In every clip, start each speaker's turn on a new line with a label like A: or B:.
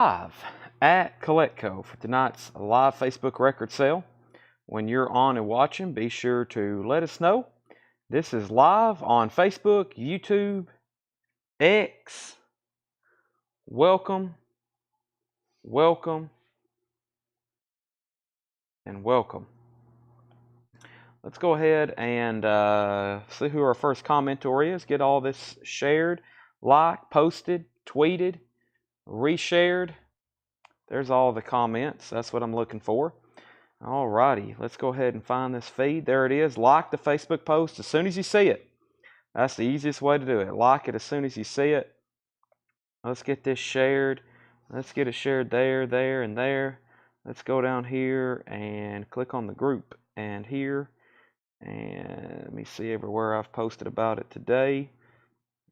A: Live at Coletco for tonight's live Facebook record sale. When you're on and watching, be sure to let us know. This is live on Facebook, YouTube, X. Welcome, welcome, and welcome. Let's go ahead and see who our first commenter is. Get all this shared, liked, posted, tweeted, reshared. There's all the comments. That's what I'm looking for. Alrighty, let's go ahead and find this feed. There it is. Like the Facebook post as soon as you see it. That's the easiest way to do it. Like it as soon as you see it. Let's get this shared. Let's get it shared there, there, and there. Let's go down here and click on the group and here. And let me see everywhere I've posted about it today.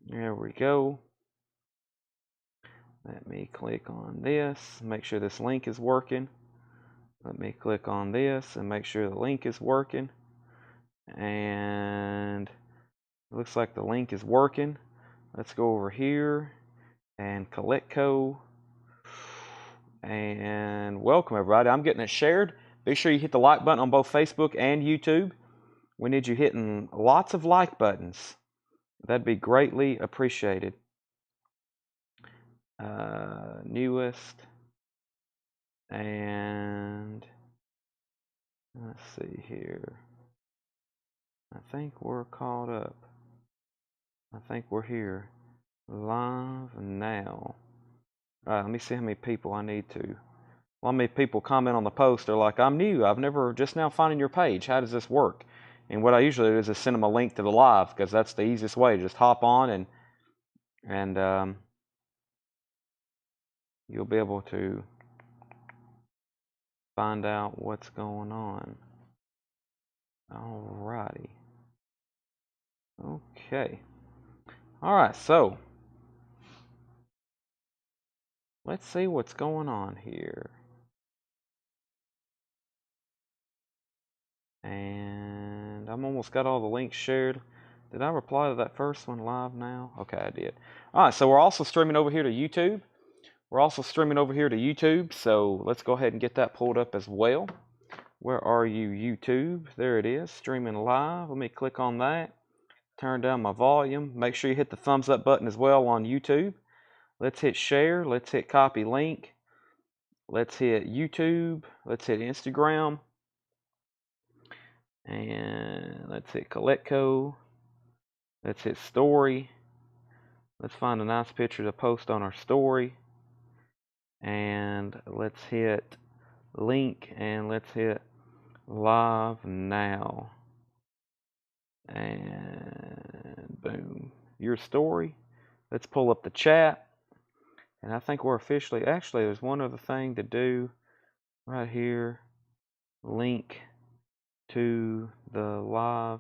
A: There we go. Let me click on this. Make sure this link is working. Let me click on this and make sure the link is working. And it looks like the link is working. Let's go over here and Coletco. And welcome everybody. I'm getting it shared. Be sure you hit the like button on both Facebook and YouTube. We need you hitting lots of like buttons. That'd be greatly appreciated. Newest. And let's see here. I think we're caught up. I think we're here. Live now. Alright, let me see how many people I need to. How many people comment on the post? They're like, I'm new. I've never just now finding your page. How does this work? And what I usually do is just send them a link to the live because that's the easiest way. Just hop on and you'll be able to find out what's going on. Alrighty. Okay. Alright, so let's see what's going on here. And I'm almost got all the links shared. Did I reply to that first one live now? Okay, I did. Alright, so we're also streaming over here to YouTube. So let's go ahead and get that pulled up as well. Where are you, YouTube? There it is, streaming live. Let me click on that. Turn down my volume. Make sure you hit the thumbs up button as well on YouTube. Let's hit share. Let's hit copy link. Let's hit YouTube. Let's hit Instagram. And let's hit Coletco. Let's hit story. Let's find a nice picture to post on our story. And let's hit link and let's hit live now. And boom. Your story. Let's pull up the chat. And I think we're officially, actually there's one other thing to do right here. Link to the live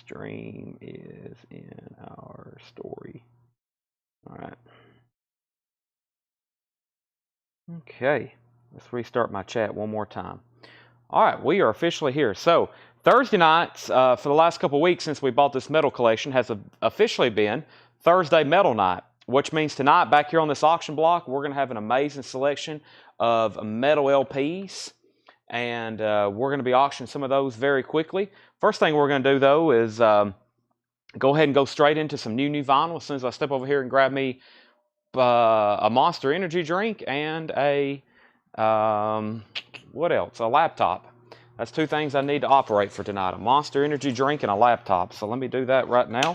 A: stream is in our story. All right. Okay, let's restart my chat one more time. All right, we are officially here. So Thursday nights for the last couple weeks since we bought this metal collection has officially been Thursday metal night, which means tonight back here on this auction block, we're going to have an amazing selection of metal LPs. And we're going to be auctioning some of those very quickly. First thing we're going to do, though, is go ahead and go straight into some new vinyl as soon as I step over here and grab me a Monster Energy drink and a, what else? A laptop. That's two things I need to operate for tonight, a Monster Energy drink and a laptop. So let me do that right now.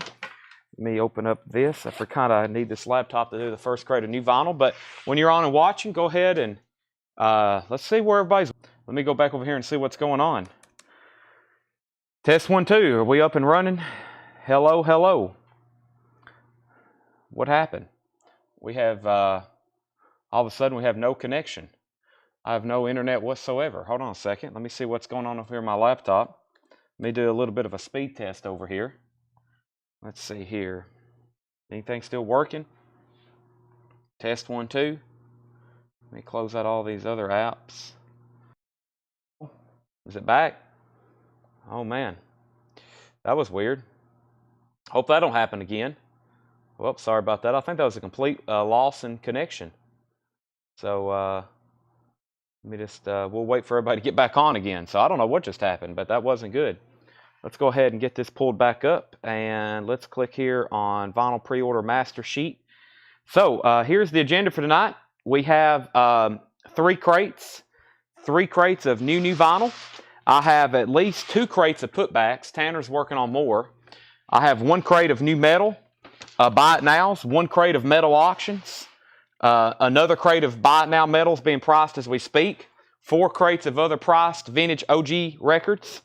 A: Let me open up this. I need this laptop to do the first crate of new vinyl. But when you're on and watching, go ahead and let's see where everybody's. Let me go back over here and see what's going on. Test 1, 2. Are we up and running? Hello, hello. What happened? We have, all of a sudden, we have no connection. I have no internet whatsoever. Hold on a second. Let me see what's going on over here on my laptop. Let me do a little bit of a speed test over here. Let's see here. Anything still working? Test 1, 2. Let me close out all these other apps. Is it back? Oh man, that was weird. Hope that don't happen again. Well, sorry about that. I think that was a complete loss in connection. So let me just, we'll wait for everybody to get back on again. So I don't know what just happened, but that wasn't good. Let's go ahead and get this pulled back up, and let's click here on Vinyl Pre-Order Master Sheet. So here's the agenda for tonight. We have 3 crates of new vinyl. I have at least 2 crates of putbacks. Tanner's working on more. I have 1 crate of new metal, buy it nows, 1 crate of metal auctions, another crate of buy it now metals being priced as we speak, 4 crates of other priced vintage OG records.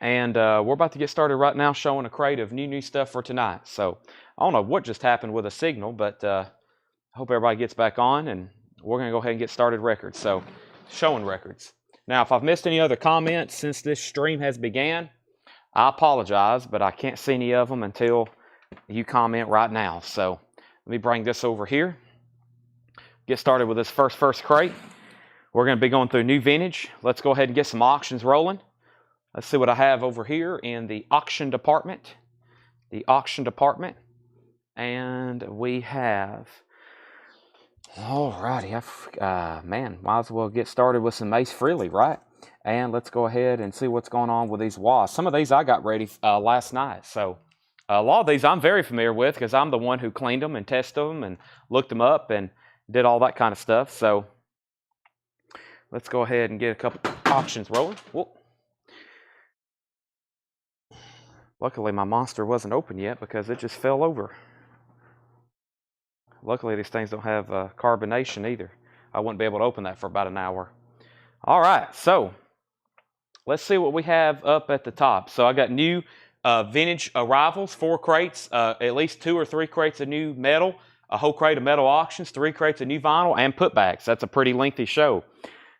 A: And we're about to get started right now showing a crate of new stuff for tonight. So I don't know what just happened with a signal, but I hope everybody gets back on, and we're going to go ahead and get started records. So showing records. Now, if I've missed any other comments since this stream has began, I apologize, but I can't see any of them until you comment right now. So let me bring this over here. Get started with this first crate. We're going to be going through new vintage. Let's go ahead and get some auctions rolling. Let's see what I have over here in the auction department. And we have, alrighty, man, might as well get started with some Ace Frehley, right? And let's go ahead and see what's going on with these wasps. Some of these I got ready last night. So a lot of these I'm very familiar with because I'm the one who cleaned them and tested them and looked them up and did all that kind of stuff. So let's go ahead and get a couple auctions rolling. Whoa. Luckily, my monster wasn't open yet because it just fell over. Luckily, these things don't have carbonation either. I wouldn't be able to open that for about an hour. All right, so let's see what we have up at the top. So I got new vintage arrivals, 4 crates, at least 2 or 3 crates of new metal, a whole crate of metal auctions, 3 crates of new vinyl, and putbacks. That's a pretty lengthy show.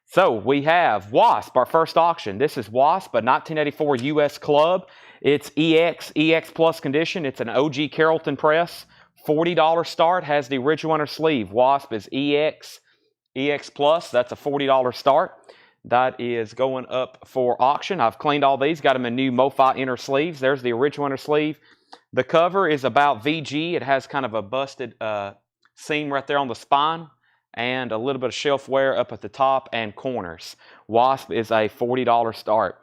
A: So we have Wasp, our first auction. This is Wasp, a 1984 US club. It's EX Plus condition. It's an OG Carrollton press. $40 start, has the original inner sleeve. Wasp is EX Plus. That's a $40 start. That is going up for auction. I've cleaned all these, got them in new MoFi inner sleeves. There's the original inner sleeve. The cover is about VG. It has kind of a busted seam right there on the spine, and a little bit of shelf wear up at the top and corners. Wasp is a $40 start.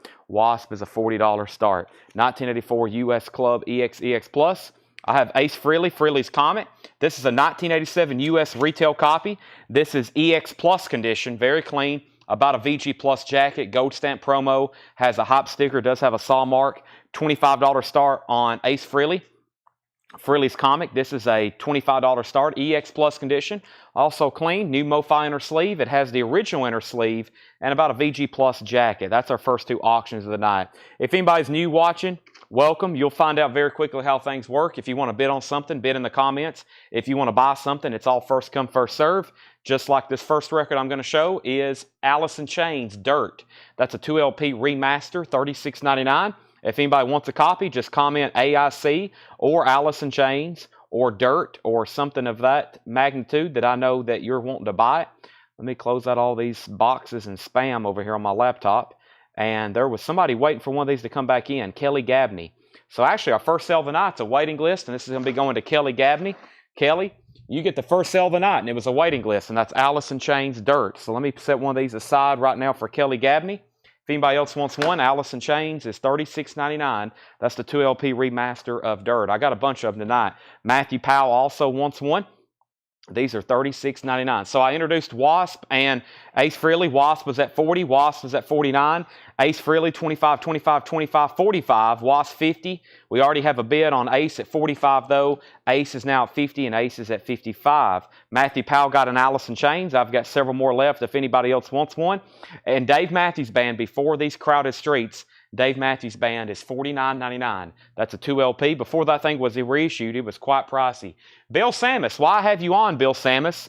A: 1984 US Club EX Plus. I have Ace Frehley's Comet. This is a 1987 US retail copy. This is EX Plus condition, very clean. About a VG Plus jacket, gold stamp promo, has a hop sticker, does have a saw mark. $25 start on Ace Frehley's Comic. This is a $25 start, EX Plus condition. Also clean, new MoFi inner sleeve. It has the original inner sleeve and about a VG Plus jacket. That's our first 2 auctions of the night. If anybody's new watching, welcome. You'll find out very quickly how things work. If you want to bid on something, bid in the comments. If you want to buy something, it's all first come, first serve. Just like this first record I'm going to show is Alice in Chains Dirt. That's a 2LP remaster, $36.99. If anybody wants a copy, just comment AIC or Alice in Chains or Dirt or something of that magnitude that I know that you're wanting to buy it. Let me close out all these boxes and spam over here on my laptop. And there was somebody waiting for one of these to come back in, Kelly Gabney. So actually, our first sale of the night's a waiting list, and this is going to be going to Kelly Gabney. Kelly, you get the first sale of the night, and it was a waiting list, and that's Alice in Chains Dirt. So let me set one of these aside right now for Kelly Gabney. If anybody else wants one, Alice in Chains is $36.99. That's the 2LP remaster of Dirt. I got a bunch of them tonight. Matthew Powell also wants one. These are $36.99. So I introduced Wasp and Ace Frehley. Wasp was at 40. Wasp was at 49. Ace Frehley, 25, 25, 25, 45. Wasp, 50. We already have a bid on Ace at 45, though. Ace is now at 50, and Ace is at 55. Matthew Powell got an Alice in Chains. I've got several more left if anybody else wants one. And Dave Matthews Band, Before These Crowded Streets, Dave Matthews Band is $49.99. That's a 2LP. Before that thing was reissued, it was quite pricey. Bill Samus, why have you on, Bill Samus?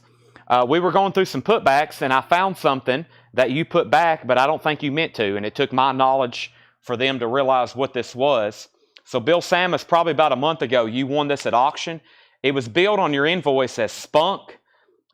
A: We were going through some putbacks, and I found something that you put back, but I don't think you meant to, and it took my knowledge for them to realize what this was. So Bill Samus, probably about a month ago, you won this at auction. It was billed on your invoice as Spunk,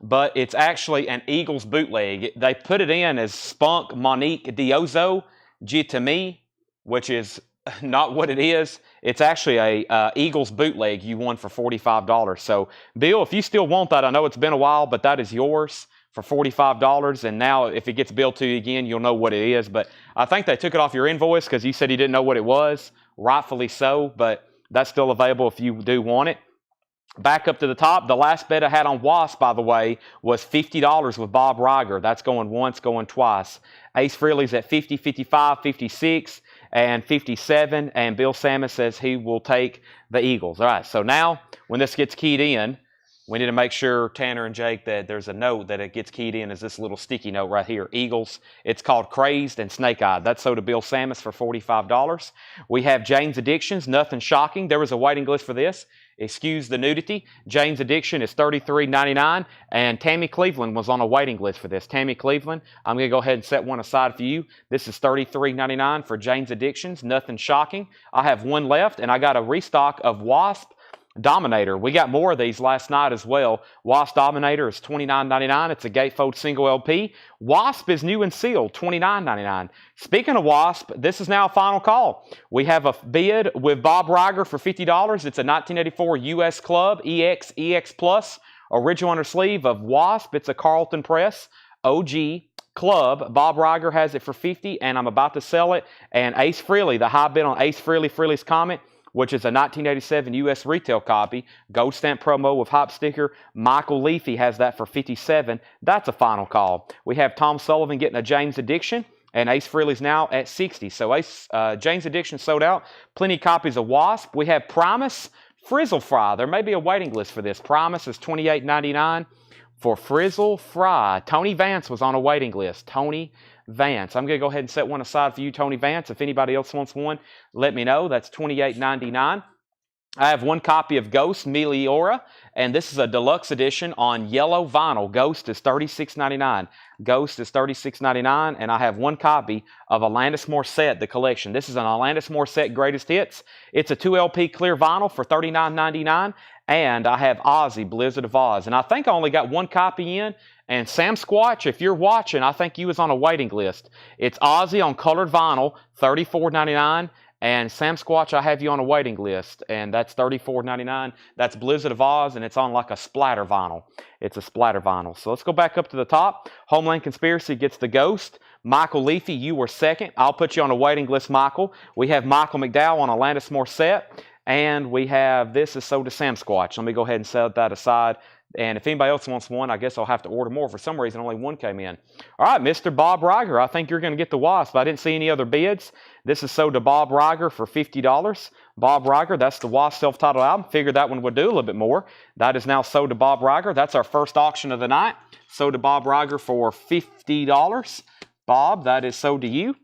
A: but it's actually an Eagles bootleg. They put it in as Spunk Monique Diozo Gitami, which is Not what it is. It's actually a Eagles bootleg you won for $45. So, Bill, if you still want that, I know it's been a while, but that is yours for $45. And now if it gets billed to you again, you'll know what it is. But I think they took it off your invoice because you said you didn't know what it was. Rightfully so, but that's still available if you do want it. Back up to the top, the last bet I had on Wasp, by the way, was $50 with Bob Reiger. That's going once, going twice. Ace Frehley's at 50, 55, 56, and 57. And Bill Salmon says he will take the Eagles. All right, so now when this gets keyed in, we need to make sure, Tanner and Jake, that there's a note that it gets keyed in as this little sticky note right here. Eagles. It's called Crazed and Snake Eyed. That's sold to Bill Samus for $45. We have Jane's Addictions. Nothing shocking. There was a waiting list for this. Excuse the nudity. Jane's Addiction is $33.99, and Tammy Cleveland was on a waiting list for this. Tammy Cleveland, I'm going to go ahead and set one aside for you. This is $33.99 for Jane's Addictions. Nothing shocking. I have one left, and I got a restock of Wasp Dominator. We got more of these last night as well. Wasp Dominator is $29.99. It's a gatefold single LP. Wasp is new and sealed, $29.99. Speaking of Wasp, this is now a final call. We have a bid with Bob Reiger for $50. It's a 1984 US Club EX Plus original under sleeve of Wasp. It's a Carlton Press OG Club. Bob Reiger has it for $50, and I'm about to sell it. And Ace Frehley, the high bid on Ace Frehley's Comet, which is a 1987 U.S. retail copy, gold stamp promo with hop sticker. Michael Leafy has that for $57. That's a final call. We have Tom Sullivan getting a Jane's Addiction, and Ace Frehley's now at $60. So Jane's Addiction sold out. Plenty of copies of Wasp. We have Primus Frizzle Fry. There may be a waiting list for this. Primus is $28.99 for Frizzle Fry. Tony Vance was on a waiting list. Tony Vance. I'm going to go ahead and set one aside for you, Tony Vance. If anybody else wants one, let me know. That's $28.99. I have one copy of Ghost Meliora, and this is a deluxe edition on yellow vinyl. Ghost is $36.99. Ghost is $36.99, and I have one copy of Alanis Morissette, the collection. This is an Alanis Morissette Greatest Hits. It's a 2LP clear vinyl for $39.99, and I have Ozzy, Blizzard of Oz. And I think I only got one copy in, and Sam Squatch, if you're watching, I think you was on a waiting list. It's Ozzy on colored vinyl, $34.99. And Sam Squatch, I have you on a waiting list, and that's $34.99. That's Blizzard of Oz, and it's on like a splatter vinyl. It's a splatter vinyl. So let's go back up to the top. Homeland Conspiracy gets the Ghost. Michael Leafy, you were second. I'll put you on a waiting list, Michael. We have Michael McDowell on Alanis Morissette, and we have this is sold to Sam Squatch. Let me go ahead and set that aside. And if anybody else wants one, I guess I'll have to order more. For some reason, only one came in. All right, Mr. Bob Reiger, I think you're going to get the Wasp. I didn't see any other bids. This is sold to Bob Reiger for $50. Bob Reiger, that's the Wasp self-titled album. Figured that one would do a little bit more. That is now sold to Bob Reiger. That's our first auction of the night. Sold to Bob Reiger for $50. Bob, that is sold to you.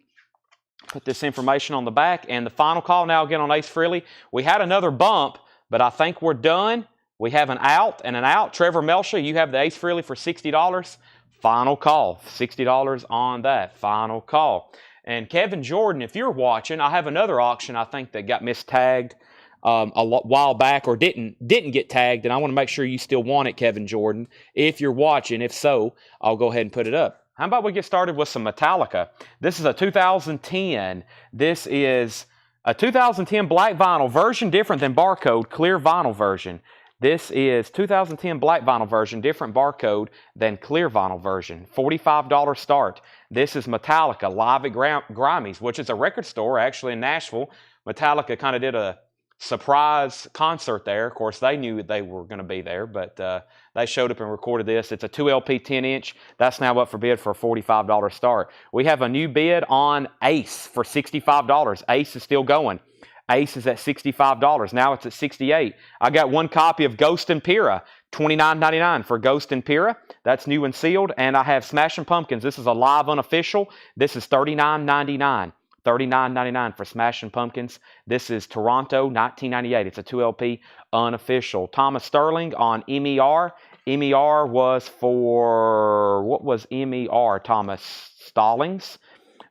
A: Put this information on the back. And the final call now again on Ace Frehley. We had another bump, but I think we're done. We have an out and an out. Trevor Melcher, you have the Ace Frehley for $60. Final call. $60 on that. Final call. And Kevin Jordan, if you're watching, I have another auction I think that got mistagged a while back or didn't get tagged, and I want to make sure you still want it, Kevin Jordan. If you're watching, if so, I'll go ahead and put it up. How about we get started with some Metallica? This is a 2010. This is a 2010 black vinyl version, different than Barcode, clear vinyl version. This is 2010 black vinyl version, different barcode than clear vinyl version. $45 start. This is Metallica live at Grammys, which is a record store actually in Nashville. Metallica kind of did a surprise concert there. Of course, they knew they were going to be there, but they showed up and recorded this. It's a 2LP 10-inch. That's now up for bid for a $45 start. We have a new bid on Ace for $65. Ace is still going. Ace is at $65. Now it's at $68. I got one copy of Ghost and Pyrrha, $29.99 for Ghost and Pyrrha. That's new and sealed. And I have Smashing Pumpkins. This is a live unofficial. This is $39.99. $39.99 for Smashing Pumpkins. This is Toronto, 1998. It's a 2LP unofficial. Thomas Sterling on MER. MER was for, what was MER, Thomas Stallings?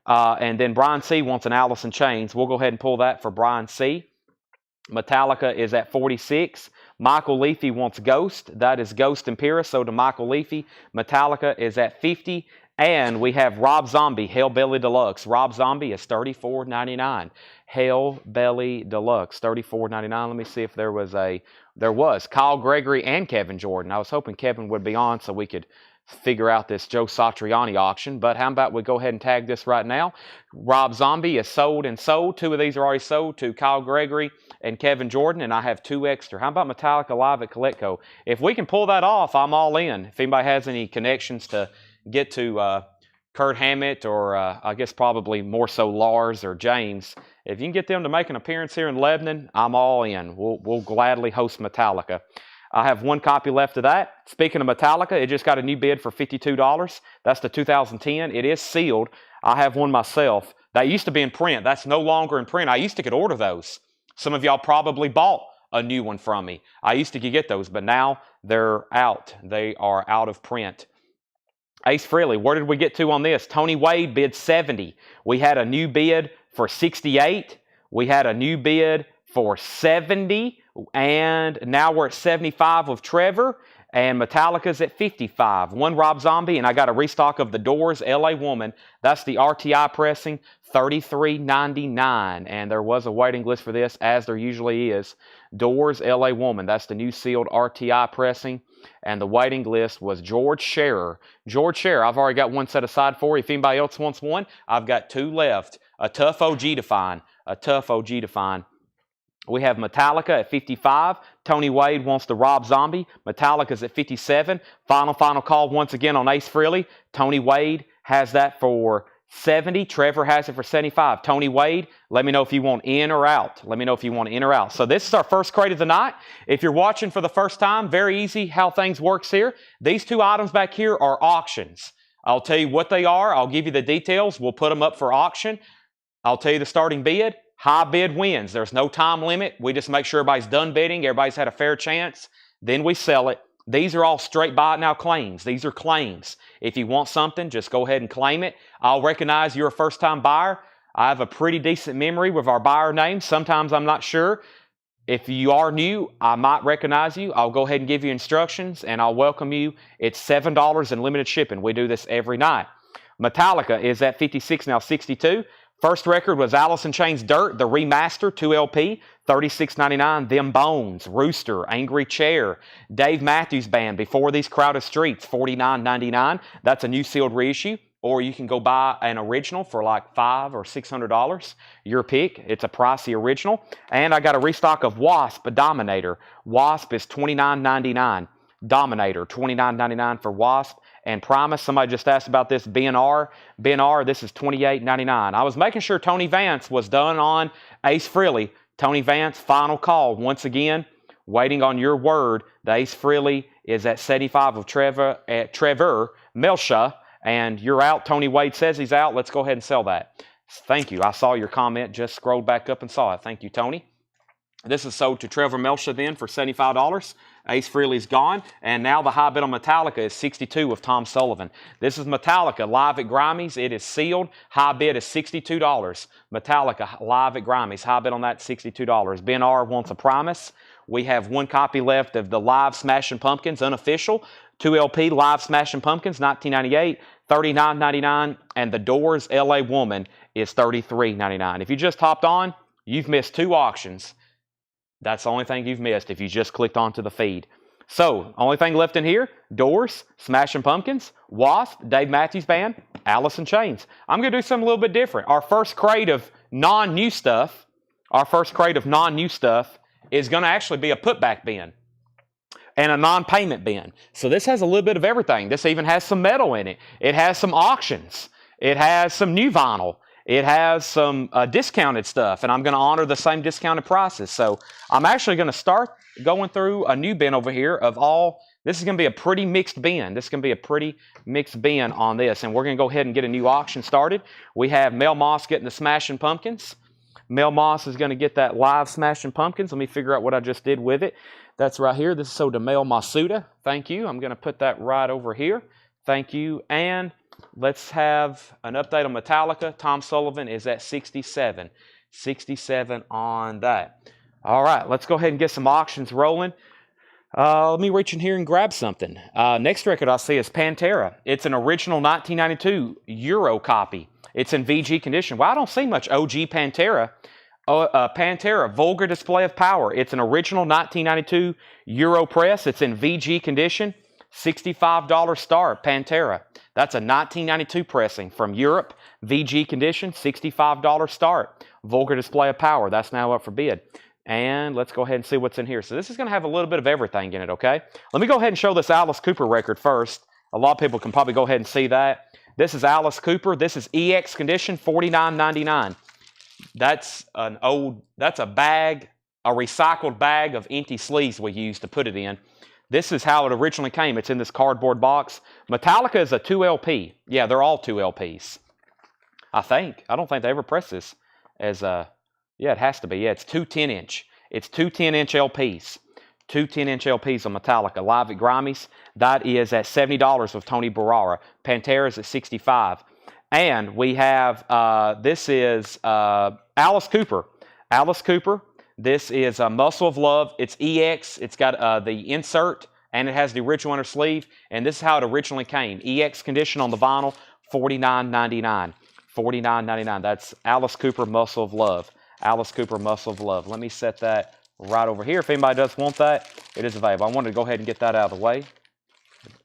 A: And then Brian C. wants an Alice in Chains. We'll go ahead and pull that for Brian C. Metallica is at $46. Michael Leafy wants Ghost. That is Ghost and Pyrrha. So to Michael Leafy, Metallica is at $50. And we have Rob Zombie, Hellbelly Deluxe. Rob Zombie is $34.99. Hellbelly Deluxe, $34.99. Let me see if there was Kyle Gregory and Kevin Jordan. I was hoping Kevin would be on so we could figure out this Joe Satriani auction, but how about we go ahead and tag this right now? Rob Zombie is sold and sold. 2 of these are already sold to Kyle Gregory and Kevin Jordan, and I have 2 extra. How about Metallica Live at Coletco? If we can pull that off, I'm all in. If anybody has any connections to get to Kurt Hammett or I guess probably more so Lars or James, if you can get them to make an appearance here in Lebanon, I'm all in. We'll gladly host Metallica. I have 1 copy left of that. Speaking of Metallica, it just got a new bid for $52. That's the 2010. It is sealed. I have one myself. That used to be in print. That's no longer in print. I used to could order those. Some of y'all probably bought a new one from me. I used to get those, but now they're out. They are out of print. Ace Frehley, where did we get to on this? Tony Wade bid 70. We had a new bid for 68. We had a new bid for 70. And now we're at 75 with Trevor. And Metallica's at 55. 1 Rob Zombie, and I got a restock of the Doors LA Woman. That's the RTI pressing, $33.99. And there was a waiting list for this, as there usually is. Doors LA Woman, that's the new sealed RTI pressing. And the waiting list was George Scherer. George Scherer, I've already got 1 set aside for you. If anybody else wants one, I've got 2 left. A tough OG to find. A tough OG to find. We have Metallica at 55. Tony Wade wants the Rob Zombie. Metallica's at 57. Final call once again on Ace Frehley. Tony Wade has that for 70. Trevor has it for 75. Tony Wade, let me know if you want in or out. Let me know if you want in or out. So this is our first crate of the night. If you're watching for the first time, very easy how things works here. These 2 items back here are auctions. I'll tell you what they are. I'll give you the details. We'll put them up for auction. I'll tell you the starting bid. High bid wins. There's no time limit. We just make sure everybody's done bidding. Everybody's had a fair chance. Then we sell it. These are all straight buy it now claims. These are claims. If you want something, just go ahead and claim it. I'll recognize you're a first-time buyer. I have a pretty decent memory with our buyer names. Sometimes I'm not sure. If you are new, I might recognize you. I'll go ahead and give you instructions, and I'll welcome you. It's $7 in limited shipping. We do this every night. Metallica is at 56, now 62. First record was Alice in Chains' Dirt, the remaster, 2 LP, $36.99. Them Bones, Rooster, Angry Chair, Dave Matthews Band, Before These Crowded Streets, $49.99. That's a new sealed reissue. Or you can go buy an original for like $500 or $600. Your pick. It's a pricey original. And I got a restock of Wasp, a Dominator. Wasp is $29.99. Dominator, $29.99 for Wasp. And Primus, somebody just asked about this, BNR. BNR, this is $28.99. I was making sure Tony Vance was done on Ace Frehley. Tony Vance, final call. Once again, waiting on your word. The Ace Frehley is at 75 of Trevor Melsha. And you're out. Tony Wade says he's out. Let's go ahead and sell that. Thank you. I saw your comment. Just scrolled back up and saw it. Thank you, Tony. This is sold to Trevor Melsha then for $75. Ace Frehley's gone. And now the high bid on Metallica is 62 with Tom Sullivan. This is Metallica live at Grimey's. It is sealed. High bid is $62. Metallica live at Grimey's. High bid on that, $62. Ben R. wants a Primus. We have 1 copy left of the Live Smashing Pumpkins unofficial. 2 LP Live Smashing Pumpkins, 1998, $39.99. And the Doors LA Woman is $33.99. If you just hopped on, you've missed 2 auctions. That's the only thing you've missed if you just clicked onto the feed. So, only thing left in here, Doors, Smashing Pumpkins, Wasp, Dave Matthews Band, Alice in Chains. I'm going to do something a little bit different. Our first crate of non-new stuff is going to actually be a putback bin and a non-payment bin. So this has a little bit of everything. This even has some metal in it. It has some auctions. It has some new vinyl. It has some discounted stuff, and I'm going to honor the same discounted prices. So I'm actually going to start going through a new bin over here of all. This is going to be a pretty mixed bin. This is going to be a pretty mixed bin on this, and we're going to go ahead and get a new auction started. We have Mel Moss getting the Smashing Pumpkins. Mel Moss is going to get that Live Smashing Pumpkins. Let me figure out what I just did with it. That's right here. This is sold to Mel Masuda. Thank you. I'm going to put that right over here. Thank you. And let's have an update on Metallica. Tom Sullivan is at 67. 67 on that. All right, let's go ahead and get some auctions rolling. Let me reach in here and grab something. Next record I see is Pantera. It's an original 1992 Euro copy. It's in VG condition. Well, I don't see much OG Pantera. Pantera, Vulgar Display of Power. It's an original 1992 Euro press. It's in VG condition. $65 start, Pantera. That's a 1992 pressing from Europe. VG condition, $65 start. Vulgar Display of Power. That's now up for bid. And let's go ahead and see what's in here. So this is going to have a little bit of everything in it, okay? Let me go ahead and show this Alice Cooper record first. A lot of people can probably go ahead and see that. This is Alice Cooper. This is EX condition, $49.99. That's a bag, a recycled bag of empty sleeves we used to put it in. This is how it originally came. It's in this cardboard box. Metallica is a 2LP. Yeah, they're all 2LPs. I think. I don't think they ever press this as a... Yeah, it has to be. Yeah, it's two 10-inch. It's two 10-inch LPs. Two 10-inch LPs of Metallica. Live at Grammys. That is at $70 with Tony Barara. Pantera's at $65. And we have, this is Alice Cooper. Alice Cooper. This is Muscle of Love. It's EX. It's got the insert, and it has the original inner sleeve. And this is how it originally came. EX condition on the vinyl, $49.99. $49.99. That's Alice Cooper, Muscle of Love. Alice Cooper, Muscle of Love. Let me set that right over here. If anybody does want that, it is available. I wanted to go ahead and get that out of the way.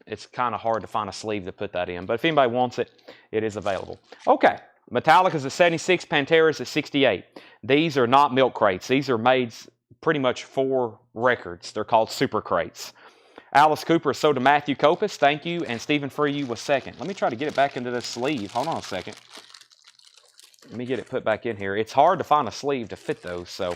A: It's kind of hard to find a sleeve to put that in, but if anybody wants it, it is available. Okay, Metallica's at 76, Pantera's at 68. These are not milk crates. These are made pretty much for records. They're called super crates. Alice Cooper is sold to Matthew Copus. Thank you. And Stephen Freyu was second. Let me try to get it back into this sleeve. Hold on a second. Let me get it put back in here. It's hard to find a sleeve to fit those, so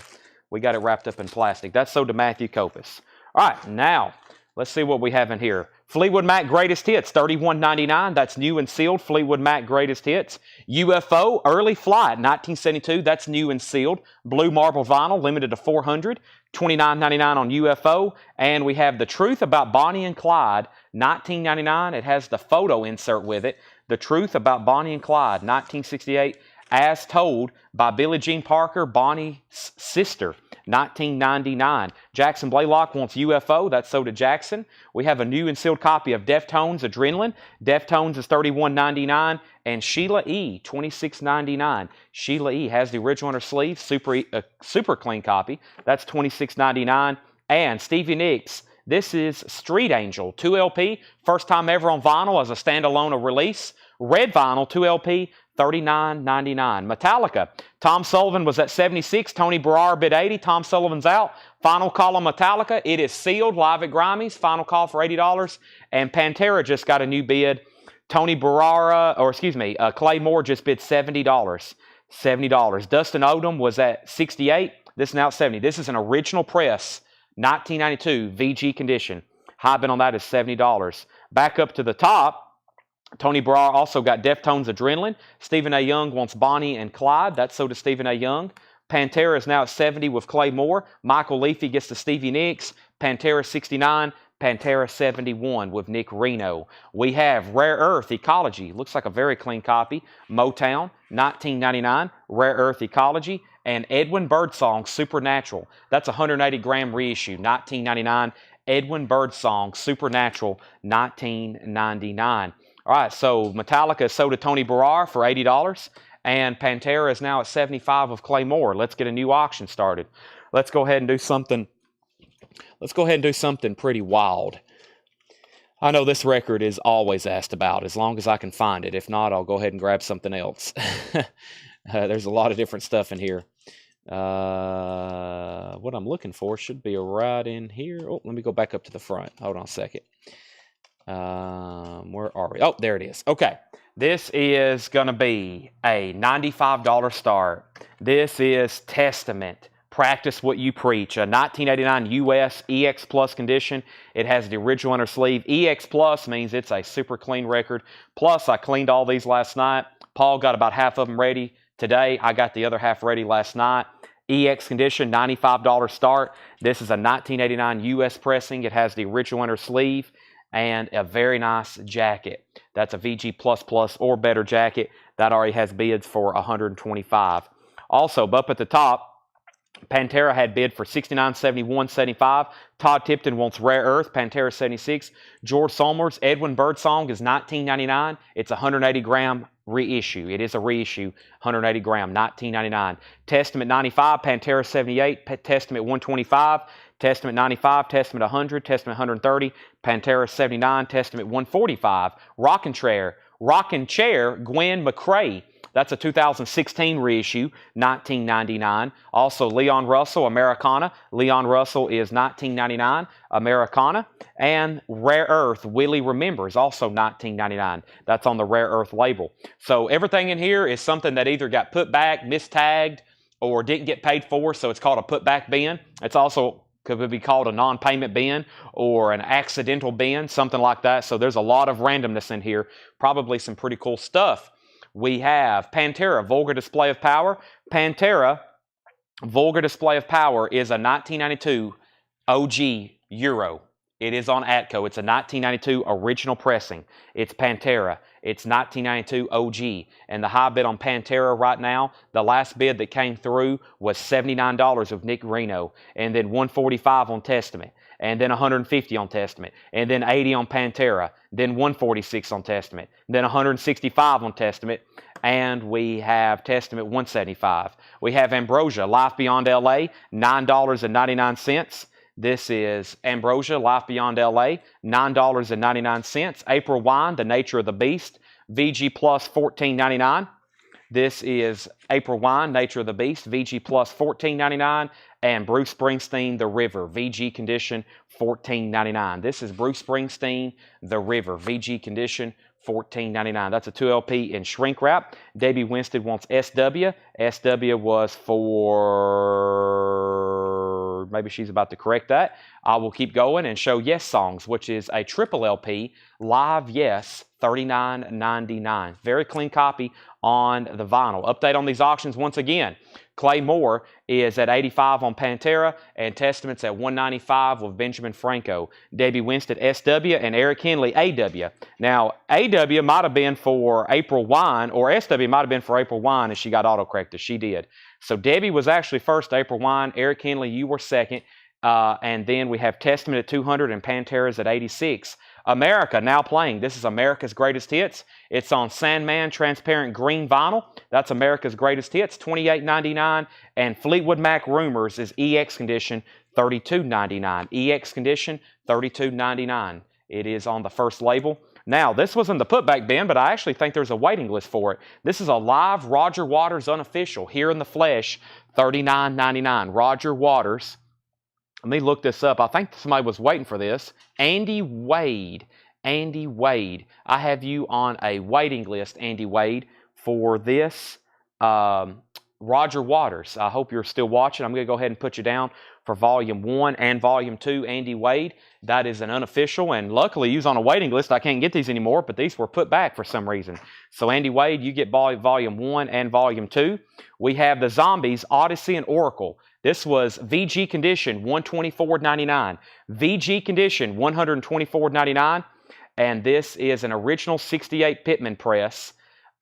A: we got it wrapped up in plastic. That's sold to Matthew Copus. All right, now let's see what we have in here. Fleetwood Mac Greatest Hits, $31.99. That's new and sealed. Fleetwood Mac Greatest Hits. UFO Early Flight, 1972. That's new and sealed. Blue marble vinyl, limited to 400. $29.99 on UFO. And we have The Truth About Bonnie and Clyde, $19.99. It has the photo insert with it. The Truth About Bonnie and Clyde, 1968. As Told by Billie Jean Parker, Bonnie's sister, $19.99. Jackson Blaylock wants UFO. That's sold to Jackson. We have a new and sealed copy of Deftones Adrenaline. Deftones is $31.99. And Sheila E., $26.99. Sheila E. has the original on her sleeve. Super clean copy. That's $26.99. And Stevie Nicks. This is Street Angel, 2LP. First time ever on vinyl as a standalone release. Red vinyl, 2LP. $39.99. Metallica. Tom Sullivan was at 76. Tony Barara bid 80. Tom Sullivan's out. Final call on Metallica. It is sealed live at Grammys. Final call for $80. And Pantera just got a new bid. Tony Barara, Clay Moore just bid $70. $70. Dustin Odom was at 68. This is now at 70. This is an original press, 1992 VG condition. High bid on that is $70. Back up to the top. Tony Barara also got Deftones Adrenaline. Stephen A. Young wants Bonnie and Clyde. That's so does Stephen A. Young. Pantera is now at 70 with Clay Moore. Michael Leafy gets the Stevie Nicks. Pantera 69. Pantera 71 with Nick Reno. We have Rare Earth Ecology. Looks like a very clean copy. Motown, $19.99. Rare Earth Ecology. And Edwin Birdsong Supernatural. That's a 180-gram reissue, $19.99. Edwin Birdsong Supernatural, $19.99. All right, so Metallica is sold to Tony Barara for $80, and Pantera is now at 75 of Clay Moore. Let's get a new auction started. Let's go ahead and do something. Let's go ahead and do something pretty wild. I know this record is always asked about, as long as I can find it. If not, I'll go ahead and grab something else. There's a lot of different stuff in here. What I'm looking for should be right in here. Oh, let me go back up to the front. Hold on a second. Where are we? Oh, there it is. Okay. This is going to be a $95 start. This is Testament. Practice What You Preach. A 1989 US EX Plus condition. It has the original inner sleeve. EX Plus means it's a super clean record. Plus, I cleaned all these last night. Paul got about half of them ready today. I got the other half ready last night. EX condition, $95 start. This is a 1989 US pressing. It has the original inner sleeve and a very nice jacket. That's a VG++ or better jacket. That already has bids for $125. Also, up at the top, Pantera had bid for $69.71.75. Todd Tipton wants Rare Earth, Pantera 76. George Somers, Edwin Birdsong is $19.99. It's a 180-gram reissue. It is a reissue, 180-gram, $19.99. Testament 95, Pantera 78, Testament 125, Testament 95, Testament 100, Testament 130, Pantera 79, Testament 145. Rockin' Chair, Gwen McCrae. That's a 2016 reissue, $19.99. Also, Leon Russell, Americana. Leon Russell is $19.99, Americana. And Rare Earth, Willie Remembers, also $19.99. That's on the Rare Earth label. So everything in here is something that either got put back, mistagged, or didn't get paid for, so it's called a putback bin. It's also could be called a non-payment bin or an accidental bin, something like that. So there's a lot of randomness in here, probably some pretty cool stuff. We have Pantera, Vulgar Display of Power. Pantera, Vulgar Display of Power is a 1992 OG Euro. It is on Atco. It's a 1992 original pressing. It's Pantera. It's 1992 OG. And the high bid on Pantera right now, the last bid that came through was $79 of Nick Reno. And then $145 on Testament. And then $150 on Testament. And then $80 on Pantera. Then $146 on Testament. Then $165 on Testament. And we have Testament $175. We have Ambrosia, Life Beyond LA, $9.99. This is Ambrosia, Life Beyond LA, $9.99. April Wine, The Nature of the Beast, VG Plus $14.99. This is April Wine, Nature of the Beast, VG Plus $14.99. And Bruce Springsteen, The River, VG Condition $14.99. This is Bruce Springsteen, The River, VG Condition $14.99. That's a 2LP in shrink wrap. Debbie Winstead wants SW. SW was for, maybe she's about to correct that. I will keep going and show Yes Songs, which is a triple LP, Live Yes, $39.99. Very clean copy on the vinyl. Update on these auctions once again. Clay Moore is at 85 on Pantera, and Testament's at 195 with Benjamin Franco. Debbie Winstead, SW, and Eric Henley, AW. Now, AW might have been for April Wine, or SW might have been for April Wine, and she got autocorrected. She did. So Debbie was actually first, April Wine. Eric Henley, you were second. And then we have Testament at 200 and Pantera's at 86. America now playing. This is America's Greatest Hits. It's on Sandman transparent green vinyl. That's America's Greatest Hits, $28.99. And Fleetwood Mac Rumors is EX Condition, $32.99. EX Condition, $32.99. It is on the first label. Now, this was in the putback bin, but I actually think there's a waiting list for it. This is a live Roger Waters unofficial, here in the flesh, $39.99. Roger Waters. Let me look this up. I think somebody was waiting for this. Andy Wade. Andy Wade. I have you on a waiting list, Andy Wade, for this Roger Waters. I hope you're still watching. I'm going to go ahead and put you down for Volume 1 and Volume 2, Andy Wade. That is an unofficial, and luckily you was on a waiting list. I can't get these anymore, but these were put back for some reason. So Andy Wade, you get Volume 1 and Volume 2. We have the Zombies, Odyssey and Oracle. This was VG Condition, $124.99. VG Condition, $124.99. And this is an original 68 Pittman press.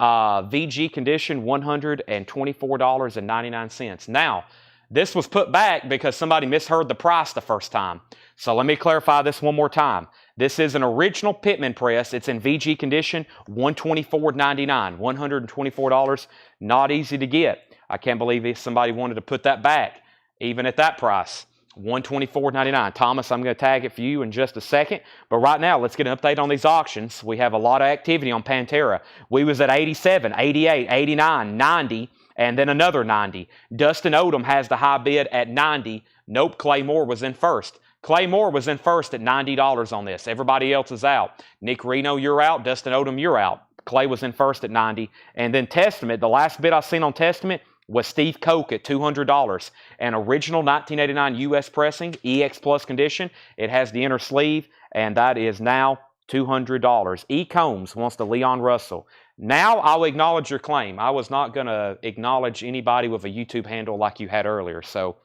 A: VG Condition, $124.99. Now, this was put back because somebody misheard the price the first time. So let me clarify this one more time. This is an original Pittman press. It's in VG Condition, $124.99. $124, not easy to get. I can't believe somebody wanted to put that back, even at that price. $124.99. Thomas, I'm going to tag it for you in just a second. But right now, let's get an update on these auctions. We have a lot of activity on Pantera. We was at 87, 88, 89, 90, and then another 90. Dustin Odom has the high bid at 90. Nope, Clay Moore was in first. Clay Moore was in first at $90 on this. Everybody else is out. Nick Reno, you're out. Dustin Odom, you're out. Clay was in first at 90. And then Testament, the last bid I seen on Testament was Steve Koch at $200. An original 1989 U.S. pressing, EX Plus condition. It has the inner sleeve, and that is now $200. E. Combs wants the Leon Russell. Now I'll acknowledge your claim. I was not going to acknowledge anybody with a YouTube handle like you had earlier. So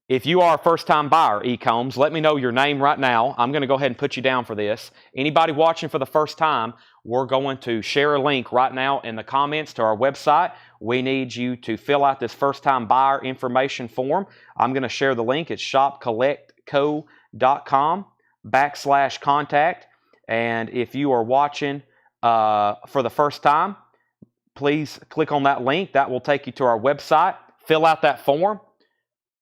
A: If you are a first-time buyer, eCombs, let me know your name right now. I'm going to go ahead and put you down for this. Anybody watching for the first time, we're going to share a link right now in the comments to our website. We need you to fill out this first-time buyer information form. I'm going to share the link. It's shopcollectco.com/contact. And if you are watching for the first time, please click on that link. That will take you to our website. Fill out that form.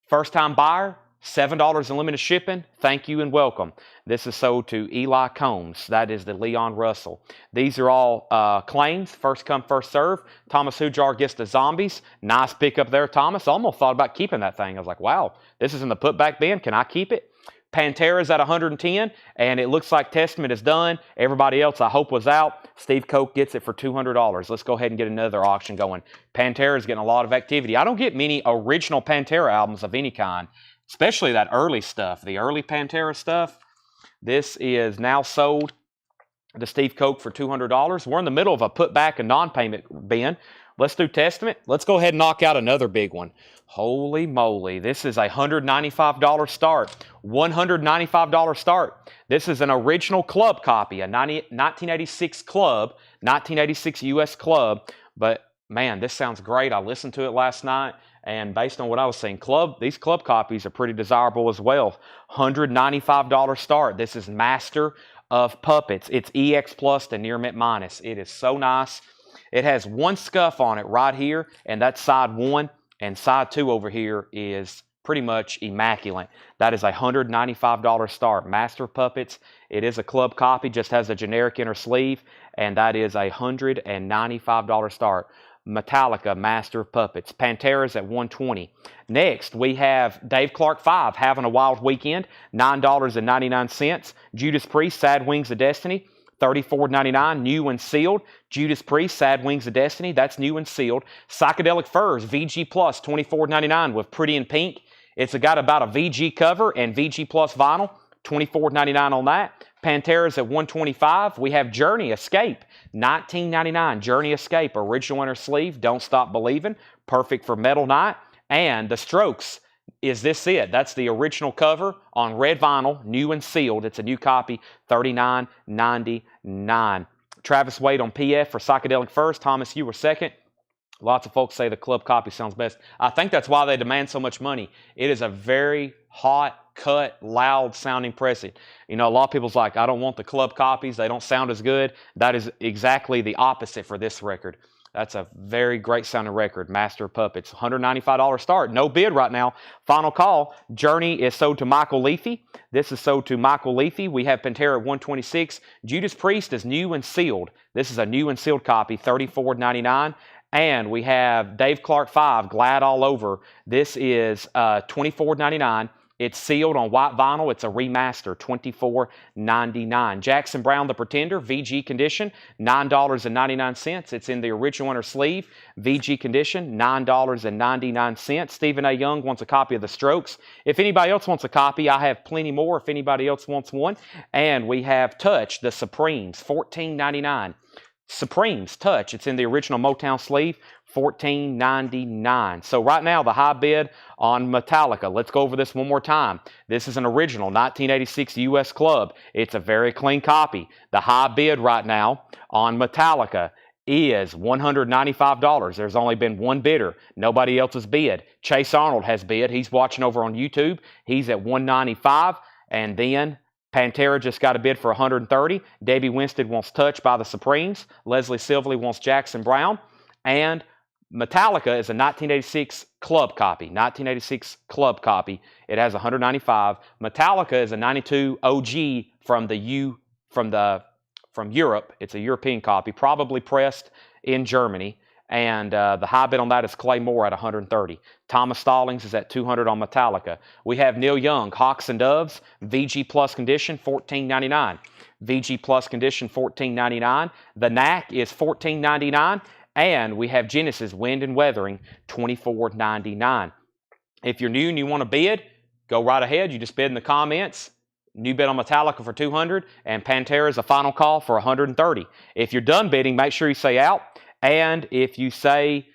A: First-time buyer, $7 in limited shipping. Thank you and welcome. This is sold to Eli Combs. That is the Leon Russell. These are all claims. First come, first serve. Thomas Hujar gets the zombies. Nice pickup there, Thomas. I almost thought about keeping that thing. I was like, wow, this is in the putback bin. Can I keep it? Pantera's at 110, and it looks like Testament is done. Everybody else, I hope, was out. Steve Koch gets it for $200. Let's go ahead and get another auction going. Pantera's getting a lot of activity. I don't get many original Pantera albums of any kind, especially that early stuff, the early Pantera stuff. This is now sold to Steve Koch for $200. We're in the middle of a putback and non-payment bin. Let's do Testament. Let's go ahead and knock out another big one. Holy moly, this is a $195 start. $195 start. This is an original club copy, a 1986 club, 1986 US club. But man, this sounds great. I listened to it last night, and based on what I was saying, these club copies are pretty desirable as well. $195 start. This is Master of Puppets. It's EX Plus to Near Mint Minus. It is so nice. It has one scuff on it right here, and that's side 1, and side 2 over here is pretty much immaculate. That is a $195 start. Master of Puppets. It is a club copy, just has a generic inner sleeve, and that is a $195 start. Metallica, Master of Puppets. Pantera's at $120. Next, we have Dave Clark 5, Having a Wild Weekend, $9.99. Judas Priest, Sad Wings of Destiny, $34.99, new and sealed. Judas Priest, Sad Wings of Destiny, that's new and sealed. Psychedelic Furs, VG Plus, $24.99 with Pretty in Pink. It's got about a VG cover and VG Plus vinyl, $24.99 on that. Pantera's at $125. We have Journey Escape, $19.99. Journey Escape, original inner sleeve, Don't Stop Believing, perfect for Metal Night. And The Strokes, Is This It? That's the original cover on red vinyl, new and sealed. It's a new copy, $39.99. Travis Wade on PF for Psychedelic first. Thomas, you were second. Lots of folks say the club copy sounds best. I think that's why they demand so much money. It is a very hot, cut, loud sounding pressing. You know, a lot of people's like, I don't want the club copies. They don't sound as good. That is exactly the opposite for this record. That's a very great sounding record. Master of Puppets, $195 start. No bid right now. Final call. Journey is sold to Michael Leafy. This is sold to Michael Leafy. We have Pantera at $126. Judas Priest is new and sealed. This is a new and sealed copy, $34.99. And we have Dave Clark 5, Glad All Over. This is $24.99. It's sealed on white vinyl. It's a remaster, $24.99. Jackson Browne, The Pretender, VG condition, $9.99. It's in the original inner sleeve. VG condition, $9.99. Stephen A. Young wants a copy of The Strokes. If anybody else wants a copy, I have plenty more if anybody else wants one. And we have Touch, The Supremes, $14.99. Supremes Touch. It's in the original Motown sleeve, $14.99. So right now, the high bid on Metallica. Let's go over this one more time. This is an original 1986 US Club. It's a very clean copy. The high bid right now on Metallica is $195. There's only been one bidder. Nobody else has bid. Chase Arnold has bid. He's watching over on YouTube. He's at $195. And then Pantera just got a bid for $130. Debbie Winstead wants Touch by the Supremes. Leslie Silverly wants Jackson Browne. And Metallica is a 1986 club copy. 1986 club copy. It has $195. Metallica is a 92 OG from Europe. It's a European copy, probably pressed in Germany. And the high bid on that is Clay Moore at $130. Thomas Stallings is at $200 on Metallica. We have Neil Young, Hawks and Doves, VG Plus condition, $14.99. VG Plus condition, $14.99. The Knack is $14.99. And we have Genesis, Wind and Weathering, $24.99. If you're new and you want to bid, go right ahead. You just bid in the comments. New bid on Metallica for $200. And Pantera is a final call for $130. If you're done bidding, make sure you say out. And if you say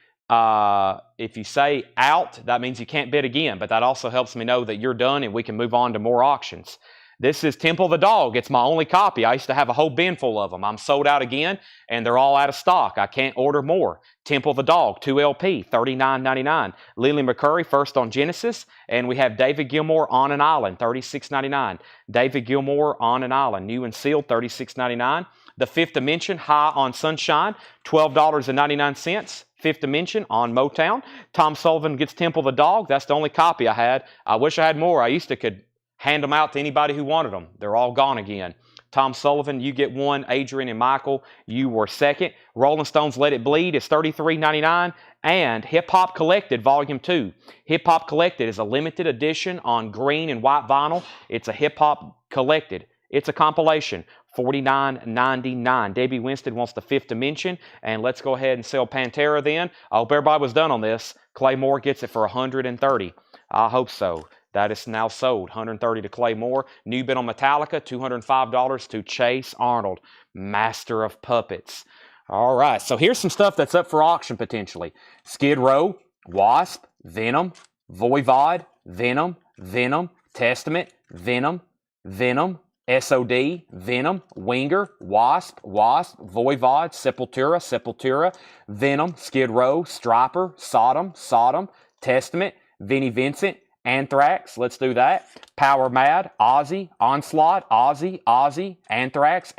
A: If you say out, that means you can't bid again, but that also helps me know that you're done and we can move on to more auctions. This is Temple the Dog. It's my only copy. I used to have a whole bin full of them. I'm sold out again, and they're all out of stock. I can't order more. Temple the Dog, 2LP, $39.99. Lily McCurry, first on Genesis, and we have David Gilmour on an Island, $36.99. David Gilmour on an Island, new and sealed, $36.99. The Fifth Dimension, High on Sunshine, $12.99. Fifth Dimension on Motown. Tom Sullivan gets Temple the Dog. That's the only copy I had. I wish I had more. I used to could hand them out to anybody who wanted them. They're all gone again. Tom Sullivan, you get one. Adrian and Michael, you were second. Rolling Stones Let It Bleed is $33.99. And Hip Hop Collected Volume 2. Hip Hop Collected is a limited edition on green and white vinyl. It's a Hip Hop Collected. It's a compilation. $49.99. Debbie Winston wants the Fifth Dimension. And let's go ahead and sell Pantera then. I hope everybody was done on this. Clay Moore gets it for $130. I hope so. That is now sold. $130 to Clay Moore. New bid on Metallica, $205 to Chase Arnold. Master of Puppets. All right, so here's some stuff that's up for auction potentially. Skid Row, Wasp, Venom, Voivod, Venom, Venom, Testament, Venom, Venom, SOD, Venom, Winger, Wasp, Voivod, Sepultura, Venom, Skid Row, Striper, Sodom, Testament, Vinnie Vincent, Anthrax, let's do that. Power Mad, Ozzy, Onslaught, Ozzy, Anthrax,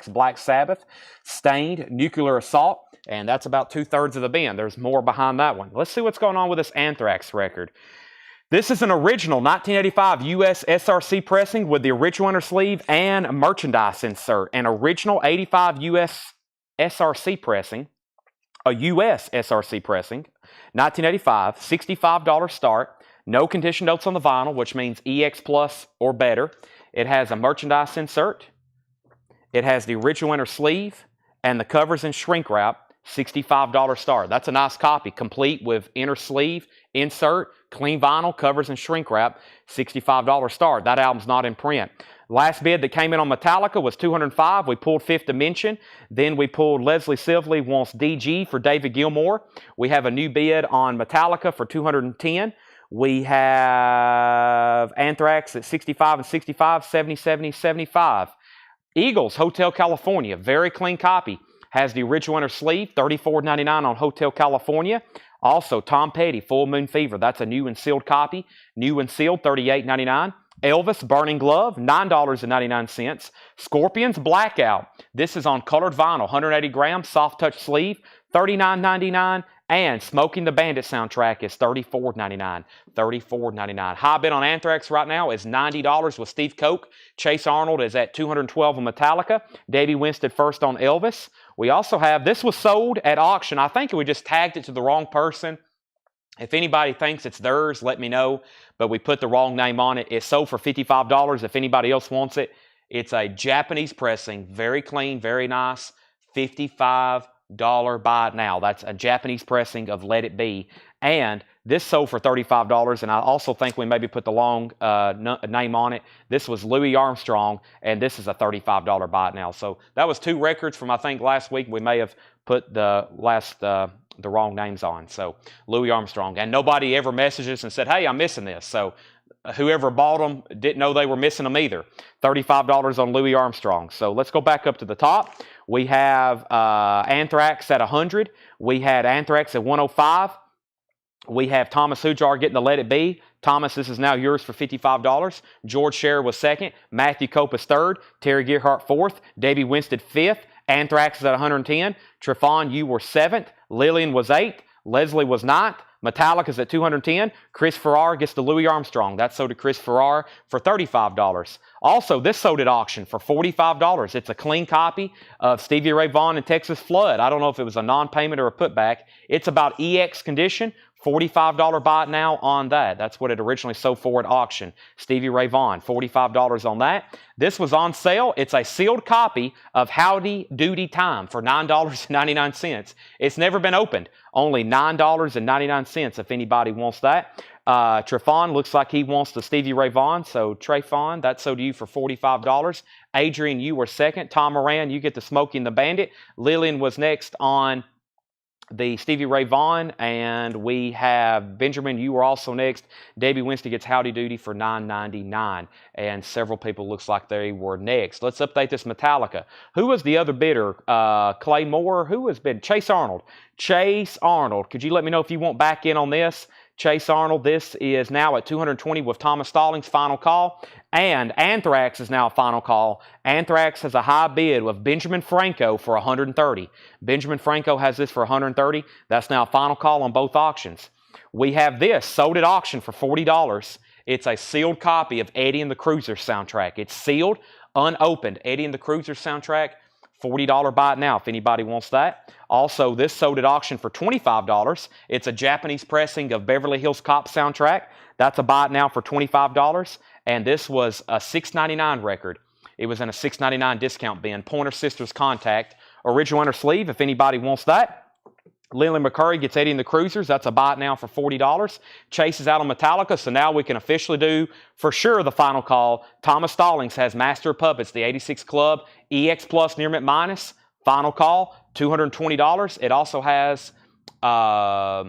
A: Black Sabbath, Stained, Nuclear Assault, and that's about 2/3 of the bin. There's more behind that one. Let's see what's going on with this Anthrax record. This is an original 1985 US SRC pressing with the original inner sleeve and merchandise insert. An original 85 US SRC pressing, a US SRC pressing, 1985, $65 start. No condition notes on the vinyl, which means EX Plus or better. It has a merchandise insert. It has the original inner sleeve and the covers in shrink wrap. $65 start. That's a nice copy, complete with inner sleeve, insert, clean vinyl, covers and shrink wrap. $65 start. That album's not in print. Last bid that came in on Metallica was $205. We pulled Fifth Dimension. Then we pulled Leslie Silvley wants DG for David Gilmour. We have a new bid on Metallica for $210. We have Anthrax at 65 and 65, 70, 70, 75. Eagles, Hotel California, very clean copy. Has the original inner sleeve, $34.99 on Hotel California. Also, Tom Petty, Full Moon Fever. That's a new and sealed copy. New and sealed, $38.99. Elvis, Burning Glove, $9.99. Scorpions, Blackout. This is on colored vinyl, 180 grams, soft touch sleeve, $39.99. And Smoking the Bandit soundtrack is $34.99. $34.99. High bid on Anthrax right now is $90 with Steve Koch. Chase Arnold is at $212 on Metallica. Debbie Winston first on Elvis. We also have, this was sold at auction. I think we just tagged it to the wrong person. If anybody thinks it's theirs, let me know. But we put the wrong name on it. It's sold for $55. If anybody else wants it, it's a Japanese pressing. Very clean, very nice. $55 buy it now. That's a Japanese pressing of Let It Be. And this sold for $35. And I also think we maybe put the wrong name on it. This was Louis Armstrong. And this is a $35 buy it now. So that was 2 records from, I think, last week. We may have put the wrong names on. So Louis Armstrong. And nobody ever messaged us and said, hey, I'm missing this. So whoever bought them didn't know they were missing them either. $35 on Louis Armstrong. So let's go back up to the top. We have Anthrax at 100. We had Anthrax at 105. We have Thomas Hujar getting the Let It Be. Thomas, this is now yours for $55. George Scherer was second. Matthew Copas third. Terry Gearhart fourth. Debbie Winston fifth. Anthrax is at 110. Trefon, you were seventh. Lillian was eighth. Leslie was ninth. Metallica's at 210. Chris Farrar gets the Louis Armstrong. That sold to Chris Farrar for $35. Also, this sold at auction for $45. It's a clean copy of Stevie Ray Vaughan and Texas Flood. I don't know if it was a non-payment or a putback. It's about EX condition. $45 buy it now on that. That's what it originally sold for at auction. Stevie Ray Vaughan, $45 on that. This was on sale. It's a sealed copy of Howdy Doody Time for $9.99. It's never been opened. Only $9.99 if anybody wants that. Trefon looks like he wants the Stevie Ray Vaughan. So Trefon, that sold to you for $45. Adrian, you were second. Tom Moran, you get the Smoking the Bandit. Lillian was next on the Stevie Ray Vaughan, and we have Benjamin, you were also next. Debbie Winston gets Howdy Doody for $9.99, and several people looks like they were next. Let's update this Metallica. Who was the other bidder? Clay Moore. Who has bid? Chase Arnold. Chase Arnold. Could you let me know if you want back in on this? Chase Arnold, this is now at $220 with Thomas Stallings, final call. And Anthrax is now a final call. Anthrax has a high bid with Benjamin Franco for $130. Benjamin Franco has this for $130. That's now a final call on both auctions. We have this sold at auction for $40. It's a sealed copy of Eddie and the Cruisers soundtrack. It's sealed, unopened. Eddie and the Cruisers soundtrack, $40 buy it now if anybody wants that. Also, this sold at auction for $25. It's a Japanese pressing of Beverly Hills Cop soundtrack. That's a buy it now for $25. And this was a $6.99 record. It was in a $6.99 discount bin. Pointer Sisters Contact. Original inner sleeve if anybody wants that. Lily McCurry gets Eddie and the Cruisers. That's a buy it now for $40. Chase is out on Metallica, so now we can officially do, for sure, the final call. Thomas Stallings has Master of Puppets, the 86 Club, EX Plus Near Mint Minus. Final call, $220. It also has, does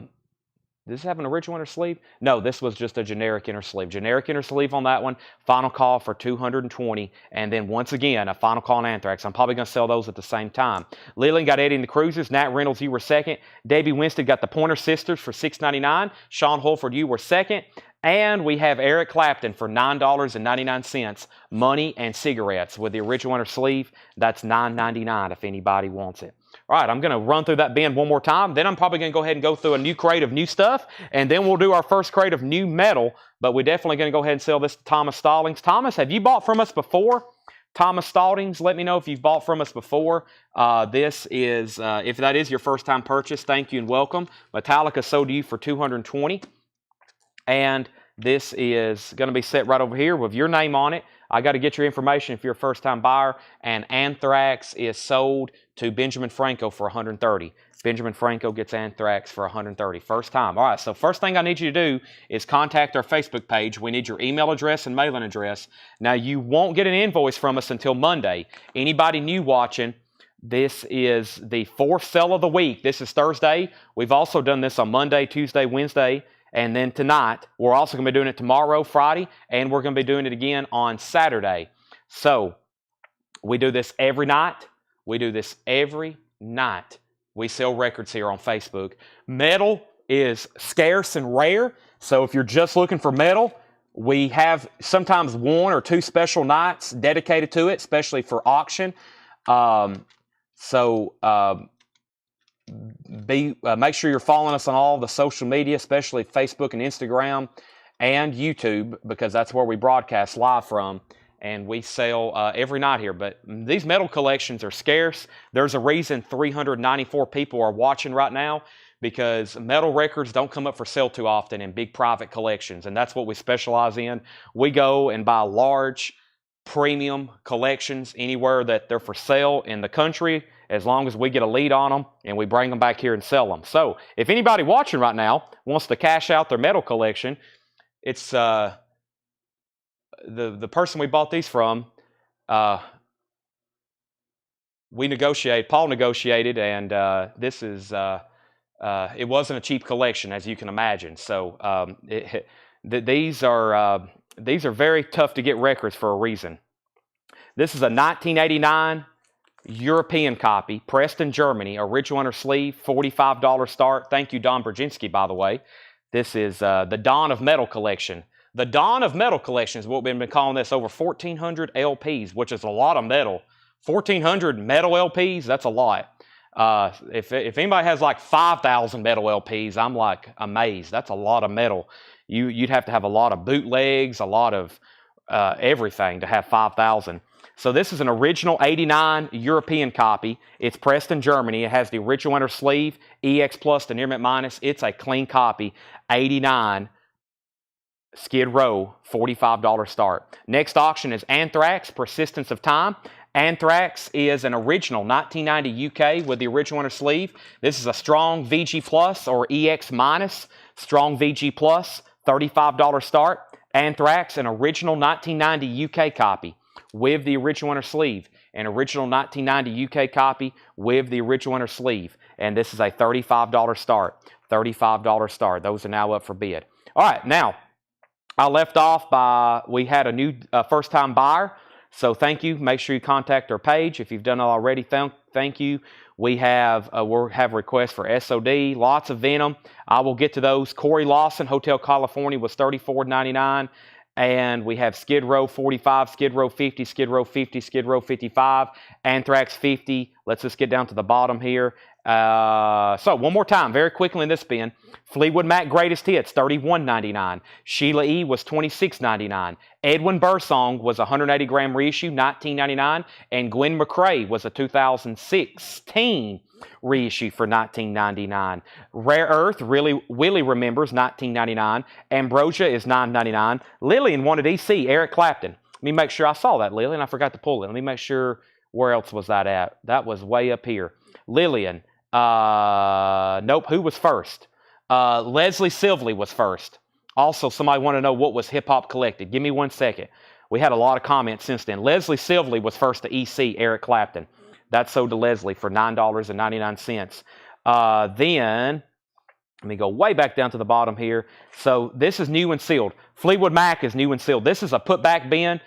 A: this have an original inner sleeve? No, this was just a generic inner sleeve. Generic inner sleeve on that one. Final call for $220. And then once again, a final call on Anthrax. I'm probably going to sell those at the same time. Leland got Eddie and the Cruisers. Nat Reynolds, you were second. Debbie Winston got the Pointer Sisters for $6.99. Sean Holford, you were second. And we have Eric Clapton for $9.99. Money and Cigarettes with the original inner sleeve. That's $9.99 if anybody wants it. All right, I'm going to run through that bin one more time. Then I'm probably going to go ahead and go through a new crate of new stuff. And then we'll do our first crate of new metal. But we're definitely going to go ahead and sell this to Thomas Stallings. Thomas, have you bought from us before? Thomas Stallings, let me know if you've bought from us before. This is, if that is your first time purchase, thank you and welcome. Metallica sold to you for $220. And this is going to be set right over here with your name on it. I got to get your information if you're a first-time buyer. And Anthrax is sold to Benjamin Franco for $130. Benjamin Franco gets Anthrax for $130. First time. All right, so first thing I need you to do is contact our Facebook page. We need your email address and mailing address. Now, you won't get an invoice from us until Monday. Anybody new watching, this is the fourth sale of the week. This is Thursday. We've also done this on Monday, Tuesday, Wednesday, and then tonight. We're also going to be doing it tomorrow, Friday, and we're going to be doing it again on Saturday. So we do this every night. We do this every night. We sell records here on Facebook. Metal is scarce and rare, so if you're just looking for metal, we have sometimes one or two special nights dedicated to it, especially for auction. Make sure you're following us on all the social media, especially Facebook and Instagram and YouTube, because that's where we broadcast live from. And we sell every night here. But these metal collections are scarce. There's a reason 394 people are watching right now, because metal records don't come up for sale too often in big private collections. And that's what we specialize in. We go and buy large premium collections anywhere that they're for sale in the country, as long as we get a lead on them and we bring them back here and sell them. So if anybody watching right now wants to cash out their metal collection, it's the person we bought these from, Paul negotiated, and this is, it wasn't a cheap collection, as you can imagine. So these are very tough to get records for a reason. This is a 1989 European copy, pressed in Germany, original inner sleeve, $45 start. Thank you, Don Brzezinski, by the way. This is the Dawn of Metal collection. The Dawn of Metal collection is what we've been calling this. Over 1,400 LPs, which is a lot of metal. 1,400 metal LPs, that's a lot. If anybody has like 5,000 metal LPs, I'm like amazed. That's a lot of metal. You'd have to have a lot of bootlegs, a lot of everything to have 5,000. So this is an original 89 European copy. It's pressed in Germany. It has the original inner sleeve, EX Plus, the Near Mint Minus. It's a clean copy, 89 Skid Row, $45 start. Next auction is Anthrax, Persistence of Time. Anthrax is an original 1990 UK with the original inner sleeve. This is a strong VG Plus or EX Minus. Strong VG Plus, $35 start. Anthrax, an original 1990 UK copy with the original inner sleeve. an original 1990 UK copy with the original inner sleeve. And this is a $35 start. $35 start. Those are now up for bid. All right, now, I left off by, we had a new first-time buyer. So thank you. Make sure you contact our page. If you've done it already, thank you. We have requests for SOD, lots of Venom. I will get to those. Corey Lawson, Hotel California was $34.99. And we have Skid Row 45, Skid Row 50, Skid Row 50, Skid Row 55, Anthrax 50. Let's just get down to the bottom here. So one more time, very quickly in this bin. Fleetwood Mac Greatest Hits, $31.99. Sheila E. was $26.99. Edwin Bursong was a 180-gram reissue, $19.99. And Gwen McCrae was a 2016 reissue for $19.99. Rare Earth, Willie Remembers, $19.99. Ambrosia is $9.99. Lillian wanted EC, Eric Clapton. Let me make sure I saw that, Lillian. I forgot to pull it. Let me make sure, where else was that at? That was way up here. Lillian. Nope, who was first? Leslie Silvley was first. Also, somebody want to know what was Hip Hop Collected. Give me 1 second. We had a lot of comments since then. Leslie Silvley was first to EC, Eric Clapton. That sold to Leslie for $9.99. Then, let me go way back down to the bottom here. So this is new and sealed. Fleetwood Mac is new and sealed. This is a put-back bin,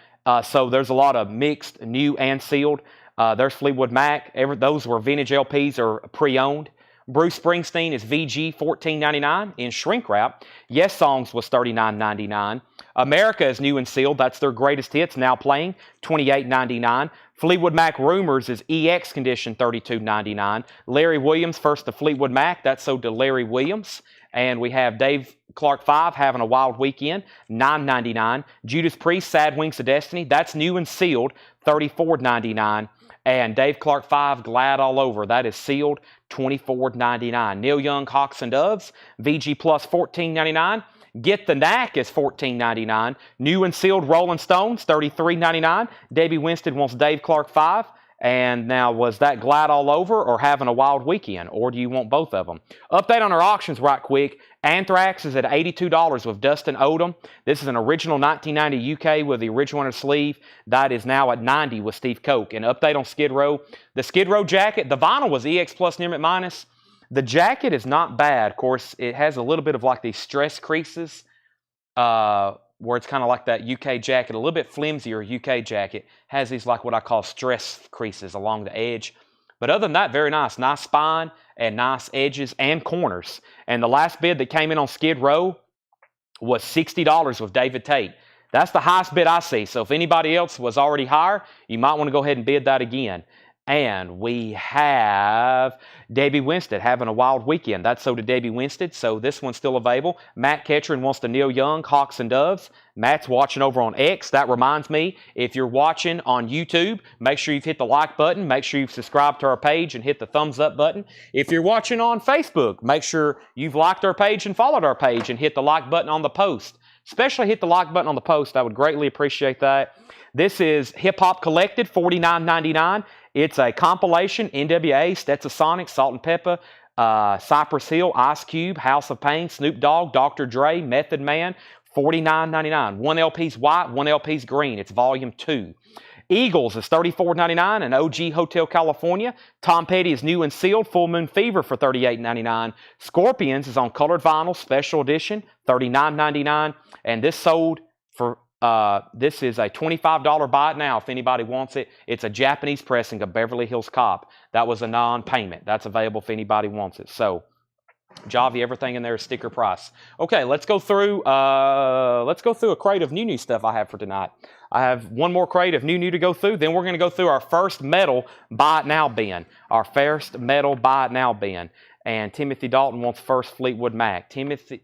A: so there's a lot of mixed, new and sealed. There's Fleetwood Mac. Those were vintage LPs or pre-owned. Bruce Springsteen is VG $14.99 in shrink wrap. Yes Songs was $39.99. America is new and sealed. That's their greatest hits, now playing, $28.99. Fleetwood Mac Rumors is EX condition, $32.99. Larry Williams, first to Fleetwood Mac. That's sold to Larry Williams. And we have Dave Clark 5, Having a Wild Weekend, $9.99. Judas Priest, Sad Wings of Destiny. That's new and sealed, $34.99. And Dave Clark 5, Glad All Over. That is sealed, $24.99. Neil Young, Hawks and Doves, VG Plus, $14.99. Get the Knack is $14.99. New and sealed Rolling Stones, $33.99. Debbie Winston wants Dave Clark 5. And now, was that Glad All Over or Having a Wild Weekend? Or do you want both of them? Update on our auctions right quick. Anthrax is at $82 with Dustin Odom. This is an original 1990 UK with the original inner sleeve. That is now at $90 with Steve Koch. And update on Skid Row. The Skid Row jacket, the vinyl was EX Plus near minus. The jacket is not bad. Of course, it has a little bit of like these stress creases. Where it's kind of like that UK jacket, a little bit flimsier UK jacket, has these like what I call stress creases along the edge. But other than that, very nice. Nice spine and nice edges and corners. And the last bid that came in on Skid Row was $60 with David Tate. That's the highest bid I see. So if anybody else was already higher, you might want to go ahead and bid that again. And we have Debbie Winstead, Having a Wild Weekend. That's sold to Debbie Winstead, so this one's still available. Matt Ketchern wants to Neil Young, Hawks and Doves. Matt's watching over on X. That reminds me, if you're watching on YouTube, make sure you've hit the like button. Make sure you've subscribed to our page and hit the thumbs up button. If you're watching on Facebook, make sure you've liked our page and followed our page and hit the like button on the post. Especially hit the like button on the post. I would greatly appreciate that. This is Hip Hop Collected, $49.99. It's a compilation, NWA, Stetsasonic, Salt and Pepper, Cypress Hill, Ice Cube, House of Pain, Snoop Dogg, Dr. Dre, Method Man, $49.99. One LP's white, one LP's green. It's volume 2. Eagles is $34.99, and OG Hotel California. Tom Petty is new and sealed, Full Moon Fever for $38.99. Scorpions is on colored vinyl, special edition, $39.99. And this sold for... this is a $25 buy it now if anybody wants it. It's a Japanese pressing of Beverly Hills Cop. That was a non-payment. That's available if anybody wants it. So, Javi, everything in there is sticker price. Okay, let's go through a crate of new stuff I have for tonight. I have one more crate of new to go through. Then we're going to go through our first metal buy it now bin. Our first metal buy it now bin. And Timothy Dalton wants first Fleetwood Mac.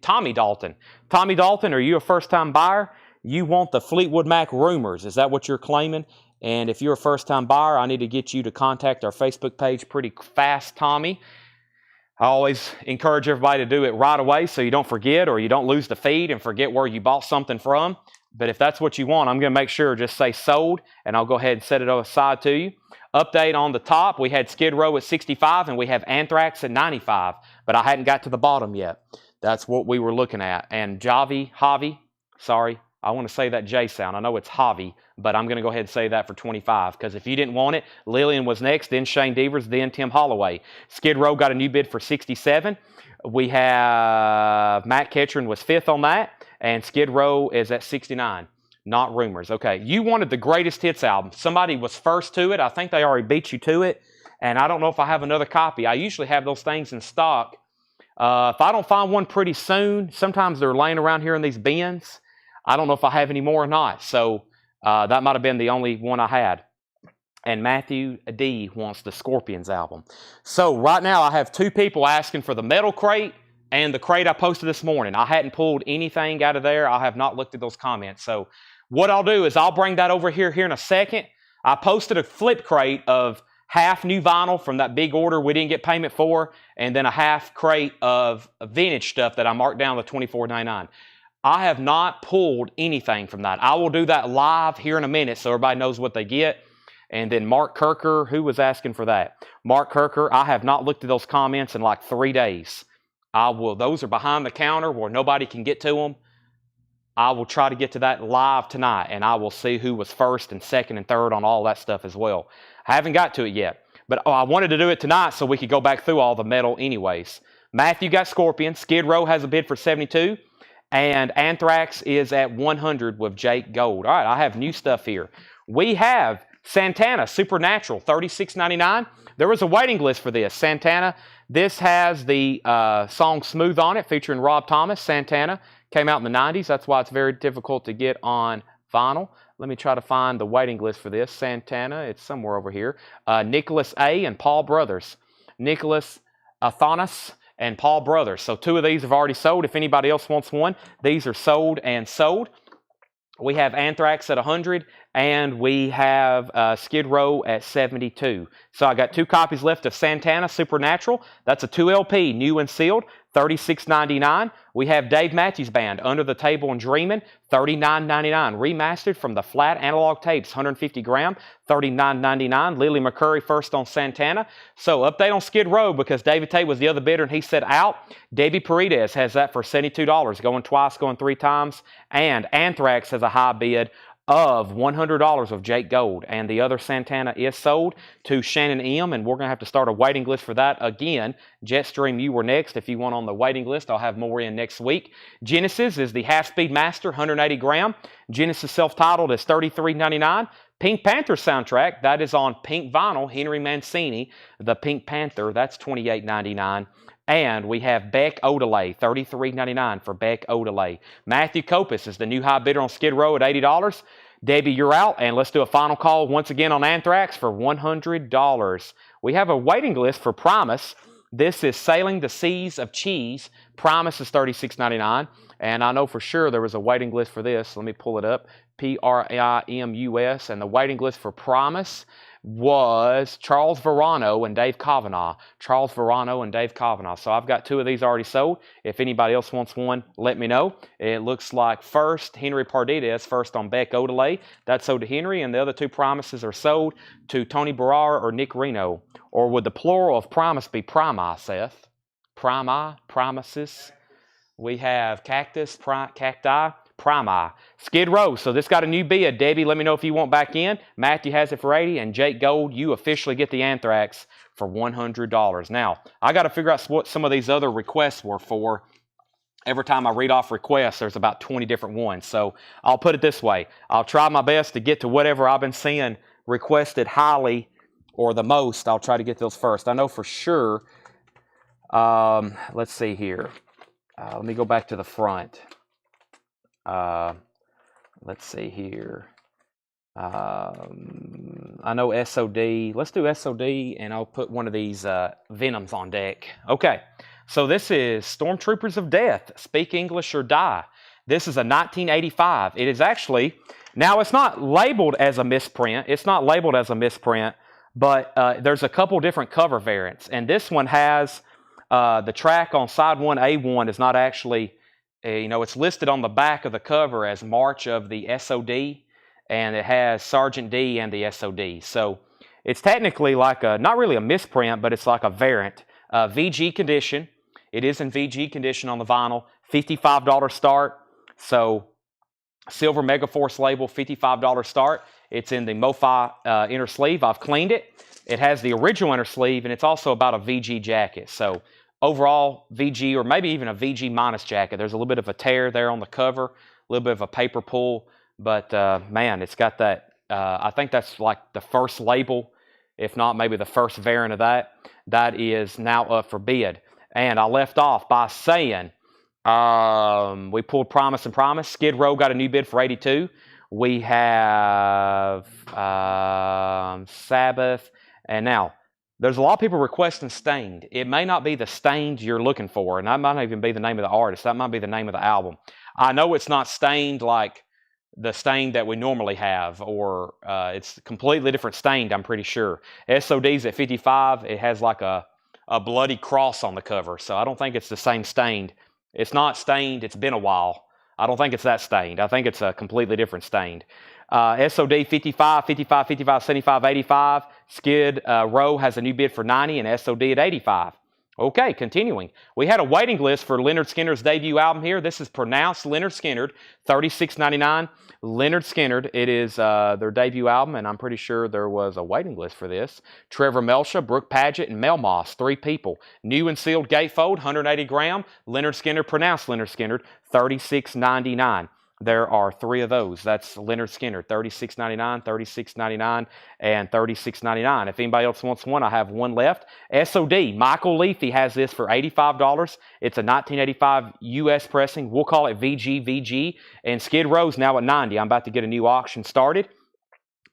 A: Tommy Dalton. Tommy Dalton, are you a first-time buyer? You want the Fleetwood Mac Rumors. Is that what you're claiming? And if you're a first-time buyer, I need to get you to contact our Facebook page pretty fast, Tommy. I always encourage everybody to do it right away so you don't forget or you don't lose the feed and forget where you bought something from. But if that's what you want, I'm going to make sure just say sold, and I'll go ahead and set it aside to you. Update on the top, we had Skid Row at 65, and we have Anthrax at 95. But I hadn't got to the bottom yet. That's what we were looking at. And Javi, sorry. I want to say that J sound. I know it's Javi, but I'm going to go ahead and say that for 25, because if you didn't want it, Lillian was next, then Shane Devers, then Tim Holloway. Skid Row got a new bid for 67. We have Matt Ketchern was 5th on that, and Skid Row is at 69. Not Rumors. Okay, you wanted the Greatest Hits album. Somebody was first to it. I think they already beat you to it, and I don't know if I have another copy. I usually have those things in stock. If I don't find one pretty soon, sometimes they're laying around here in these bins. I don't know if I have any more or not. So that might have been the only one I had. And Matthew D wants the Scorpions album. So right now I have 2 people asking for the metal crate and the crate I posted this morning. I hadn't pulled anything out of there. I have not looked at those comments. So what I'll do is I'll bring that over here in a second. I posted a flip crate of half new vinyl from that big order we didn't get payment for, and then a half crate of vintage stuff that I marked down to $24.99. I have not pulled anything from that. I will do that live here in a minute so everybody knows what they get. And then Mark Kirker, who was asking for that? Mark Kirker, I have not looked at those comments in like 3 days. Those are behind the counter where nobody can get to them. I will try to get to that live tonight, and I will see who was first and second and third on all that stuff as well. I haven't got to it yet, but I wanted to do it tonight so we could go back through all the metal anyways. Matthew got Scorpion. Skid Row has a bid for 72, and Anthrax is at 100 with Jake Gold. All right, I have new stuff here. We have Santana Supernatural, $36.99. There was a waiting list for this. Santana, this has the song Smooth on it, featuring Rob Thomas. Santana came out in the 90s. That's why it's very difficult to get on vinyl. Let me try to find the waiting list for this. Santana, it's somewhere over here. Nicholas A. and Paul Brothers. Nicholas Athanas and Paul Brothers. So 2 of these have already sold. If anybody else wants one, these are sold and sold. We have Anthrax at 100, and we have Skid Row at 72. So I got 2 copies left of Santana Supernatural. That's a 2 LP, new and sealed, $36.99. We have Dave Matthews Band, Under the Table and Dreamin', $39.99. Remastered from the flat analog tapes, 150 gram, $39.99. Lily McCurry first on Santana. So update on Skid Row, because David Tate was the other bidder and he said out. Debbie Paredes has that for $72, going twice, going 3 times. And Anthrax has a high bid of $100 of Jake Gold, and the other Santana is sold to Shannon M, and we're going to have to start a waiting list for that again. Jetstream, you were next. If you want on the waiting list, I'll have more in next week. Genesis is the half-speed master, 180 gram. Genesis self-titled is $33.99. Pink Panther soundtrack, that is on pink vinyl, Henry Mancini, the Pink Panther, that's $28.99. And we have Beck Odelay, $33.99 for Beck Odelay. Matthew Kopis is the new high bidder on Skid Row at $80. Debbie, you're out, and let's do a final call once again on Anthrax for $100. We have a waiting list for Primus. This is Sailing the Seas of Cheese. Primus is $36.99, and I know for sure there was a waiting list for this. Let me pull it up. Primus, and the waiting list for Primus was Charles Verano and Dave Kavanaugh. Charles Verano and Dave Kavanaugh. So I've got 2 of these already sold. If anybody else wants one, let me know. It looks like first, Henry Pardides, first on Beck Odelay. That's sold to Henry, and the other 2 Primuses are sold to Tony Barrar or Nick Reno. Or would the plural of Primus be Primi, Seth? Primi, Primuses. We have Cactus, Cacti, Primi. Skid Row. So this got a new bid. Debbie, let me know if you want back in. Matthew has it for 80, and Jake Gold, you officially get the Anthrax for $100. Now, I got to figure out what some of these other requests were for. Every time I read off requests, there's about 20 different ones. So I'll put it this way. I'll try my best to get to whatever I've been seeing requested highly or the most. I'll try to get those first. I know for sure. Let's see here. Let me go back to the front. Let's see here. I know SOD. Let's do SOD, and I'll put one of these Venoms on deck. Okay, so this is Stormtroopers of Death, Speak English or Die. This is a 1985. It is actually, now it's not labeled as a misprint. It's not labeled as a misprint, but there's a couple different cover variants. And this one has the track on side 1A1 is not actually, it's listed on the back of the cover as March of the SOD, and it has Sergeant D and the SOD. So it's technically like not really a misprint, but it's like a variant. VG condition. It is in VG condition on the vinyl. $55 start. So Silver Megaforce label, $55 start. It's in the MoFi inner sleeve. I've cleaned it. It has the original inner sleeve, and it's also about a VG jacket. So overall, VG, or maybe even a VG minus jacket. There's a little bit of a tear there on the cover, a little bit of a paper pull, but man, it's got that. I think that's like the first label, if not maybe the first variant of that. That is now up for bid. And I left off by saying we pulled Promise and Promise. Skid Row got a new bid for 82. We have Sabbath. And now, there's a lot of people requesting Stained. It may not be the Stained you're looking for, and that might not even be the name of the artist. That might be the name of the album. I know it's not Stained like the Stained that we normally have, or it's completely different Stained, I'm pretty sure. SOD's at 55. It has like a bloody cross on the cover, so I don't think it's the same Stained. It's not Stained. It's been a while. I don't think it's that Stained. I think it's a completely different Stained. SOD 55, 55, 55, 75, 85. Skid Row has a new bid for 90 and SOD at 85. Okay, continuing. We had a waiting list for Lynyrd Skynyrd's debut album here. This is pronounced Lynyrd Skynyrd, $36.99. Lynyrd Skynyrd, it is their debut album, and I'm pretty sure there was a waiting list for this. Trevor Melcha, Brooke Padgett, and Mel Moss, 3 people. New and sealed gatefold, 180 gram. Lynyrd Skynyrd, pronounced Lynyrd Skynyrd, $36.99. There are 3 of those. That's Lynyrd Skynyrd, $36.99, $36.99, and $36.99. If anybody else wants one, I have one left. SOD, Michael Leafy has this for $85. It's a 1985 US pressing. We'll call it VG. And Skid Row's now at 90. I'm about to get a new auction started.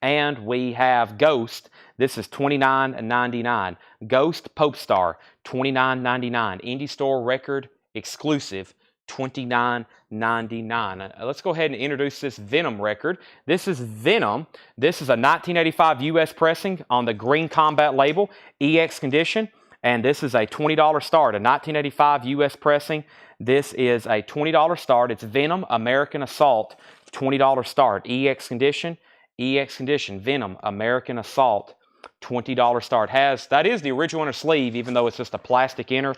A: And we have Ghost. This is $29.99. Ghost Pope Star, $29.99. Indie Store Record exclusive, $29.99. Let's go ahead and introduce this Venom record. This is Venom. This is a 1985 US pressing on the Green Combat label, EX condition, and this is a $20 start, a 1985 US pressing. This is a $20 start. It's Venom American Assault, $20 start, EX condition, Venom American Assault, $20 start. That is the original inner sleeve, even though it's just a plastic inner.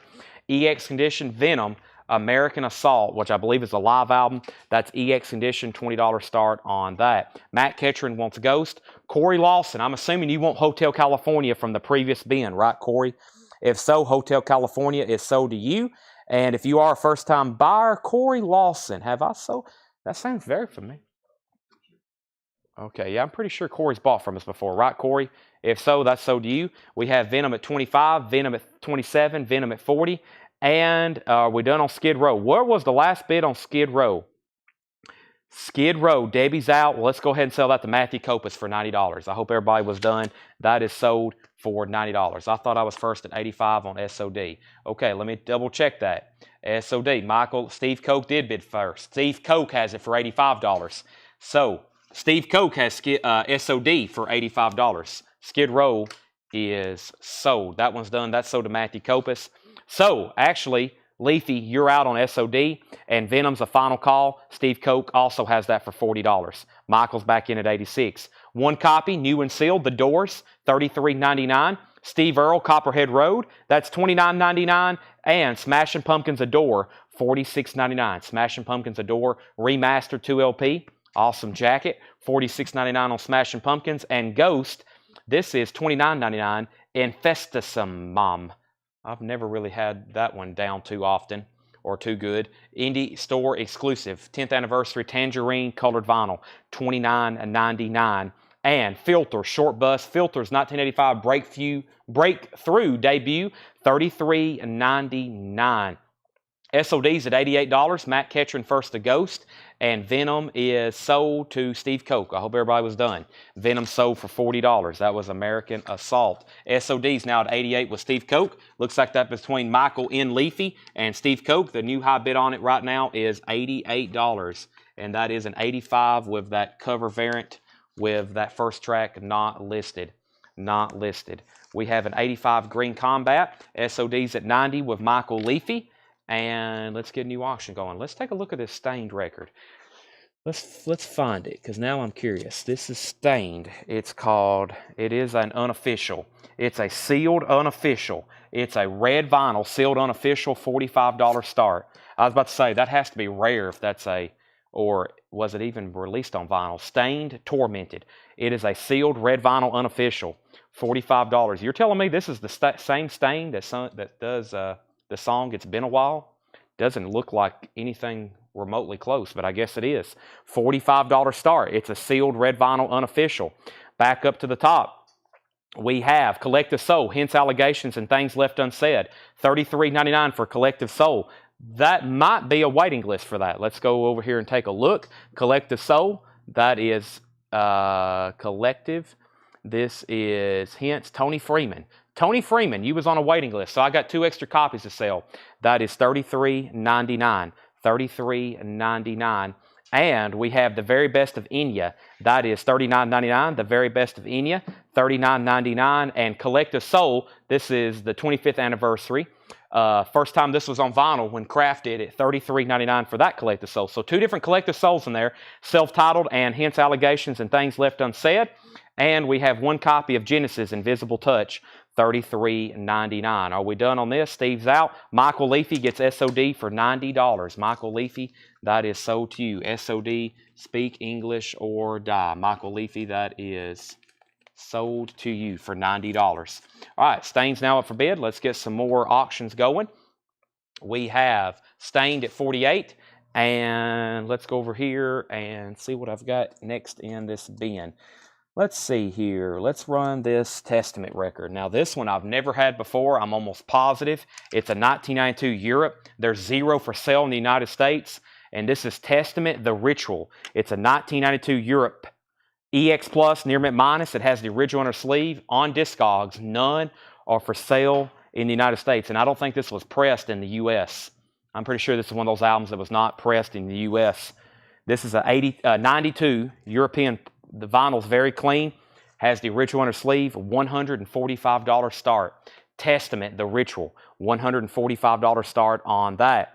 A: EX condition, Venom American Assault, which I believe is a live album. That's EX condition, $20 start on that. Matt Ketchern wants Ghost. Corey Lawson, I'm assuming you want Hotel California from the previous bin, right, Corey? If so, Hotel California is sold to you. And if you are a first-time buyer, Corey Lawson, have I sold? That sounds very familiar. Okay, yeah, I'm pretty sure Corey's bought from us before, right, Corey? If so, that's sold to you. We have Venom at 25, Venom at 27, Venom at 40. And we're done on Skid Row. Where was the last bid on Skid Row? Skid Row, Debbie's out. Well, let's go ahead and sell that to Matthew Copus for $90. I hope everybody was done. That is sold for $90. I thought I was first at 85 on SOD. Okay, let me double check that. SOD, Steve Koch did bid first. Steve Koch has it for $85. So, Steve Koch has SOD for $85. Skid Row is sold. That one's done. That's sold to Matthew Copus. So, actually, Leafy, you're out on SOD, and Venom's a final call. Steve Koch also has that for $40. Michael's back in at 86. One copy, new and sealed, The Doors, $33.99. Steve Earle, Copperhead Road, that's $29.99. And Smashing Pumpkins Adore, $46.99. Smashing Pumpkins Adore, remastered 2LP. Awesome jacket, $46.99 on Smashing Pumpkins. And Ghost, this is $29.99. Infestisum Mom. I've never really had that one down too often or too good. Indie Store exclusive, 10th anniversary Tangerine colored vinyl, $29.99. And Filter, Short Bus Filters, 1985 breakthrough debut, $33.99. SOD's at $88. Matt Ketchern first to Ghost. And Venom is sold to Steve Koch. I hope everybody was done. Venom sold for $40. That was American Assault. SOD's now at $88 with Steve Koch. Looks like that's between Michael N. Leafy and Steve Koch. The new high bid on it right now is $88. And that is an 85 with that cover variant with that first track not listed. Not listed. We have an 85 Green Combat. SOD's at 90 with Michael Leafy. And let's get a new auction going. Let's take a look at this Stained record. Let's find it, because now I'm curious. This is Stained. It is an unofficial. It's a sealed unofficial. It's a red vinyl, sealed unofficial, $45 start. I was about to say, that has to be rare if that's a, or was it even released on vinyl? Stained, Tormented. It is a sealed red vinyl unofficial, $45. You're telling me this is the same Stained that does the song It's Been a While? Doesn't look like anything remotely close, but I guess it is. $45 start. It's a sealed red vinyl unofficial. Back up to the top, we have Collective Soul, Hence Allegations and Things Left Unsaid. $33.99 for Collective Soul. That might be a waiting list for that. Let's go over here and take a look. Collective Soul, that is Collective. This is Hence Tony Freeman. Tony Freeman, you was on a waiting list, so I got 2 extra copies to sell. That is $33.99. $33.99. And we have The Very Best of Enya. That is $39.99. The Very Best of Enya, $39.99. And Collective Soul, this is the 25th anniversary. First time this was on vinyl when Kraft did it, $33.99 for that Collective Soul. So 2 different Collective Souls in there, self-titled and Hence Allegations and Things Left Unsaid. And we have 1 copy of Genesis, Invisible Touch, $33.99. Are we done on this? Steve's out. Michael Leafy gets SOD for $90. Michael Leafy, that is sold to you. SOD, Speak English or Die. Michael Leafy, that is sold to you for $90. All right, Stain's now up for bid. Let's get some more auctions going. We have Stained at 48. And let's go over here and see what I've got next in this bin. Let's see here. Let's run this Testament record. Now, this one I've never had before. I'm almost positive. It's a 1992 Europe. There's 0 for sale in the United States. And this is Testament, The Ritual. It's a 1992 Europe. EX Plus, Near Mint Minus. It has the original on her sleeve. On Discogs, none are for sale in the United States. And I don't think this was pressed in the U.S. I'm pretty sure this is one of those albums that was not pressed in the U.S. This is a 92 European. The vinyl's very clean, has the original on her sleeve, $145 start. Testament, The Ritual, $145 start on that.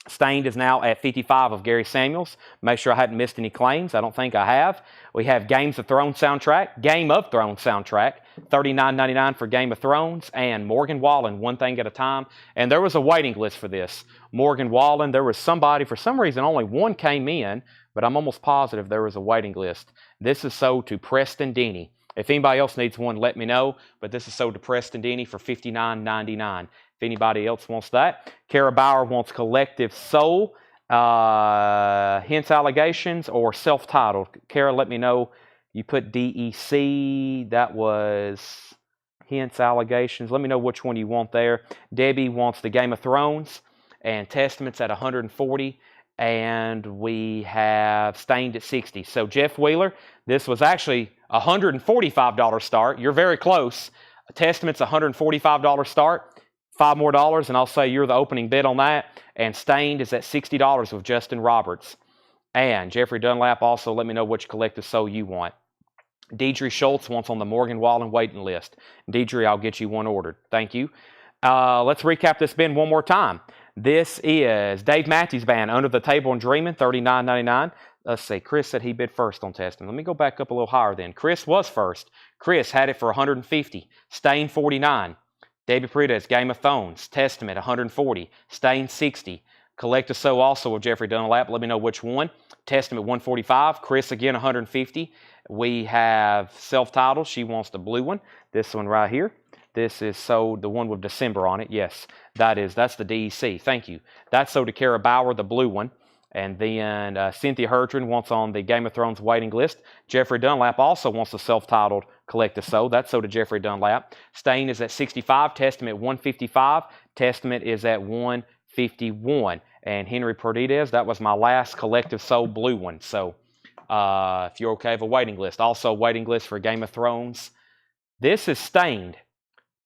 A: Stained is now at 55 of Gary Samuels. Make sure I hadn't missed any claims. I don't think I have. We have Game of Thrones soundtrack, $39.99 for Game of Thrones, and Morgan Wallen, One Thing at a Time. And there was a waiting list for this. Morgan Wallen, there was somebody, for some reason only 1 came in, but I'm almost positive there was a waiting list. This is sold to Preston Deeney. If anybody else needs one, let me know. But this is sold to Preston Deeney for $59.99. If anybody else wants that. Kara Bauer wants Collective Soul, Hence Allegations, or self-titled. Kara, let me know. You put DEC. That was Hence Allegations. Let me know which one you want there. Debbie wants the Game of Thrones, and Testaments at $140. And we have Stained at $60. So Jeff Wheeler, this was actually $145 start. You're very close. Testament's $145 start. $5 more, and I'll say you're the opening bid on that. And Stained is at $60 with Justin Roberts. And Jeffrey Dunlap, also let me know which Collective Soul you want. Deidre Schultz wants on the Morgan Wallen waiting list. Deidre, I'll get you one ordered. Thank you. Let's recap this bin one more time. This is Dave Matthews Band, Under the Table and Dreaming, $39.99. Let's see, Chris said he bid first on Testament. Let me go back up a little higher then. Chris was first. Chris had it for $150. Stain, $49. David Paredes, Game of Thrones. Testament, $140. Stain, $60. Collective Soul also with Jeffrey Dunlap. Let me know which one. Testament, $145. Chris again, $150. We have self-titled. She wants the blue one. This one right here. This is sold, the one with December on it. Yes, that's the DEC. Thank you. That's sold to Kara Bauer, the blue one. And then Cynthia Herdron wants on the Game of Thrones waiting list. Jeffrey Dunlap also wants the self-titled Collective Soul. That's sold to Jeffrey Dunlap. Stain is at 65. Testament, 155. Testament is at 151. And Henry Perdides, that was my last Collective Soul blue one. So if you're okay with a waiting list. Also waiting list for Game of Thrones. This is Stained.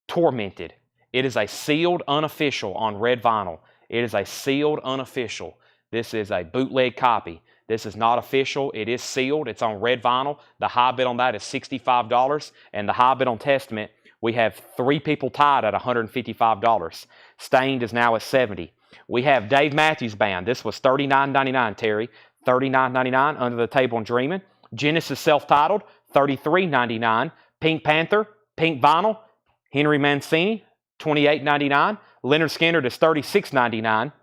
A: Tormented. It is a sealed unofficial on red vinyl. It is a sealed unofficial. This is a bootleg copy. This is not official. It is sealed. It's on red vinyl. The high bid on that is $65. And the high bid on Testament, we have 3 people tied at $155. Stained is now at $70. We have Dave Matthews Band. This was $39.99, Terry. $39.99, Under the Table and Dreaming. Genesis self-titled, $33.99. Pink Panther, pink vinyl. Henry Mancini, $28.99. Leonard Skinner is $36.99.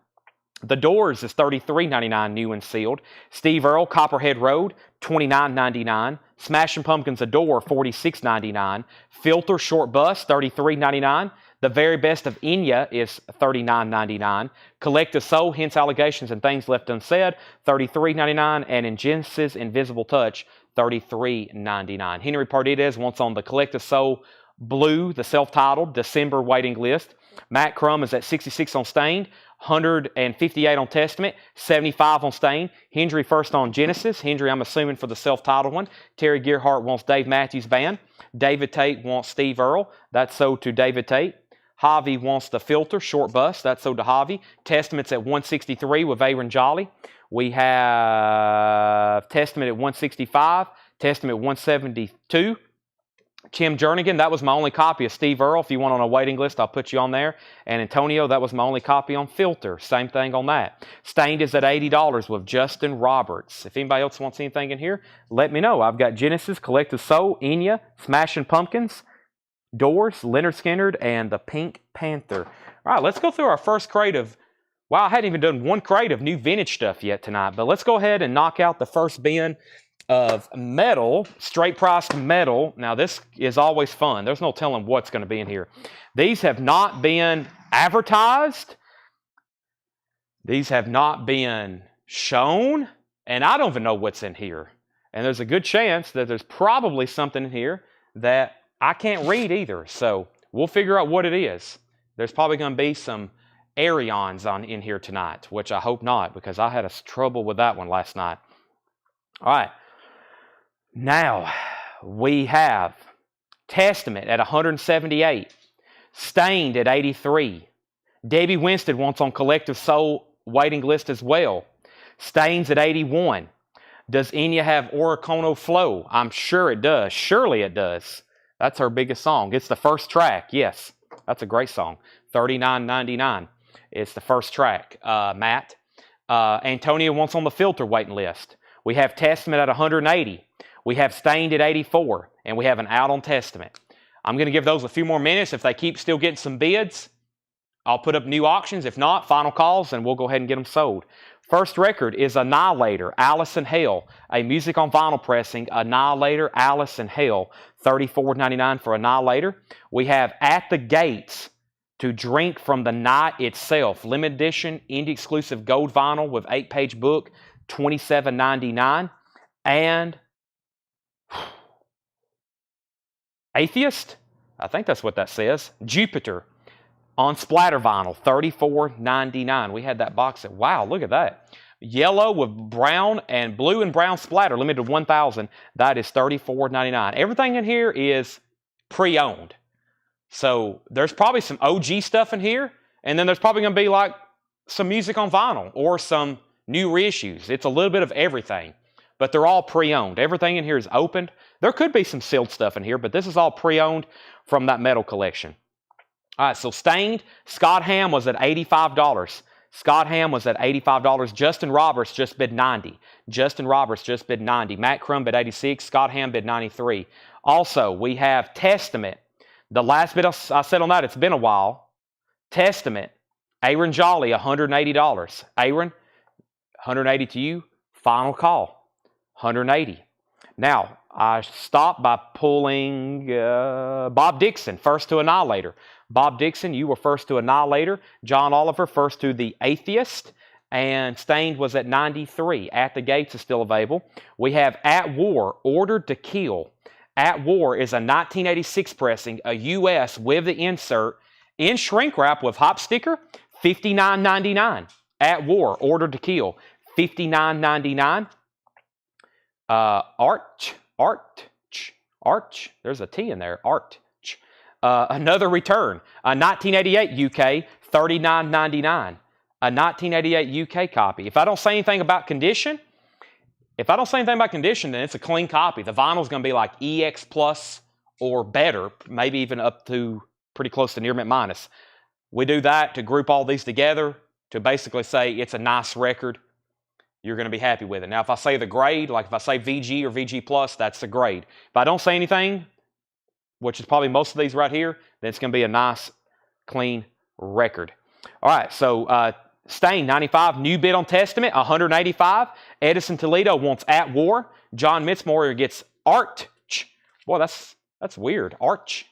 A: The Doors is $33.99 new and sealed. Steve Earle, Copperhead Road, $29.99. Smashing Pumpkins Adore, $46.99. Filter Short Bus, $33.99. The Very Best of Enya is $39.99. Collective Soul, Hence Allegations and Things Left Unsaid, $33.99. And in Genesis Invisible Touch, $33.99. Henry Pardidez wants on the Collective Soul Blue, the self-titled December waiting list. Matt Crum is at 66 on Stained, 158 on Testament, 75 on Stained. Hendry first on Genesis. Hendry, I'm assuming, for the self-titled one. Terry Gearhart wants Dave Matthews Band. David Tate wants Steve Earle. That's sold to David Tate. Javi wants the Filter Short Bus. That's sold to Javi. Testament's at 163 with Aaron Jolly. We have Testament at 165. Testament at 172. Kim Jernigan, that was my only copy of Steve Earle. If you want on a waiting list, I'll put you on there. And Antonio, that was my only copy on Filter. Same thing on that. Stained is at $80 with Justin Roberts. If anybody else wants anything in here, let me know. I've got Genesis, Collective Soul, Enya, Smashing Pumpkins, Doors, Leonard Skinner, and the Pink Panther. All right, let's go through our first crate of, wow, I hadn't even done one crate of new vintage stuff yet tonight. But let's go ahead and knock out the first bin of metal, straight priced metal. Now this is always fun. There's no telling what's going to be in here. These have not been advertised. These have not been shown. And I don't even know what's in here. And there's a good chance that there's probably something in here that I can't read either. So we'll figure out what it is. There's probably going to be some Arions in here tonight, which I hope not, because I had trouble with that one last night. All right. Now, we have Testament at 178, Stained at 83. Debbie Winston wants on Collective Soul waiting list as well. Stained's at 81. Does Enya have Oracono Flow? I'm sure it does. Surely it does. That's her biggest song. It's the first track. Yes, that's a great song. $39.99. It's the first track, Matt. Antonio wants on the Filter waiting list. We have Testament at 180. We have Stained at 84, and we have an out on Testament. I'm going to give those a few more minutes. If they keep still getting some bids, I'll put up new auctions. If not, final calls, and we'll go ahead and get them sold. First record is Annihilator, Alice in Hell. A music on vinyl pressing, Annihilator, Alice in Hell. $34.99 for Annihilator. We have At the Gates, To Drink from the Night Itself. Limited edition, indie exclusive gold vinyl with 8-page book, $27.99. And Atheist, I think that's what that says. Jupiter on splatter vinyl, $34.99. We had that box at, wow, look at that. Yellow with brown and blue and brown splatter, limited to 1,000. That is $34.99. Everything in here is pre-owned. So there's probably some OG stuff in here, and then there's probably going to be like some music on vinyl or some new reissues. It's a little bit of everything. But they're all pre-owned. Everything in here is opened. There could be some sealed stuff in here, but this is all pre-owned from that metal collection. All right, so Stained, Scott Ham was at $85. Scott Ham was at $85. Justin Roberts just bid $90. Justin Roberts just bid $90. Matt Crum bid $86. Scott Ham bid $93. Also, we have Testament. The last bid I said on that, it's been a while. Testament, Aaron Jolly, $180. Aaron, $180 to you. Final call. $180. Now, I stopped by pulling Bob Dixon, first to Annihilator. Bob Dixon, you were first to Annihilator. John Oliver, first to The Atheist. And Stained was at 93. At the Gates is still available. We have At War, Ordered to Kill. At War is a 1986 pressing, a US with the insert, in shrink wrap with hop sticker, $59.99. At War, Ordered to Kill, $59.99. Arch, there's a T in there, Arch. Another return, a 1988 UK, $39.99. A 1988 UK copy. If I don't say anything about condition, then it's a clean copy. The vinyl is going to be like EX Plus or better, maybe even up to pretty close to near mint minus. We do that to group all these together to basically say it's a nice record. You're going to be happy with it. Now, if I say the grade, like if I say VG or VG Plus, that's the grade. If I don't say anything, which is probably most of these right here, then it's going to be a nice, clean record. All right, so Stain, 95. New bid on Testament, 185. Edison Toledo wants At War. John Mitzmoyer gets Arch. Boy, that's weird. Arch.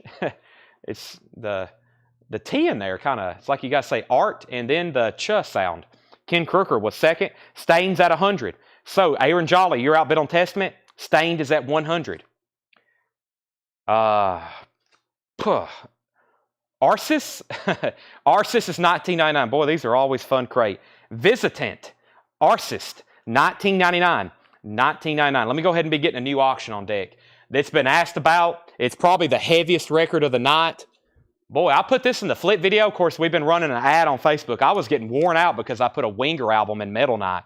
A: It's the T in there kind of, it's like you got to say art and then the ch sound. Ken Crooker was second. Stain's at 100. So, Aaron Jolly, you're outbid on Testament. Stained is at 100. Arsis? Arsis is 1999. Boy, these are always fun crate. Visitant. Arsist. 1999. 1999. Let me go ahead and be getting a new auction on deck. That's been asked about. It's probably the heaviest record of the night. Boy, I put this in the flip video. Of course, we've been running an ad on Facebook. I was getting worn out because I put a Winger album in Metal Night.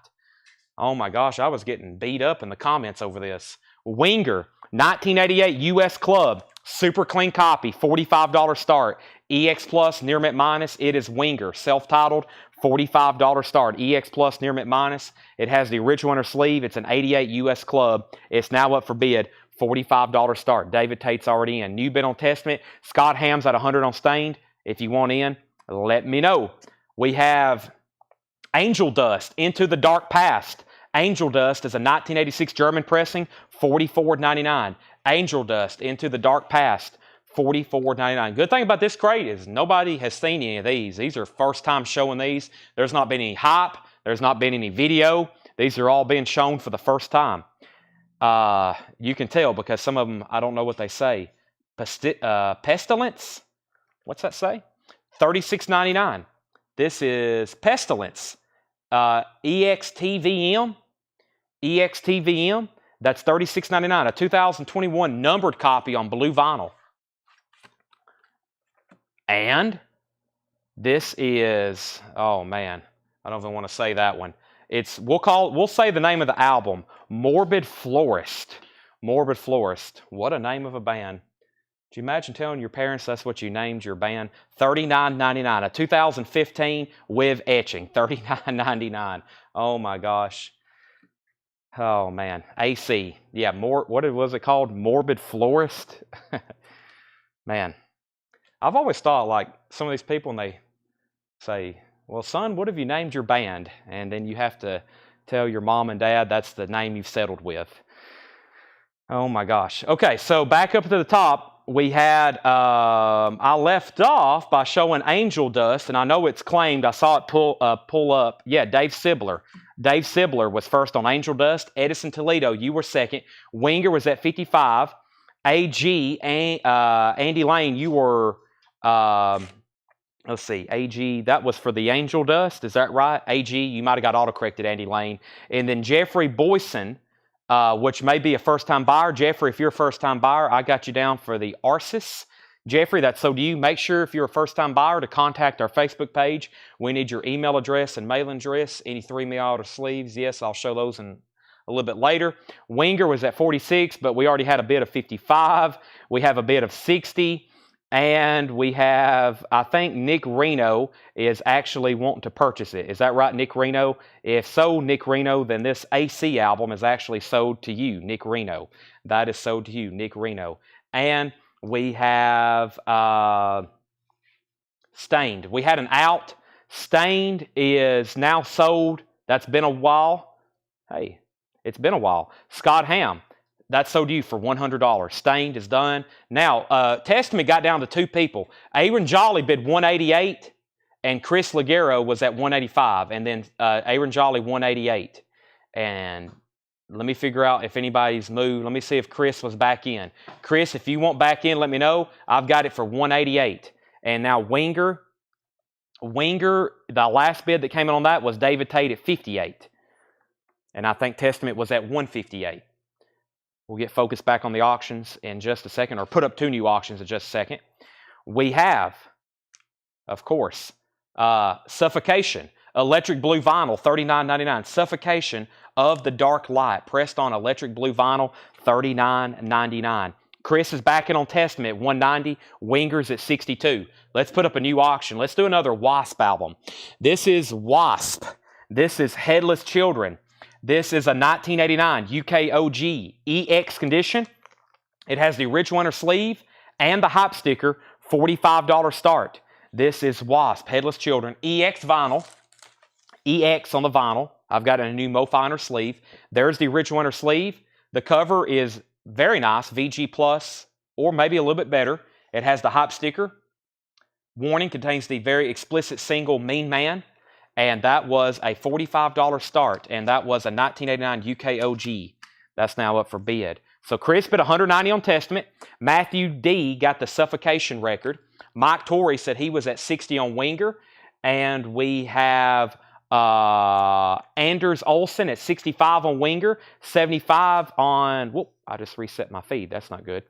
A: Oh my gosh, I was getting beat up in the comments over this. Winger, 1988 US Club. Super clean copy, $45 start. EX Plus, near mint minus. It is Winger, self-titled, $45 start. EX Plus, near mint minus. It has the original inner sleeve. It's an 88 US Club. It's now up for bid. $45 start. David Tate's already in. New bid on Testament. Scott Ham's at 100 on Stained. If you want in, let me know. We have Angel Dust, Into the Dark Past. Angel Dust is a 1986 German pressing, $44.99. Angel Dust, Into the Dark Past, $44.99. Good thing about this crate is nobody has seen any of these. These are first time showing these. There's not been any hype. There's not been any video. These are all being shown for the first time. You can tell because some of them, I don't know what they say. Pestilence? What's that say? $36.99. This is Pestilence. EXTVM. EXTVM. That's $36.99. A 2021 numbered copy on blue vinyl. And this is, oh man, I don't even want to say that one. We'll say the name of the album, Morbid Florist. Morbid Florist. What a name of a band. Could you imagine telling your parents that's what you named your band? $39.99. A 2015 with etching. $39.99. Oh my gosh. Oh man. AC. Yeah, what was it called? Morbid Florist? Man. I've always thought like some of these people and they say, well, son, what have you named your band? And then you have to tell your mom and dad that's the name you've settled with. Oh my gosh. Okay, so back up to the top, we had, I left off by showing Angel Dust, and I know it's claimed. I saw it pull up. Yeah, Dave Sibler. Dave Sibler was first on Angel Dust. Edison Toledo, you were second. Winger was at 55. AG, Andy Lane, you were... let's see, AG, that was for the Angel Dust, is that right? AG, you might have got autocorrected, Andy Lane. And then Jeffrey Boyson, which may be a first-time buyer. Jeffrey, if you're a first-time buyer, I got you down for the Arsis. Jeffrey, that's so do you. Make sure if you're a first-time buyer to contact our Facebook page. We need your email address and mailing address. Any 3mm sleeves, yes, I'll show those in a little bit later. Winger was at 46, but we already had a bid of 55. We have a bid of 60. And we have, I think Nick Reno is actually wanting to purchase it. Is that right, Nick Reno? If so, Nick Reno, then this AC album is actually sold to you, Nick Reno. That is sold to you, Nick Reno. And we have Stained. We had an out. Stained is now sold. That's been a while. Hey, it's been a while. Scott Ham. That's sold to you for $100. Stained is done. Now, Testament got down to two people. Aaron Jolly bid $188, and Chris Ligero was at $185, and then Aaron Jolly $188. And let me figure out if anybody's moved. Let me see if Chris was back in. Chris, if you want back in, let me know. I've got it for $188. And now Winger, the last bid that came in on that was David Tate at $58. And I think Testament was at $158. We'll get focused back on the auctions in just a second, or put up two new auctions in just a second. We have, of course, Suffocation, electric blue vinyl, $39.99. Suffocation of the Dark Light, pressed on electric blue vinyl, $39.99. Chris is back in on Testament, $190. Winger's at $62. Let's put up a new auction. Let's do another Wasp album. This is Wasp. This is Headless Children. This is a 1989 UK OG EX condition. It has the original inner sleeve and the hype sticker, $45 start. This is Wasp, Headless Children, EX vinyl. EX on the vinyl. I've got a new MoFi inner sleeve. There's the original inner sleeve. The cover is very nice, VG Plus, or maybe a little bit better. It has the hype sticker. Warning, contains the very explicit single Mean Man, and that was a $45 start, and that was a 1989 UK OG. That's now up for bid. So Chris bid $190 on Testament. Matthew D got the Suffocation record. Mike Torrey said he was at $60 on Winger, and we have Anders Olsen at $65 on Winger, $75 on. Whoop! I just reset my feed. That's not good.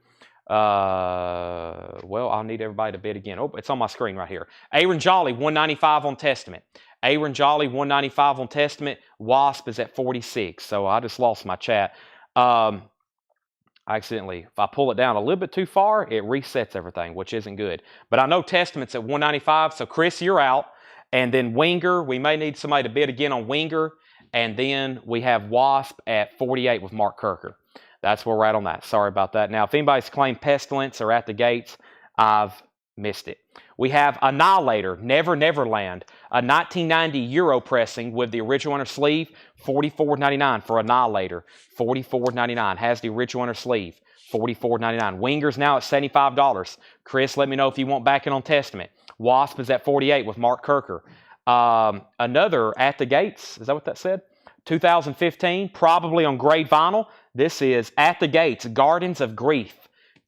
A: Well, I'll need everybody to bid again. Oh, it's on my screen right here. Aaron Jolly, $195 on Testament. Aaron Jolly, $195 on Testament. Wasp is at 46. So I just lost my chat. Accidentally, if I pull it down a little bit too far, it resets everything, which isn't good. But I know Testament's at 195. So Chris, you're out. And then Winger, we may need somebody to bid again on Winger. And then we have Wasp at 48 with Mark Kirker. That's where we're at on that. Sorry about that. Now, if anybody's claimed Pestilence or At the Gates, I've missed it. We have Annihilator, Never Neverland, a 1990 Euro pressing with the original inner sleeve, $44.99 for Annihilator. $44.99. Has the original inner sleeve, $44.99. Winger's now at $75. Chris, let me know if you want back in on Testament. Wasp is at 48 with Mark Kirker. Another At the Gates, is that what that said? 2015, probably on grade vinyl. This is At the Gates, Gardens of Grief.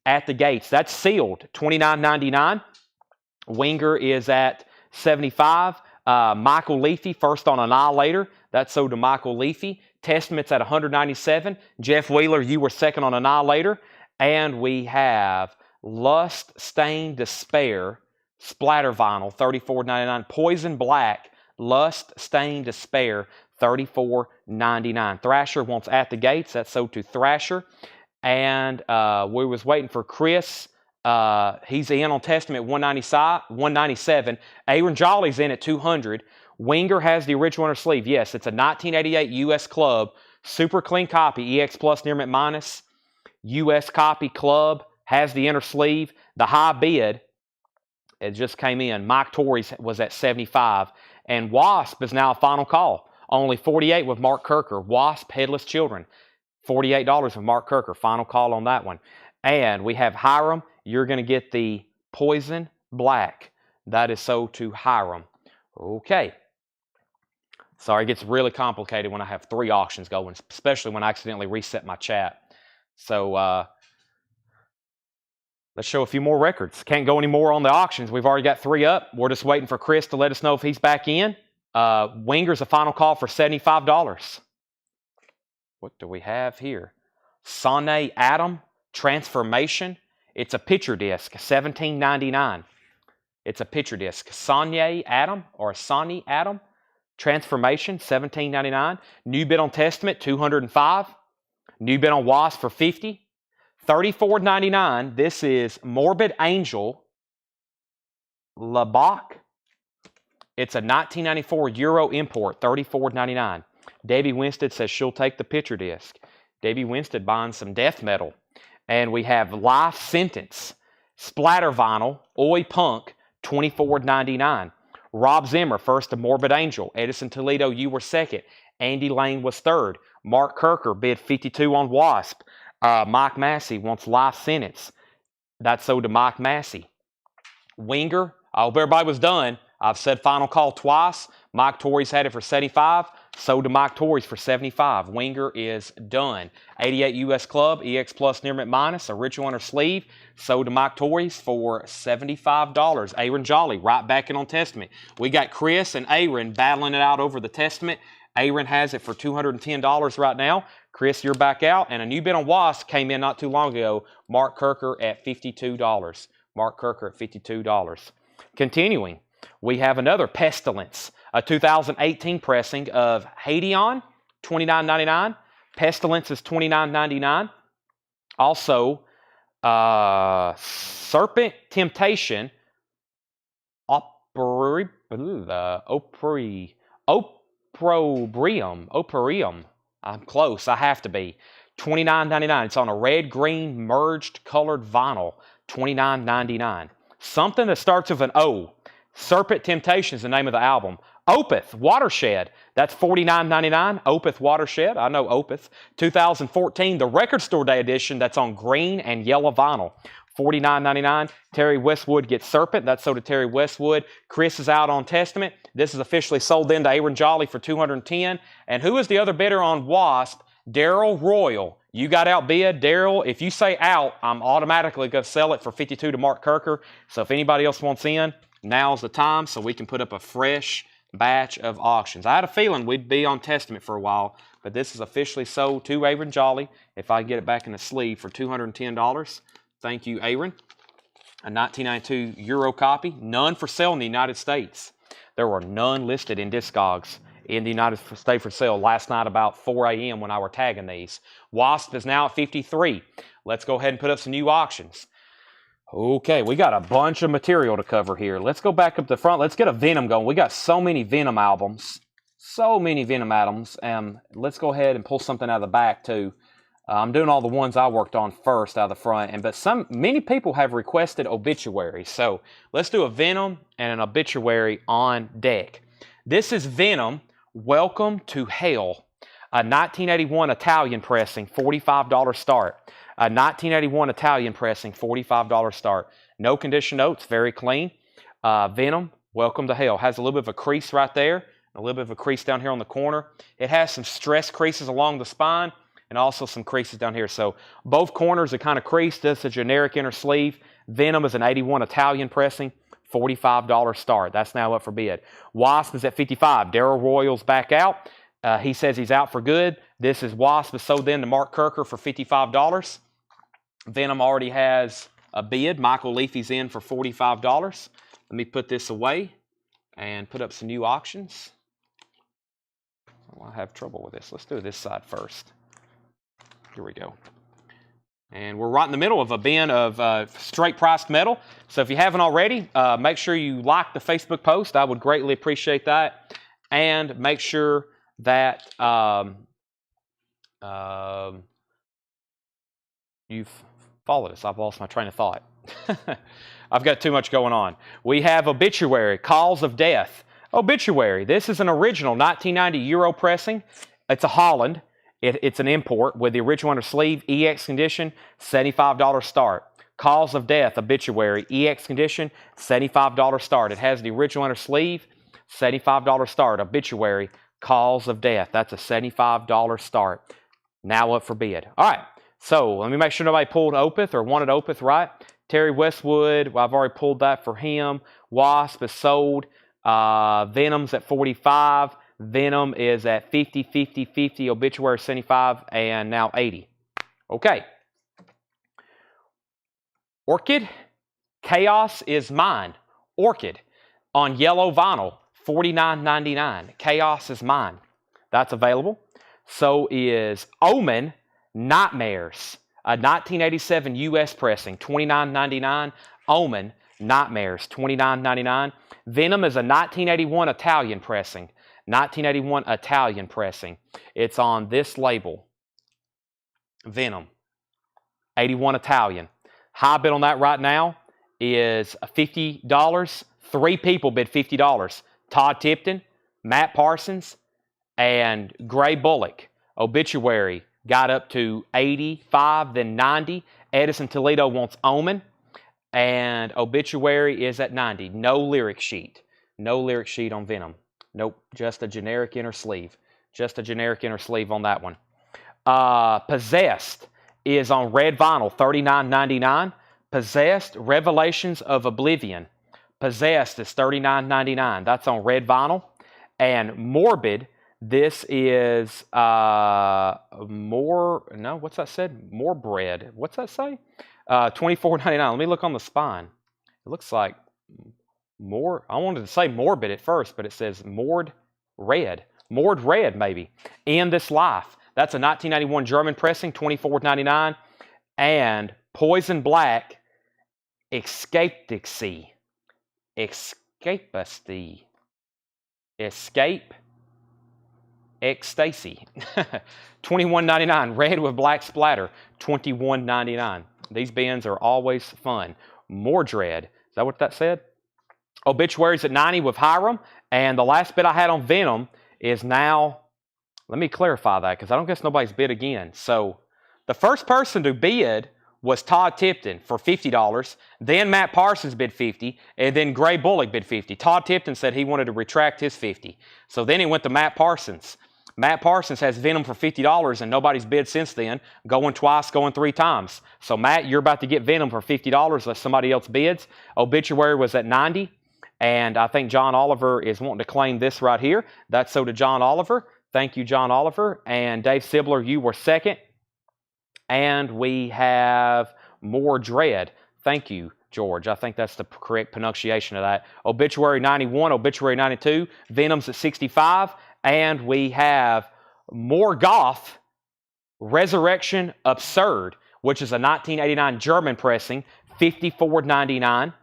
A: At the Gates, that's sealed, $29.99. Winger is at $75. Michael Leafy, first on Annihilator. That's sold to Michael Leafy. Testament's at $197. Jeff Wheeler, you were second on Annihilator. And we have Lust, Stain, Despair, Splatter Vinyl, $34.99. Poison Black, Lust, Stain, Despair, $34.99. Thrasher wants At the Gates. That's sold to Thrasher. And we was waiting for Chris. He's in on Testament 197. Aaron Jolly's in at 200. Winger has the original inner sleeve. Yes, it's a 1988 U.S. Club. Super clean copy. EX Plus near mint minus. U.S. copy Club. Has the inner sleeve. The high bid, it just came in. Mike Torrey's was at 75. And Wasp is now a final call. Only 48 with Mark Kirker. Wasp, Headless Children. $48 with Mark Kirker. Final call on that one. And we have Hiram. You're going to get the Poison Black. That is sold to Hiram. Okay. Sorry, it gets really complicated when I have 3 auctions going, especially when I accidentally reset my chat. So let's show a few more records. Can't go any more on the auctions. We've already got 3 up. We're just waiting for Chris to let us know if he's back in. Winger's a final call for $75. What do we have here? Sonne Adam, Transformation. It's a picture disc, $17.99. It's a picture disc. Sonne Adam or Sonny Adam, Transformation, $17.99. New bid on Testament, $205. New bid on Wasp for $50. $34.99. This is Morbid Angel, Labach. It's a 1994 Euro import, $34.99. Debbie Winstead says she'll take the picture disc. Debbie Winstead buying some death metal. And we have Life Sentence, Splatter Vinyl, Oi Punk, $24.99. Rob Zimmer, first to Morbid Angel. Edison Toledo, you were second. Andy Lane was third. Mark Kirker bid 52 on Wasp. Mike Massey wants Life Sentence. That's sold to Mike Massey. Winger, I hope everybody was done. I've said final call twice. Mike Torrey's had it for 75. Sold to Mike Torrey's for 75. Winger is done. 88 U.S. Club, EX Plus near mint minus, original inner sleeve. Sold to Mike Torrey's for $75. Aaron Jolly right back in on Testament. We got Chris and Aaron battling it out over the Testament. Aaron has it for $210 right now. Chris, you're back out. And a new bid on Wasp came in not too long ago. Mark Kirker at $52. Mark Kirker at $52. Continuing, we have another Pestilence, a 2018 pressing of Hadeon, $29.99. Pestilence is $29.99. Also, Serpent Temptation, Operium. I'm close. I have to be. $29.99. It's on a red-green merged colored vinyl. $29.99. Something that starts with an O. Serpent Temptation is the name of the album. Opeth, Watershed, that's $49.99. Opeth Watershed, I know Opeth. 2014, the Record Store Day edition, that's on green and yellow vinyl. $49.99. Terry Westwood gets Serpent. That's sold to Terry Westwood. Chris is out on Testament. This is officially sold then to Aaron Jolly for $210. And who is the other bidder on Wasp? Daryl Royal. You got outbid. Daryl, if you say out, I'm automatically going to sell it for $52 to Mark Kirker. So if anybody else wants in, now's the time so we can put up a fresh batch of auctions. I had a feeling we'd be on Testament for a while, but this is officially sold to Aaron Jolly. If I get it back in the sleeve for $210. Thank you, Aaron. A 1992 Euro copy. None for sale in the United States. There were none listed in Discogs in the United States for sale last night about 4 a.m. when I were tagging these. Wasp is now at 53. Let's go ahead and put up some new auctions. Okay, we got a bunch of material to cover here. Let's go back up the front. Let's get a Venom going. We got so many Venom albums. So many Venom albums. Let's go ahead and pull something out of the back too. I'm doing all the ones I worked on first out of the front, but many people have requested obituaries. So let's do a Venom and an obituary on deck. This is Venom, Welcome to Hell, a 1981 Italian pressing, $45 start. A 1981 Italian pressing, $45 start. No condition notes, very clean. Venom, Welcome to Hell. Has a little bit of a crease right there, a little bit of a crease down here on the corner. It has some stress creases along the spine, and also some creases down here. So both corners are kind of creased. This is a generic inner sleeve. Venom is an 81 Italian pressing, $45 start. That's now up for bid. Wasp is at 55. Daryl Royals back out. He says he's out for good. This is Wasp is sold then to Mark Kirker for $55. Venom already has a bid. Michael Leafy's in for $45. Let me put this away and put up some new auctions. Oh, I have trouble with this. Let's do this side first. Here we go. And we're right in the middle of a bin of straight priced metal. So if you haven't already, make sure you like the Facebook post. I would greatly appreciate that. And make sure that you've followed us. I've lost my train of thought. I've got too much going on. We have obituary, Cause of Death. Obituary. This is an original 1990 Euro pressing. It's a Holland. It's an import with the original under sleeve, EX condition, $75 start. Cause of Death, obituary, EX condition, $75 start. It has the original under sleeve, $75 start. Obituary, Cause of Death. That's a $75 start. Now up for bid. All right, so let me make sure nobody pulled Opeth or wanted Opeth, right? Terry Westwood, well, I've already pulled that for him. Wasp is sold. Venom's at 45. Venom is at 50, 50, 50, obituary 75, and now 80. Okay. Orchid, Chaos is Mine. Orchid on yellow vinyl, $49.99. Chaos is Mine. That's available. So is Omen, Nightmares, a 1987 U.S. pressing, $29.99. Omen, Nightmares, $29.99. Venom is a 1981 Italian pressing. 1981 Italian pressing. It's on this label. Venom. 81 Italian. High bid on that right now is $50. 3 people bid $50. Todd Tipton, Matt Parsons, and Gray Bullock. Obituary got up to 85, then 90. Edison Toledo wants Omen. And Obituary is at 90. No lyric sheet. No lyric sheet on Venom. Nope, just a generic inner sleeve. Just a generic inner sleeve on that one. Possessed is on red vinyl, $39.99. Possessed, Revelations of Oblivion. Possessed is $39.99. That's on red vinyl. And Morbid, this is what's that said? More bread. What's that say? $24.99. Let me look on the spine. It looks like more. I wanted to say Morbid at first, but it says Moored Red. Moored Red, maybe. In This Life. That's a 1991 German pressing, $24.99. And Poison Black, Escapisty. Escapisty. Escape Ecstasy. $21.99. Red with black splatter. $21.99. These bins are always fun. Mordred. Is that what that said? Obituaries at 90 with Hiram. And the last bid I had on Venom is now, let me clarify that because I don't guess nobody's bid again. So the first person to bid was Todd Tipton for $50. Then Matt Parsons bid $50, and then Gray Bullock bid $50. Todd Tipton said he wanted to retract his $50. So then he went to Matt Parsons. Matt Parsons has Venom for $50, and nobody's bid since then. Going twice, going 3 times. So Matt, you're about to get Venom for $50 unless somebody else bids. Obituary was at 90, and I think John Oliver is wanting to claim this right here. That's so to John Oliver. Thank you, John Oliver. And Dave Sibler, you were second. And we have More Dread. Thank you, George. I think that's the correct pronunciation of that. Obituary 91, Obituary 92, Venom's at 65. And we have More Goth, Resurrection Absurd, which is a 1989 German pressing, $54.99.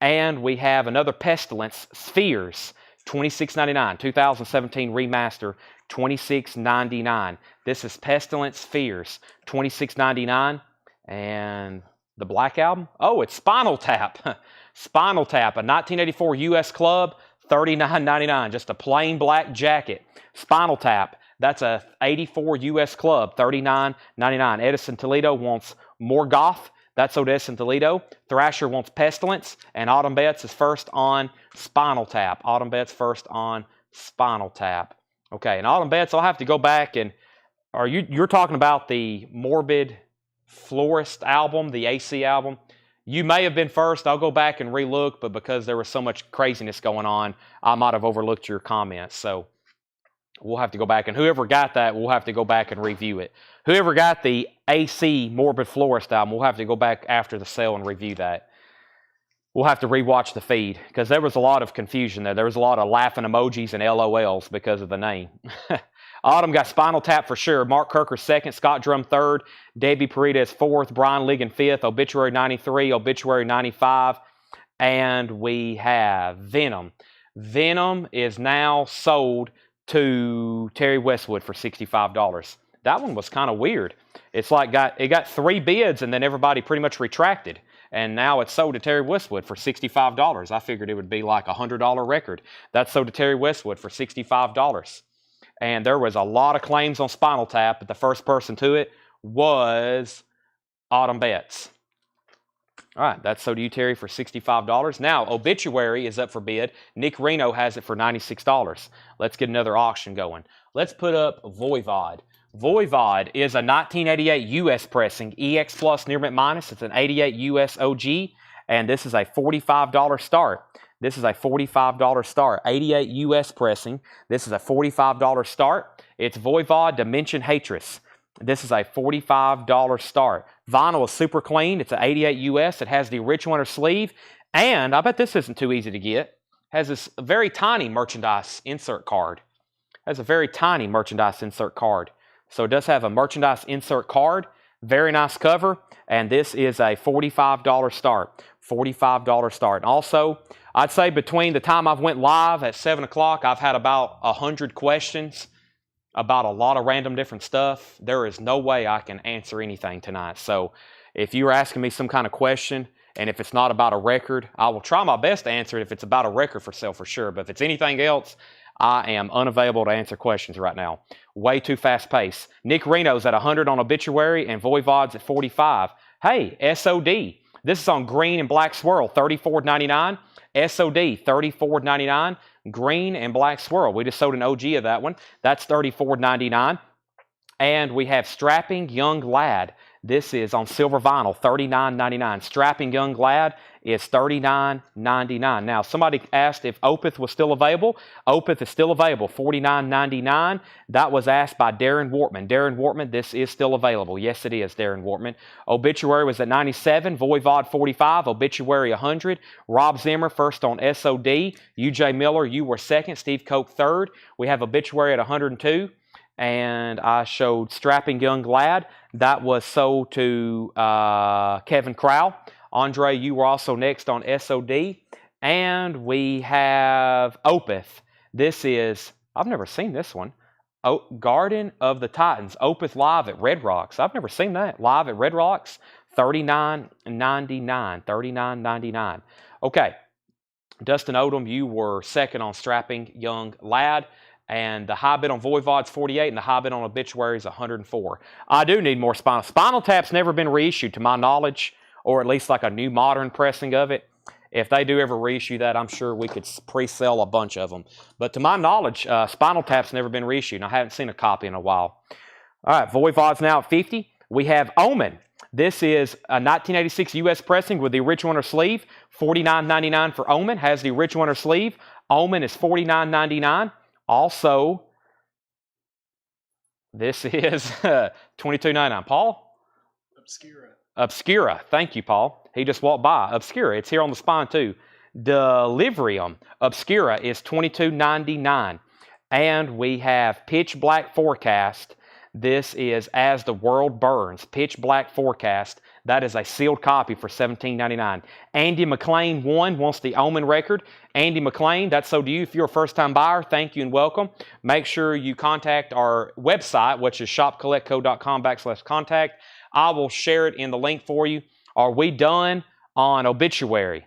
A: And we have another Pestilence, Spheres, $26.99. 2017 remaster, $26.99. This is Pestilence Spheres, $26.99. And the Black Album? Oh, it's Spinal Tap. Spinal Tap, a 1984 US club, $39.99. Just a plain black jacket. Spinal Tap, that's a 84 US club, $39.99. Edison Toledo wants More Goth. That's Odessa Toledo. Thrasher wants Pestilence. And Autumn Betts is first on Spinal Tap. Autumn Betts first on Spinal Tap. Okay, and Autumn Betts, I'll have to go back and... You're talking about the Morbid Florist album, the AC album? You may have been first. I'll go back and relook, but because there was so much craziness going on, I might have overlooked your comments. So we'll have to go back, and whoever got that, we'll have to go back and review it. Whoever got the AC Morbid Florist album, we'll have to go back after the sale and review that. We'll have to rewatch the feed because there was a lot of confusion there. There was a lot of laughing emojis and LOLs because of the name. Autumn got Spinal Tap for sure. Mark Kirker second, Scott Drum third, Debbie Paredes fourth, Brian Ligon fifth, Obituary 93, Obituary 95, and we have Venom. Venom is now sold to Terry Westwood for $65. That one was kind of weird. It's like it got 3 bids and then everybody pretty much retracted. And now it's sold to Terry Westwood for $65. I figured it would be like a $100 record. That's sold to Terry Westwood for $65. And there was a lot of claims on Spinal Tap, but the first person to it was Autumn Betts. All right, that's sold to you, Terry, for $65. Now, Obituary is up for bid. Nick Reno has it for $96. Let's get another auction going. Let's put up Voivod. Voivod is a 1988 US pressing, EX Plus near mint minus. It's an 88 US OG, and this is a $45 start. This is a $45 start. 88 US pressing. This is a $45 start. It's Voivod Dimension Hatris. This is a $45 start. Vinyl is super clean. It's an 88 US. It has the rich winter sleeve, and I bet this isn't too easy to get. It has this very tiny merchandise insert card. It has a very tiny merchandise insert card. So it does have a merchandise insert card. Very nice cover. And this is a $45 start. $45 start. And also, I'd say between the time I've went live at 7 o'clock, I've had about 100 questions about a lot of random different stuff. There is no way I can answer anything tonight. So if you're asking me some kind of question, and if it's not about a record, I will try my best to answer it if it's about a record for sale for sure. But if it's anything else, I am unavailable to answer questions right now. Way too fast paced. Nick Reno's at 100 on Obituary and Voivod's at 45. Hey, SOD. This is on green and black swirl, $34.99. SOD, $34.99. Green and black swirl. We just sold an OG of that one. That's $34.99. And we have Strapping Young Lad. This is on silver vinyl, $39.99. Strapping Young Lad is $39.99. Now, somebody asked if Opeth was still available. Opeth is still available, $49.99. That was asked by Darren Wortman. Darren Wortman, this is still available. Yes, it is, Darren Wortman. Obituary was at 97, Voivod 45, Obituary 100. Rob Zimmer first on SOD. UJ Miller, you were second. Steve Koch third. We have Obituary at 102. And I showed Strapping Young Lad. That was sold to Kevin Crowell. Andre, you were also next on SOD. And we have Opeth. This is, I've never seen this one. Garden of the Titans. Opeth live at Red Rocks. I've never seen that. Live at Red Rocks, $39.99. $39.99. Okay. Dustin Odom, you were second on Strapping Young Lad. And the high bid on Voivod's 48 and the high bid on Obituary is 104. I do need more Spinal. Spinal Tap's never been reissued to my knowledge, or at least like a new modern pressing of it. If they do ever reissue that, I'm sure we could pre-sell a bunch of them. But to my knowledge, Spinal Tap's never been reissued, and I haven't seen a copy in a while. All right, Voivod's now at 50. We have Omen. This is a 1986 U.S. pressing with the original inner sleeve. $49.99 for Omen. Has the original inner sleeve. Omen is $49.99. Also, this is $22.99. Paul? Obscura. Thank you, Paul. He just walked by. Obscura. It's here on the spine, too. Delirium. Obscura is $22.99. And we have Pitch Black Forecast. This is As the World Burns. Pitch Black Forecast. That is a sealed copy for $17.99. Andy McLean wants the Omen record. Andy McLean, that's so to you. If you're a first-time buyer, thank you and welcome. Make sure you contact our website, which is shopcollectco.com/contact. I will share it in the link for you. Are we done on Obituary?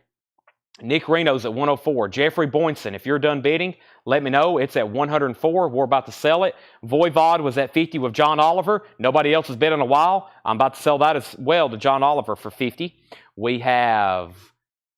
A: Nick Reno's at 104. Jeffrey Boynton, if you're done bidding, let me know. It's at 104. We're about to sell it. Voivod was at 50 with John Oliver. Nobody else has bid in a while. I'm about to sell that as well to John Oliver for 50. We have,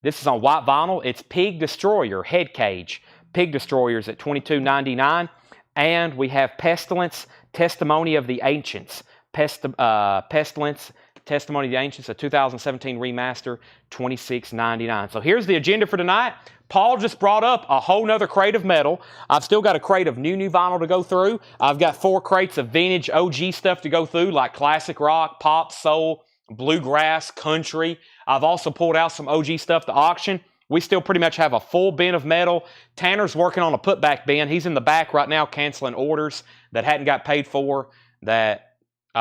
A: this is on white vinyl. It's Pig Destroyer, Head Cage. Pig Destroyer's at $22.99. And we have Pestilence, Testimony of the Ancients. Pestilence, Testimony of the Ancients, a 2017 remaster, $26.99. So here's the agenda for tonight. Paul just brought up a whole nother crate of metal. I've still got a crate of new vinyl to go through. I've got 4 crates of vintage OG stuff to go through, like classic rock, pop, soul, bluegrass, country. I've also pulled out some OG stuff to auction. We still pretty much have a full bin of metal. Tanner's working on a putback bin. He's in the back right now canceling orders that hadn't got paid for, that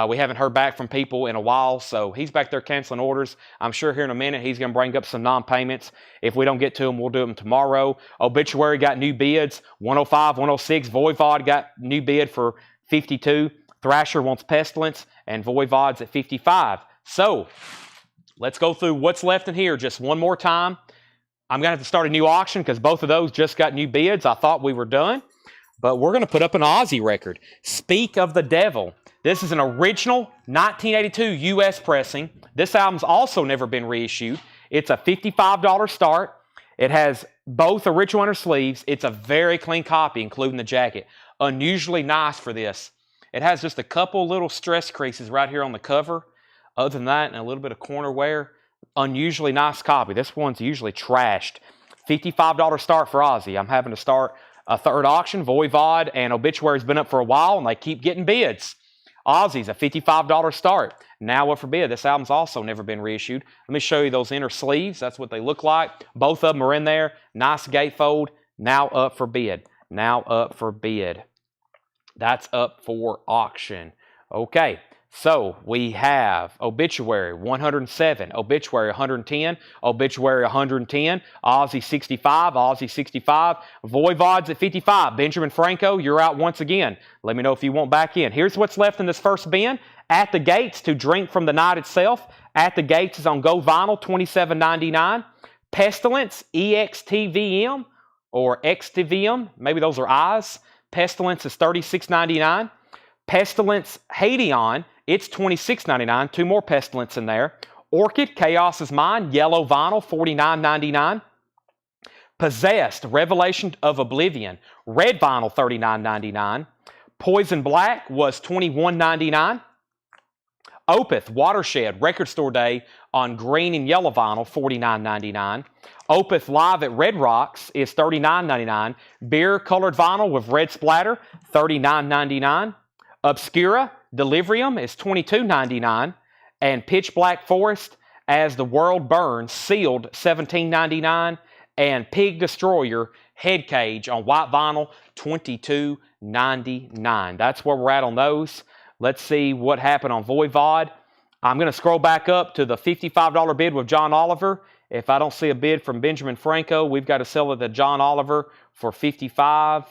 A: we haven't heard back from people in a while, so he's back there canceling orders. I'm sure here in a minute he's going to bring up some non-payments. If we don't get to them, we'll do them tomorrow. Obituary got new bids, 105, 106. Voivod got new bid for 52. Thrasher wants Pestilence, and Voivod's at 55. So, let's go through what's left in here just one more time. I'm going to have to start a new auction because both of those just got new bids. I thought we were done, but we're going to put up an Aussie record. Speak of the Devil. This is an original 1982 U.S. pressing. This album's also never been reissued. It's a $55 start. It has both original inner sleeves. It's a very clean copy, including the jacket. Unusually nice for this. It has just a couple little stress creases right here on the cover. Other than that, and a little bit of corner wear. Unusually nice copy. This one's usually trashed. $55 start for Ozzy. I'm having to start a third auction. Voivod and Obituary's been up for a while, and they keep getting bids. Ozzy's a $55 start. Now up for bid. This album's also never been reissued. Let me show you those inner sleeves. That's what they look like. Both of them are in there. Nice gatefold. Now up for bid. Now up for bid. That's up for auction. Okay. So we have Obituary 107, Obituary 110, Obituary 110, Ozzy 65, Ozzy 65, Voivod's at 55. Benjamin Franco, you're out once again. Let me know if you want back in. Here's what's left in this first bin. At the Gates to Drink from the Night Itself. At the Gates is on Go Vinyl, $27.99. Pestilence, EXTVM or XTVM, maybe those are eyes. Pestilence is $36.99. Pestilence Hadeon, it's $26.99. 2 more Pestilence in there. Orchid, Chaos is Mine, yellow vinyl, $49.99. Possessed, Revelation of Oblivion, red vinyl, $39.99. Poison Black was $21.99. Opeth, Watershed, Record Store Day on green and yellow vinyl, $49.99. Opeth Live at Red Rocks is $39.99. Beer colored vinyl with red splatter, $39.99. Obscura, Delirium is $22.99. And Pitch Black Forest, As the World Burns, sealed, $17.99. And Pig Destroyer, Head Cage on white vinyl, $22.99. That's where we're at on those. Let's see what happened on Voivod. I'm going to scroll back up to the $55 bid with John Oliver. If I don't see a bid from Benjamin Franco, we've got to sell it to John Oliver for $55.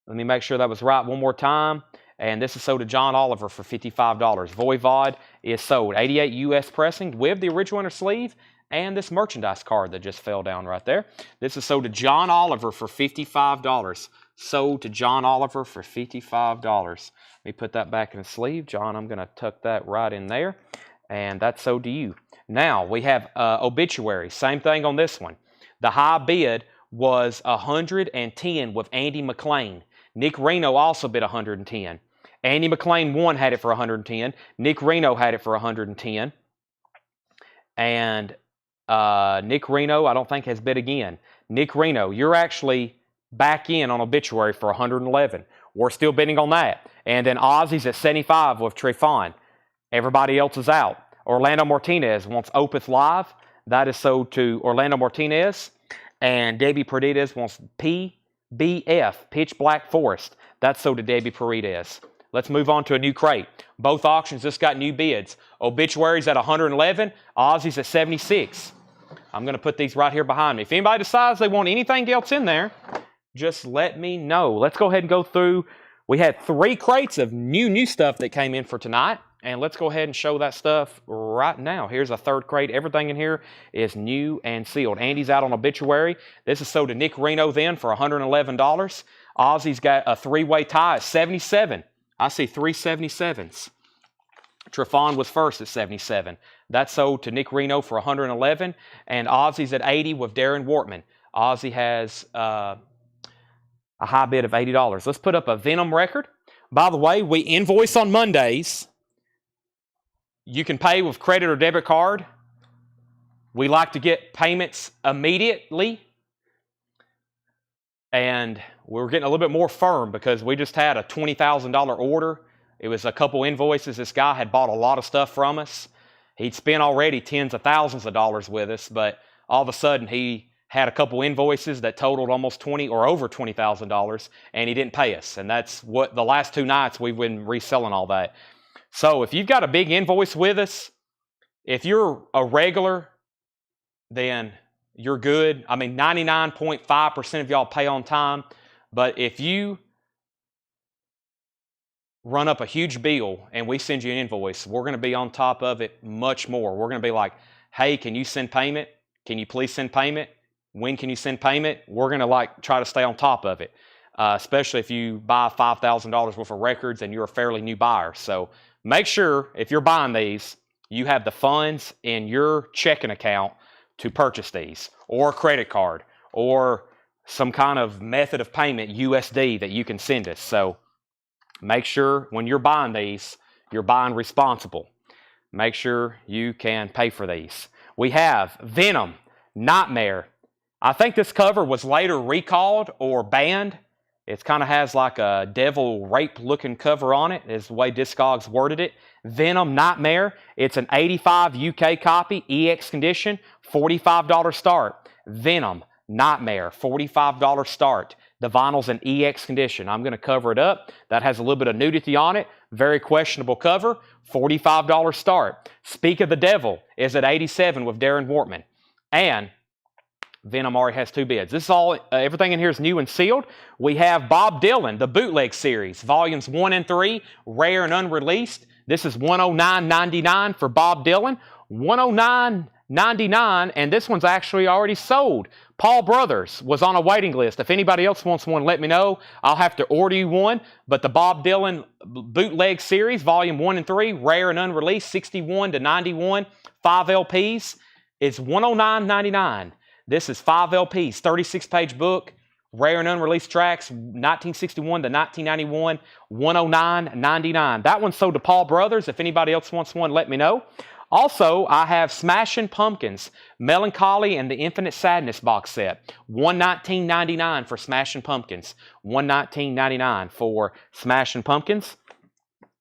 A: Let me make sure that was right one more time. And this is sold to John Oliver for $55. Voivod is sold. 88 U.S. pressing with the original inner sleeve and this merchandise card that just fell down right there. This is sold to John Oliver for $55. Sold to John Oliver for $55. Let me put that back in the sleeve. John, I'm going to tuck that right in there. And that's sold to you. Now, we have obituary. Same thing on this one. The high bid was 110 with Andy McLean. Nick Reno also bid 110. Andy McLean 1 had it for 110. Nick Reno had it for 110. And Nick Reno, I don't think, has bid again. Nick Reno, you're actually back in on obituary for 111. We're still bidding on that. And then Ozzy's at 75 with Trefon. Everybody else is out. Orlando Martinez wants Opeth Live. That is sold to Orlando Martinez. And Debbie Paredes wants PBF, Pitch Black Forest. That's sold to Debbie Paredes. Let's move on to a new crate. Both auctions just got new bids. Obituaries at 111. Ozzy's at 76. I'm going to put these right here behind me. If anybody decides they want anything else in there, just let me know. Let's go ahead and go through. We had 3 crates of new stuff that came in for tonight. And let's go ahead and show that stuff right now. Here's a 3rd crate. Everything in here is new and sealed. Andy's out on obituary. This is sold to Nick Reno then for $111. Ozzy's got a 3-way tie at 77. I see 3 77s. Trefon was first at 77. That's sold to Nick Reno for $111. And Ozzy's at 80 with Darren Wortman. Ozzy has a high bid of $80. Let's put up a Venom record. By the way, we invoice on Mondays. You can pay with credit or debit card. We like to get payments immediately. And we're getting a little bit more firm because we just had a $20,000 order. It was a couple invoices. This guy had bought a lot of stuff from us. He'd spent already tens of thousands of dollars with us, but all of a sudden he had a couple invoices that totaled almost over $20,000, and he didn't pay us. And that's what the last 2 nights we've been reselling all that. So if you've got a big invoice with us, if you're a regular, then you're good. I mean, 99.5% of y'all pay on time. But if you run up a huge bill and we send you an invoice, we're going to be on top of it much more. We're going to be like, hey, can you send payment? Can you please send payment? When can you send payment? We're going to try to stay on top of it, especially if you buy $5,000 worth of records and you're a fairly new buyer. So make sure if you're buying these, you have the funds in your checking account to purchase these, or a credit card, or some kind of method of payment, USD, that you can send us. So make sure when you're buying these, you're buying responsible. Make sure you can pay for these. We have Venom, Nightmare. I think this cover was later recalled or banned. It kind of has like a devil rape looking cover on it, is the way Discogs worded it. Venom Nightmare. It's an 85 UK copy, EX condition, $45 start. Venom Nightmare, $45 start. The vinyl's in EX condition. I'm going to cover it up. That has a little bit of nudity on it. Very questionable cover. $45 start. Speak of the Devil is at 87 with Darren Wortman. And Venom already has 2 bids. This is all, everything in here is new and sealed. We have Bob Dylan, the Bootleg Series, Volumes 1 and 3, rare and unreleased. This is $109.99 for Bob Dylan. $109.99, and this one's actually already sold. Paul Brothers was on a waiting list. If anybody else wants one, let me know. I'll have to order you one. But the Bob Dylan Bootleg Series, Volume 1 and 3, rare and unreleased, 61 to 91, 5 LPs, is $109.99. This is 5 LPs, 36-page book, rare and unreleased tracks, 1961 to 1991, $109.99. That one's sold to Paul Brothers. If anybody else wants one, let me know. Also, I have Smashing Pumpkins, Melancholy and the Infinite Sadness box set, $119.99 for Smashing Pumpkins, $119.99 for Smashing Pumpkins.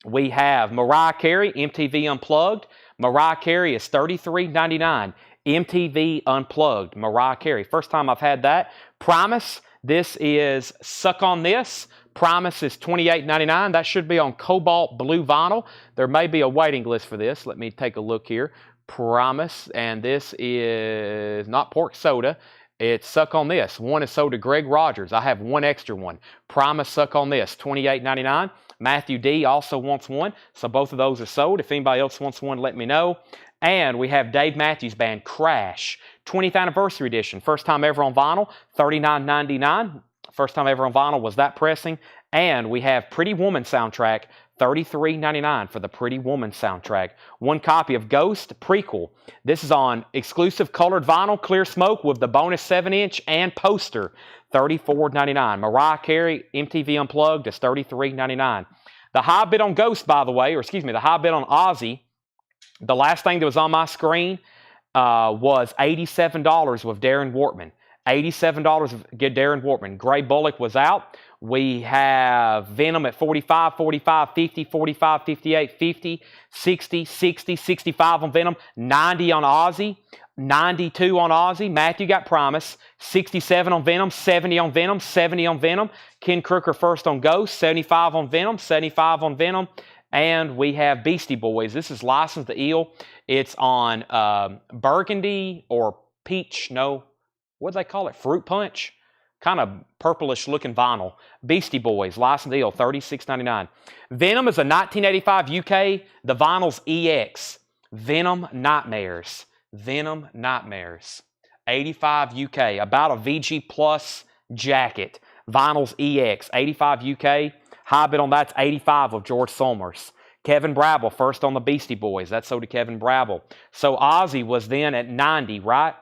A: We have Mariah Carey, MTV Unplugged. Mariah Carey is $33.99. MTV Unplugged, Mariah Carey. First time I've had that. Primus, this is Suck on This. Primus is $28.99. That should be on cobalt blue vinyl. There may be a waiting list for this. Let me take a look here. Primus, and this is not Pork Soda. It's Suck on This. One is sold to Greg Rogers. I have one extra one. Primus Suck on This, $28.99. Matthew D also wants one, so both of those are sold. If anybody else wants one, let me know. And we have Dave Matthews Band Crash, 20th Anniversary Edition. First time ever on vinyl, $39.99. First time ever on vinyl was that pressing. And we have Pretty Woman soundtrack, $33.99 for the Pretty Woman soundtrack. One copy of Ghost Prequel. This is on exclusive colored vinyl, clear smoke with the bonus 7-inch and poster, $34.99. Mariah Carey MTV Unplugged is $33.99. The high bid on Ghost, by the way, or excuse me, the high bid on Ozzy, the last thing that was on my screen was $87 with Darren Wortman. $87 with Darren Wortman. Gray Bullock was out. We have Venom at 45, 45, 50, 45, 58, 50, 60, 60, 65 on Venom, 90 on Ozzy, 92 on Ozzy. Matthew got Primus, 67 on Venom, 70 on Venom, 70 on Venom. Ken Crooker first on Ghost, 75 on Venom, 75 on Venom. And we have Beastie Boys. This is License to Ill. It's on burgundy or peach, no, what do they call it? Fruit punch? Kind of purplish looking vinyl. Beastie Boys, License to Ill, $36.99. Venom is a 1985 UK. The vinyl's EX. Venom Nightmares. Venom Nightmares. 85 UK. About a VG Plus jacket. Vinyl's EX. 85 UK. High bid on that's 85 of George Somers. Kevin Brabble, first on the Beastie Boys. That's sold to Kevin Brabble. So Ozzy was then at 90, right?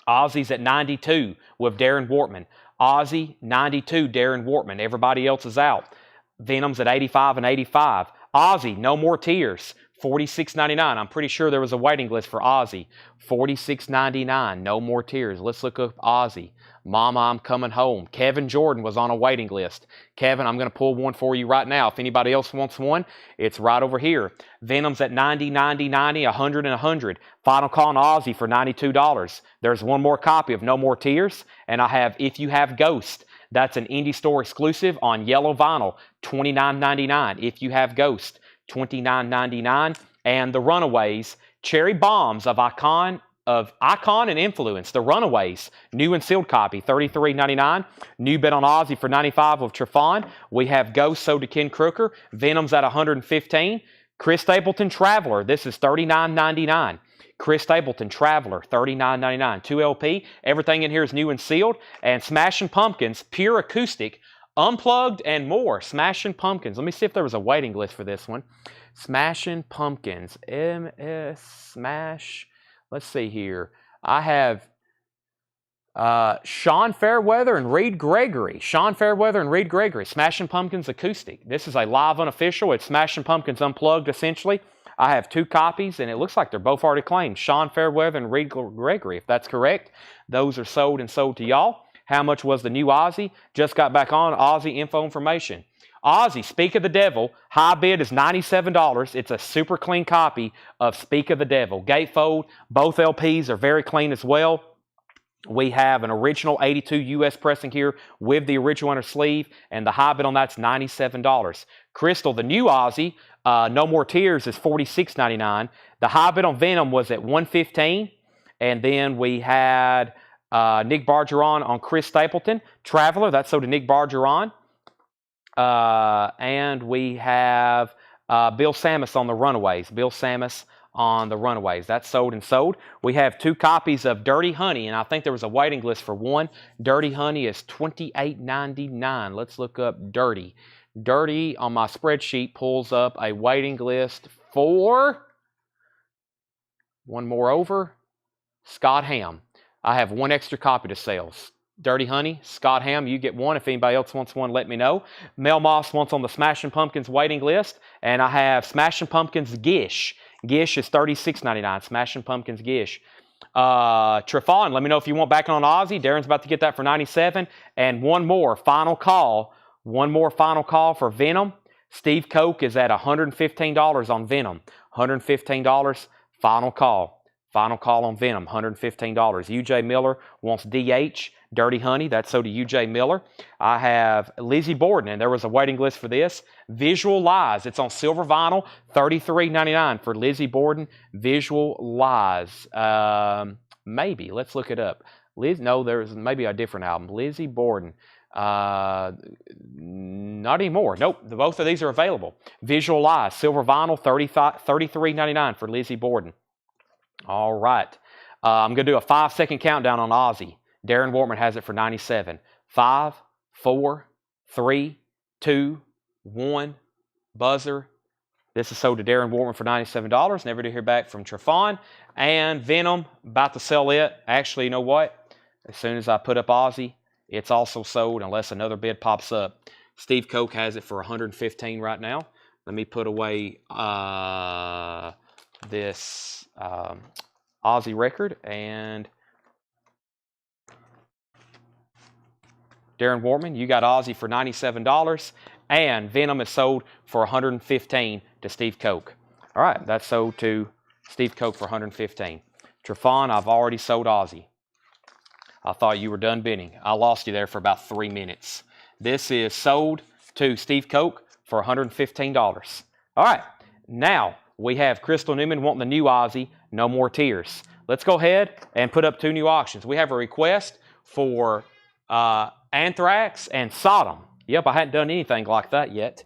A: Ozzy's at 92 with Darren Wortman. Ozzy, 92, Darren Wortman. Everybody else is out. Venom's at 85 and 85. Ozzy, No More Tears, $46.99. I'm pretty sure there was a waiting list for Ozzy. $46.99, No More Tears. Let's look up Ozzy. Mama, I'm Coming Home. Kevin Jordan was on a waiting list. Kevin, I'm going to pull one for you right now. If anybody else wants one, it's right over here. Venom's at 90, 90, 90, 100, and 100. Final call on Ozzy for $92. There's one more copy of No More Tears, and I have If You Have Ghost. That's an indie store exclusive on yellow vinyl, $29.99. If You Have Ghost, $29.99. And The Runaways, Cherry Bombs of Icon and Influence, The Runaways, new and sealed copy, $33.99. New bid on Ozzy for $95 of Trefon. We have Ghost sold to Ken Crooker. Venom's at $115. Chris Stapleton Traveler, this is $39.99. Chris Stapleton Traveler, $39.99. 2 LP. Everything in here is new and sealed. And Smashing Pumpkins, Pure Acoustic, Unplugged, and more. Smashing Pumpkins. Let me see if there was a waiting list for this one. Smashing Pumpkins. MS Smash. Let's see here. I have Sean Fairweather and Reed Gregory. Sean Fairweather and Reed Gregory. Smashing Pumpkins Acoustic. This is a live unofficial. It's Smashing Pumpkins Unplugged, essentially. I have 2 copies, and it looks like they're both already claimed. Sean Fairweather and Reed Gregory, if that's correct. Those are sold and sold to y'all. How much was the new Ozzy? Just got back on Ozzy info information. Ozzy, Speak of the Devil, high bid is $97. It's a super clean copy of Speak of the Devil. Gatefold, both LPs are very clean as well. We have an original 82 US pressing here with the original inner sleeve, and the high bid on that's $97. Crystal, the new Ozzy, No More Tears is $46.99. The high bid on Venom was at $115, and then we had Nick Bargeron on Chris Stapleton. Traveler, that's sold to Nick Bargeron. And we have Bill Samus on The Runaways. Bill Samus on The Runaways. That's sold and sold. We have 2 copies of Dirty Honey, and I think there was a waiting list for one. Dirty Honey is $28.99. Let's look up Dirty. Dirty on my spreadsheet pulls up a waiting list for one more over. Scott Ham. I have 1 extra copy to sell. Dirty Honey, Scott Ham, you get one. If anybody else wants one, let me know. Mel Moss wants on the Smashing Pumpkins waiting list, and I have Smashing Pumpkins Gish. Gish is $36.99. Smashing Pumpkins Gish. Trefon, let me know if you want back on Ozzy. Darren's about to get that for $97. And one more final call. One more final call for Venom. Steve Koch is at $115 on Venom. $115. Final call. Final call on Venom. $115. UJ Miller wants DH. Dirty Honey, that's sold to UJ Miller. I have Lizzie Borden, and there was a waiting list for this. Visual Lies, it's on silver vinyl, $33.99 for Lizzie Borden. Visual Lies, maybe, let's look it up. No, there's maybe a different album. Lizzie Borden. Not anymore. Nope. Both of these are available. Visual Lies, silver vinyl, $33.99 for Lizzie Borden. All right. I'm going to do a 5-second countdown on Ozzy. Darren Wortman has it for $97. 5, 4, 3, 2, 1. Buzzer. This is sold to Darren Wortman for $97. Never to hear back from Trefon. And Venom, about to sell it. Actually, you know what? As soon as I put up Ozzy, it's also sold unless another bid pops up. Steve Koch has it for $115 right now. Let me put away this Ozzy record. And Darren Wortman, you got Ozzy for $97. And Venom is sold for $115 to Steve Koch. All right, that's sold to Steve Koch for $115. Trefon, I've already sold Ozzy. I thought you were done bidding. I lost you there for about 3 minutes. This is sold to Steve Koch for $115. All right, now we have Crystal Newman wanting the new Ozzy, No More Tears. Let's go ahead and put up 2 new auctions. We have a request for Anthrax and Sodom. Yep, I hadn't done anything like that yet.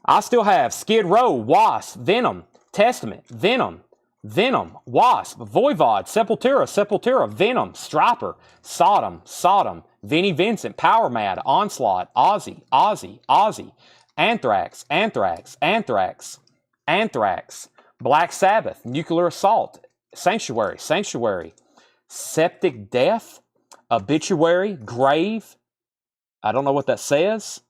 A: I still have Skid Row, Wasp, Venom, Testament, Venom, Wasp, Voivod, Sepultura, Venom, Striper, Sodom, Vinnie Vincent, Power Mad, Onslaught, Ozzy, Anthrax, Black Sabbath, Nuclear Assault, Sanctuary, Septic Death, Obituary, Grave. I don't know what that says.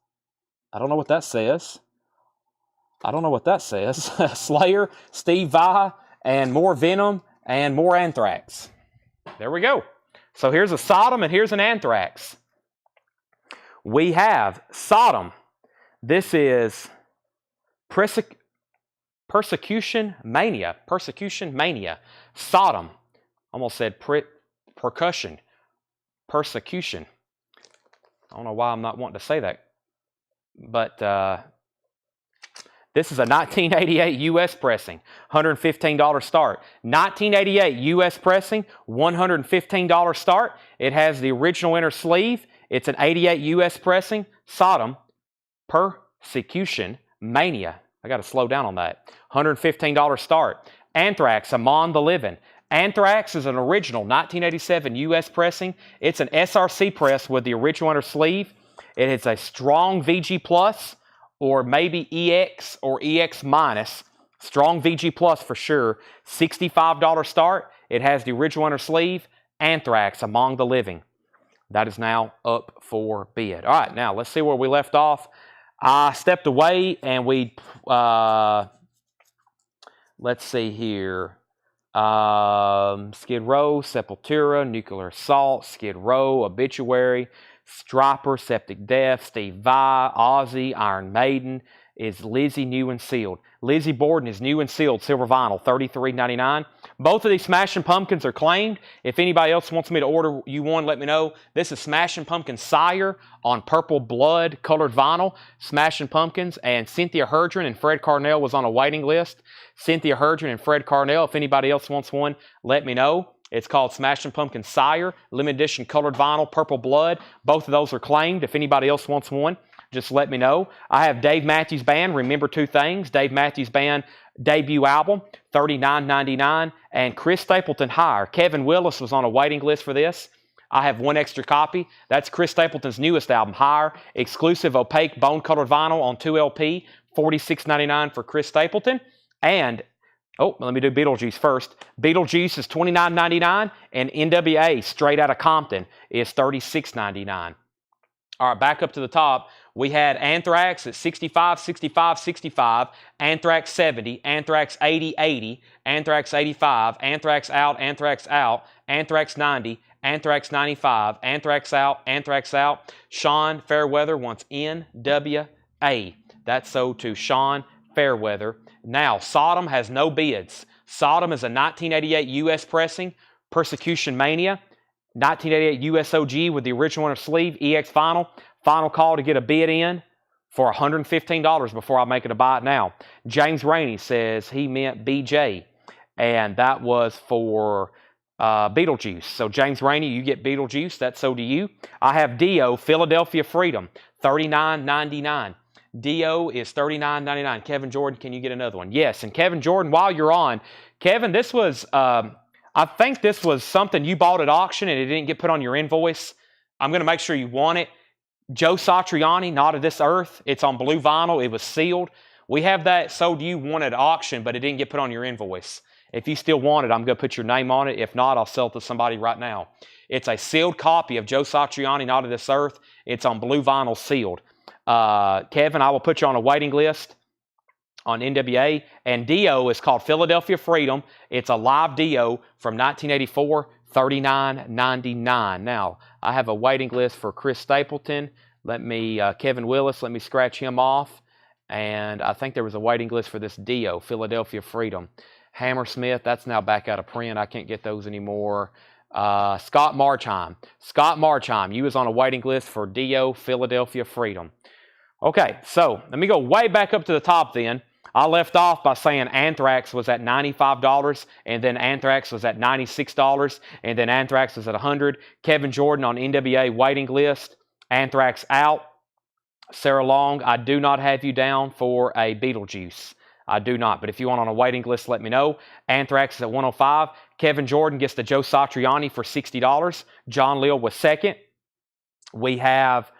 A: Slayer, Steve Vai, and more Venom, and more Anthrax. There we go. So here's a Sodom, and here's an Anthrax. We have Sodom. This is Persecution Mania. Sodom. Almost said percussion. Persecution. I don't know why I'm not wanting to say that. But this is a 1988 U.S. pressing, $115 start. 1988 U.S. pressing, $115 start. It has the original inner sleeve. It's an 88 U.S. pressing. Sodom, Persecution Mania. I got to slow down on that. $115 start. Anthrax, Among the Living. Anthrax is an original 1987 U.S. pressing. It's an SRC press with the original inner sleeve. It is a strong VG Plus or maybe EX or EX minus. Strong VG Plus for sure. $65 start. It has the original inner sleeve. Anthrax, Among the Living. That is now up for bid. All right, now let's see where we left off. I stepped away and we, let's see here. Skid Row, Sepultura, Nuclear Assault, Skid Row, Obituary, Striper, Septic Death, Steve Vai, Ozzy, Iron Maiden. Is Lizzie new and sealed? Lizzie Borden is new and sealed, silver vinyl, $33.99. Both of these Smashing Pumpkins are claimed. If anybody else wants me to order you one, let me know. This is Smashing Pumpkins Sire on purple blood colored vinyl. Smashing Pumpkins, and Cynthia Herdron and Fred Carnell was on a waiting list. Cynthia Herdron and Fred Carnell. If anybody else wants one, let me know. It's called Smashing Pumpkins Sire, limited edition colored vinyl, purple blood. Both of those are claimed. If anybody else wants one, just let me know. I have Dave Matthews Band, Remember Two Things. Dave Matthews Band debut album, $39.99. And Chris Stapleton Higher. Kevin Willis was on a waiting list for this. I have one extra copy. That's Chris Stapleton's newest album, Higher. Exclusive opaque bone-colored vinyl on 2LP, $46.99 for Chris Stapleton. And, oh, let me do Beetlejuice first. Beetlejuice is $29.99, and NWA, Straight Outta Compton, is $36.99. All right, back up to the top. We had Anthrax at 65, 65, 65, Anthrax 70, Anthrax 80, 80, Anthrax 85, Anthrax out, Anthrax 90, Anthrax 95, Anthrax out. Sean Fairweather wants NWA. That's sold to Sean Fairweather. Now, Sodom has no bids. Sodom is a 1988 U.S. pressing, Persecution Mania, 1988 USOG with the original inner sleeve, EX vinyl. Final call to get a bid in for $115 before I make it a buy it now. James Rainey says he meant BJ, and that was for Beetlejuice. So James Rainey, you get Beetlejuice. That's so do you. I have Dio, Philadelphia Freedom, $39.99. Dio is $39.99. Kevin Jordan, can you get another one? Yes. And Kevin Jordan, while you're on, Kevin, this was, I think this was something you bought at auction and it didn't get put on your invoice. I'm going to make sure you want it. Joe Satriani, Not of This Earth. It's on blue vinyl. It was sealed. We have that sold you one at auction, but it didn't get put on your invoice. If you still want it, I'm going to put your name on it. If not, I'll sell it to somebody right now. It's a sealed copy of Joe Satriani, Not of This Earth. It's on blue vinyl sealed. Kevin, I will put you on a waiting list on NWA. And Dio is called Philadelphia Freedom. It's a live Dio from 1984, $39.99. Now, I have a waiting list for Chris Stapleton. Kevin Willis, let me scratch him off. And I think there was a waiting list for this Dio, Philadelphia Freedom. Hammersmith, that's now back out of print. I can't get those anymore. Scott Marchheim. Scott Marchheim, you was on a waiting list for Dio, Philadelphia Freedom. Okay, so let me go way back up to the top then. I left off by saying Anthrax was at $95, and then Anthrax was at $96, and then Anthrax was at $100. Kevin Jordan on NWA waiting list. Anthrax out. Sarah Long, I do not have you down for a Beetlejuice. I do not, but if you want on a waiting list, let me know. Anthrax is at $105. Kevin Jordan gets the Joe Satriani for $60. John Lill was second. We have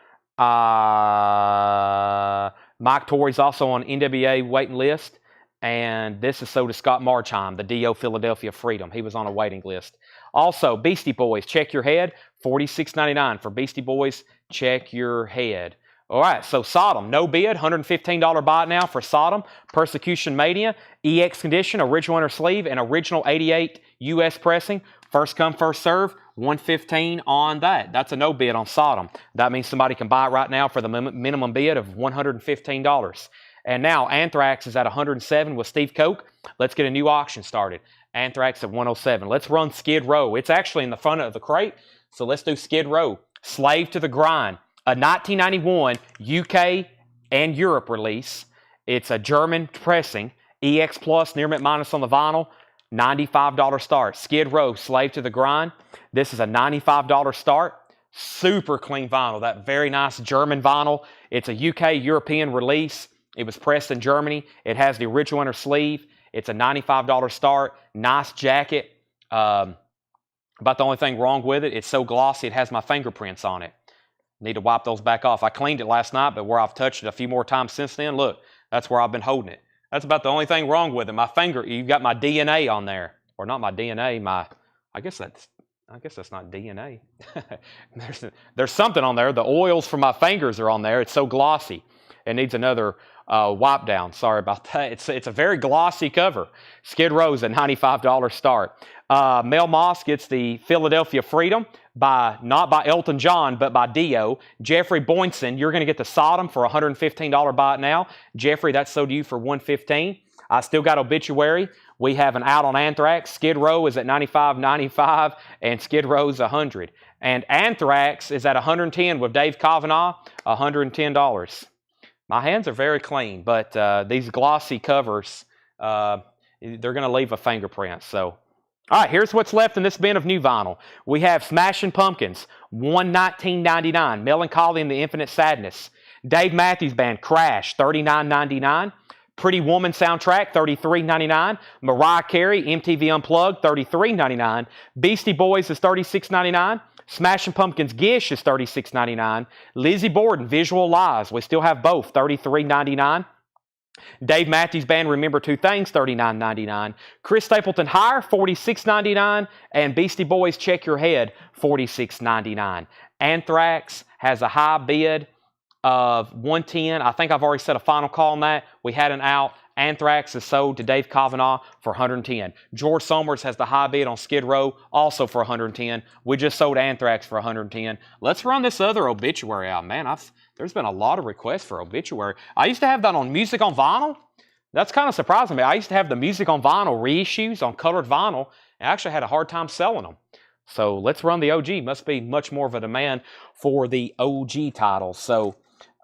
A: Mike Torrey's also on NWA waiting list. And this is so to Scott Marchheim, the Dio Philadelphia Freedom. He was on a waiting list. Also, Beastie Boys, Check Your Head, $46.99 for Beastie Boys, Check Your Head. All right, so Sodom, no bid, $115 buy it now for Sodom. Persecution Mania, EX condition, original inner sleeve, and original 88 US pressing. First come, first serve, $115 on that. That's a no bid on Sodom. That means somebody can buy it right now for the minimum bid of $115. And now Anthrax is at $107 with Steve Koch. Let's get a new auction started. Anthrax at $107. Let's run Skid Row. It's actually in the front of the crate, so let's do Skid Row. Slave to the Grind. A 1991 UK and Europe release. It's a German pressing. EX Plus, near mint minus on the vinyl. $95 start. Skid Row, Slave to the Grind. This is a $95 start. Super clean vinyl. That very nice German vinyl. It's a UK European release. It was pressed in Germany. It has the original inner sleeve. It's a $95 start. Nice jacket. About the only thing wrong with it, it's so glossy it has my fingerprints on it. Need to wipe those back off. I cleaned it last night, but where I've touched it a few more times since then, look, that's where I've been holding it. That's about the only thing wrong with it. My finger, you've got my DNA on there. Or not my DNA, I guess that's not DNA. there's something on there. The oils from my fingers are on there. It's so glossy. It needs another wipe down. Sorry about that. It's a very glossy cover. Skid Row's a $95 start. Mel Moss gets the Philadelphia Freedom not by Elton John, but by Dio. Jeffrey Boynton, you're going to get the Sodom for $115 buy it now. Jeffrey, that's sold to you for $115. I still got Obituary. We have an out on Anthrax. Skid Row is at $95.95, and Skid Row's $100. And Anthrax is at $110 with Dave Kavanaugh, $110. My hands are very clean, but these glossy covers, they're going to leave a fingerprint. So, all right, here's what's left in this bin of new vinyl. We have Smashing Pumpkins, $119.99. Melancholy and the Infinite Sadness. Dave Matthews Band, Crash, $39.99. Pretty Woman soundtrack, $33.99. Mariah Carey, MTV Unplugged, $33.99. Beastie Boys is $36.99. Smashing Pumpkins Gish is $36.99. Lizzie Borden, Visual Lies. We still have both, $33.99. Dave Matthews Band, Remember Two Things, $39.99. Chris Stapleton Higher, $46.99. And Beastie Boys, Check Your Head, $46.99. Anthrax has a high bid of $110. I think I've already set a final call on that. We had an out. Anthrax is sold to Dave Kavanaugh for $110. George Somers has the high bid on Skid Row, also for $110. We just sold Anthrax for $110. Let's run this other Obituary out. Man, there's been a lot of requests for Obituary. I used to have that on Music on Vinyl. That's kind of surprising me. I used to have the Music on Vinyl reissues on colored vinyl, and I actually had a hard time selling them. So let's run the OG. Must be much more of a demand for the OG titles. So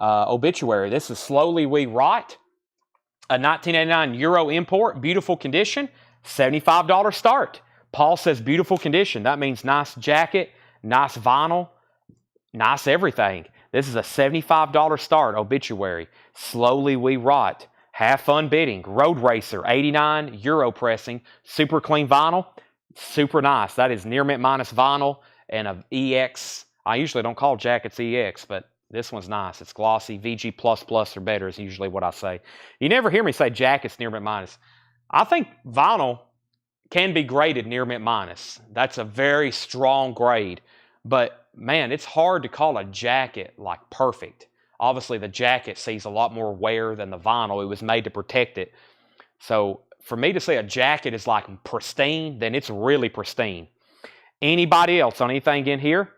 A: Obituary, this is Slowly We Rot. A 1989 Euro import, beautiful condition, $75 start. Paul says beautiful condition. That means nice jacket, nice vinyl, nice everything. This is a $75 start obituary. Slowly we rot. Have fun bidding. Road Racer, 89, Euro pressing, super clean vinyl, super nice. That is near mint minus vinyl and a EX. I usually don't call jackets EX, but this one's nice. It's glossy. VG++ or better is usually what I say. You never hear me say jackets near mint minus. I think vinyl can be graded near mint minus. That's a very strong grade. But man, it's hard to call a jacket like perfect. Obviously, the jacket sees a lot more wear than the vinyl. It was made to protect it. So for me to say a jacket is like pristine, then it's really pristine. Anybody else on anything in here?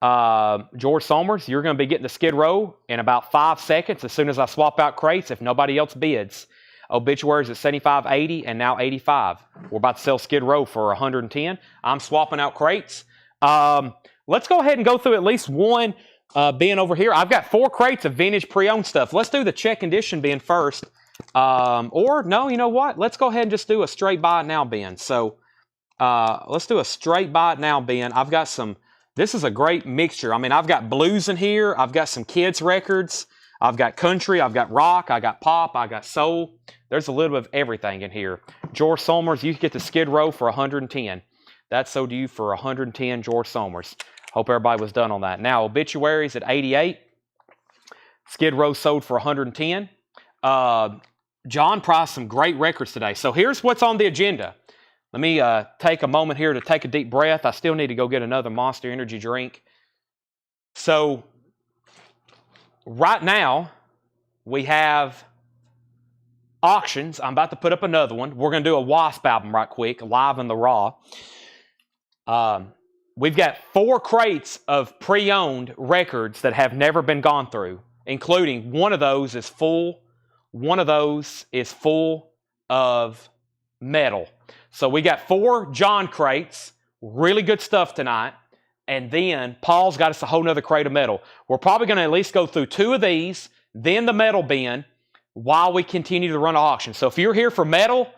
A: George Somers, you're going to be getting the Skid Row in about 5 seconds as soon as I swap out crates if nobody else bids. Obituaries at 75, 80, and now 85. We're about to sell Skid Row for 110. I'm swapping out crates. Let's go ahead and go through at least one bin over here. I've got 4 crates of vintage pre-owned stuff. Let's do the check condition bin first. Or, no, you know what? Let's go ahead and just do a straight buy it now bin. So, let's do a straight buy it now bin. I've got some, this is a great mixture. I mean, I've got blues in here. I've got some kids records. I've got country. I've got rock. I got pop. I got soul. There's a little bit of everything in here. George Somers, you get the Skid Row for 110. That's so due for 110, George Somers. Hope everybody was done on that. Now, obituaries at 88. Skid Row sold for 110. John priced some great records today. So here's what's on the agenda. Let me take a moment here to take a deep breath. I still need to go get another Monster Energy drink. So right now, we have auctions. I'm about to put up another one. We're going to do a Wasp album right quick, live in the raw. We've got 4 crates of pre-owned records that have never been gone through, including one of those is full. One of those is full of metal. So we got 4 John crates, really good stuff tonight. And then Paul's got us a whole nother crate of metal. We're probably going to at least go through 2 of these, then the metal bin, while we continue to run auctions. So if you're here for metal,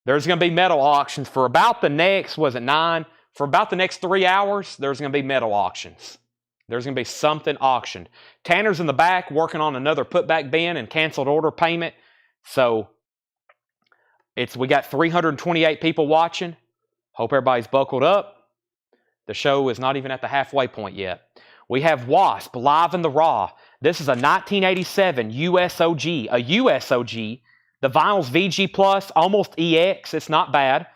A: there's going to be metal auctions for about the next, was it 9? For about the next 3 hours, there's going to be metal auctions. There's going to be something auctioned. Tanner's in the back working on another putback bin and canceled order payment. So we got 328 people watching. Hope everybody's buckled up. The show is not even at the halfway point yet. We have Wasp live in the raw. This is a 1987 USOG, a USOG. The vinyl's VG+, almost EX. It's not bad.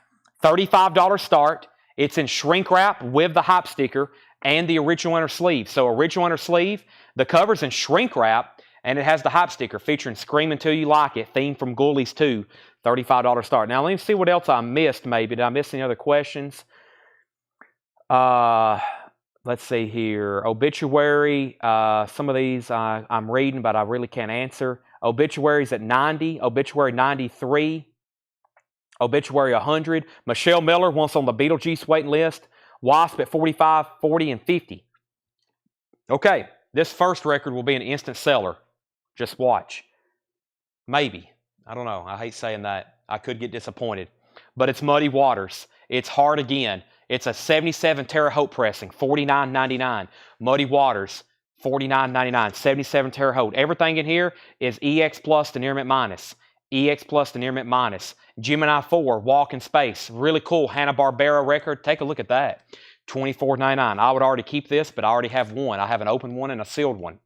A: $35 start. It's in shrink wrap with the hype sticker and the original inner sleeve. So original inner sleeve, the cover's in shrink wrap, and it has the hype sticker featuring Scream Until You Like It, theme from Ghoulies 2, $35 start. Now let me see what else I missed maybe. Did I miss any other questions? Let's see here. Obituary. Some of these I'm reading, but I really can't answer. Obituaries at 90. Obituary 93. Obituary 100. Michelle Miller wants on the Beetlejuice waiting list. Wasp at 45, 40, and 50. Okay, this first record will be an instant seller. Just watch. Maybe. I don't know. I hate saying that. I could get disappointed. But it's Muddy Waters. It's Hard Again. It's a 77 Terre Haute pressing, $49.99. Muddy Waters, $49.99. 77 Terre Haute. Everything in here is EX plus to near mint minus. EX plus to near mint minus. Gemini 4, Walk in Space. Really cool Hanna-Barbera record. Take a look at that. $24.99. I would already keep this, but I already have one. I have an open one and a sealed one.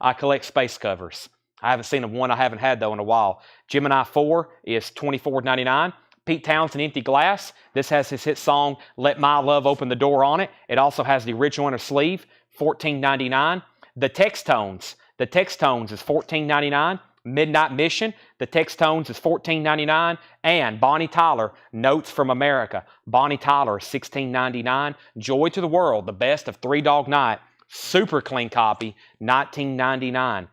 A: I collect space covers. I haven't seen one I haven't had, though, in a while. Gemini 4 is $24.99. Pete Townsend, Empty Glass. This has his hit song, Let My Love Open the Door on it. It also has the original inner sleeve, $14.99. The Text Tones. The Text Tones is $14.99. Midnight Mission. The Text Tones is $14.99. And Bonnie Tyler, Notes from America. Bonnie Tyler, $16.99. Joy to the World, the best of Three Dog Night. Super clean copy, $19.99.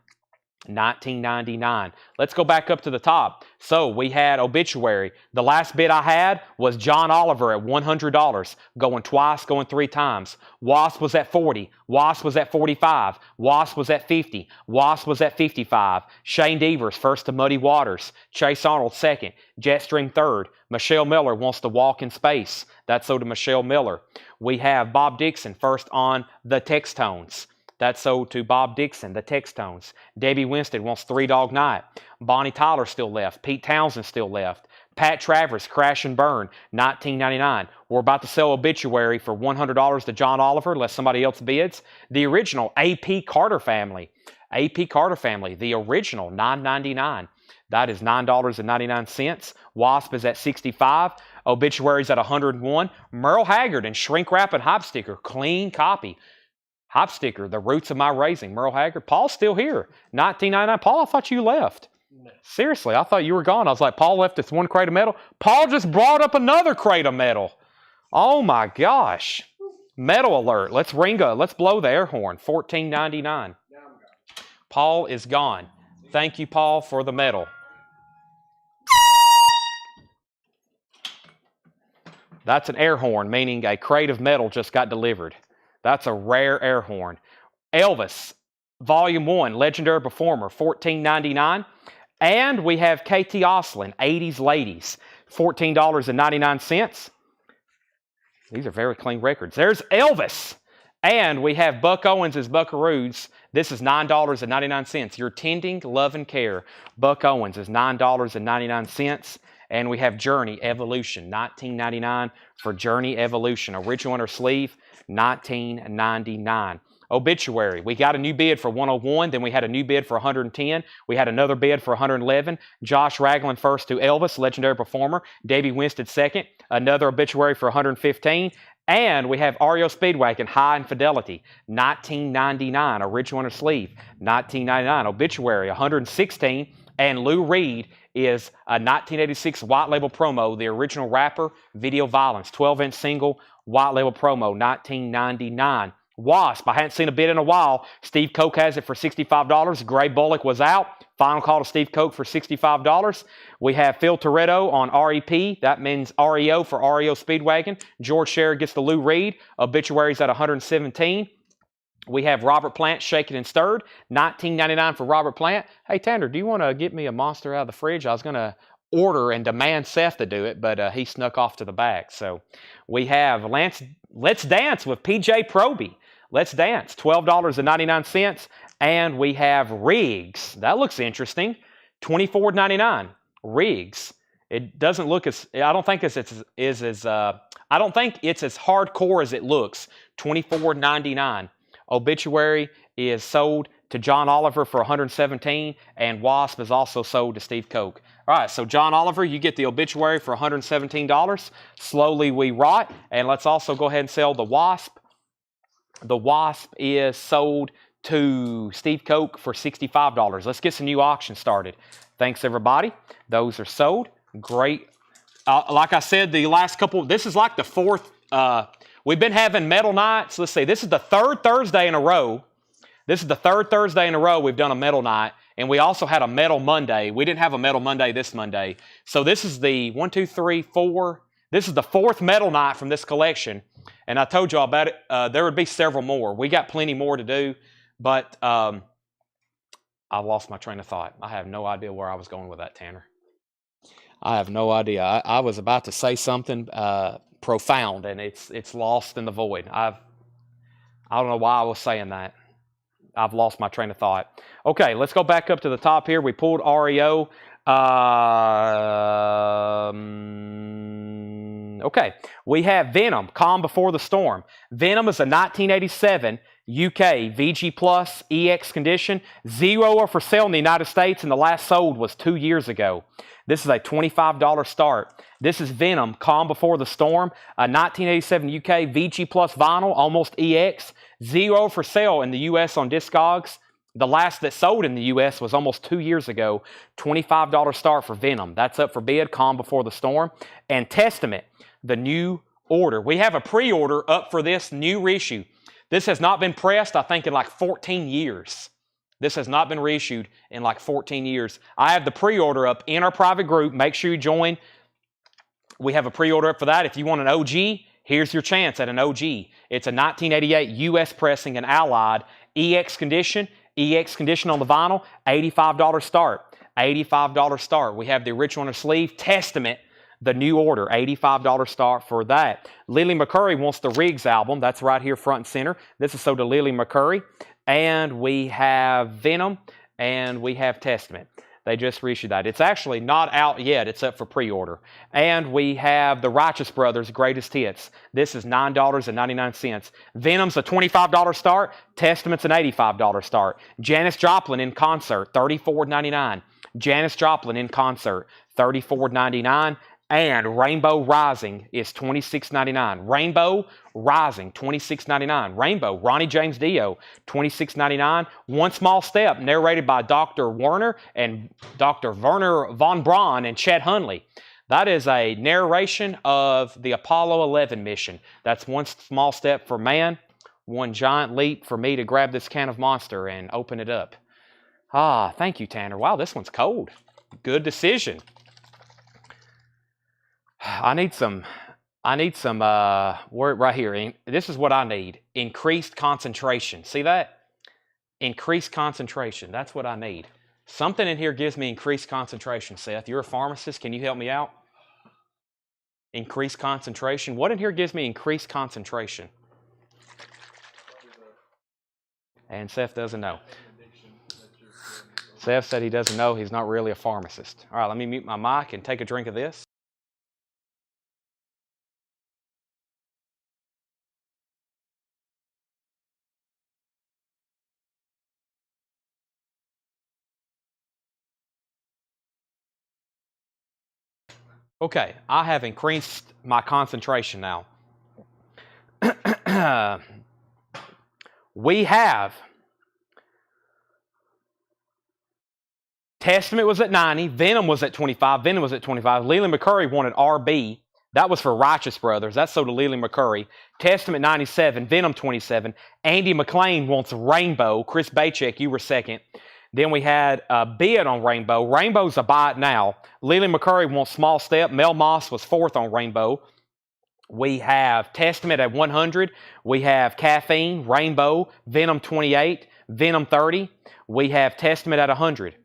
A: $19.99. Let's go back up to the top. So we had obituary. The last bid I had was John Oliver at $100, going twice, going 3 times. Wasp was at 40. Wasp was at 45. Wasp was at 50. Wasp was at 55. Shane Devers first to Muddy Waters. Chase Arnold second. Jetstream third. Michelle Miller wants to walk in space. That's sold to Michelle Miller. We have Bob Dixon first on the Textones. That's sold to Bob Dixon, the Textones. Debbie Winstead wants 3 Dog Night. Bonnie Tyler still left. Pete Townsend still left. Pat Travers, Crash and Burn, $19.99. We're about to sell obituary for $100 to John Oliver, unless somebody else bids. The original A.P. Carter family. A.P. Carter family, the original, $9.99. That is $9.99. Wasp is at 65. Obituary's at 101. Merle Haggard and Shrink Wrap and Hype Sticker, clean copy. Hype Sticker, the roots of my raising. Merle Haggard. Paul's still here. $19.99. Paul, I thought you left. No. Seriously, I thought you were gone. I was like, Paul left this 1 crate of metal. Paul just brought up another crate of metal. Oh my gosh. Metal alert. Let's blow the air horn. $14.99. Paul is gone. Thank you, Paul, for the metal. That's an air horn, meaning a crate of metal just got delivered. That's a rare air horn. Elvis, Volume 1, Legendary Performer, $14.99. And we have KT Oslin, 80s Ladies, $14.99. These are very clean records. There's Elvis. And we have Buck Owens' Buckaroos. This is $9.99. Your tending, love, and care. Buck Owens is $9.99. And we have Journey Evolution, $19.99 for Journey Evolution. Original inner sleeve, $19.99. Obituary, we got a new bid for 101, then we had a new bid for 110, we had another bid for 111. Josh Ragland first to Elvis, Legendary Performer. Debbie Winstead second, another obituary for 115. And we have REO Speedwagon, High Infidelity, $19.99. Original inner sleeve, $19.99. Obituary, 116. And Lou Reed is a 1986 white label promo, the original rapper, Video Violence, 12-inch single, white label promo, $19.99. Wasp, I hadn't seen a bid in a while. Steve Koch has it for $65. Gray Bullock was out. Final call to Steve Koch for $65. We have Phil Toretto on REP. That means REO for REO Speedwagon. George Sherrod gets the Lou Reed. Obituaries at 117. We have Robert Plant, Shaken and Stirred, $19.99 for Robert Plant. Hey, Tanner, do you want to get me a Monster out of the fridge? I was going to order and demand Seth to do it, but he snuck off to the back. So we have Let's Dance with PJ Proby. Let's Dance, $12.99. And we have Riggs. That looks interesting. $24.99. Riggs. It doesn't look as, I don't think it's as hardcore as it looks. $24.99. Obituary is sold to John Oliver for $117, and Wasp is also sold to Steve Koch. All right, so John Oliver, you get the obituary for $117. Slowly we rot, and let's also go ahead and sell the Wasp. The Wasp is sold to Steve Koch for $65. Let's get some new auctions started. Thanks, everybody. Those are sold. Great. Like I said, the last couple, this is like the fourth. We've been having metal nights. Let's see, this is the third Thursday in a row. This is the third Thursday in a row we've done a metal night. And we also had a metal Monday. We didn't have a metal Monday this Monday. So this is the 1, 2, 3, 4. This is the fourth metal night from this collection. And I told you all about it. There would be several more. We got plenty more to do. But I lost my train of thought. I have no idea where I was going with that, Tanner. I have no idea. I was about to say something profound, and it's lost in the void. I don't know why I was saying that. I've lost my train of thought. Okay, let's go back up to the top here. We pulled REO. Okay, we have Venom, Calm Before the Storm. Venom is a 1987 UK VG Plus EX condition. 0 are for sale in the United States, and the last sold was 2 years ago. This is a $25 start. This is Venom, Calm Before the Storm, a 1987 UK VG Plus vinyl, almost EX. 0 for sale in the U.S. on Discogs. The last that sold in the U.S. was almost 2 years ago. $25 start for Venom. That's up for bid, Calm Before the Storm. And Testament, the new order. We have a pre-order up for this new reissue. This has not been pressed, I think, in like 14 years. This has not been reissued in like 14 years. I have the pre-order up in our private group. Make sure you join. We have a pre-order up for that. If you want an OG, here's your chance at an OG. It's a 1988 U.S. pressing and Allied EX condition. EX condition on the vinyl, $85 start. $85 start. We have the original on the sleeve. Testament, the new order, $85 start for that. Lily McCurry wants the Riggs album. That's right here front and center. This is so to Lily McCurry. And we have Venom, and we have Testament. They just reissued that. It's actually not out yet. It's up for pre-order. And we have the Righteous Brothers Greatest Hits. This is $9.99. Venom's a $25 start. Testament's an $85 start. Janis Joplin in concert, $34.99. Janis Joplin in concert, $34.99. And Rainbow Rising is $26.99. Rainbow Rising, $26.99. Rainbow, Ronnie James Dio, $26.99. One Small Step, narrated by Dr. Werner and Dr. Werner von Braun and Chet Hunley. That is a narration of the Apollo 11 mission. That's one small step for man, one giant leap for me to grab this can of Monster and open it up. Ah, thank you, Tanner. Wow, this one's cold. Good decision. I need some word right here. This is what I need. Increased concentration. See that? Increased concentration. That's what I need. Something in here gives me increased concentration, Seth. You're a pharmacist. Can you help me out? Increased concentration. What in here gives me increased concentration? And Seth doesn't know. Seth said he doesn't know. He's not really a pharmacist. All right, let me mute my mic and take a drink of this. Okay, I have increased my concentration now. We have Testament was at 90, Venom was at 25, Venom was at 25. Lily McCurry wanted RB. That was for Righteous Brothers. That's so to Lily McCurry. Testament 97, Venom 27. Andy McLean wants Rainbow. Chris Bachek, you were second. Then we had a bid on Rainbow. Rainbow's a buy it now. Lily McCurry wants Small Step. Mel Moss was fourth on Rainbow. We have Testament at 100. We have Caffeine, Rainbow, Venom 28, Venom 30. We have Testament at 100.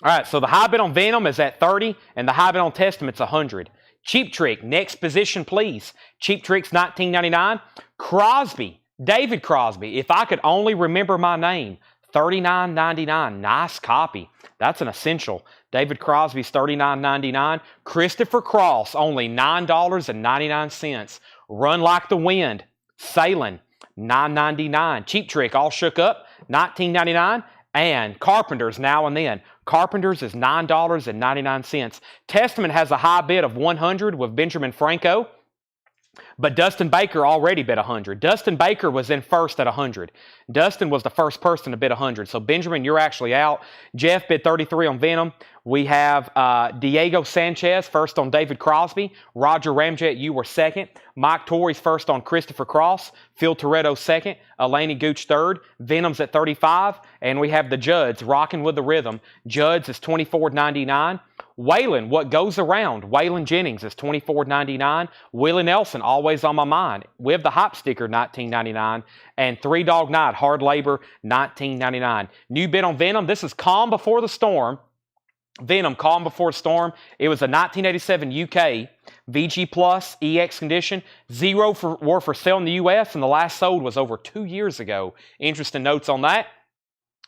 A: All right, so the high bid on Venom is at 30, and the high bid on Testament's 100. Cheap Trick, next position, please. Cheap Trick's $19.99. Crosby, David Crosby, if I could only remember my name, $39.99. Nice copy. That's an essential. David Crosby's $39.99. Christopher Cross, only $9.99. Run Like the Wind, Sailing, $9.99. Cheap Trick, All Shook Up, $19.99. And Carpenter's Now and Then. Carpenter's is $9.99. Testament has a high bid of 100 with Benjamin Franco. But Dustin Baker already bid 100. Dustin Baker was in first at 100. Dustin was the first person to bid 100. So Benjamin, you're actually out. Jeff bid 33 on Venom. We have Diego Sanchez first on David Crosby. Roger Ramjet, you were second. Mike Torrey's first on Christopher Cross. Phil Toretto second. Elaney Gooch third. Venom's at 35. And we have the Judds rocking with the rhythm. Judds is $24.99. Waylon, What Goes Around. Waylon Jennings is $24.99. Willie Nelson, Always on My Mind. We have the Hop Sticker, $19.99. And Three Dog Night, Hard Labor, $19.99. New bid on Venom. This is Calm Before the Storm. Venom, Calm Before Storm. It was a 1987 UK VG Plus EX condition. Zero were for sale in the US, and the last sold was over 2 years ago. Interesting notes on that.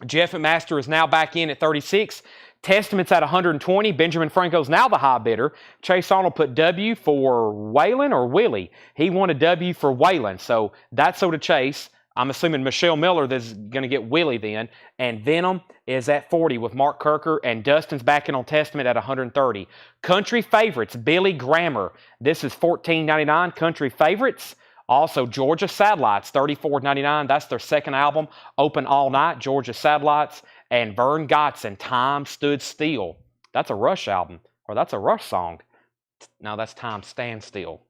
A: Jeff McMaster is now back in at 36. Testament's at 120. Benjamin Franco's now the high bidder. Chase Arnold put W for Waylon or Willie. He wanted W for Waylon. So that's so to Chase. I'm assuming Michelle Miller is going to get Willie then. And Venom is at 40 with Mark Kirker. And Dustin's back in on Testament at 130. Country Favorites, Billy Grammer. This is $14.99. Country Favorites. Also, Georgia Satellites, $34.99. That's their second album. Open All Night, Georgia Satellites. And Vern Gotson, Time Stood Still. That's a Rush album. Or that's a Rush song. No, that's Time Stand Still.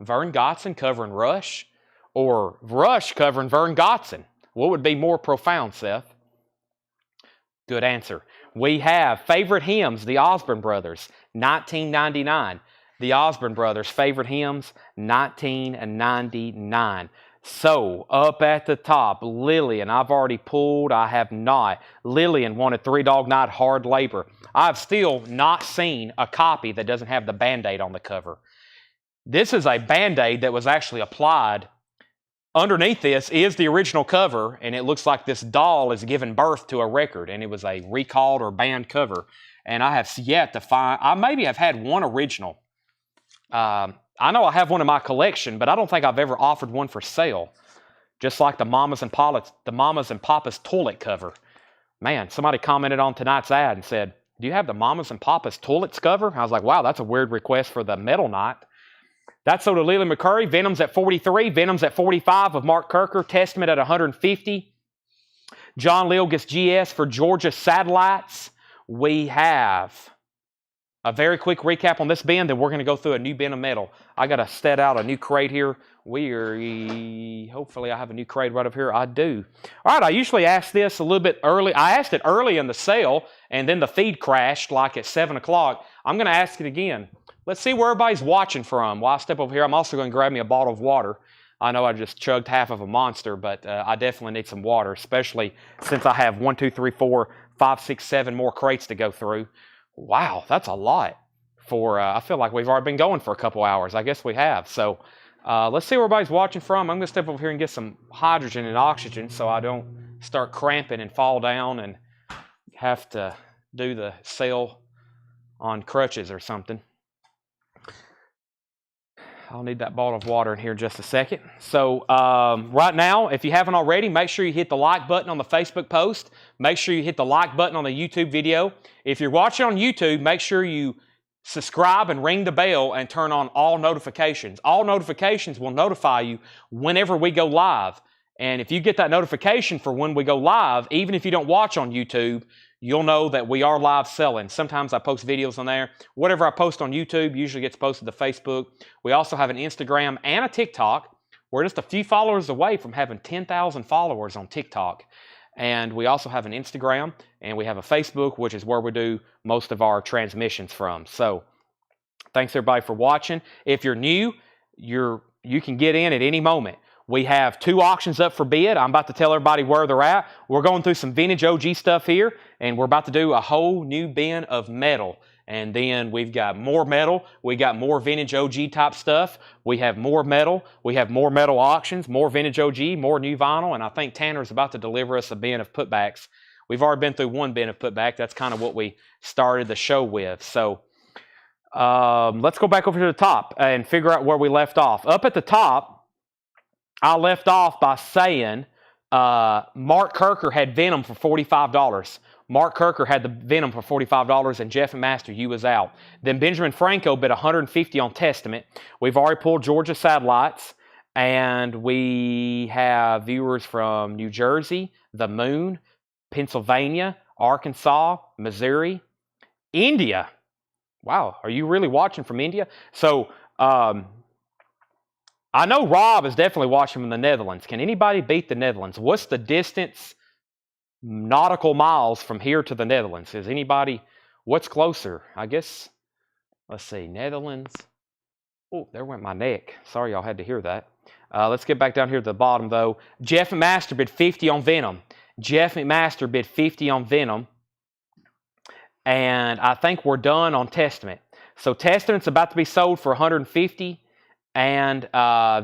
A: Vern Gotson covering Rush. Or Rush covering Vern Gotson. What would be more profound, Seth? Good answer. We have favorite hymns, the Osborne Brothers, 1999. The Osborne Brothers, favorite hymns, 1999. So, up at the top, Lillian, I've already pulled, I have not. Lillian wanted Three Dog Night, Hard Labor. I've still not seen a copy that doesn't have the Band-Aid on the cover. This is a Band-Aid that was actually applied. Underneath this is the original cover, and it looks like this doll is giving birth to a record, and it was a recalled or banned cover. And I have yet to find, I maybe have had one original. I know I have one in my collection, but I don't think I've ever offered one for sale. Just like the Mamas and Papa's toilet cover. Man, somebody commented on tonight's ad and said, "Do you have the Mamas and Papa's toilets cover?" I was like, wow, that's a weird request for the metal night. That's sold to Leland McCurry. Venom's at 43. Venom's at 45 of Mark Kirker. Testament at 150. John Lill gets GS for Georgia Satellites. We have a very quick recap on this bin, then we're going to go through a new bin of metal. I got to set out a new crate here. Hopefully I have a new crate right up here. I do. All right, I usually ask this a little bit early. I asked it early in the sale, and then the feed crashed like at 7 o'clock. I'm going to ask it again. Let's see where everybody's watching from. While I step over here, I'm also going to grab me a bottle of water. I know I just chugged half of a Monster, but I definitely need some water, especially since I have 1, 2, 3, 4, 5, 6, 7 more crates to go through. Wow, that's a lot for, I feel like we've already been going for a couple hours. I guess we have. So let's see where everybody's watching from. I'm going to step over here and get some hydrogen and oxygen so I don't start cramping and fall down and have to do the sale on crutches or something. I'll need that bottle of water in here in just a second. So right now, if you haven't already, make sure you hit the like button on the Facebook post. Make sure you hit the like button on the YouTube video. If you're watching on YouTube, make sure you subscribe and ring the bell and turn on all notifications. All notifications will notify you whenever we go live. And if you get that notification for when we go live, even if you don't watch on YouTube, you'll know that we are live selling. Sometimes I post videos on there. Whatever I post on YouTube usually gets posted to Facebook. We also have an Instagram and a TikTok. We're just a few followers away from having 10,000 followers on TikTok. And we also have an Instagram, and we have a Facebook, which is where we do most of our transmissions from. So thanks everybody for watching. If you're new, you can get in at any moment. We have 2 auctions up for bid. I'm about to tell everybody where they're at. We're going through some vintage OG stuff here, and we're about to do a whole new bin of metal. And then we've got more metal. We got more vintage OG type stuff. We have more metal. We have more metal auctions, more vintage OG, more new vinyl, and I think Tanner's about to deliver us a bin of putbacks. We've already been through 1 bin of putback. That's kind of what we started the show with. So let's go back over to the top and figure out where we left off. Up at the top, I left off by saying Mark Kirker had Venom for $45. Mark Kirker had the Venom for $45, and Jeff and Master, you was out. Then Benjamin Franco bid $150 on Testament. We've already pulled Georgia Satellites, and we have viewers from New Jersey, the Moon, Pennsylvania, Arkansas, Missouri, India. Wow, are you really watching from India? So, I know Rob is definitely watching from the Netherlands. Can anybody beat the Netherlands? What's the distance, nautical miles from here to the Netherlands? Is anybody, what's closer? I guess, let's see, Netherlands. Oh, there went my neck. Sorry y'all had to hear that. Let's get back down here to the bottom though. Jeff McMaster bid 50 on Venom. Jeff McMaster bid 50 on Venom. And I think we're done on Testament. So Testament's about to be sold for $150. And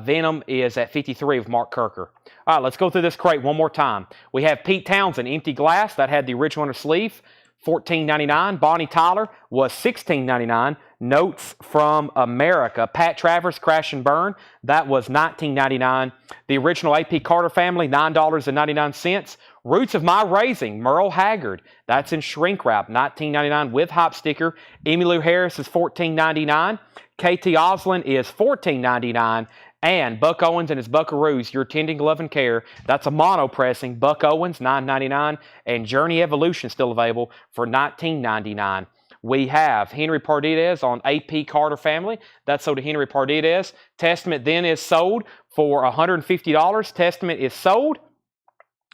A: Venom is at 53 of Mark Kirker. All right, let's go through this crate one more time. We have Pete Townsend, Empty Glass. That had the original under sleeve, $14.99. Bonnie Tyler was $16.99. Notes from America. Pat Travers, Crash and Burn. That was $19.99. The original AP Carter family, $9.99. Roots of My Raising, Merle Haggard. That's in shrink wrap, $19.99 with hop sticker. Emmylou Harris is $14.99. KT Oslin is $14.99. And Buck Owens and his Buckaroos, Your Tending Love and Care. That's a mono pressing. Buck Owens, $9.99. And Journey Evolution still available for $19.99. We have Henry Pardides on AP Carter family. That's sold to Henry Pardides. Testament then is sold for $150. Testament is sold.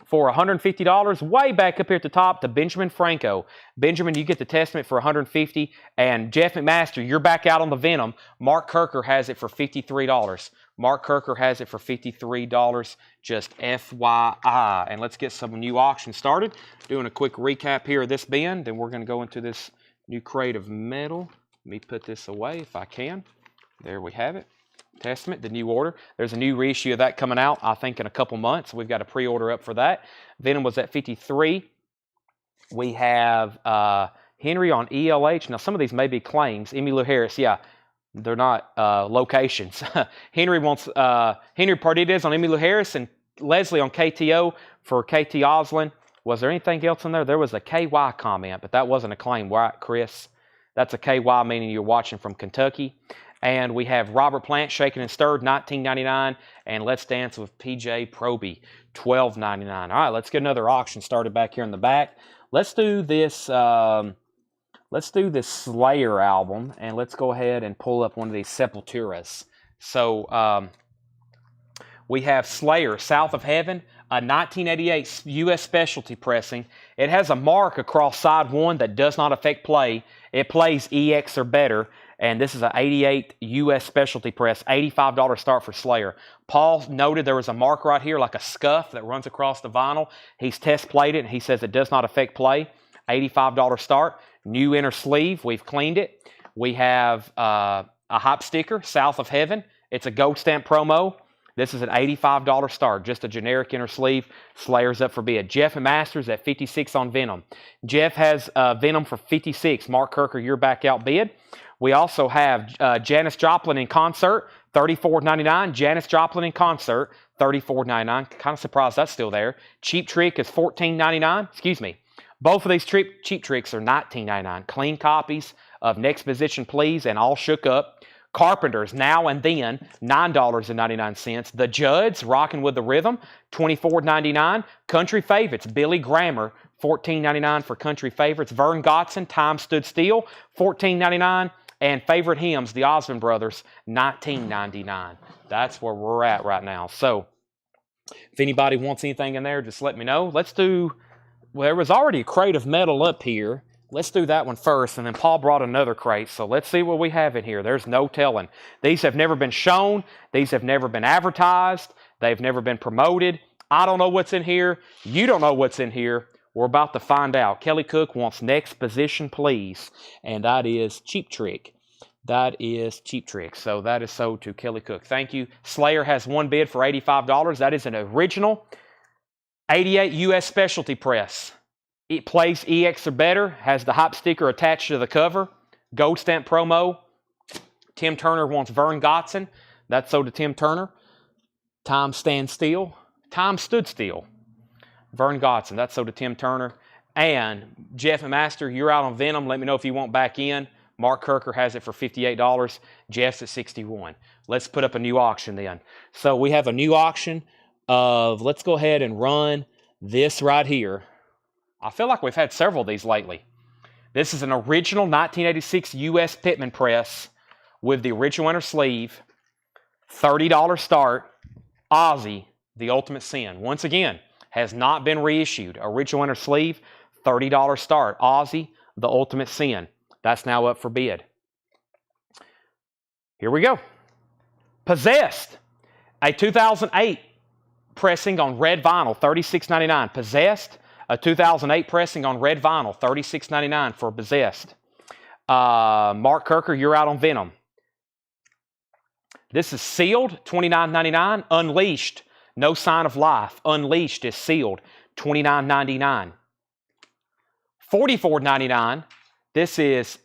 A: for $150, way back up here at the top to Benjamin Franco. Benjamin, you get the Testament for $150, and Jeff McMaster, you're back out on the Venom. Mark Kirker has it for $53. Mark Kirker has it for $53, just FYI. And let's get some new auctions started. Doing a quick recap here of this bin, then we're going to go into this new crate of metal. Let me put this away if I can. There we have it. Testament, the new order. There's a new reissue of that coming out, I think, in a couple months. We've got a pre-order up for that. Venom was at 53. We have Henry on ELH. Now, some of these may be claims. Emmylou Harris, yeah, they're not locations. Henry wants Henry Pardides on Emmylou Harris and Leslie on KTO for KT Oslin. Was there anything else in there? There was a KY comment, but that wasn't a claim, right, Chris? That's a KY, meaning you're watching from Kentucky. And we have Robert Plant, Shaken and Stirred, $19.99, and Let's Dance with PJ Proby, $12.99. All right, let's get another auction started back here in the back. Let's do this. Let's do this Slayer album, and let's go ahead and pull up one of these Sepulturas. So we have Slayer, South of Heaven, a 1988 U.S. specialty pressing. It has a mark across side 1 that does not affect play. It plays EX or better. And this is an 88 U.S. specialty press, $85 start for Slayer. Paul noted there was a mark right here, like a scuff that runs across the vinyl. He's test played it, and he says it does not affect play. $85 start. New inner sleeve. We've cleaned it. We have a hop sticker, South of Heaven. It's a gold stamp promo. This is an $85 start, just a generic inner sleeve. Slayer's up for bid. Jeff and Masters at 56 on Venom. Jeff has Venom for 56. Mark Kirker, you're back out bid. We also have Janis Joplin in concert, $34.99. Janis Joplin in concert, $34.99. Kind of surprised that's still there. Cheap Trick is $14.99. Excuse me. Both of these Cheap Tricks are $19.99. Clean copies of Next Position Please and All Shook Up. Carpenters, Now and Then, $9.99. The Judds, Rockin' with the Rhythm, $24.99. Country Favorites, Billy Grammer, $14.99 for Country Favorites. Vern Gotson, Time Stood Still, $14.99. And Favorite Hymns, the Osmond Brothers, $19.99. That's where we're at right now. So, if anybody wants anything in there, just let me know. Let's do, well, there was already a crate of metal up here. Let's do that one first, and then Paul brought another crate. So let's see what we have in here. There's no telling. These have never been shown. These have never been advertised. They've never been promoted. I don't know what's in here. You don't know what's in here. We're about to find out. Kelly Cook wants Next Position Please, and that is Cheap Trick. That is Cheap Trick. So that is sold to Kelly Cook. Thank you. Slayer has one bid for $85. That is an original 88 U.S. specialty press. It plays EX or better, has the hop sticker attached to the cover. Gold stamp promo. Tim Turner wants Vern Gotson. That's sold to Tim Turner. Time Stand Still. Time Stood Still. Vern Gotson. That's sold to Tim Turner. And Jeff and Master, you're out on Venom. Let me know if you want back in. Mark Kirker has it for $58. Jeff's at $61. Let's put up a new auction then. So we have a new auction of, let's go ahead and run this right here. I feel like we've had several of these lately. This is an original 1986 U.S. Pittman press with the original inner sleeve. $30 start. Ozzy, The Ultimate Sin. Once again, has not been reissued. Original inner sleeve, $30 start. Ozzy, The Ultimate Sin. That's now up for bid. Here we go. Possessed, a 2008 pressing on red vinyl, $36.99. Possessed, a 2008 pressing on red vinyl, $36.99 for Possessed. Mark Kirker, you're out on Venom. This is sealed, $29.99. Unleashed, No Sign of Life. Unleashed is sealed, $29.99. $44.99. This is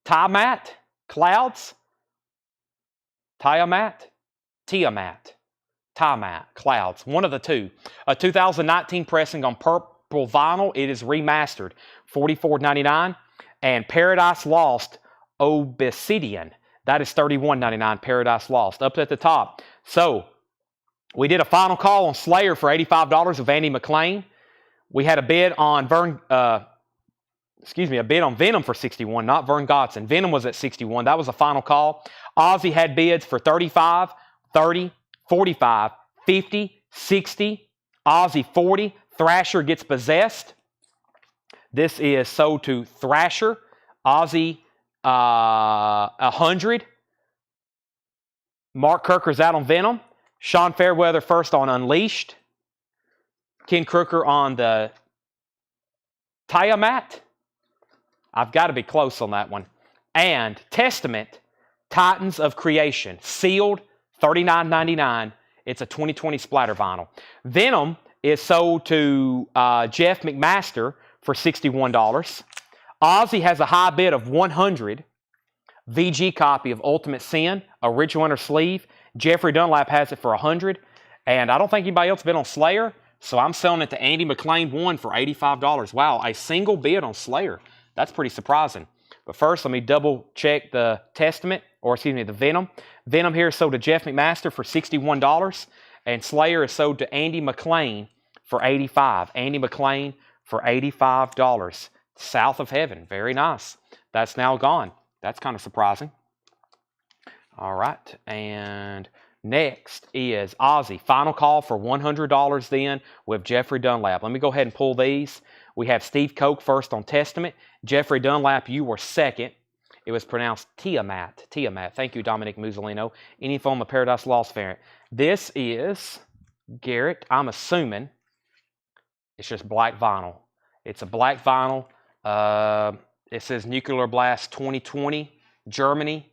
A: Tiamat, Clouds. Tiamat, Clouds. One of the two. A 2019 pressing on purple vinyl. It is remastered, $44.99. And Paradise Lost, Obsidian. That is $31.99, Paradise Lost. Up at the top. So, we did a final call on Slayer for $85 with Andy McLean. We had a bid on a bid on Venom for $61, not Vern Gotson. Venom was at $61. That was a final call. Ozzy had bids for $35, $30, $45, $50, $60. Ozzy $40, Thrasher gets Possessed. This is sold to Thrasher. Ozzy 100. Mark Kirker's out on Venom. Sean Fairweather first on Unleashed. Ken Crooker on the Tiamat. I've got to be close on that one. And Testament, Titans of Creation, sealed, $39.99. It's a 2020 splatter vinyl. Venom is sold to Jeff McMaster for $61. Ozzy has a high bid of 100. VG copy of Ultimate Sin, original inner sleeve. Jeffrey Dunlap has it for 100. And I don't think anybody else bid on Slayer, so I'm selling it to Andy McLean 1 for $85. Wow, a single bid on Slayer. That's pretty surprising. But first, let me double check the Testament, or excuse me, the Venom. Venom here is sold to Jeff McMaster for $61, and Slayer is sold to Andy McLean for $85. Andy McLean for $85. South of Heaven, very nice. That's now gone. That's kind of surprising. All right, and next is Ozzy. Final call for $100 then with Jeffrey Dunlap. Let me go ahead and pull these. We have Steve Koch first on Testament. Jeffrey Dunlap, you were second. It was pronounced Tiamat. Tiamat. Thank you, Dominic Musolino. Any phone, the Paradise Lost variant. This is, Garrett, I'm assuming it's just black vinyl. It's a black vinyl. It says Nuclear Blast 2020, Germany,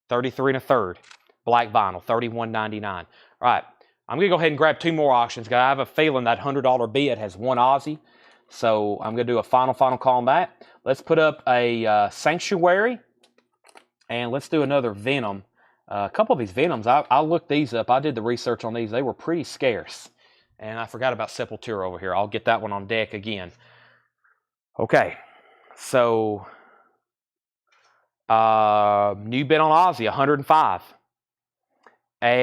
A: 33 1/3. Black vinyl, $31.99. All right, I'm going to go ahead and grab two more auctions, guys. I have a feeling that $100 bid has one Aussie. So I'm going to do a final call on that. Let's put up a Sanctuary, and let's do another Venom. A couple of these Venoms, I looked these up. I did the research on these. They were pretty scarce. And I forgot about Sepultura over here. I'll get that one on deck again. Okay, so new bid on Ozzy, 105. And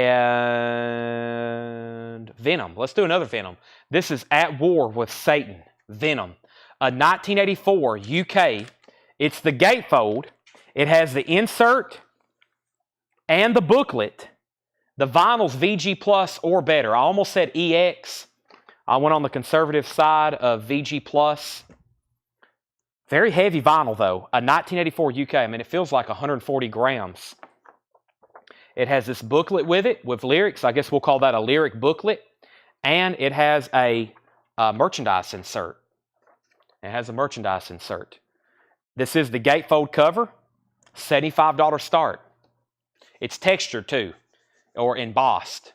A: Venom. Let's do another Venom. This is At War with Satan. Venom. A 1984 UK. It's the gatefold. It has the insert and the booklet. The vinyl's VG Plus or better. I almost said EX. I went on the conservative side of VG Plus. Very heavy vinyl though. A 1984 UK. I mean, it feels like 140 grams. It has this booklet with it, with lyrics. I guess we'll call that a lyric booklet. And it has a merchandise insert. It has a merchandise insert. This is the gatefold cover. $75 start. It's textured too, or embossed.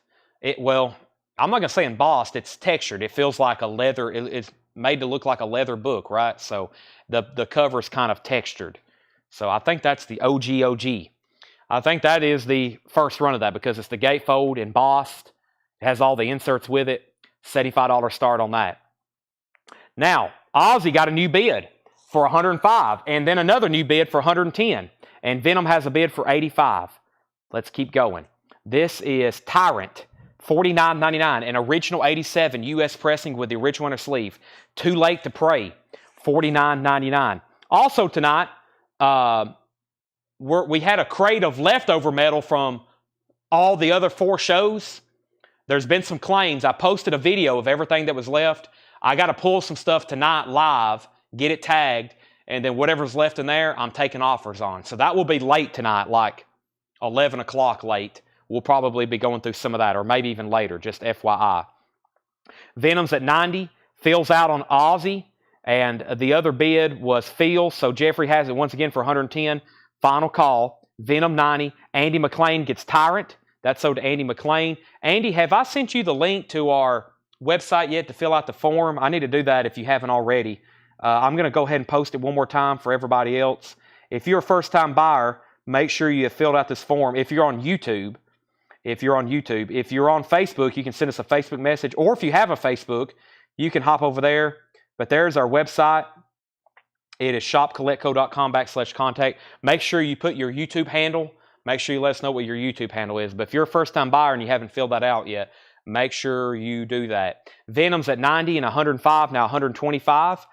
A: Well, I'm not going to say embossed. It's textured. It feels like a leather. It's made to look like a leather book, right? So the cover is kind of textured. So I think that's the OG. I think that is the first run of that because it's the gatefold embossed. It has all the inserts with it. $75 start on that. Now, Ozzy got a new bid for 105 and then another new bid for 110. And Venom has a bid for 85. Let's keep going. This is Tyrant, $49.99, an original 87 U.S. pressing with the original inner sleeve. Too Late to Pray, $49.99. Also tonight, we had a crate of leftover metal from all the other 4 shows. There's been some claims. I posted a video of everything that was left. I got to pull some stuff tonight live, get it tagged, and then whatever's left in there, I'm taking offers on. So that will be late tonight, like 11 o'clock late. We'll probably be going through some of that, or maybe even later, just FYI. Venom's at 90. Phil's out on Ozzy, and the other bid was Phil, so Jeffrey has it once again for 110. Final call, Venom 90. Andy McLean gets Tyrant. That's sold to Andy McLean. Andy, have I sent you the link to our website yet to fill out the form? I need to do that if you haven't already. I'm going to go ahead and post it one more time for everybody else. If you're a first-time buyer, make sure you have filled out this form. If you're on YouTube, if you're on Facebook, you can send us a Facebook message. Or if you have a Facebook, you can hop over there. But there's our website. It is shopcollectco.com/contact. Make sure you put your YouTube handle. Make sure you let us know what your YouTube handle is. But if you're a first-time buyer and you haven't filled that out yet, make sure you do that. Venom's at 90 and 105, now 125.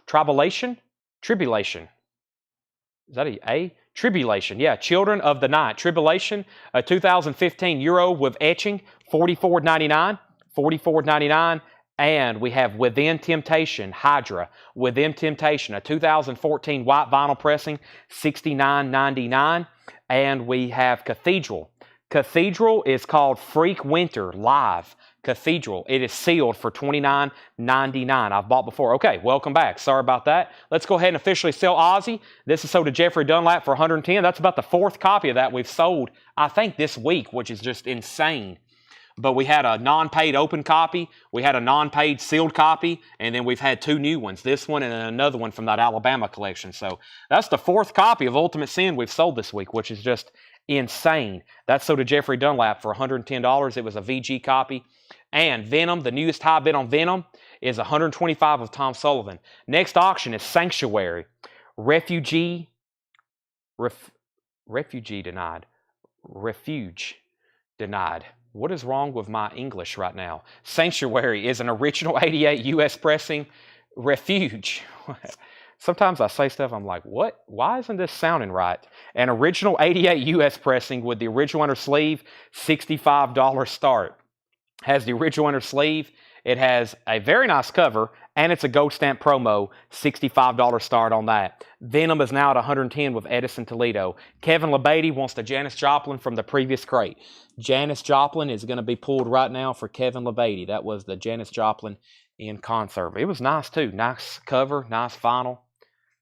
A: Tribulation? Is that a? Tribulation, yeah. Children of the Night. Tribulation, a 2015 Euro with etching, $44.99. $44.99. And we have Within Temptation, Hydra. Within Temptation, a 2014 white vinyl pressing, $69.99. And we have Cathedral. Cathedral is called Freak Winter Live. Cathedral. It is sealed for $29.99. I've bought before. Okay, welcome back. Sorry about that. Let's go ahead and officially sell Ozzy. This is sold to Jeffrey Dunlap for $110. That's about the 4th copy of that we've sold, I think, this week, which is just insane. But we had a non-paid open copy, we had a non-paid sealed copy, and then we've had 2 new ones, this one and another one from that Alabama collection. So that's the 4th copy of Ultimate Sin we've sold this week, which is just insane. That's sold to Jeffrey Dunlap for $110. It was a VG copy. And Venom, the newest high bid on Venom, is $125 of Tom Sullivan. Next auction is Sanctuary. Refugee denied. Refuge denied. What is wrong with my English right now? Sanctuary is an original 88 U.S. pressing. Refuge. Sometimes I say stuff, I'm like, what? Why isn't this sounding right? An original 88 U.S. pressing with the original inner sleeve, $65 start. Has the original inner sleeve. It has a very nice cover, and it's a gold stamp promo, $65 start on that. Venom is now at $110 with Edison Toledo. Kevin LeBeatty wants the Janis Joplin from the previous crate. Janis Joplin is going to be pulled right now for Kevin LeBeatty. That was the Janis Joplin in conserve. It was nice too. Nice cover, nice vinyl.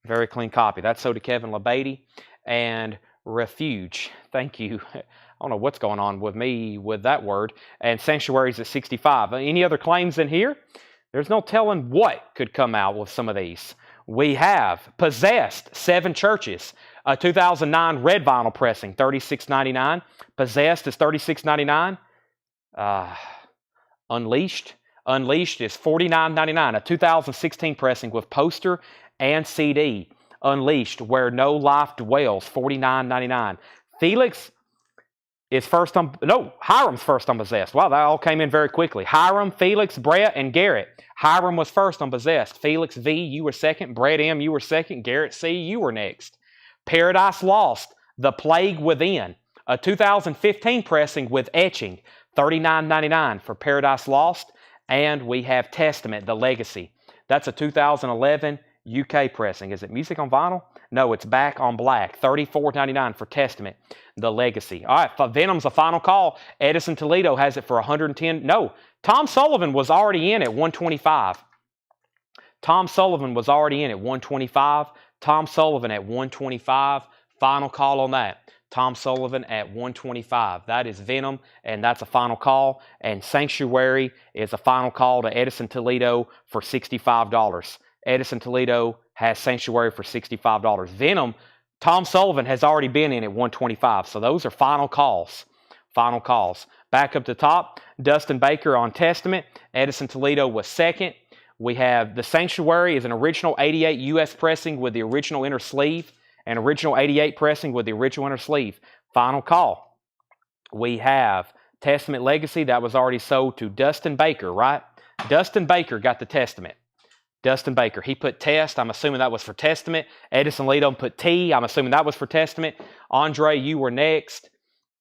A: Very clean copy. That's sold to Kevin LeBeatty. And Refuge. Thank you. I don't know what's going on with me with that word. And Sanctuary's at $65. Any other claims in here? There's no telling what could come out with some of these. We have Possessed, 7 Churches, a 2009 red vinyl pressing, $36.99. Possessed is $36.99. Unleashed is $49.99, a 2016 pressing with poster and CD. Unleashed, Where No Life Dwells, $49.99. Felix is first on, no, Hiram's first on Possessed. Wow, that all came in very quickly. Hiram, Felix, Brett, and Garrett. Hiram was first on Possessed. Felix V, you were second. Brett M, you were second. Garrett C, you were next. Paradise Lost, The Plague Within, a 2015 pressing with etching, $39.99 for Paradise Lost. And we have Testament, The Legacy. That's a 2011 UK pressing. Is it music on vinyl? No, it's back on black. $34.99 for Testament, The Legacy. All right, Venom's a final call. Edison Toledo has it for $110. No, Tom Sullivan was already in at $125. Tom Sullivan was already in at $125. Tom Sullivan at $125. Final call on that. Tom Sullivan at $125. That is Venom, and that's a final call. And Sanctuary is a final call to Edison Toledo for $65. Edison Toledo has Sanctuary for $65. Venom, Tom Sullivan has already been in at $125. So those are final calls. Final calls. Back up to top, Dustin Baker on Testament. Edison Toledo was second. We have the Sanctuary is an original 88 U.S. pressing with the original inner sleeve. An original 88 pressing with the original inner sleeve. Final call. We have Testament Legacy. That was already sold to Dustin Baker, right? Dustin Baker got the Testament. Dustin Baker. He put Test. I'm assuming that was for Testament. Edison Toledo put T. I'm assuming that was for Testament. Andre, you were next.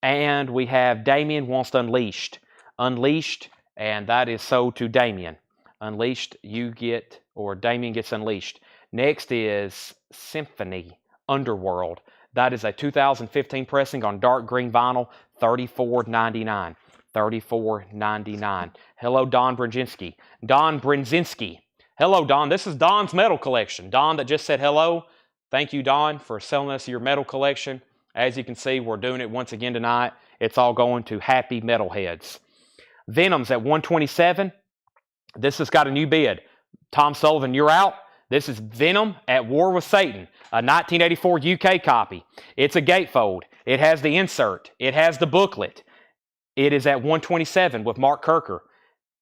A: And we have Damien wants Unleashed. Unleashed, and that is sold to Damien. Unleashed, you get, or Damien gets Unleashed. Next is Symphony Underworld. That is a 2015 pressing on dark green vinyl, $34.99. $34.99. Hello, Don Brzezinski. Don Brzezinski. Hello, Don. This is Don's metal collection. Don that just said hello. Thank you, Don, for selling us your metal collection. As you can see, we're doing it once again tonight. It's all going to happy metalheads. Venom's at $127. This has got a new bid. Tom Sullivan, you're out. This is Venom at War with Satan, a 1984 UK copy. It's a gatefold. It has the insert. It has the booklet. It is at $127 with Mark Kirker.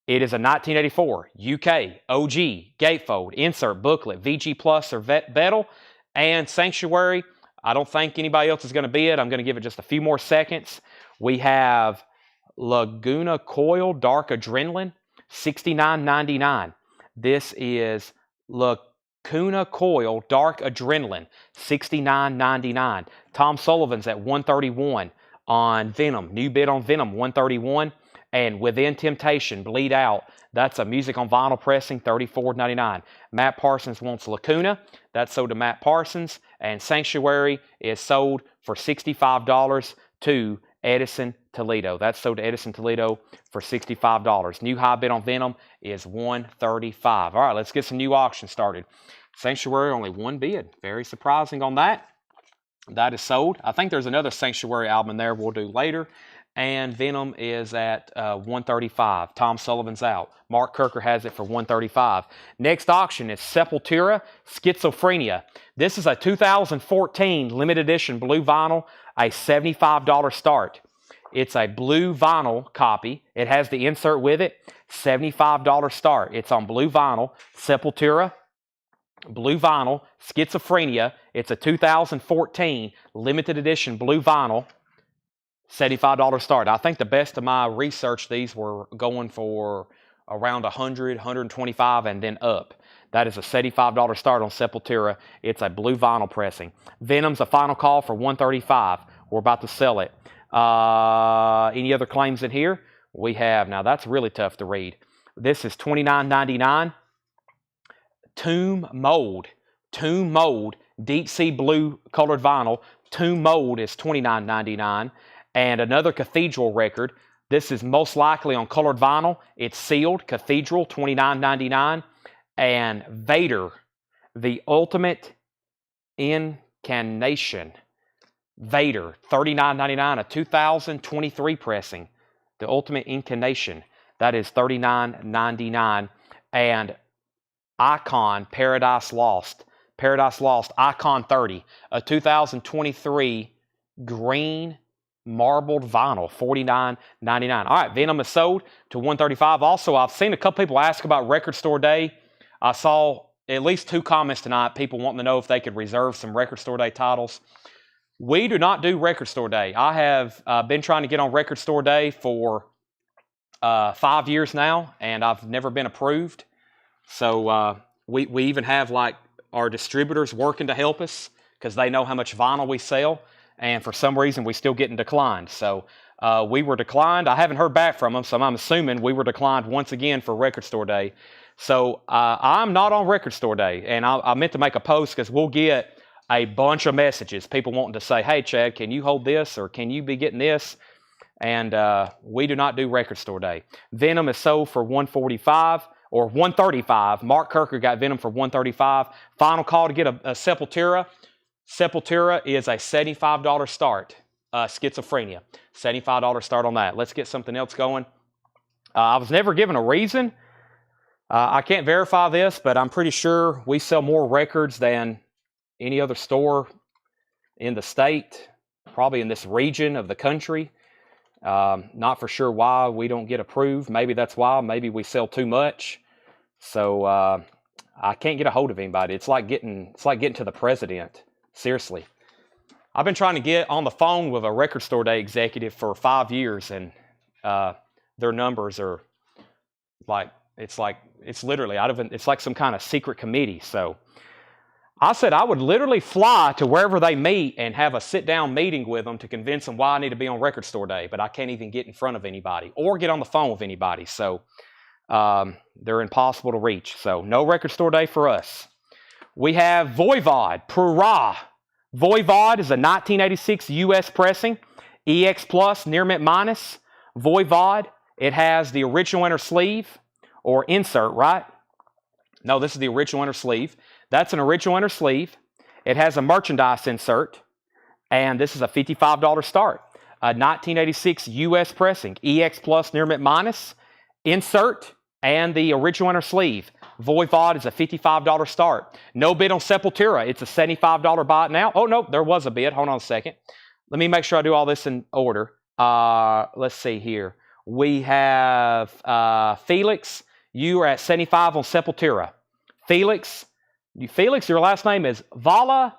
A: It is a 1984 UK OG gatefold, insert, booklet, VG Plus or Vettel, and Sanctuary. I don't think anybody else is going to be it. I'm going to give it just a few more seconds. We have Laguna Coil Dark Adrenaline, $69.99. This is Laguna Coil Dark Adrenaline, $69.99. Tom Sullivan's at $131 on Venom. New bid on Venom, $131. And Within Temptation, Bleed Out, that's a music on vinyl pressing, $34.99. Matt Parsons wants Lacuna. That's sold to Matt Parsons. And Sanctuary is sold for $65 to Edison Toledo. That's sold to Edison Toledo for $65. New high bid on Venom is $135. All right, let's get some new auctions started. Sanctuary, only one bid. Very surprising on that. That is sold. I think there's another Sanctuary album in there we'll do later. And Venom is at $135. Tom Sullivan's out. Mark Kirker has it for $135. Next auction is Sepultura, Schizophrenia. This is a 2014 limited edition blue vinyl, a $75 start. It's a blue vinyl copy. It has the insert with it, $75 start. It's on blue vinyl, Sepultura, blue vinyl, Schizophrenia. It's a 2014 limited edition blue vinyl, $75 start. I think the best of my research, these were going for around 100, 125 and then up. That is a $75 start on Sepultura. It's a blue vinyl pressing. Venom's a final call for $135. We're about to sell it. Any other claims in here? We have. Now that's really tough to read. This is $29.99. Tomb Mold, deep sea blue colored vinyl. Tomb Mold is $29.99. And another Cathedral record. This is most likely on colored vinyl. It's sealed, Cathedral, $29.99. And Vader, the Ultimate Incarnation. Vader, $39.99, a 2023 pressing. The Ultimate Incarnation, that is $39.99. And Icon, Paradise Lost, Icon 30, a 2023 green marbled vinyl, $49.99. All right, Venom is sold to $135. Also, I've seen a couple people ask about Record Store Day. I saw at least 2 comments tonight, people wanting to know if they could reserve some Record Store Day titles. We do not do Record Store Day. I have been trying to get on Record Store Day for 5 years now, and I've never been approved. So we even have like our distributors working to help us because they know how much vinyl we sell. And for some reason, we still getting declined. So we were declined. I haven't heard back from them, so I'm assuming we were declined once again for Record Store Day. So I'm not on Record Store Day. And I meant to make a post because we'll get a bunch of messages. People wanting to say, hey, Chad, can you hold this? Or can you be getting this? And we do not do Record Store Day. Venom is sold for $145 or $135. Mark Kirker got Venom for $135. Final call to get a Sepultura. Sepultura is a $75 start. Schizophrenia, $75 start on that. Let's get something else going. I was never given a reason. I can't verify this, but I'm pretty sure we sell more records than any other store in the state, probably in this region of the country. Not for sure why we don't get approved. Maybe that's why. Maybe we sell too much. So I can't get a hold of anybody. It's like getting to the president. Seriously. I've been trying to get on the phone with a Record Store Day executive for 5 years, and their numbers are it's like some kind of secret committee. So I said I would literally fly to wherever they meet and have a sit-down meeting with them to convince them why I need to be on Record Store Day, but I can't even get in front of anybody or get on the phone with anybody. So they're impossible to reach. So no Record Store Day for us. We have Voivod, Pura. Voivod is a 1986 US pressing, EX Plus, near mint minus. Voivod, it has the original inner sleeve or insert, right? No, this is the original inner sleeve. That's an original inner sleeve. It has a merchandise insert, and this is a $55 start. A 1986 US pressing, EX Plus, near mint minus, insert, and the original inner sleeve. Voivod is a $55 start. No bid on Sepultura. It's a $75 buy it now. Oh, no, there was a bid. Hold on a second. Let me make sure I do all this in order. Let's see here. We have Felix. You are at 75 on Sepultura. Felix, your last name is Vala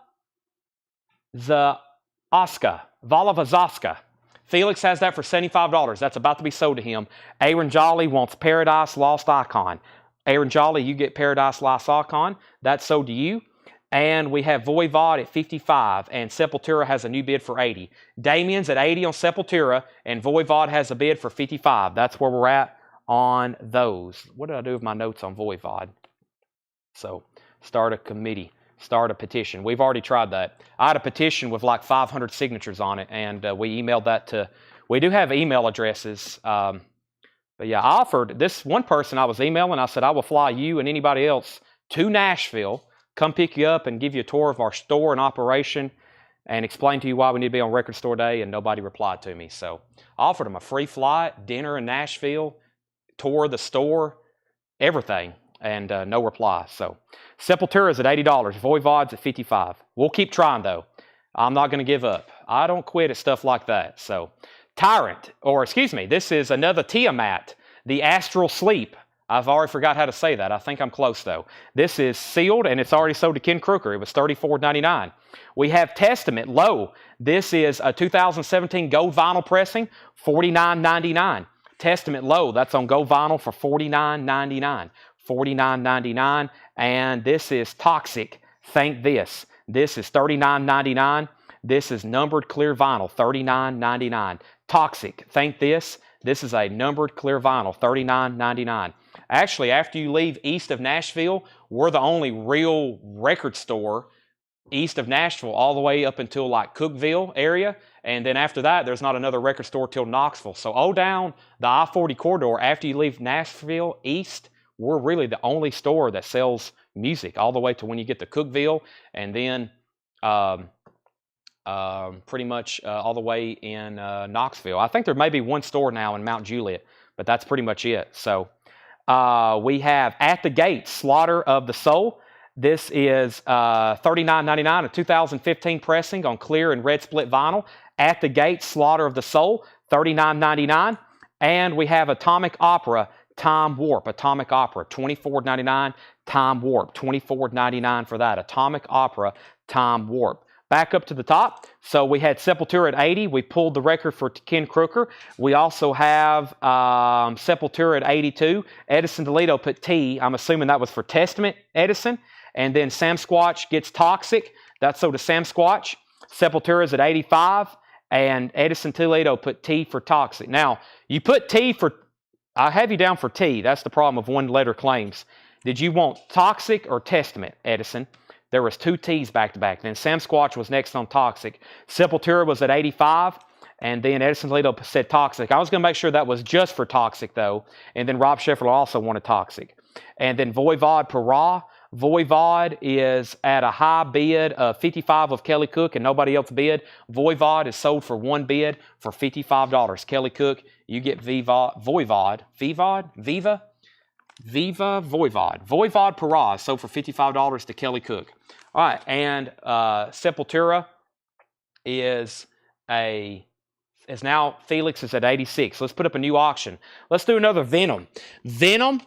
A: Vazaska. Felix has that for $75. That's about to be sold to him. Aaron Jolly wants Paradise Lost Icon. Aaron Jolly, you get Paradise Lost Icon. That's sold to you. And we have Voivod at 55, and Sepultura has a new bid for 80. Damien's at 80 on Sepultura, and Voivod has a bid for 55. That's where we're at on those. What did I do with my notes on Voivod? So, start a committee, start a petition. We've already tried that. I had a petition with like 500 signatures on it, and we emailed that to, we do have email addresses. But yeah, I offered this one person I was emailing, I said, I will fly you and anybody else to Nashville, come pick you up and give you a tour of our store and operation and explain to you why we need to be on Record Store Day, and nobody replied to me. So I offered them a free flight, dinner in Nashville, tour of the store, everything, and no reply. So Sepultura is at $80, Voivod's at 55. We'll keep trying though. I'm not going to give up. I don't quit at stuff like that. So Tyrant, or excuse me, this is another Tiamat, the Astral Sleep. I've already forgot how to say that. I think I'm close though. This is sealed and it's already sold to Ken Crooker. It was $34.99. We have Testament Low. This is a 2017 gold vinyl pressing, $49.99. Testament Low, that's on gold vinyl for $49.99. $49.99. And this is Toxic. Thank This. This is $39.99. This is numbered clear vinyl, $39.99. Toxic. Thank This. This is a numbered clear vinyl, $39.99. Actually, after you leave east of Nashville, we're the only real record store east of Nashville all the way up until like Cookeville area. And then after that, there's not another record store till Knoxville. So down the I-40 corridor, after you leave Nashville east, we're really the only store that sells music all the way to when you get to Cookeville, and then pretty much all the way in Knoxville. I think there may be one store now in Mount Juliet, but that's pretty much it. So we have At the Gates, Slaughter of the Soul. This is $39.99, a 2015 pressing on clear and red split vinyl. At the Gates, Slaughter of the Soul, $39.99. And we have Atomic Opera, Time Warp. Atomic Opera, $24.99. Time Warp, $24.99 for that. Atomic Opera, Time Warp. Back up to the top. So we had Sepultura at 80. We pulled the record for Ken Crooker. We also have Sepultura at 82. Edison Toledo put T. I'm assuming that was for Testament, Edison. And then Sam Squatch gets Toxic. That's so to Sam Squatch. Sepultura is at 85. And Edison Toledo put T for Toxic. Now, you put T for, I have you down for T. That's the problem of one letter claims. Did you want Toxic or Testament, Edison? There was two T's back to back. Then Sam Squatch was next on Toxic. Sepultura was at 85. And then Edison Toledo said Toxic. I was going to make sure that was just for Toxic, though. And then Rob Scheffler also wanted Toxic. And then Voivod Para. Voivod is at a high bid of 55 of Kelly Cook and nobody else bid. Voivod is sold for one bid for $55. Kelly Cook, you get Voivod. Viva Voivod. Voivod Para sold for $55 to Kelly Cook. All right, and Sepultura is now Felix is at 86. Let's put up a new auction. Let's do another Venom. Venom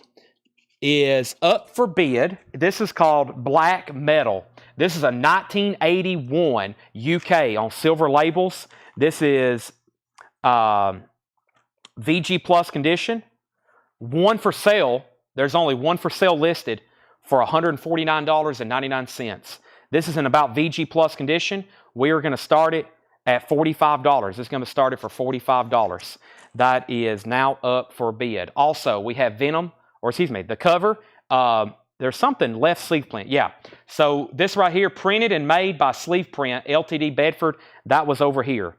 A: is up for bid. This is called Black Metal. This is a 1981 UK on silver labels. This is VG Plus condition. One for sale. There's only one for sale listed for $149.99. This is in about VG Plus condition. We are going to start it at $45. It's going to start it for $45. That is now up for bid. Also, we have Venom, or excuse me, the cover. There's something left sleeve print. Yeah. So this right here, printed and made by Sleeve Print, Ltd. Bedford. That was over here.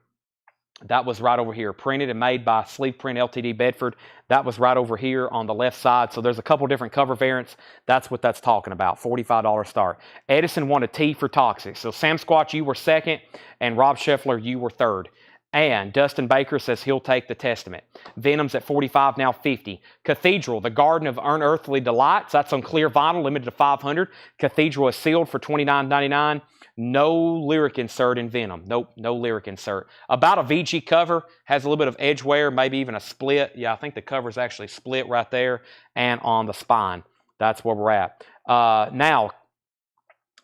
A: That was right over here. Printed and made by Sleeve Print, Ltd. Bedford. That was right over here on the left side. So there's a couple different cover variants. That's what that's talking about. $45 start. Edison won a T for Toxic. So Sam Squatch, you were second. And Rob Scheffler, you were third. And Dustin Baker says he'll take the Testament. Venom's at 45, now 50. Cathedral, the Garden of Unearthly Delights. That's on clear vinyl, limited to 500. Cathedral is sealed for $29.99. No lyric insert in Venom. Nope, no lyric insert. About a VG cover. Has a little bit of edge wear, maybe even a split. Yeah, I think the cover's actually split right there and on the spine. That's where we're at. Now,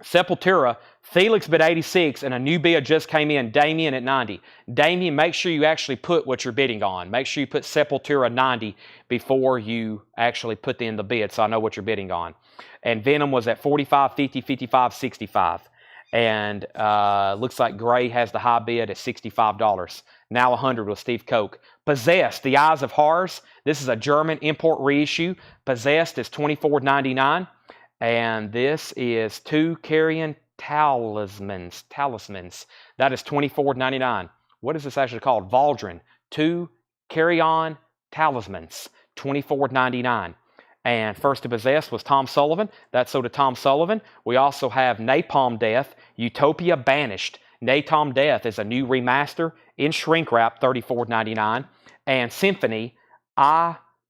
A: Sepultura, Felix bid 86, and a new bid just came in, Damien at 90. Damien, make sure you actually put what you're bidding on. Make sure you put Sepultura 90 before you actually put in the bid, so I know what you're bidding on. And Venom was at 45, 50, 55, 65. And looks like Gray has the high bid at $65. Now 100 with Steve Koch. Possessed, The Eyes of Horus. This is a German import reissue. Possessed is $24.99. And this is 2 Carrion Talismans. That is $24.99. What is this actually called? Valdrin. 2 Carrion Talismans. $24.99. And first to possess was Tom Sullivan. That's sold to Tom Sullivan. We also have Napalm Death, Utopia Banished. Napalm Death is a new remaster in shrink wrap, $34.99. And Symphony Iconoclast.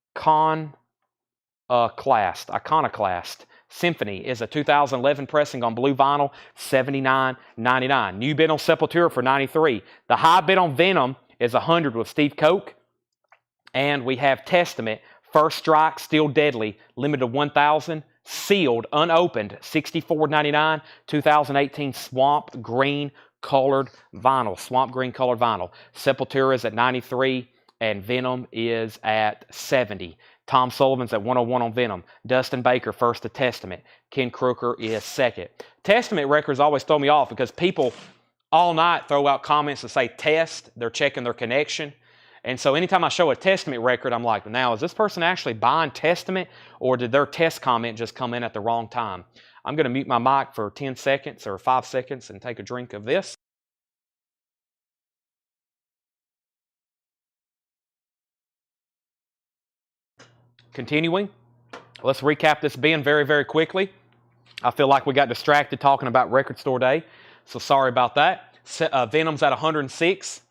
A: Symphony is a 2011 pressing on blue vinyl, $79.99. New bid on Sepultura for $93. The high bid on Venom is $100 with Steve Koch. And we have Testament, First Strike, Still Deadly, limited to 1,000, sealed, unopened, $64.99, 2018 Swamp Green colored vinyl. Sepultura is at $93, and Venom is at $70. Tom Sullivan's at $101 on Venom. Dustin Baker, first to Testament. Ken Crooker is second. Testament records always throw me off because people all night throw out comments that say test. They're checking their connection. And so anytime I show a Testament record, I'm like, now, is this person actually buying Testament, or did their test comment just come in at the wrong time? I'm going to mute my mic for 10 seconds or 5 seconds and take a drink of this. Continuing, let's recap this bin very, very quickly. I feel like we got distracted talking about Record Store Day, so sorry about that. Venom's at 106,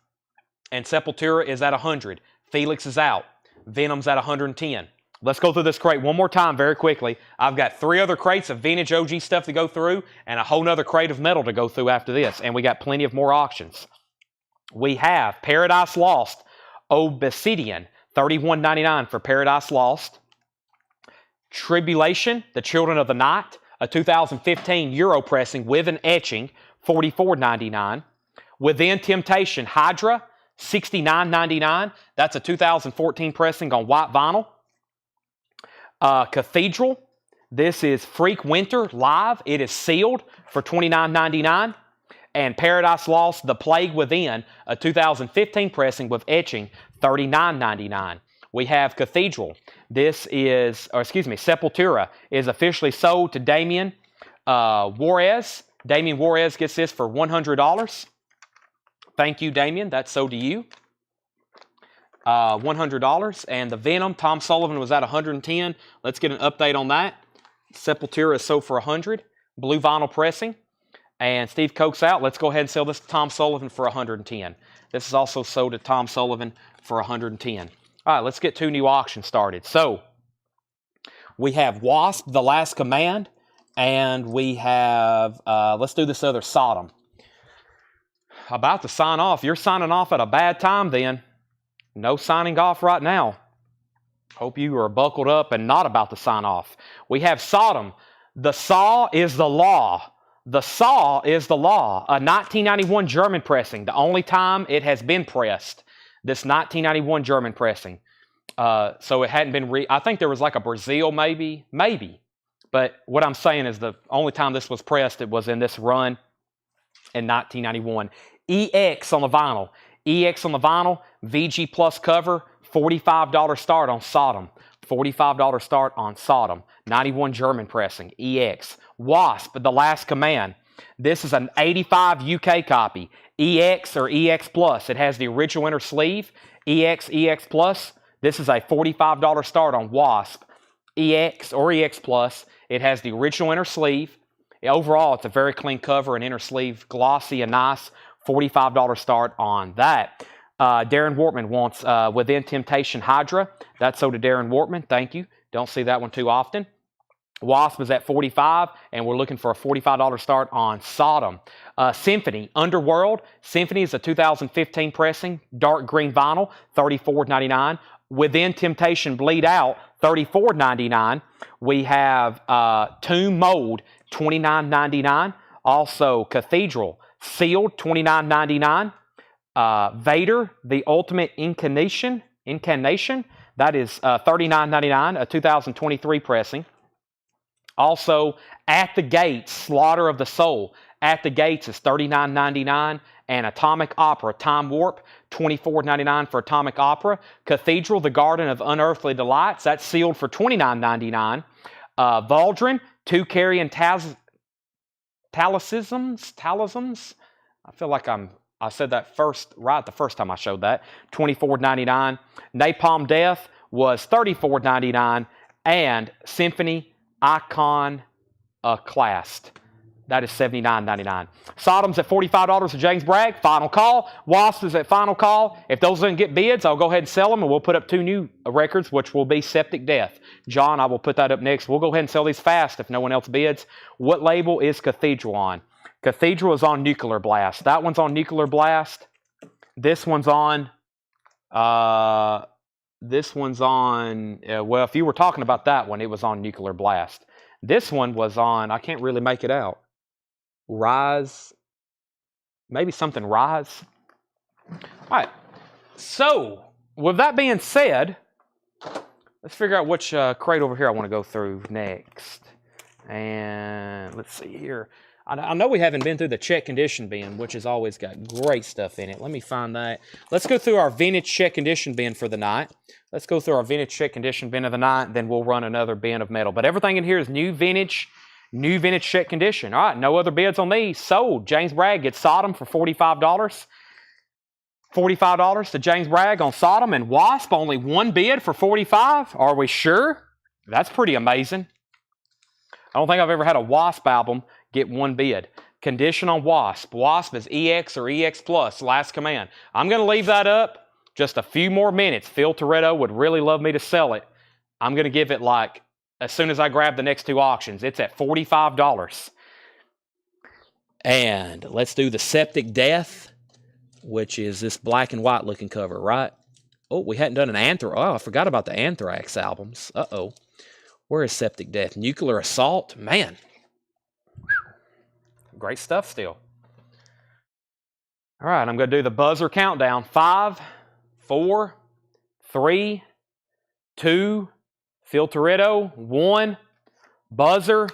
A: and Sepultura is at 100. Felix is out. Venom's at 110. Let's go through this crate one more time very quickly. I've got 3 other crates of vintage OG stuff to go through, and a whole nother crate of metal to go through after this, and we got plenty of more auctions. We have Paradise Lost, Obsidian, $31.99 for Paradise Lost. Tribulation, The Children of the Night, a 2015 Euro pressing with an etching, $44.99. Within Temptation, Hydra, $69.99. That's a 2014 pressing on white vinyl. Cathedral, this is Freak Winter Live. It is sealed for $29.99. And Paradise Lost, The Plague Within, a 2015 pressing with etching, $39.99. We have Cathedral. This is, Sepultura is officially sold to Damien Juarez. Damien Juarez gets this for $100. Thank you, Damien. That's sold to you. $100. And the Venom, Tom Sullivan was at 110. Let's get an update on that. Sepultura is sold for 100. Blue vinyl pressing. And Steve Koch's out. Let's go ahead and sell this to Tom Sullivan for 110. This is also sold to Tom Sullivan for 110. All right, let's get 2 new auctions started. So, we have Wasp, The Last Command, and we have, let's do this other Sodom. About to sign off. You're signing off at a bad time then. No signing off right now. Hope you are buckled up and not about to sign off. We have Sodom. The Saw is the Law. The Saw is the Law. A 1991 German pressing. The only time it has been pressed. This 1991 German pressing. So it hadn't been I think there was like a Brazil maybe. But what I'm saying is the only time this was pressed, it was in this run in 1991. EX on the vinyl. EX on the vinyl. VG Plus cover. $45 start on Sodom. $45 start on Sodom. 91 German pressing. EX. Wasp, The Last Command. This is an 85 UK copy. EX or EX Plus. It has the original inner sleeve. EX Plus. This is a $45 start on Wasp. EX or EX Plus. It has the original inner sleeve. Overall, it's a very clean cover and inner sleeve. Glossy and nice. $45 start on that. Darren Wortman wants Within Temptation Hydra. That's sold to Darren Wortman. Thank you. Don't see that one too often. Wasp is at $45, and we're looking for a $45 start on Sodom. Symphony, Underworld. Symphony is a 2015 pressing, dark green vinyl, $34.99. Within Temptation Bleed Out, $34.99. We have Tomb Mold, $29.99. Also, Cathedral, sealed, $29.99. Vader, the Ultimate Incarnation, that is $39.99, a 2023 pressing. Also, At the Gates, Slaughter of the Soul. At the Gates is $39.99. And Atomic Opera, Time Warp, $24.99 for Atomic Opera. Cathedral, The Garden of Unearthly Delights, that's sealed for $29.99. Valdrin, Two Carrion Talismans. I feel like I said that right the first time I showed that. $24.99. Napalm Death was $34.99. And Symphony Icon Classed. That is $79.99. Sodom's at $45 to James Bragg. Final call. Wasp is at final call. If those didn't get bids, I'll go ahead and sell them, and we'll put up 2 new records, which will be Septic Death. John, I will put that up next. We'll go ahead and sell these fast if no one else bids. What label is Cathedral on? Cathedral is on Nuclear Blast. That one's on Nuclear Blast. This one's on... well, if you were talking about that one, it was on Nuclear Blast. This one was on... I can't really make it out. Rise, maybe something Rise. All right, so with that being said, let's figure out which crate over here I want to go through next. And let's see here. I know we haven't been through the check condition bin, which has always got great stuff in it. Let me find that. Let's go through our vintage check condition bin for the night. Let's go through our vintage check condition bin of the night, then we'll run another bin of metal. But everything in here is new vintage check condition. All right, no other bids on these. Sold. James Bragg gets Sodom for $45. $45 to James Bragg on Sodom, and Wasp only one bid for $45. Are we sure? That's pretty amazing. I don't think I've ever had a Wasp album get one bid. Condition on Wasp. Wasp is EX or EX Plus, last command. I'm going to leave that up just a few more minutes. Phil Toretto would really love me to sell it. I'm going to give it like as soon as I grab the next 2 auctions. It's at $45. And let's do the Septic Death, which is this black and white looking cover, right? Oh, we hadn't done an Anthrax. Oh, I forgot about the Anthrax albums. Uh-oh. Where is Septic Death? Nuclear Assault? Man. Great stuff still. All right, I'm going to do the buzzer countdown. 5, 4, 3, 2, Phil Toretto, 1, buzzer,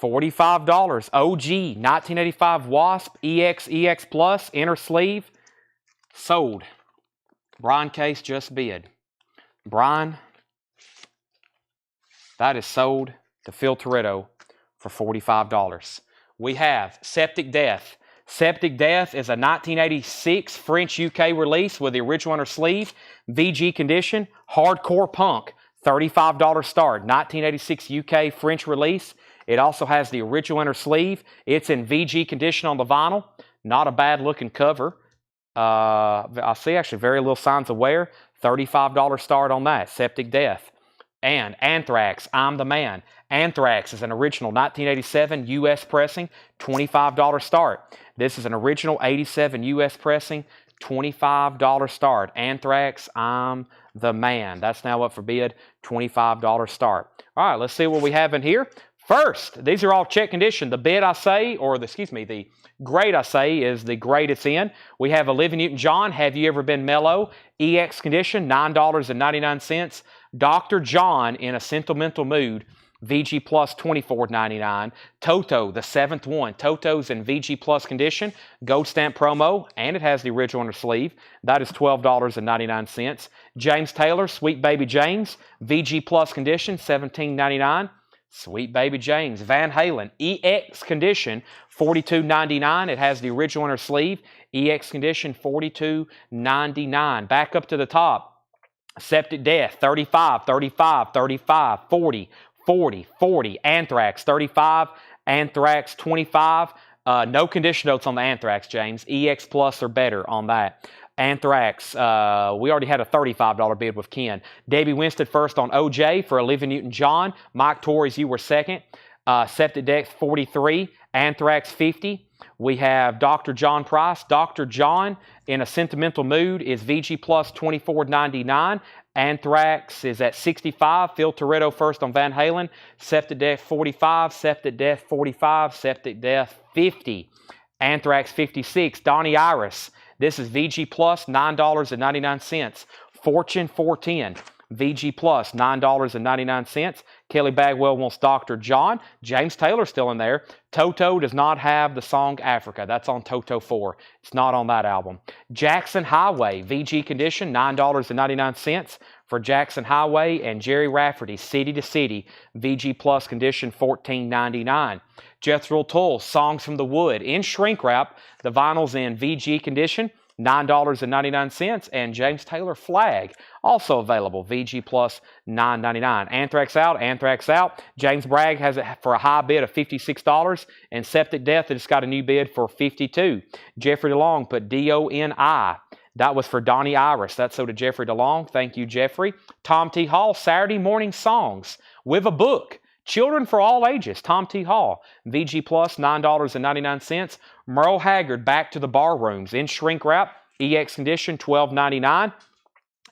A: $45. OG, 1985 Wasp, EX Plus, inner sleeve, sold. Brian Case just bid. Brian, that is sold to Phil Toretto for $45. We have Septic Death. Septic Death is a 1986 French-UK release with the original inner sleeve, VG condition, hardcore punk, $35 start, 1986 UK French release. It also has the original inner sleeve. It's in VG condition on the vinyl. Not a bad looking cover. I see actually very little signs of wear. $35 start on that, Septic Death. And Anthrax, I'm the Man. Anthrax is an original 1987 US pressing, $25 start. This is an original 87 US pressing, $25 start. Anthrax, I'm the Man. That's now up for bid, $25 start. All right, let's see what we have in here. First, these are all check condition. The bid I say, the grade I say is the grade it's in. We have Olivia Newton-John, Have You Ever Been Mellow? EX condition, $9.99. Dr. John, In a Sentimental Mood, VG Plus $24.99. Toto, the 7th one. Toto's in VG Plus condition, gold stamp promo, and it has the original on the sleeve. That is $12.99. James Taylor, Sweet Baby James, VG Plus condition, $17.99. Sweet Baby James. Van Halen, EX condition, $42.99. It has the original on her sleeve. EX condition, $42.99. Back up to the top. Septic Death, 35, 35, 35, 40, 40, 40. Anthrax, 35. Anthrax, 25. No condition notes on the Anthrax, James. EX Plus or better on that. Anthrax, we already had a $35 bid with Ken. Debbie Winstead first on OJ for Olivia Newton-John. Mike Torres, you were second. Septic Death, 43. Anthrax, 50. We have Dr. John Price. Dr. John, In a Sentimental Mood, is VG Plus $24.99. Anthrax is at 65. Phil Toretto first on Van Halen. Septic Death 45. Septic Death 45. Septic Death 50. Anthrax 56. Donnie Iris. This is VG Plus, $9.99. Fortune 410. VG Plus, $9.99. Kelly Bagwell wants Dr. John. James Taylor still in there. Toto does not have the song Africa. That's on Toto 4. It's not on that album. Jackson Highway, VG Condition, $9.99 for Jackson Highway. And Jerry Rafferty, City to City, VG Plus Condition, $14.99. Jethro Tull, Songs from the Wood. In shrink wrap, the vinyl's in VG Condition, $9.99, and James Taylor Flag, also available, VG Plus, $9.99. Anthrax out. James Bragg has it for a high bid of $56, and Septic Death has got a new bid for $52. Jeffrey DeLong put DONI. That was for Donnie Iris. That's so to Jeffrey DeLong. Thank you, Jeffrey. Tom T. Hall, Saturday Morning Songs with a book. Children for all ages, Tom T. Hall, VG Plus, $9.99. Merle Haggard, Back to the Bar Rooms, in shrink wrap, EX Condition, $12.99.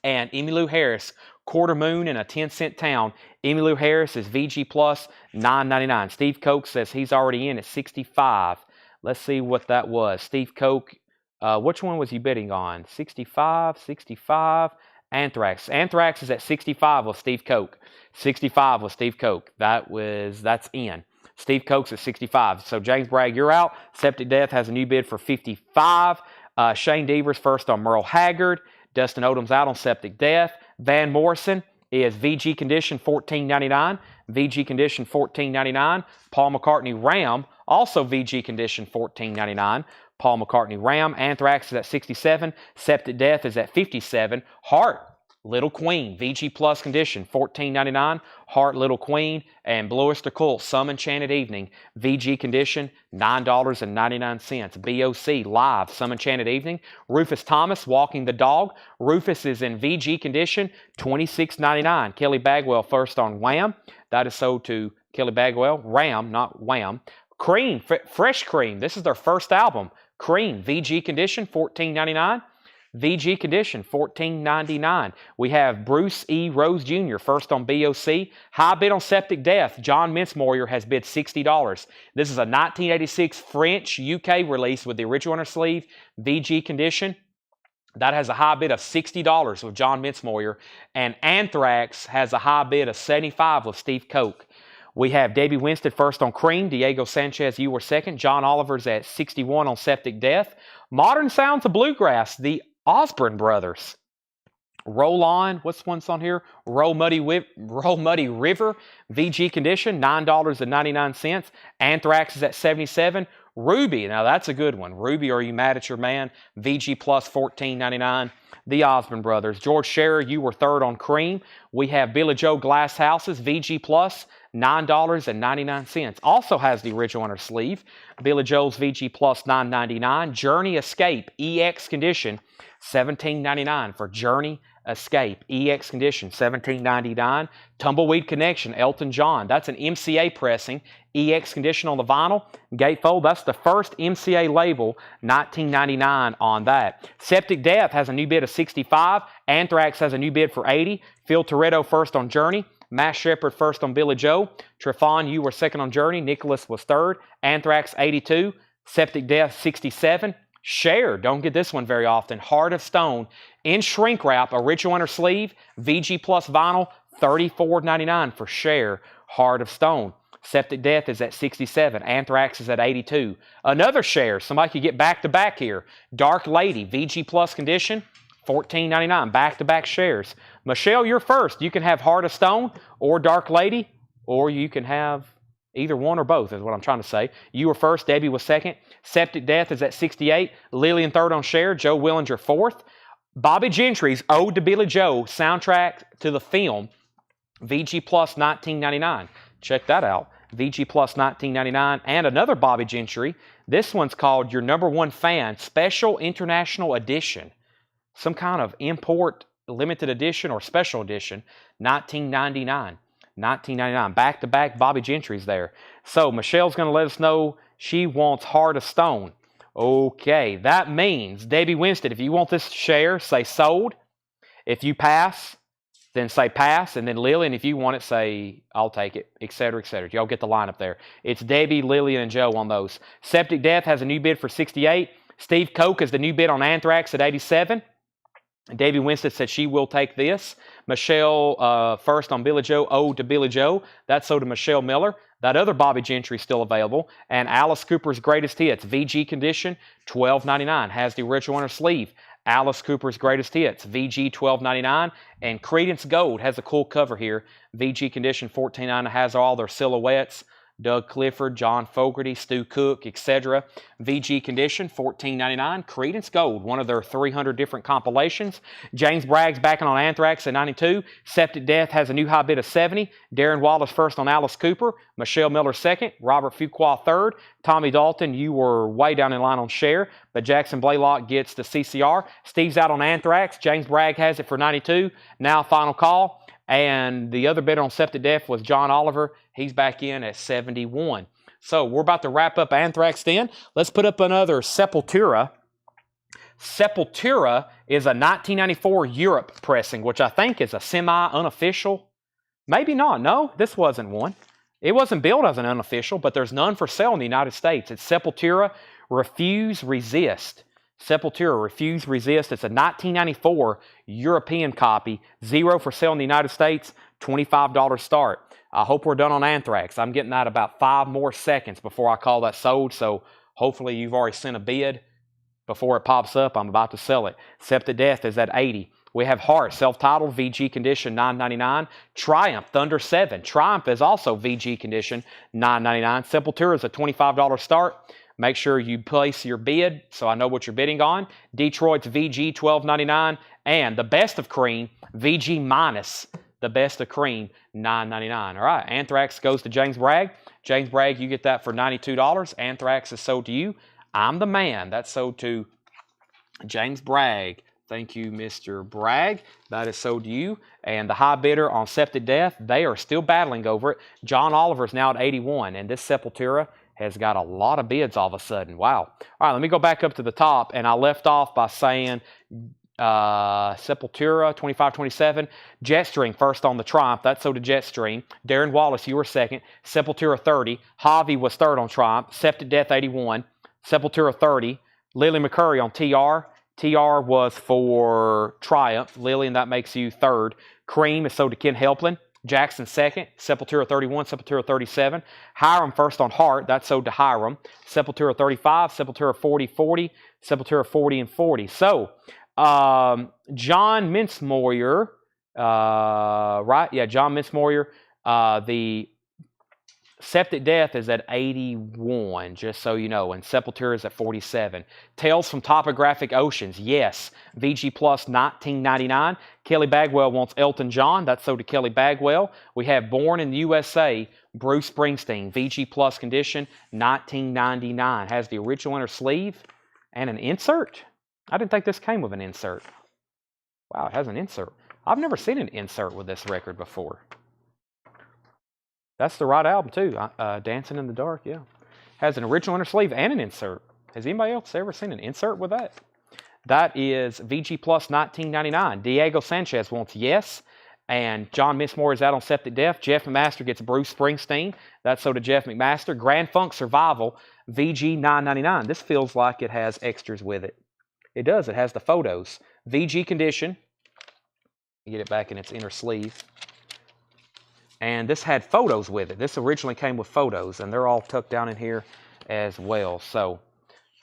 A: And Emmylou Harris, Quarter Moon in a 10-cent Town. Emmylou Harris is VG Plus, $9.99. Steve Koch says he's already in at 65. Let's see what that was. Steve Koch, which one was he bidding on? 65. Anthrax. Anthrax is at 65 with Steve Koch. 65 with Steve Koch. That's in. Steve Koch's at 65. So James Bragg, you're out. Septic Death has a new bid for 55. Shane Devers first on Merle Haggard. Dustin Odom's out on Septic Death. Van Morrison is VG Condition, $14.99. VG Condition, $14.99. Paul McCartney Ram, also VG Condition, $14.99. Paul McCartney Ram. Anthrax is at 67. Septic Death is at 57. Heart, Little Queen, VG Plus Condition, $14.99. Heart, Little Queen. And Blue Oyster Cult, Some Enchanted Evening, VG Condition, $9.99. BOC Live, Some Enchanted Evening. Rufus Thomas, Walking the Dog. Rufus is in VG Condition, $26.99. Kelly Bagwell first on Wham. That is sold to Kelly Bagwell. Ram, not Wham. Cream, Fresh Cream. This is their first album. Cream, VG Condition, $14.99. VG Condition, $14.99. We have Bruce E. Rose Jr. first on BOC. High bid on Septic Death. John Mincemoyer has bid $60. This is a 1986 French UK release with the original inner sleeve. VG Condition. That has a high bid of $60 with John Mincemoyer. And Anthrax has a high bid of $75 with Steve Koch. We have Debbie Winstead first on Cream. Diego Sanchez, you were second. John Oliver's at 61 on Septic Death. Modern Sounds of Bluegrass, the Osborne Brothers. Roll On, what's one's on here? Roll Muddy River, VG Condition, $9.99. Anthrax is at 77. Ruby, now that's a good one. Ruby, Are You Mad at Your Man? VG Plus, $14.99. The Osborne Brothers. George Scherer, you were third on Cream. We have Billy Joe Glass Houses, VG Plus, $9.99. Also has the original on her sleeve. Billy Joel's VG Plus, $9.99. Journey Escape, EX Condition, $17.99 for Journey Escape. EX Condition, $17.99. Tumbleweed Connection, Elton John. That's an MCA pressing. EX Condition on the vinyl. Gatefold, that's the first MCA label, $19.99 on that. Septic Death has a new bid of $65. Anthrax has a new bid for $80. Phil Toretto first on Journey. Matt Shepard first on Billy Joe. Trefon, you were second on Journey. Nicholas was third. Anthrax, 82. Septic Death, 67. Cher, don't get this one very often. Heart of Stone, in shrink wrap, original inner sleeve, VG Plus vinyl, $34.99 for Cher, Heart of Stone. Septic Death is at 67. Anthrax is at 82. Another Cher, somebody could get back-to-back here. Dark Lady, VG Plus Condition, $14.99. Back-to-back shares. Michelle, you're first. You can have Heart of Stone or Dark Lady, or you can have either one or both is what I'm trying to say. You were first. Debbie was second. Septic Death is at 68. Lillian third on share. Joe Willinger fourth. Bobby Gentry's Ode to Billy Joe soundtrack to the film, VG Plus $19.99. Check that out. VG Plus $19.99. And another Bobby Gentry. This one's called Your Number One Fan Special International Edition. Some kind of import limited edition or special edition, $19.99. $19.99. Back-to-back Bobby Gentry's there. So Michelle's going to let us know she wants Heart of Stone. Okay, that means, Debbie Winstead, if you want this share, say sold. If you pass, then say pass, and then Lillian, if you want it, say I'll take it, etc., etc. Y'all get the lineup there. It's Debbie, Lillian, and Joe on those. Septic Death has a new bid for 68. Steve Koch is the new bid on Anthrax at 87. Davey Winston said she will take this. Michelle first on Billy Joe, ode to Billy Joe. That's so to Michelle Miller. That other Bobby Gentry still available. And Alice Cooper's Greatest Hits, VG condition, $12.99. Has the original on her sleeve. Alice Cooper's Greatest Hits, VG $12.99. And Credence Gold has a cool cover here. VG condition, $14.99. Has all their silhouettes. Doug Clifford, John Fogerty, Stu Cook, etc. VG condition, $14.99. Credence Gold, one of their 300 different compilations. James Bragg's backing on Anthrax at 92. Septic Death has a new high bid of 70. Darren Wallace first on Alice Cooper. Michelle Miller second. Robert Fuqua third. Tommy Dalton, you were way down in line on share, but Jackson Blaylock gets the CCR. Steve's out on Anthrax. James Bragg has it for 92. Now final call. And the other bidder on Septic Death was John Oliver. He's back in at 71. So we're about to wrap up Anthrax then. Let's put up another Sepultura. Sepultura is a 1994 Europe pressing, which I think is a semi-unofficial. Maybe not. No, this wasn't one. It wasn't billed as an unofficial, but there's none for sale in the United States. It's Sepultura Refuse Resist. Sepultura Refuse Resist. It's a 1994 European copy. 0 for sale in the United States. $25 start. I hope we're done on Anthrax. I'm getting that about 5 more seconds before I call that sold. So hopefully you've already sent a bid. Before it pops up, I'm about to sell it. Septic Death is at 80. We have Heart, self-titled, VG condition, $9.99. Triumph, Thunder 7. Triumph is also VG condition, $9.99. Sepultura is a $25 start. Make sure you place your bid so I know what you're bidding on. Detroit's VG, $12.99. And the Best of Cream, VG minus the Best of Cream, $9.99. All right, Anthrax goes to James Bragg. James Bragg, you get that for $92. Anthrax is sold to you. I'm the man. That's sold to James Bragg. Thank you, Mr. Bragg. That is sold to you. And the high bidder on Septic Death, they are still battling over it. John Oliver is now at 81, and this Sepultura has got a lot of bids all of a sudden. Wow. All right, let me go back up to the top, and I left off by saying Sepultura, 25-27. Jetstream first on the Triumph. That's sold to Jetstream. Darren Wallace, you were second. Sepultura, 30. Javi was third on Triumph. Septic Death, 81. Sepultura, 30. Lily McCurry on TR. TR was for Triumph. Lillian, that makes you third. Cream is sold to Ken Helplin. Jackson second. Sepultura 31. Sepultura 37. Hiram first on Heart. That's sold to Hiram. Sepultura 35. Sepultura 40-40. Sepultura 40 and 40. So, John Mincemoyer, right? Yeah, John Mincemoyer. The Septic Death is at 81, just so you know, and Sepultura is at 47. Tales from Topographic Oceans, yes. VG Plus, $19.99. Kelly Bagwell wants Elton John. That's sold to Kelly Bagwell. We have Born in the USA, Bruce Springsteen. VG Plus condition, $19.99. Has the original inner sleeve and an insert. I didn't think this came with an insert. Wow, it has an insert. I've never seen an insert with this record before. That's the right album, too. Dancing in the Dark, yeah. Has an original inner sleeve and an insert. Has anybody else ever seen an insert with that? That is VG Plus $19.99. Diego Sanchez wants Yes. And John Mincemoyer is out on Septic Death. Jeff McMaster gets Bruce Springsteen. That's so to Jeff McMaster. Grand Funk Survival, VG $9.99. This feels like it has extras with it. It does. It has the photos. VG condition. You get it back in its inner sleeve. And this had photos with it. This originally came with photos, and they're all tucked down in here as well. So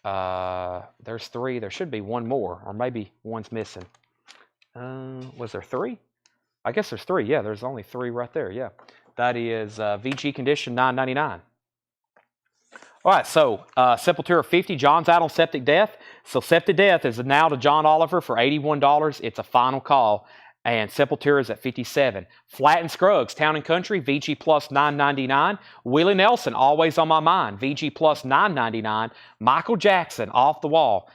A: there's 3. There should be one more, or maybe one's missing. Was there 3? I guess there's 3. Yeah, there's only 3 right there. Yeah, that is VG condition $9.99. All right, so Sepultura 50. John's out on Septic Death. So Septic Death is now to John Oliver for $81. It's a final call. And Sepultura is at 57. Flat and Scruggs, Town and Country, VG Plus $9.99. Willie Nelson, Always on My Mind, VG Plus $9.99. Michael Jackson, Off the Wall,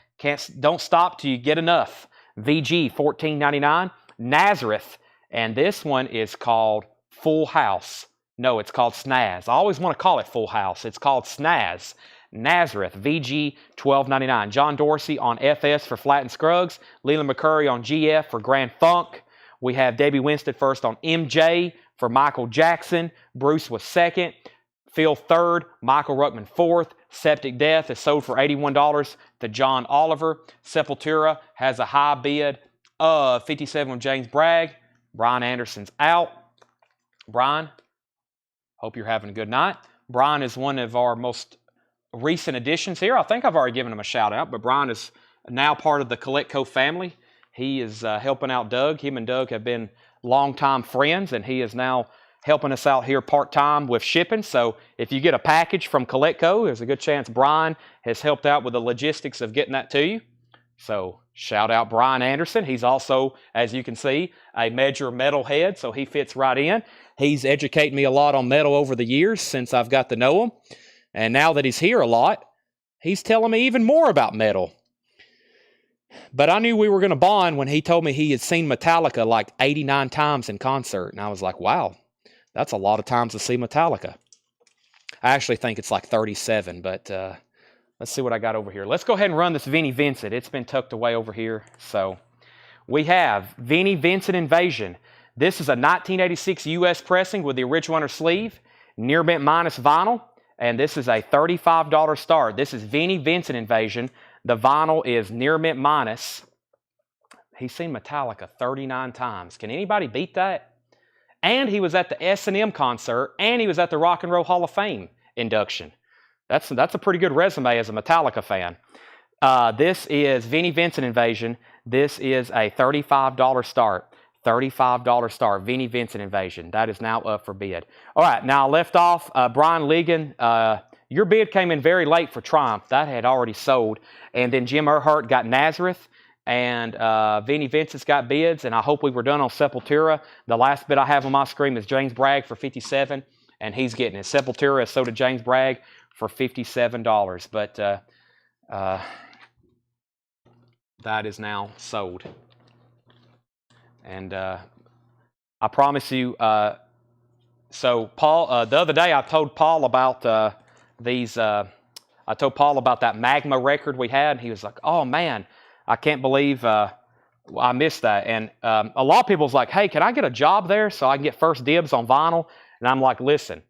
A: Don't Stop Till You Get Enough, VG $14.99. Nazareth, and this one is called Full House. No, it's called Snaz. I always want to call it Full House. It's called Snaz. Nazareth, VG $12.99. John Dorsey on FS for Flat and Scruggs. Leland McCurry on GF for Grand Funk. We have Debbie Winstead first on MJ for Michael Jackson. Bruce was second. Phil third. Michael Ruckman fourth. Septic Death is sold for $81 to John Oliver. Sepultura has a high bid of $57 with James Bragg. Brian Anderson's out. Brian, hope you're having a good night. Brian is one of our most recent additions here. I think I've already given him a shout out, but Brian is now part of the Collectco family. He is helping out Doug. Him and Doug have been longtime friends, and he is now helping us out here part-time with shipping. So if you get a package from Collectco, there's a good chance Brian has helped out with the logistics of getting that to you. So shout out Brian Anderson. He's also, as you can see, a major metal head, so he fits right in. He's educated me a lot on metal over the years since I've got to know him. And now that he's here a lot, he's telling me even more about metal. But I knew we were going to bond when he told me he had seen Metallica like 89 times in concert. And I was like, wow, that's a lot of times to see Metallica. I actually think it's like 37, but let's see what I got over here. Let's go ahead and run this Vinnie Vincent. It's been tucked away over here. So we have Vinnie Vincent Invasion. This is a 1986 U.S. pressing with the original inner sleeve, near mint minus vinyl, and this is a $35 start. This is Vinnie Vincent Invasion. The vinyl is near mint minus. He's seen Metallica 39 times. Can anybody beat that? And he was at the S&M concert, and he was at the Rock and Roll Hall of Fame induction. That's a pretty good resume as a Metallica fan. This is Vinnie Vincent Invasion. This is a $35 start. $35 start, Vinnie Vincent Invasion. That is now up for bid. All right, now I left off Brian Ligon. Your bid came in very late for Triumph. That had already sold. And then Jim Earhart got Nazareth, and Vinnie Vincent's got bids, and I hope we were done on Sepultura. The last bid I have on my screen is James Bragg for $57, and he's getting it. Sepultura is sold to James Bragg for $57, but that is now sold. And I promise you, so Paul, the other day I told Paul about I told Paul about that Magma record we had, and he was like, oh man, I can't believe I missed that. And a lot of people's like, hey, can I get a job there so I can get first dibs on vinyl? And I'm like, listen,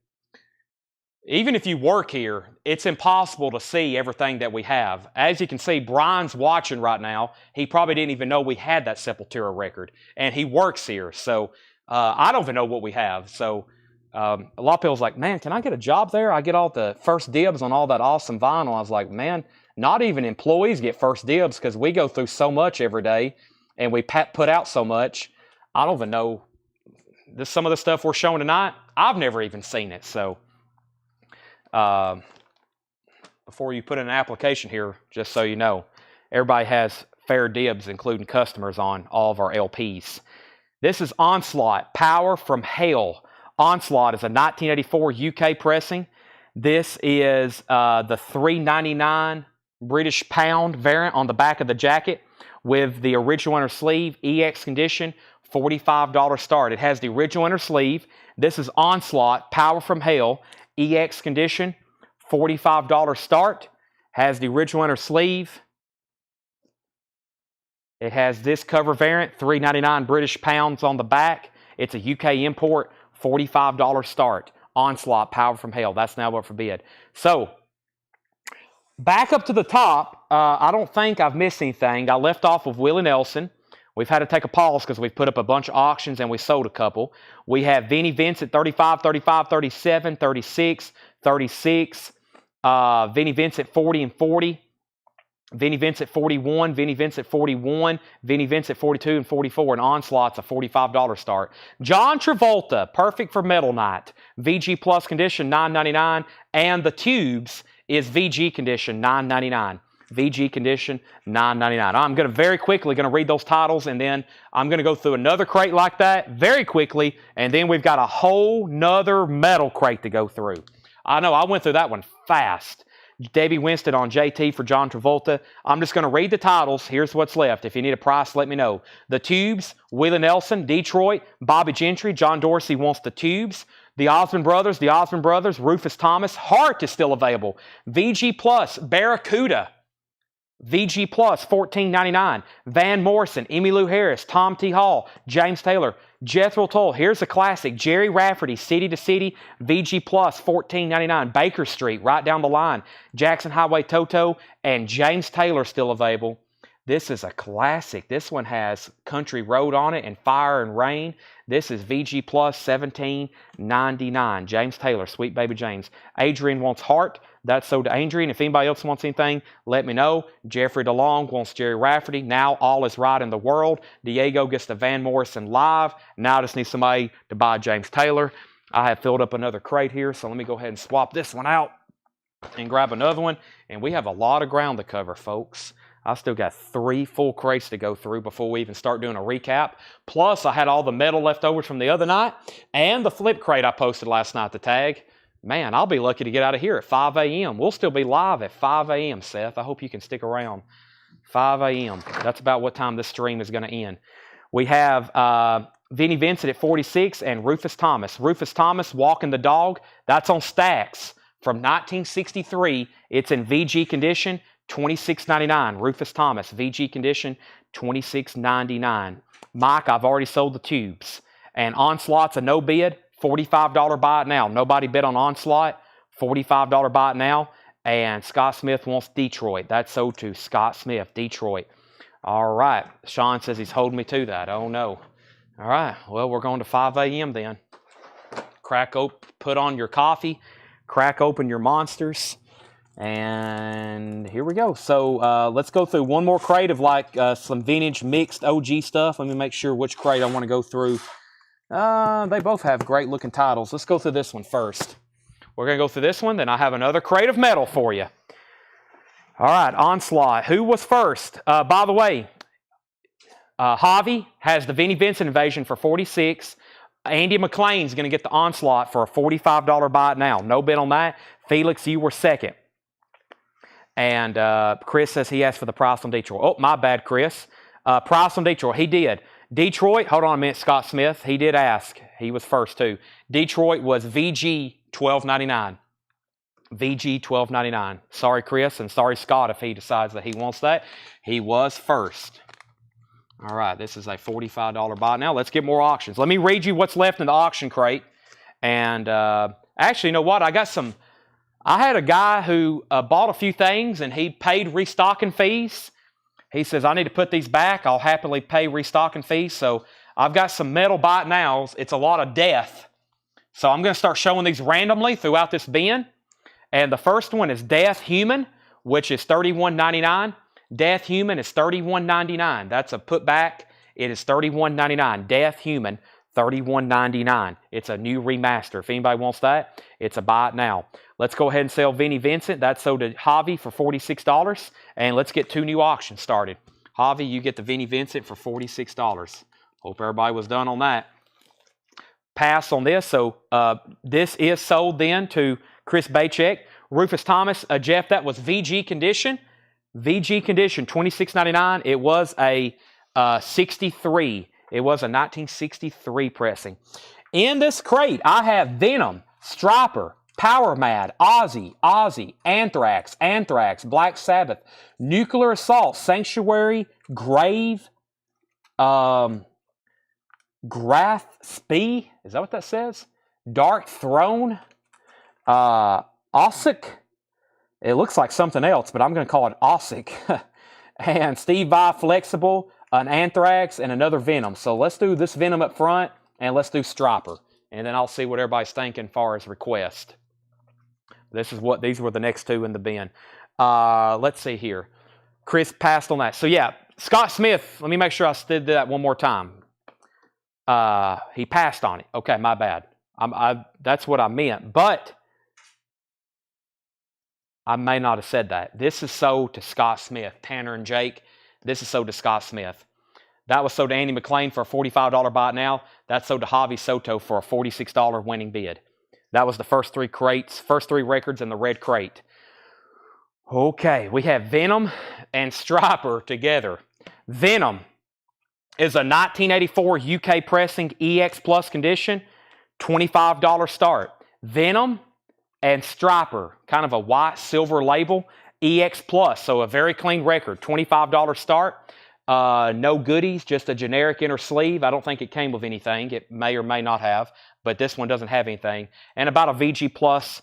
A: even if you work here, it's impossible to see everything that we have. As you can see, Brian's watching right now. He probably didn't even know we had that Sepultura record. And he works here, so I don't even know what we have. So a lot of people's like, man, can I get a job there? I get all the first dibs on all that awesome vinyl. I was like, man, not even employees get first dibs because we go through so much every day and we put out so much. I don't even know. Some of the stuff we're showing tonight, I've never even seen it. So before you put in an application here, just so you know, everybody has fair dibs, including customers, on all of our LPs. This is Onslaught, Power from Hell. Onslaught is a 1984 UK pressing. This is the $3.99 British pound variant on the back of the jacket with the original inner sleeve, EX condition, $45 start. It has the original inner sleeve. This is Onslaught, Power from Hell, EX condition, $45 start. Has the original inner sleeve. It has this cover variant, $3.99 British pounds on the back. It's a UK import, $45 start. Onslaught, Power from Hell. That's now up for bid. So, back up to the top, I don't think I've missed anything. I left off with Willie Nelson. We've had to take a pause because we've put up a bunch of auctions and we sold a couple. We have Vinnie Vincent 35, 35, 37, 36, 36. Vinnie Vincent 40 and 40. Vinnie Vincent 41, Vinnie Vincent 41, Vinnie Vincent 42 and 44, and Onslaught's a $45 start. John Travolta, perfect for Metal Night. VG Plus condition, $9.99, and the Tubes is VG condition, $9.99. VG condition, $9.99. I'm going to very quickly read those titles, and then I'm going to go through another crate like that very quickly, and then we've got a whole nother metal crate to go through. I know, I went through that one fast. Debbie Winstead on JT for John Travolta. I'm just going to read the titles. Here's what's left. If you need a price, let me know. The Tubes, Willie Nelson, Detroit, Bobby Gentry, John Dorsey wants the Tubes. The Osmond Brothers, Rufus Thomas. Heart is still available. VG Plus, Barracuda. VG Plus, $14.99. Van Morrison, Emmylou Harris, Tom T. Hall, James Taylor, Jethro Tull. Here's a classic. Jerry Rafferty, City to City, VG Plus, $14.99. Baker Street, right down the line. Jackson Highway Toto, and James Taylor still available. This is a classic. This one has Country Road on it and Fire and Rain. This is VG Plus, $17.99. James Taylor, Sweet Baby James. Adrian wants Heart. That's sold to Adrian. If anybody else wants anything, let me know. Jeffrey DeLong wants Jerry Rafferty. Now All Is Right in the World. Diego gets the Van Morrison Live. Now I just need somebody to buy James Taylor. I have filled up another crate here, so let me go ahead and swap this one out and grab another one. And we have a lot of ground to cover, folks. I still got 3 full crates to go through before we even start doing a recap. Plus, I had all the metal leftovers from the other night and the flip crate I posted last night to tag. Man, I'll be lucky to get out of here at 5 a.m. We'll still be live at 5 a.m., Seth. I hope you can stick around. 5 a.m. That's about what time this stream is going to end. We have Vinnie Vincent at 46 and Rufus Thomas. Rufus Thomas, Walking the Dog. That's on Stacks from 1963. It's in VG condition, $26.99. Rufus Thomas, VG condition, $26.99. Mike, I've already sold the tubes. And Onslaught's a no bid. $45 buy it now. Nobody bid on Onslaught. $45 buy it now. And Scott Smith wants Detroit. That's sold to Scott Smith, Detroit. All right. Sean says he's holding me to that. Oh, no. All right. Well, we're going to 5 a.m. then. Put on your coffee. Crack open your monsters. And here we go. So let's go through one more crate of like some vintage mixed OG stuff. Let me make sure which crate I want to go through. They both have great looking titles. Let's go through this one first. We're going to go through this one, then I have another crate of metal for you. All right, Onslaught. Who was first? By the way, Javi has the Vinnie Vincent Invasion for $46. Andy McLean's going to get the Onslaught for a $45 buy it now. No bid on that. Felix, you were second. And Chris says he asked for the price on Detroit. Oh, my bad, Chris. Price on Detroit. He did. Detroit, hold on a minute, Scott Smith. He did ask. He was first, too. Detroit was VG $12.99. VG $12.99. Sorry, Chris, and sorry, Scott, if he decides that he wants that. He was first. All right, this is a $45 buy. Now, let's get more auctions. Let me read you what's left in the auction crate. And actually, you know what? I had a guy who bought a few things, and he paid restocking fees. He says, I need to put these back. I'll happily pay restocking fees. So I've got some metal bite nows. It's a lot of death. So I'm going to start showing these randomly throughout this bin. And the first one is Death Human, which is $31.99. Death Human is $31.99. That's a putback. It is $31.99. Death Human, $31.99. It's a new remaster. If anybody wants that, it's a buy it now. Let's go ahead and sell Vinnie Vincent. That's sold to Javi for $46. And let's get 2 new auctions started. Javi, you get the Vinnie Vincent for $46. Hope everybody was done on that. Pass on this. So this is sold then to Chris Baycheck. Rufus Thomas, Jeff, that was VG condition. VG condition, $26.99. It was a 63. It was a 1963 pressing. In this crate, I have Venom, Striper, Power Mad, Ozzy, Anthrax, Black Sabbath, Nuclear Assault, Sanctuary, Grave, Grath Spee, is that what that says? Dark Throne, Ossic, it looks like something else, but I'm going to call it Ossic, and Steve Vai Flexible, an Anthrax, and another Venom. So let's do this Venom up front, and let's do Striper, and then I'll see what everybody's thinking as far as request. These were the next 2 in the bin. Let's see here. Chris passed on that. So yeah, Scott Smith, let me make sure I did that one more time. He passed on it. Okay, my bad. That's what I meant, but I may not have said that. This is sold to Scott Smith. Tanner and Jake, this is sold to Scott Smith. That was sold to Andy McLean for a $45 buy now. That's sold to Javi Soto for a $46 winning bid. That was the first 3 crates, first 3 records in the red crate. Okay, we have Venom and Striper together. Venom is a 1984 UK pressing EX Plus condition, $25 start. Venom and Striper, kind of a white silver label, EX Plus, so a very clean record, $25 start. No goodies, just a generic inner sleeve. I don't think it came with anything. It may or may not have, but this one doesn't have anything. And about a VG Plus,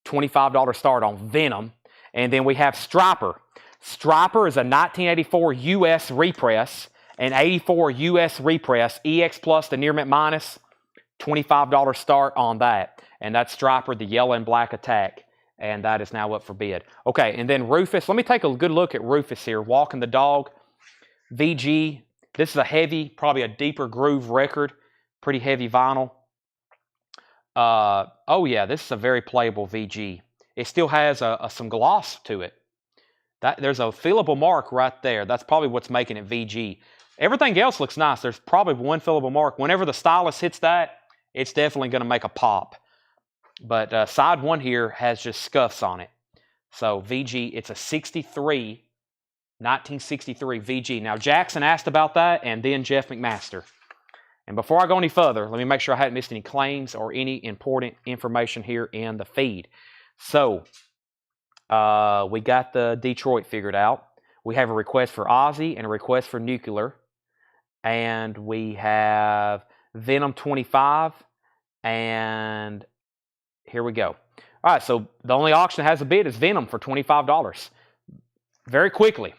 A: $25 start on Venom. And then we have Striper. Striper is a 1984 US repress, an 84 US repress, EX Plus, the near mint minus, $25 start on that. And that's Striper, the yellow and black attack. And that is now up for bid. Okay, and then Rufus. Let me take a good look at Rufus here. Walking the Dog, VG. This is a heavy, probably a deeper groove record. Pretty heavy vinyl. Oh yeah, this is a very playable VG. It still has some gloss to it. There's a fillable mark right there. That's probably what's making it VG. Everything else looks nice. There's probably one fillable mark. Whenever the stylus hits that, it's definitely going to make a pop. But side one here has just scuffs on it. So VG, it's a 1963 VG. Now Jackson asked about that, and then Jeff McMaster. And before I go any further, let me make sure I hadn't missed any claims or any important information here in the feed. So we got the Detroit figured out. We have a request for Ozzy and a request for Nuclear. And we have Venom 25. And here we go. All right, so the only auction that has a bid is Venom for $25. Very quickly,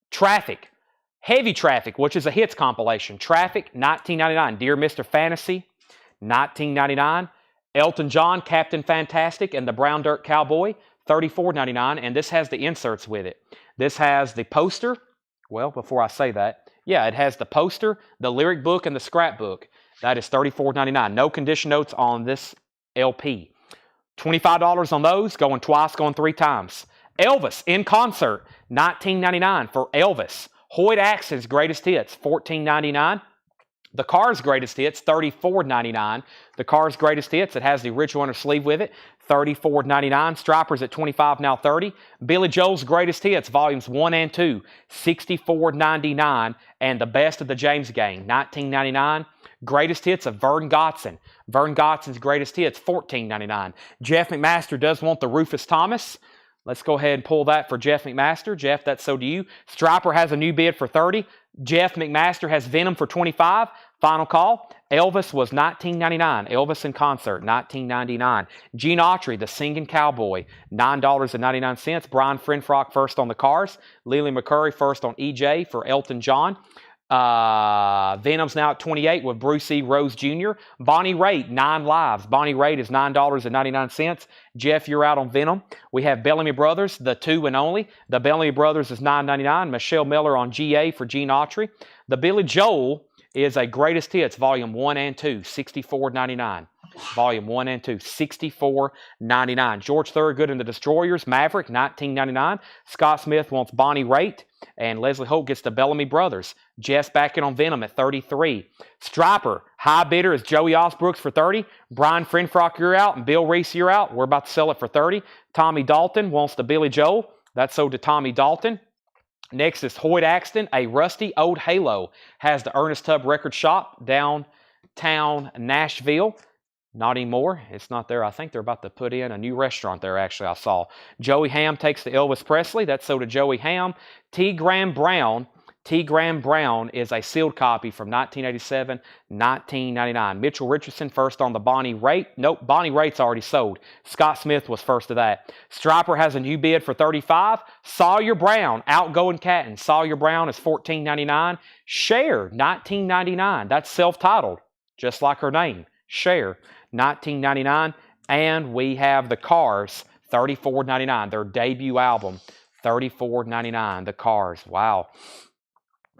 A: Traffic. Heavy Traffic, which is a hits compilation. Traffic, $19.99. Dear Mr. Fantasy, $19.99. Elton John, Captain Fantastic, and the Brown Dirt Cowboy, $34.99. And this has the inserts with it. This has the poster. Well, before I say that, yeah, it has the poster, the lyric book, and the scrapbook. That is $34.99. No condition notes on this LP. $25 on those, going twice, going three times. Elvis in concert, $19.99 for Elvis. Hoyt Axton's greatest hits, $14.99. The Cars' greatest hits, $34.99. The Cars' greatest hits, it has the original inner sleeve with it, $34.99. Striper's at $25, now $30. Billy Joel's greatest hits, volumes 1 and 2, $64.99. And the best of the James Gang, $19.99. Greatest hits of Vern Gotson. Vern Gotson's greatest hits, $14.99. Jeff McMaster does want the Rufus Thomas. Let's go ahead and pull that for Jeff McMaster. Jeff, that's so do you. Striper has a new bid for $30. Jeff McMaster has Venom for $25. Final call. Elvis was $19.99. Elvis in concert, $19.99. Gene Autry, the Singing Cowboy, $9.99. Brian Frenfrock first on the Cars. Lily McCurry first on EJ for Elton John. Venom's now at $28 with Bruce E. Rose Jr. Bonnie Raitt, 9 lives. Bonnie Raitt is $9.99. Jeff, you're out on Venom. We have Bellamy Brothers, the 2 and only. The Bellamy Brothers is $9.99. Michelle Miller on GA for Gene Autry. The Billy Joel is a greatest hits, volume 1 and 2, $64.99. Volume 1 and 2, $64.99. George Thorogood and the Destroyers, Maverick, $19.99. Scott Smith wants Bonnie Raitt. And Leslie Holt gets the Bellamy Brothers. Jess back in on Venom at $33. Striper, high bidder is Joey Osbrooks for $30. Brian Frenfrock, you're out. And Bill Reese, you're out. We're about to sell it for $30. Tommy Dalton wants the Billy Joel. That's sold to Tommy Dalton. Next is Hoyt Axton, a rusty old Halo. Has the Ernest Tubb Record Shop downtown Nashville. Not anymore. It's not there. I think they're about to put in a new restaurant there, actually, I saw. Joey Ham takes the Elvis Presley. That's sold to Joey Ham. T. Graham Brown. T. Graham Brown is a sealed copy from 1987, 1999. Mitchell Richardson first on the Bonnie Raitt. Nope, Bonnie Rait's already sold. Scott Smith was first to that. Striper has a new bid for $35. Sawyer Brown, Outgoing Catton. Sawyer Brown is $14.99. Cher, $19.99. That's self-titled, just like her name. Cher, $19.99. And we have the Cars, $34.99. Their debut album, $34.99. The Cars. Wow.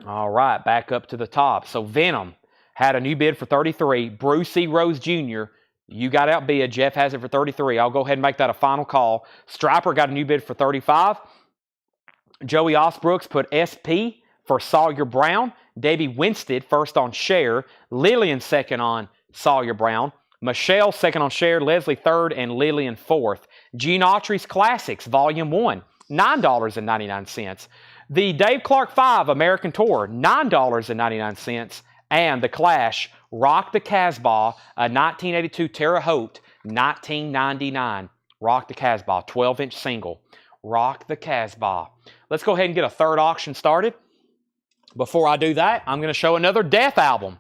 A: All right, back up to the top. So Venom had a new bid for $33. Bruce E. Rose Jr., you got outbid. Jeff has it for $33. I'll go ahead and make that a final call. Striper got a new bid for $35. Joey Osbrooks put SP for Sawyer Brown. Debbie Winstead first on Cher. Lillian second on Sawyer Brown. Michelle second on Cher. Leslie third and Lillian fourth. Gene Autry's Classics, Volume 1, $9.99. The Dave Clark 5 American Tour, $9.99. And The Clash, Rock the Casbah, a 1982 Terre Haute, $19.99. Rock the Casbah, 12-inch single. Rock the Casbah. Let's go ahead and get a third auction started. Before I do that, I'm going to show another Death album.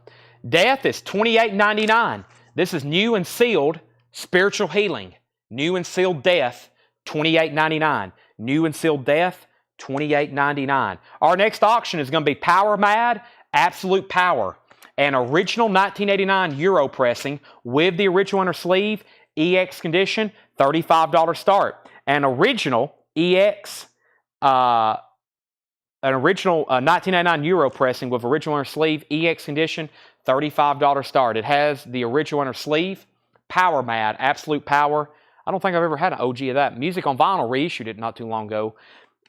A: Death is $28.99. This is new and sealed Spiritual Healing. New and sealed Death, $28.99. New and sealed Death, $28.99. Our next auction is going to be Power Mad, Absolute Power. An original 1989 Euro pressing with the original inner sleeve, EX condition, $35 start. An original EX, an original 1999 Euro pressing with original inner sleeve, EX condition, $35 start. It has the original inner sleeve, Power Mad, Absolute Power. I don't think I've ever had an OG of that. Music on Vinyl reissued it not too long ago,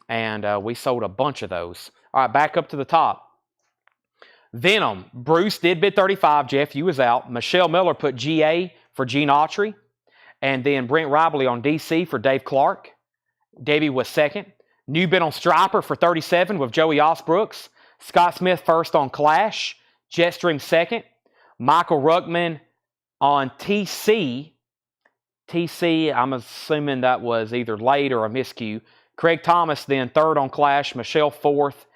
A: and we sold a bunch of those. All right, back up to the top. Venom, Bruce did bid 35. Jeff, you was out. Michelle Miller put GA for Gene Autry. And then Brent Ribley on DC for Dave Clark. Debbie was second. New bid on Striper for 37 with Joey Osbrooks. Scott Smith first on Clash. Jetstream second. Michael Ruckman on TC. TC, I'm assuming that was either late or a miscue. Craig Thomas then third on Clash. Michelle fourth.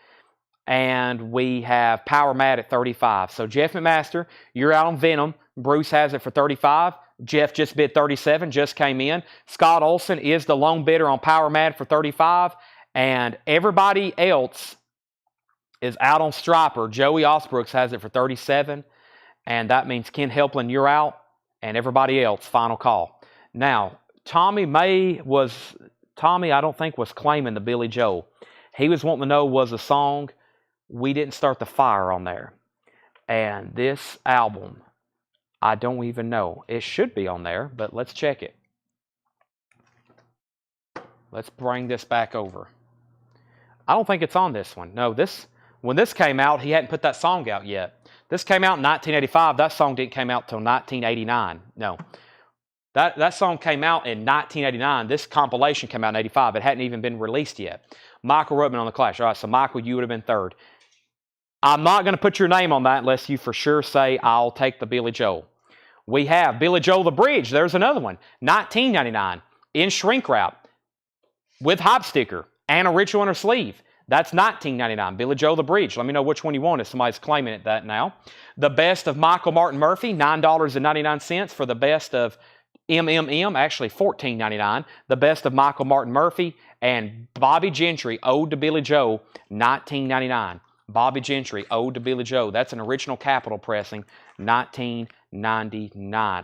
A: And we have Power Mad at 35. So Jeff McMaster, you're out on Venom. Bruce has it for 35. Jeff just bid 37, just came in. Scott Olson is the lone bidder on Power Mad for 35. And everybody else is out on Striper. Joey Osbrooks has it for 37. And that means Ken Helplin, you're out. And everybody else, final call. Now, Tommy, I don't think, was claiming the Billy Joel. He was wanting to know, was a song We Didn't Start the Fire on there. And this album, I don't even know. It should be on there, but let's check it. Let's bring this back over. I don't think it's on this one. No, when this came out, he hadn't put that song out yet. This came out in 1985. That song didn't come out till 1989. No. That song came out in 1989. This compilation came out in 85. It hadn't even been released yet. Michael Rubin on the Clash. All right, so Michael, you would have been third. I'm not going to put your name on that unless you for sure say, I'll take the Billy Joel. We have Billy Joel the Bridge. There's another one. 1999 in shrink wrap with hop sticker and original inner sleeve. That's 1999. Billy Joel the Bridge. Let me know which one you want if somebody's claiming it that now. The Best of Michael Martin Murphey, $9.99 for the Best of MMM, actually $14.99. The Best of Michael Martin Murphy and Bobby Gentry, Ode to Billy Joe, $19.99. Bobby Gentry, Ode to Billy Joe. That's an original Capitol pressing, $19.99.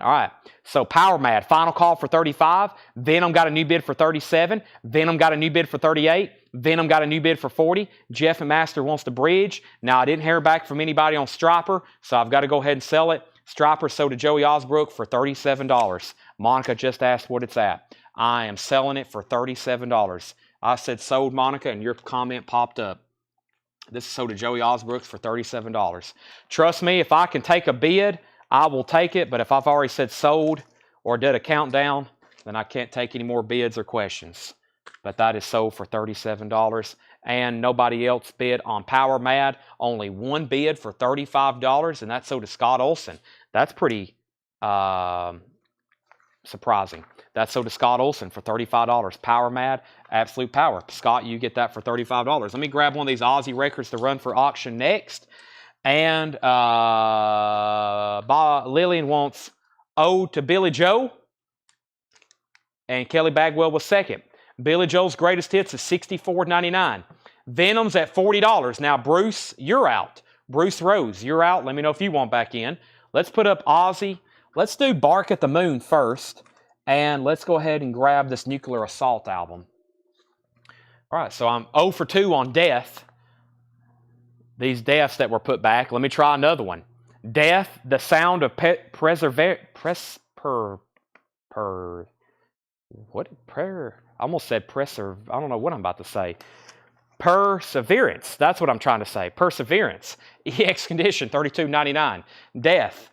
A: All right, so Power Mad, final call for 35. Venom got a new bid for 37. Venom got a new bid for 38. Venom got a new bid for 40. Jeff and Master wants the Bridge. Now, I didn't hear back from anybody on Striper, so I've got to go ahead and sell it. Striper sold to Joey Osbrook for $37. Monica just asked what it's at. I am selling it for $37. I said sold, Monica, and your comment popped up. This is sold to Joey Osbrooks for $37. Trust me, if I can take a bid, I will take it. But if I've already said sold or did a countdown, then I can't take any more bids or questions. But that is sold for $37. And nobody else bid on Power Mad. Only one bid for $35, and that's sold to Scott Olson. That's pretty surprising. That's sold to Scott Olson for $35. Power Mad, Absolute Power. Scott, you get that for $35. Let me grab one of these Aussie records to run for auction next. And Lillian wants Ode to Billy Joe. And Kelly Bagwell was second. Billy Joel's greatest hits is $64.99. Venom's at $40. Now, Bruce, you're out. Bruce Rose, you're out. Let me know if you want back in. Let's put up Ozzy. Let's do Bark at the Moon first. And let's go ahead and grab this Nuclear Assault album. All right, so I'm 0 for 2 on Death. These deaths that were put back. Let me try another one. Death, the sound of I almost said I don't know what I'm about to say. Perseverance. That's what I'm trying to say. Perseverance. EX condition, $32.99. Death.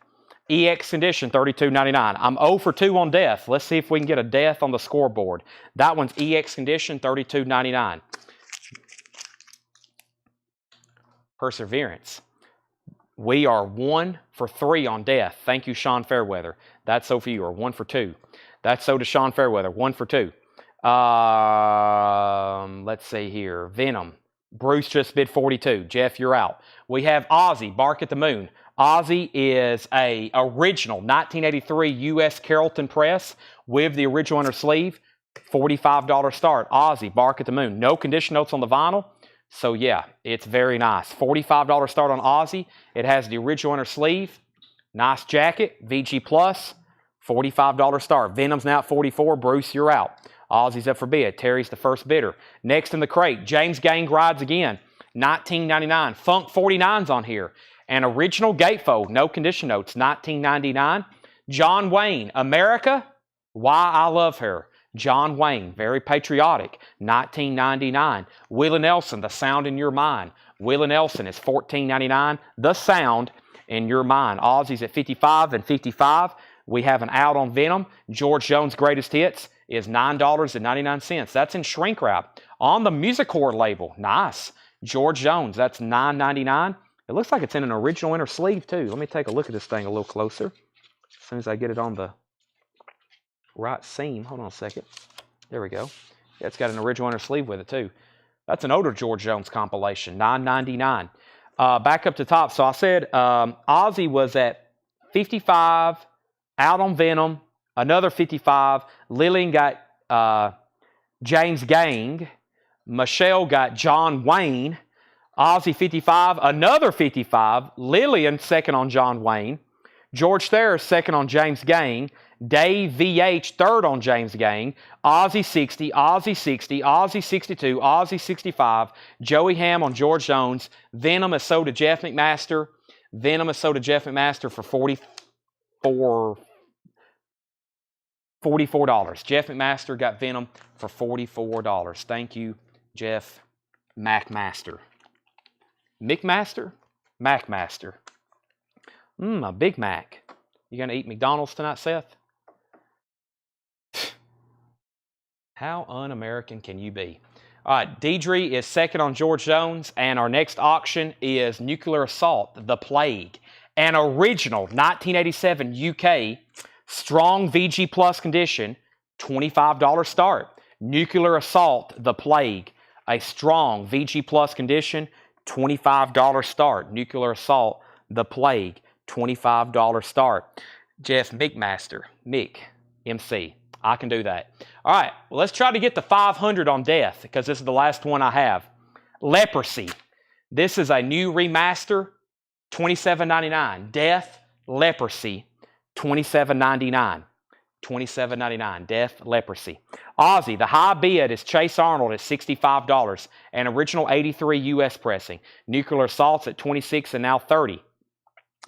A: EX condition, $32.99. I'm 0 for 2 on Death. Let's see if we can get a Death on the scoreboard. That one's EX condition, $32.99. Perseverance. We are 1 for 3 on Death. Thank you, Sean Fairweather. That's so for you. Or 1 for 2. That's so to Sean Fairweather. 1 for 2. Let's see here. Venom. Bruce just bid 42. Jeff, you're out. We have Ozzy, Bark at the Moon. Ozzy is a original 1983 U.S. Carrollton press with the original inner sleeve. $45 start. Ozzy, Bark at the Moon. No condition notes on the vinyl. So yeah, it's very nice. $45 start on Ozzy. It has the original inner sleeve. Nice jacket. VG Plus. $45 start. Venom's now at 44. Bruce, you're out. Ozzy's up for bid. Terry's the first bidder. Next in the crate, James Gang Rides Again. $19.99. Funk 49's on here. An original gatefold. No condition notes. $19.99. John Wayne. America. Why I Love Her. John Wayne. Very patriotic. $19.99. Willie Nelson. The Sound in Your Mind. Willie Nelson is $14.99. The Sound in Your Mind. Ozzy's at 55 and 55. We have an out on Venom. George Jones' Greatest Hits is $9.99. That's in shrink wrap. On the Musicord label. Nice. George Jones. That's $9.99. It looks like it's in an original inner sleeve too. Let me take a look at this thing a little closer. As soon as I get it on the right seam. Hold on a second. There we go. Yeah, it's got an original inner sleeve with it too. That's an older George Jones compilation. $9.99. Back up to top. So I said Ozzy was at 55. Out on Venom, another 55. Lillian got James Gang. Michelle got John Wayne. Ozzy 55, another 55. Lillian second on John Wayne. George Thayer second on James Gang. Dave VH third on James Gang. Ozzy 60, Ozzy 60, Ozzy 62, Ozzy 65. Joey Ham on George Jones. Venom is sold to Jeff McMaster. Venom is sold to Jeff McMaster for $44. Jeff McMaster got Venom for $44. Thank you, Jeff McMaster. McMaster? McMaster. A Big Mac. You gonna eat McDonald's tonight, Seth? How un-American can you be? All right, Deidre is second on George Jones, and our next auction is Nuclear Assault, The Plague. An original 1987 UK strong VG Plus condition, $25 start. Nuclear Assault, The Plague, a strong VG Plus condition, $25 start. Nuclear Assault, The Plague, $25 start. Jeff McMaster, Mick, MC. I can do that. All right, well, let's try to get the 500 on Death because this is the last one I have. Leprosy. This is a new remaster. $27.99. Death, Leprosy, $27.99. $27.99. Death, Leprosy. Ozzy, the high bid is Chase Arnold at $65. An original 83 US pressing. Nuclear Assault's at $26 and now $30.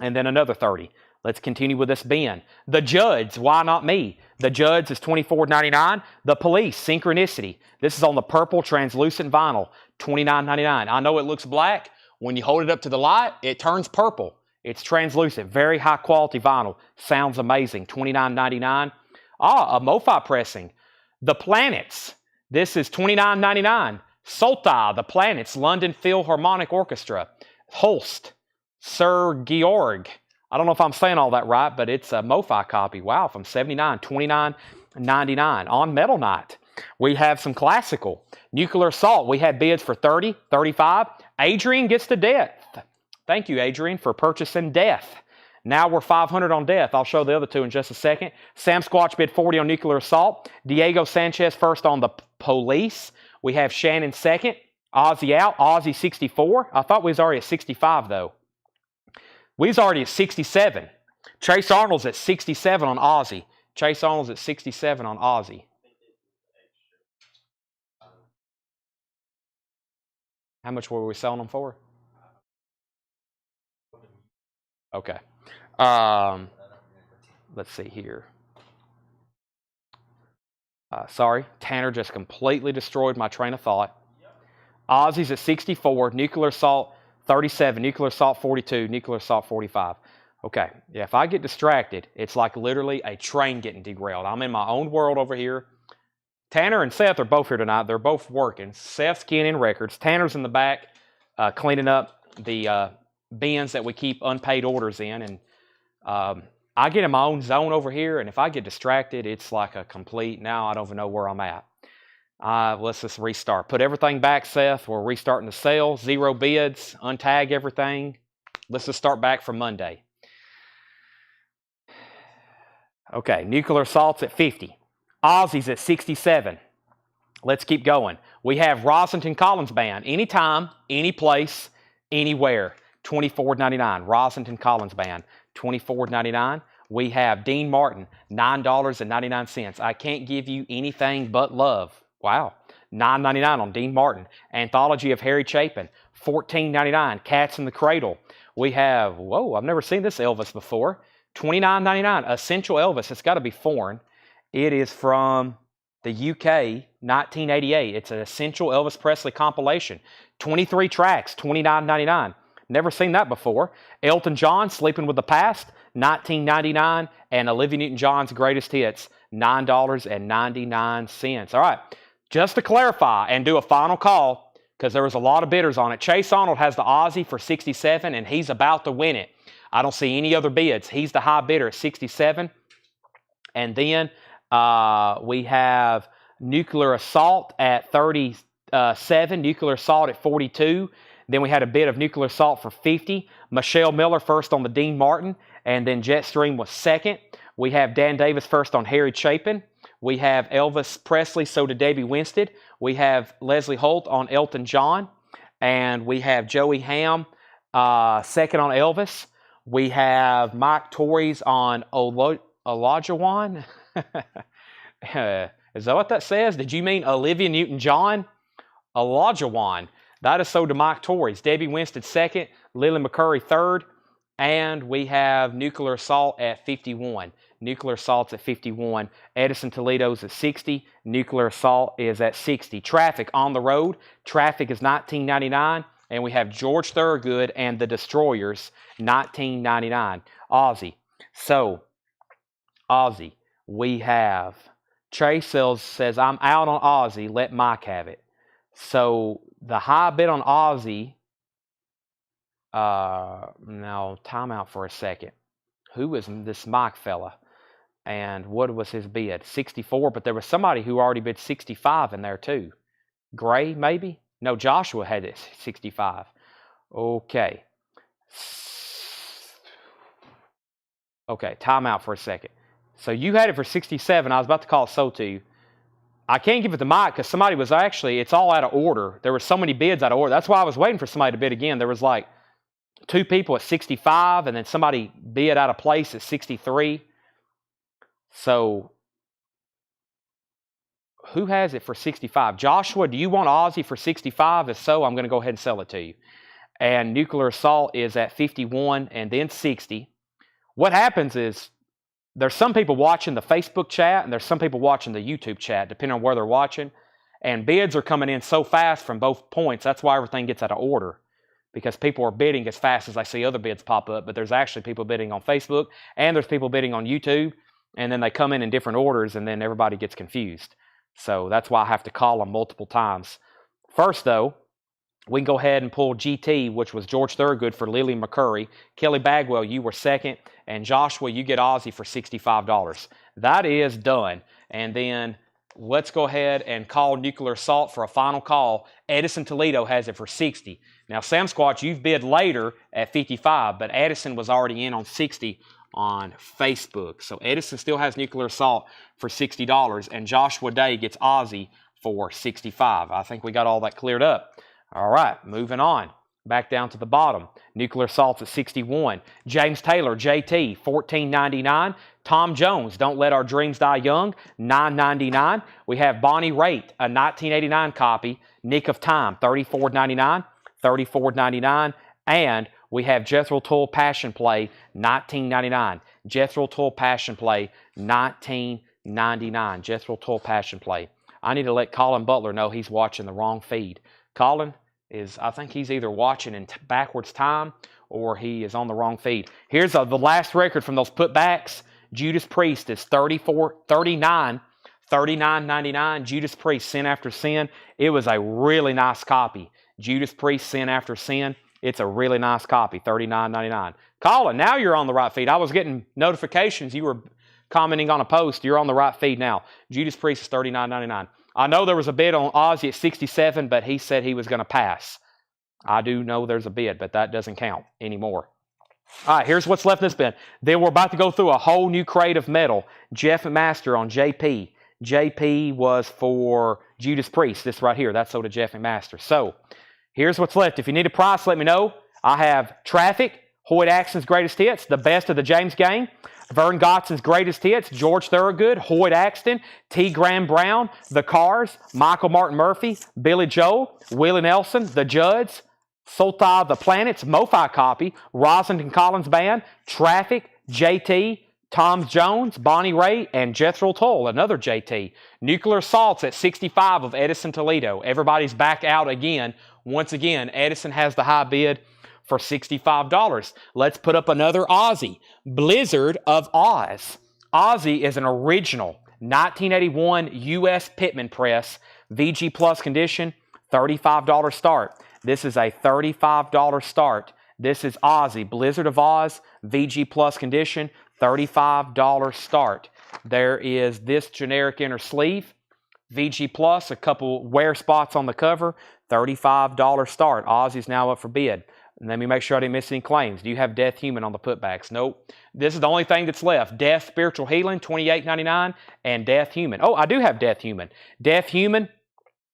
A: And then another $30. Let's continue with this bin. The Judds, Why Not Me? The Judds is $24.99. The Police, Synchronicity. This is on the purple translucent vinyl, $29.99. I know it looks black. When you hold it up to the light, it turns purple. It's translucent. Very high quality vinyl. Sounds amazing. $29.99. A MoFi pressing. The Planets. This is $29.99. Solta, The Planets, London Philharmonic Orchestra. Holst, Sir Georg. I don't know if I'm saying all that right, but it's a MoFi copy. Wow, from 79, $29.99. On Metal Night, we have some classical. Nuclear Assault, we had bids for $30, $35. Adrian gets the Death. Thank you, Adrian, for purchasing Death. Now we're 500 on Death. I'll show the other two in just a second. Sam Squatch bid 40 on Nuclear Assault. Diego Sanchez first on the Police. We have Shannon second. Ozzy out. Ozzy 64. I thought we was already at 65, though. We was already at 67. Chase Arnold's at 67 on Ozzy. Chase Arnold's at 67 on Ozzy. How much were we selling them for? Okay. Let's see here. Sorry, Tanner just completely destroyed my train of thought. Ozzy's at 64. Nuclear Assault 37. Nuclear Assault 42. Nuclear Assault 45. Okay. Yeah, if I get distracted, it's like literally a train getting derailed. I'm in my own world over here. Tanner and Seth are both here tonight. They're both working. Seth's keying in records. Tanner's in the back cleaning up the bins that we keep unpaid orders in. And I get in my own zone over here, and if I get distracted, it's like a complete, now I don't even know where I'm at. Let's just restart. Put everything back, Seth. We're restarting the sale. 0 bids. Untag everything. Let's just start back from Monday. Okay, nuclear assault's at 50. Aussie's at 67. Let's keep going. We have Rossington Collins Band. Anytime, any place, anywhere. $24.99. Rossington Collins Band. $24.99. We have Dean Martin. $9.99. I can't give you anything but love. Wow. $9.99 on Dean Martin. Anthology of Harry Chapin. $14.99. Cats in the Cradle. We have, whoa, I've never seen this Elvis before. $29.99. Essential Elvis. It's got to be foreign. It is from the UK, 1988. It's an Essential Elvis Presley compilation. 23 tracks, $29.99. Never seen that before. Elton John, Sleeping with the Past, $19.99. And Olivia Newton-John's Greatest Hits, $9.99. All right, just to clarify and do a final call, because there was a lot of bidders on it. Chase Arnold has the Aussie for 67, and he's about to win it. I don't see any other bids. He's the high bidder at 67. And then we have Nuclear Assault at 37. Nuclear Assault at 42. Then we had a bid of Nuclear Assault for 50. Michelle Miller first on the Dean Martin. And then Jetstream was second. We have Dan Davis first on Harry Chapin. We have Elvis Presley, So Did Debbie Winstead. We have Leslie Holt on Elton John. And we have Joey Ham second on Elvis. We have Mike Torres on Olajuwon. Is that what that says? Did you mean Olivia Newton-John? Olajuwon. That is so to Mike Torres. Debbie Winstead second. Lily McCurry third. And we have Nuclear Assault at 51. Nuclear Assault's at 51. Edison Toledo's at 60. Nuclear Assault is at 60. Traffic on the road. Traffic is $19.99. And we have George Thorogood and the Destroyers, $19.99. Aussie. So, Aussie, we have Chase says, I'm out on Aussie. Let Mike have it. So, the high bid on Aussie, now, time out for a second. Who is this Mike fella? And what was his bid? 64, but there was somebody who already bid 65 in there too. Gray, maybe? No, Joshua had it 65. Okay. Okay, time out for a second. So you had it for 67. I was about to call it so to you. I can't give it to Mike because somebody was actually, it's all out of order. There were so many bids out of order. That's why I was waiting for somebody to bid again. There was like 2 people at 65, and then somebody bid out of place at 63. So, who has it for 65? Joshua, do you want Aussie for 65? If so, I'm going to go ahead and sell it to you. And Nuclear Assault is at 51 and then 60. What happens is there's some people watching the Facebook chat and there's some people watching the YouTube chat, depending on where they're watching. And bids are coming in so fast from both points. That's why everything gets out of order. Because people are bidding as fast as I see other bids pop up. But there's actually people bidding on Facebook and there's people bidding on YouTube. And then they come in different orders and then everybody gets confused. So that's why I have to call them multiple times. First, though, we can go ahead and pull GT, which was George Thorogood for Lily McCurry. Kelly Bagwell, you were second. And Joshua, you get Aussie for $65. That is done. And then let's go ahead and call Nuclear Assault for a final call. Edison Toledo has it for 60. Now, Sam Squatch, you've bid later at 55, but Edison was already in on 60 on Facebook. So Edison still has Nuclear Assault for $60, and Joshua Day gets Aussie for 65. I think we got all that cleared up. All right, moving on. Back down to the bottom. Nuclear Assault's at 61. James Taylor, JT, $14.99. Tom Jones, Don't Let Our Dreams Die Young, $9.99. We have Bonnie Raitt, a 1989 copy, Nick of Time, $34.99. $34.99. And we have Jethro Tull Passion Play, $19.99. Jethro Tull Passion Play, $19.99. Jethro Tull Passion Play. I need to let Colin Butler know he's watching the wrong feed. Colin is, I think he's either watching in backwards time or he is on the wrong feed. Here's the last record from those putbacks. Judas Priest is $39.99. Judas Priest, Sin After Sin. It was a really nice copy. Judas Priest, Sin After Sin. It's a really nice copy, $39.99. Colin, now you're on the right feed. I was getting notifications. You were commenting on a post. You're on the right feed now. Judas Priest is $39.99. I know there was a bid on Ozzy at 67, but he said he was going to pass. I do know there's a bid, but that doesn't count anymore. All right, here's what's left in this bin. Then we're about to go through a whole new crate of metal. Jeff and Master on JP. JP was for Judas Priest. This right here, that's sold to Jeff and Master. So here's what's left. If you need a price, let me know. I have Traffic, Hoyt Axton's Greatest Hits, the best of the James Gang, Vern Gotson's Greatest Hits, George Thorogood, Hoyt Axton, T. Graham Brown, The Cars, Michael Martin Murphy, Billy Joel, Willie Nelson, The Judds, Sultai the Planets, MoFi Copy, Rosalind Collins Band, Traffic, JT, Tom Jones, Bonnie Ray, and Jethro Tull, another JT. Nuclear Assaults at 65 of Edison Toledo. Everybody's back out again. Once again, Edison has the high bid for $65. Let's put up another Ozzy. Blizzard of Oz. Ozzy is an original 1981 U.S. Pittman press, VG Plus condition, $35 start. This is a $35 start. This is Ozzy, Blizzard of Oz, VG Plus condition, $35 start. There is this generic inner sleeve, VG Plus, a couple wear spots on the cover, $35 start. Ozzy's now up for bid. And let me make sure I didn't miss any claims. Do you have Death Human on the putbacks? Nope. This is the only thing that's left. Death Spiritual Healing, $28.99, and Death Human. Oh, I do have Death Human. Death Human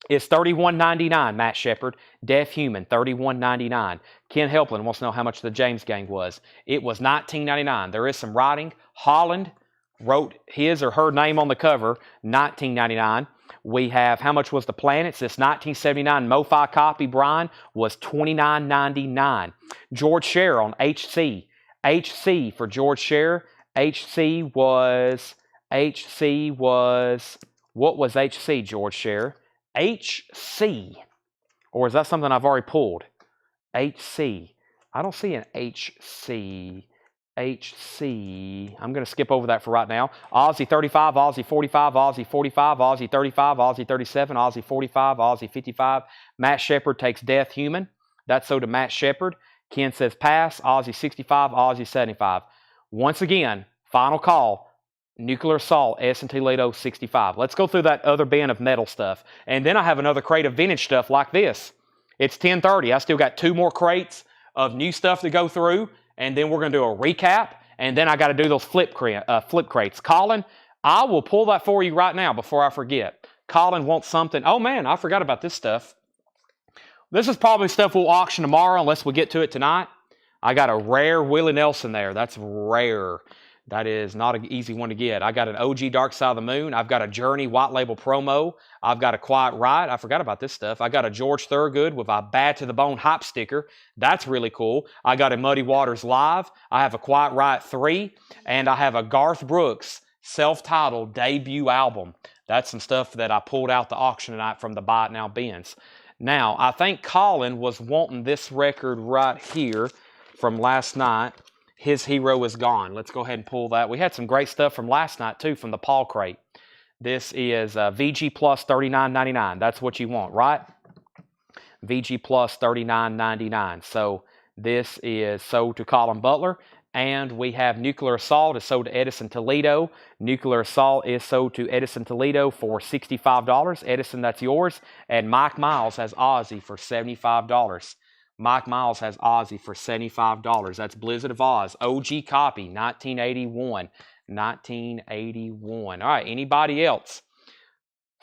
A: is $31.99, Matt Shepard. Deaf Human, $31.99. Ken Helplin wants to know how much the James Gang was. It was $19.99. There is some writing. Holland wrote his or her name on the cover, $19.99. We have, how much was the Planets? This 1979 MoFi Copy, Brian, was $29.99. George Scher on HC. HC for George Scher. HC was, what was HC, George Scher? HC, or is that something I've already pulled? HC. I don't see an HC. HC. I'm going to skip over that for right now. Aussie 35, Aussie 45, Aussie 45, Aussie 35, Aussie 37, Aussie 45, Aussie 55. Matt Shepard takes Death Human. That's so to Matt Shepard. Ken says pass. Aussie 65, Aussie 75. Once again, final call. Nuclear Assault, S&T Toledo 65. Let's go through that other bin of metal stuff. And then I have another crate of vintage stuff like this. It's 10:30. I still got 2 more crates of new stuff to go through. And then we're going to do a recap. And then I got to do those flip crates. Colin, I will pull that for you right now before I forget. Colin wants something. Oh, man, I forgot about this stuff. This is probably stuff we'll auction tomorrow unless we get to it tonight. I got a rare Willie Nelson there. That's rare. That is not an easy one to get. I got an OG Dark Side of the Moon. I've got a Journey White Label promo. I've got a Quiet Riot. I forgot about this stuff. I got a George Thorogood with a Bad to the Bone hype sticker. That's really cool. I got a Muddy Waters Live. I have a Quiet Riot 3. And I have a Garth Brooks self-titled debut album. That's some stuff that I pulled out the auction tonight from the Buy It Now bins. Now, I think Colin was wanting this record right here from last night. His Hero Is Gone. Let's go ahead and pull that. We had some great stuff from last night, too, from the Paul crate. This is VG Plus $39.99. That's what you want, right? VG Plus $39.99. So this is sold to Colin Butler. And we have Nuclear Assault is sold to Edison Toledo. Nuclear Assault is sold to Edison Toledo for $65. Edison, that's yours. And Mike Miles has Ozzy for $75. Mike Miles has Ozzy for $75. That's Blizzard of Oz. OG copy, 1981. 1981. All right, anybody else?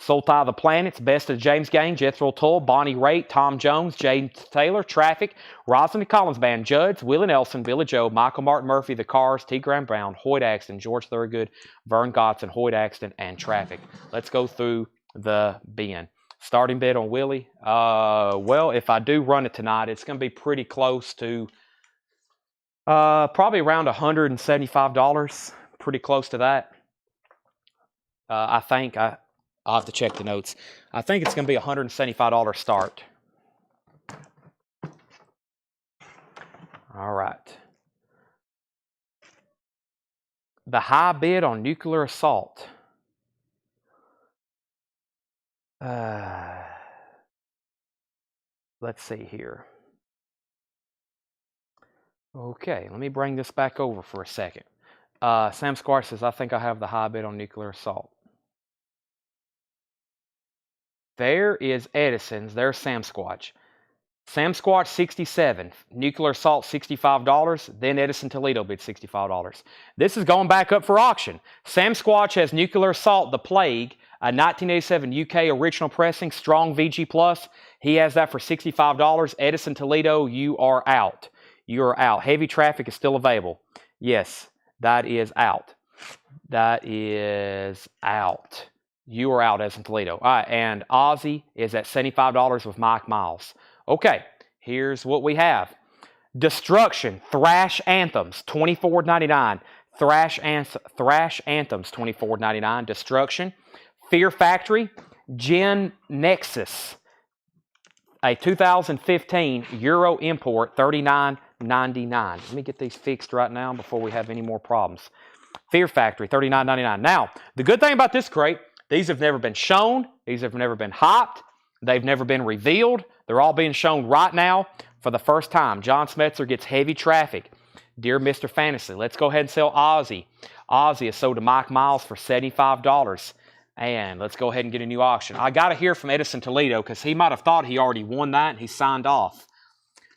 A: Sultai the Planets, Best of James Gang, Jethro Tull, Bonnie Raitt, Tom Jones, James Taylor, Traffic, Rosalind Collins Band, Judds, Willie Nelson, Billy Joe, Michael Martin Murphy, The Cars, T. Graham Brown, Hoyt Axton, George Thorogood, Vern Gotson, Hoyt Axton, and Traffic. Let's go through the bin. Starting bid on Willie. Well, if I do run it tonight, it's going to be pretty close to probably around $175. Pretty close to that. I think I'll have to check the notes. I think it's going to be a $175 start. All right. The high bid on Nuclear Assault. Let's see here. Okay, let me bring this back over for a second. Sam Squire says, I think I have the high bid on Nuclear Assault. There is Edison's. There's Sam Squatch. Sam Squatch, 67. Nuclear Assault, $65. Then Edison Toledo bid $65. This is going back up for auction. Sam Squatch has Nuclear Assault, The Plague, a 1987 UK original pressing, strong VG+. He has that for $65. Edison Toledo, you are out. You are out. Heavy Traffic is still available. Yes, that is out. That is out. You are out, Edison Toledo. All right, and Ozzy is at $75 with Mike Miles. Okay, here's what we have. Destruction, Thrash Anthems, $24.99. Thrash Anthems, $24.99. Destruction. Fear Factory, Gen Nexus, a 2015 Euro import, $39.99. Let me get these fixed right now before we have any more problems. Fear Factory, $39.99. Now, the good thing about this crate, these have never been shown. These have never been hopped. They've never been revealed. They're all being shown right now for the first time. John Smetzer gets Heavy Traffic. Dear Mr. Fantasy, let's go ahead and sell Ozzy. Ozzy is sold to Mike Miles for $75. And let's go ahead and get a new auction. I got to hear from Edison Toledo because he might have thought he already won that and he signed off.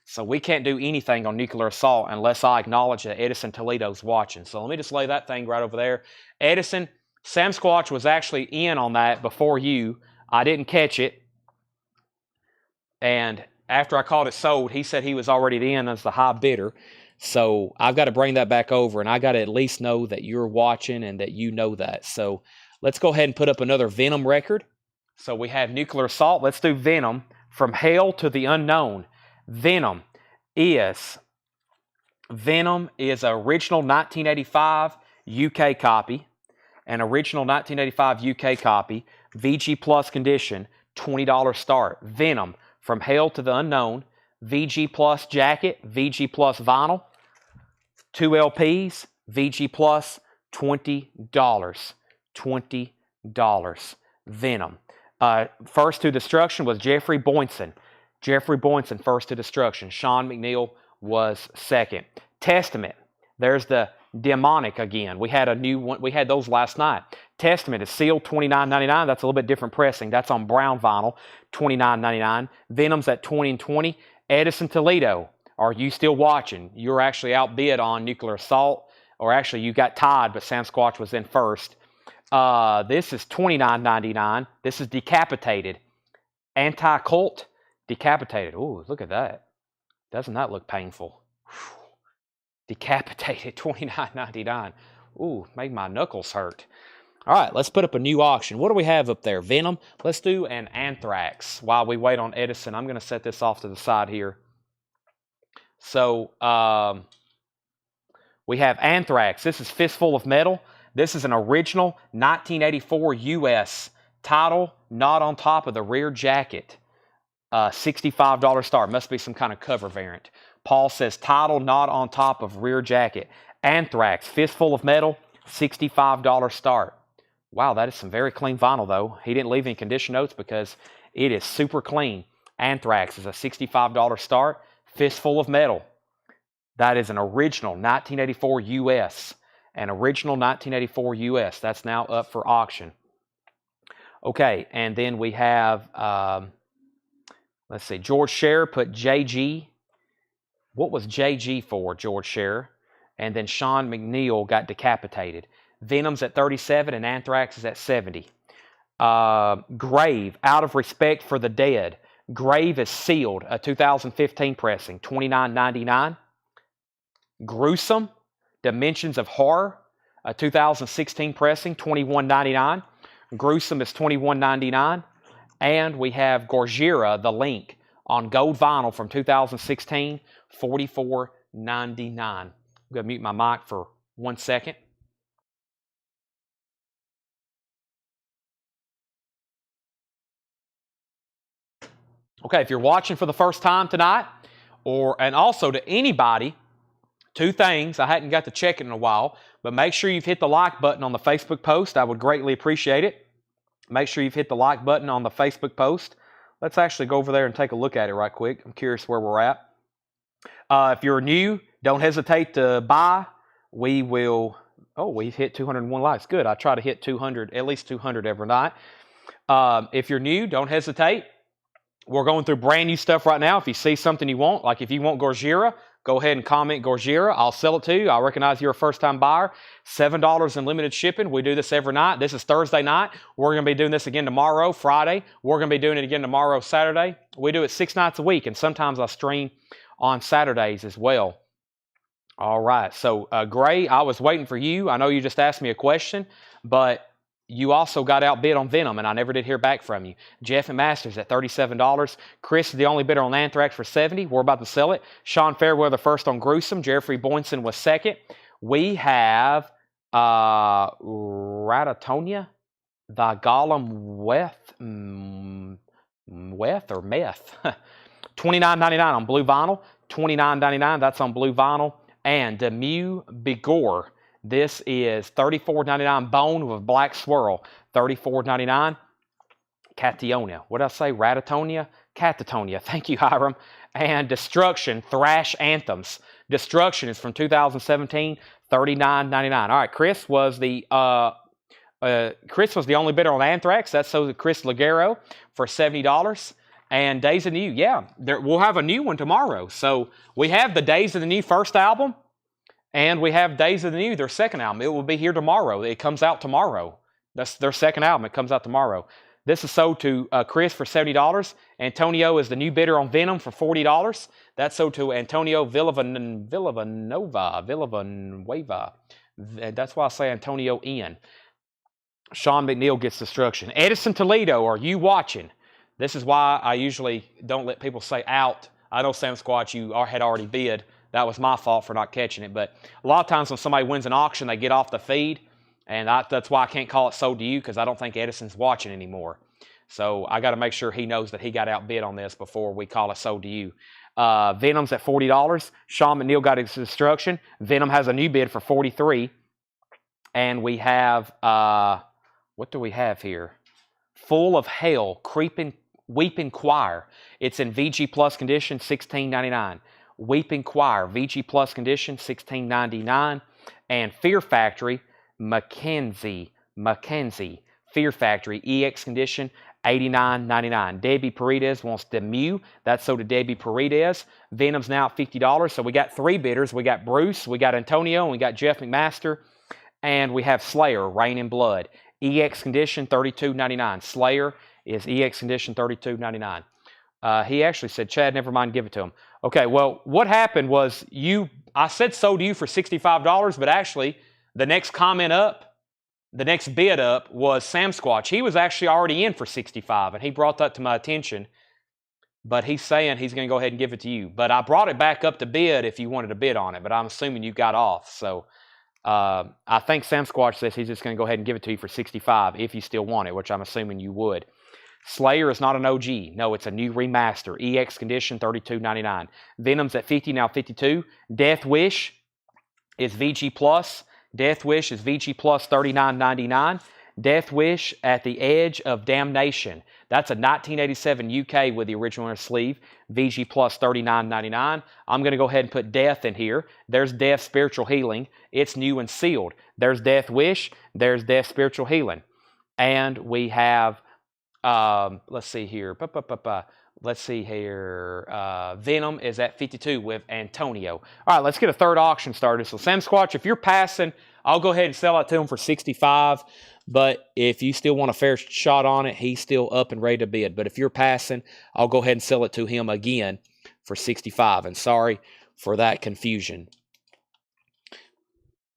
A: So we can't do anything on Nuclear Assault unless I acknowledge that Edison Toledo's watching. So let me just lay that thing right over there. Edison, Sam Squatch was actually in on that before you. I didn't catch it. And after I called it sold, he said he was already in as the high bidder. So I've got to bring that back over, and I got to at least know that you're watching and that you know that. So let's go ahead and put up another Venom record. So we have Nuclear Assault. Let's do Venom, From Hell to the Unknown. Venom is an original 1985 UK copy. An original 1985 UK copy. VG Plus condition, $20 start. Venom, From Hell to the Unknown. VG Plus jacket, VG Plus vinyl. 2 LPs, VG Plus, $20. $20. Venom. First to Destruction was Jeffrey Boynton. Jeffrey Boynton, first to Destruction. Sean McNeil was second. Testament. There's the Demonic again. We had a new one. We had those last night. Testament is sealed, $29.99. That's a little bit different pressing. That's on brown vinyl, $29.99. Venom's at $20 and $20. Edison Toledo, are you still watching? You're actually outbid on Nuclear Assault, or actually you got tied, but Sam Squatch was in first. This is $29.99. This is Decapitated. Anti-Cult, Decapitated. Ooh, look at that. Doesn't that look painful? Whew. Decapitated, $29.99. Ooh, made my knuckles hurt. All right, let's put up a new auction. What do we have up there? Venom. Let's do an Anthrax while we wait on Edison. I'm going to set this off to the side here. So we have Anthrax. This is Fistful of Metal. This is an original 1984 US. Title not on top of the rear jacket. $65 start. Must be some kind of cover variant. Paul says title not on top of rear jacket. Anthrax, Fistful of Metal, $65 start. Wow, that is some very clean vinyl though. He didn't leave any condition notes because it is super clean. Anthrax is a $65 start. Fistful of Metal. That is an original 1984 US. An original 1984 US. That's now up for auction. Okay, and then we have, let's see, George Scherer put JG. What was JG for, George Scherer? And then Sean McNeil got Decapitated. Venom's at 37 and Anthrax is at 70. Grave, Out of Respect for the Dead. Grave is sealed, a 2015 pressing, $29.99. Gruesome, Dimensions of Horror, a 2016 pressing, $21.99. Gruesome is $21.99. And we have Gorgira, The Link, on gold vinyl from 2016, $44.99. I'm going to mute my mic for 1 second. Okay, if you're watching for the first time tonight, and also to anybody, two things. I hadn't got to check it in a while, but make sure you've hit the like button on the Facebook post. I would greatly appreciate it. Make sure you've hit the like button on the Facebook post. Let's actually go over there and take a look at it right quick. I'm curious where we're at. If you're new, don't hesitate to buy. We will... Oh, we've hit 201 likes. Good. I try to hit 200, at least 200 every night. If you're new, don't hesitate. We're going through brand new stuff right now. If you see something you want, like if you want Gorgira, go ahead and comment Gorgira. I'll sell it to you. I'll recognize you're a first-time buyer. $7 in limited shipping. We do this every night. This is Thursday night. We're going to be doing this again tomorrow, Friday. We're going to be doing it again tomorrow, Saturday. We do it 6 nights a week, and sometimes I stream on Saturdays as well. All right. So, Gray, I was waiting for you. I know you just asked me a question, but you also got outbid on Venom, and I never did hear back from you. Jeff and Masters at $37. Chris is the only bidder on Anthrax for $70. We're about to sell it. Sean Fairweather first on Gruesome. Jeffrey Boynton was second. We have Ratatonia, the Gollum Weth or Meth. $29.99 on blue vinyl. $29.99. That's on blue vinyl. And Demu Bigor. This is $34.99 bone with a black swirl. $34.99. Catatonia. What did I say? Ratatonia? Catatonia. Thank you, Hiram. And Destruction Thrash Anthems. Destruction is from 2017. $39.99. All right, Chris was the only bidder on Anthrax. That's so Chris Ligero for $70. And Days of the New, yeah, we'll have a new one tomorrow. So we have the Days of the New first album. And we have Days of the New, their second album. It will be here tomorrow. It comes out tomorrow. That's their second album. It comes out tomorrow. This is sold to Chris for $70. Antonio is the new bidder on Venom for $40. That's sold to Antonio Villanueva. That's why I say Antonio N. Sean McNeil gets Destruction. Edison Toledo, are you watching? This is why I usually don't let people say out. I know Sam Squatch, you had already bid. That was my fault for not catching it. But a lot of times when somebody wins an auction, they get off the feed. And that's why I can't call it sold to you, because I don't think Edison's watching anymore. So I got to make sure he knows that he got outbid on this before we call it sold to you. Venom's at $40. Sean McNeil got his Destruction. Venom has a new bid for $43. And we have, what do we have here? Full of Hell, Weeping Choir. It's in VG Plus condition, $16.99. Weeping Choir, VG Plus condition, $16.99. And Fear Factory, Mackenzie, Fear Factory, EX condition, $89.99. Debbie Paredes wants Demu. That's so to Debbie Paredes. Venom's now at $50. So we got 3 bidders. We got Bruce, we got Antonio, and we got Jeff McMaster. And we have Slayer, Rain in Blood. EX condition, $32.99. Slayer is EX condition, $32.99. He actually said, Chad, never mind, give it to him. Okay, well, what happened was I said sold to you for $65, but actually the next comment up, the next bid up was Sam Squatch. He was actually already in for $65, and he brought that to my attention. But he's saying he's going to go ahead and give it to you. But I brought it back up to bid if you wanted to bid on it, but I'm assuming you got off. So I think Sam Squatch says he's just going to go ahead and give it to you for $65 if you still want it, which I'm assuming you would. Slayer is not an OG. No, it's a new remaster. EX condition, $32.99. Venom's at $50, now $52. Death Wish is VG Plus. Death Wish is VG Plus, $39.99. Death Wish at the Edge of Damnation. That's a 1987 UK with the original inner sleeve. VG Plus, $39.99. I'm going to go ahead and put Death in here. There's Death Spiritual Healing. It's new and sealed. There's Death Wish. There's Death Spiritual Healing. And we have... let's see here. Let's see here. Venom is at 52 with Antonio. All right, let's get a third auction started. So Sam Squatch, if you're passing, I'll go ahead and sell it to him for $65. But if you still want a fair shot on it, he's still up and ready to bid. But if you're passing, I'll go ahead and sell it to him again for $65. And sorry for that confusion.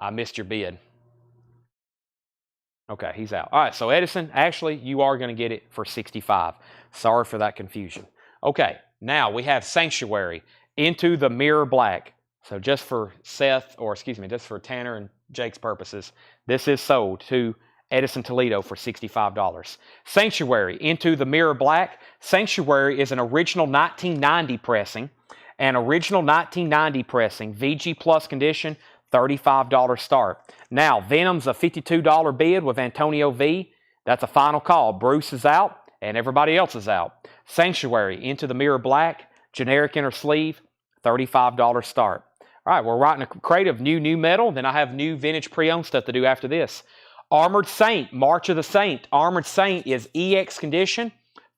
A: I missed your bid. Okay, he's out. All right, so Edison, actually, you are going to get it for $65. Sorry for that confusion. Okay, now we have Sanctuary, Into the Mirror Black. So just for just for Tanner and Jake's purposes, this is sold to Edison Toledo for $65. Sanctuary, Into the Mirror Black. Sanctuary is an original 1990 pressing. An original 1990 pressing, VG Plus condition, $35 start. Now, Venom's a $52 bid with Antonio V. That's a final call. Bruce is out, and everybody else is out. Sanctuary, Into the Mirror Black, generic inner sleeve, $35 start. All right, we're writing a crate of new metal. Then I have new vintage pre-owned stuff to do after this. Armored Saint, March of the Saint. Armored Saint is EX condition,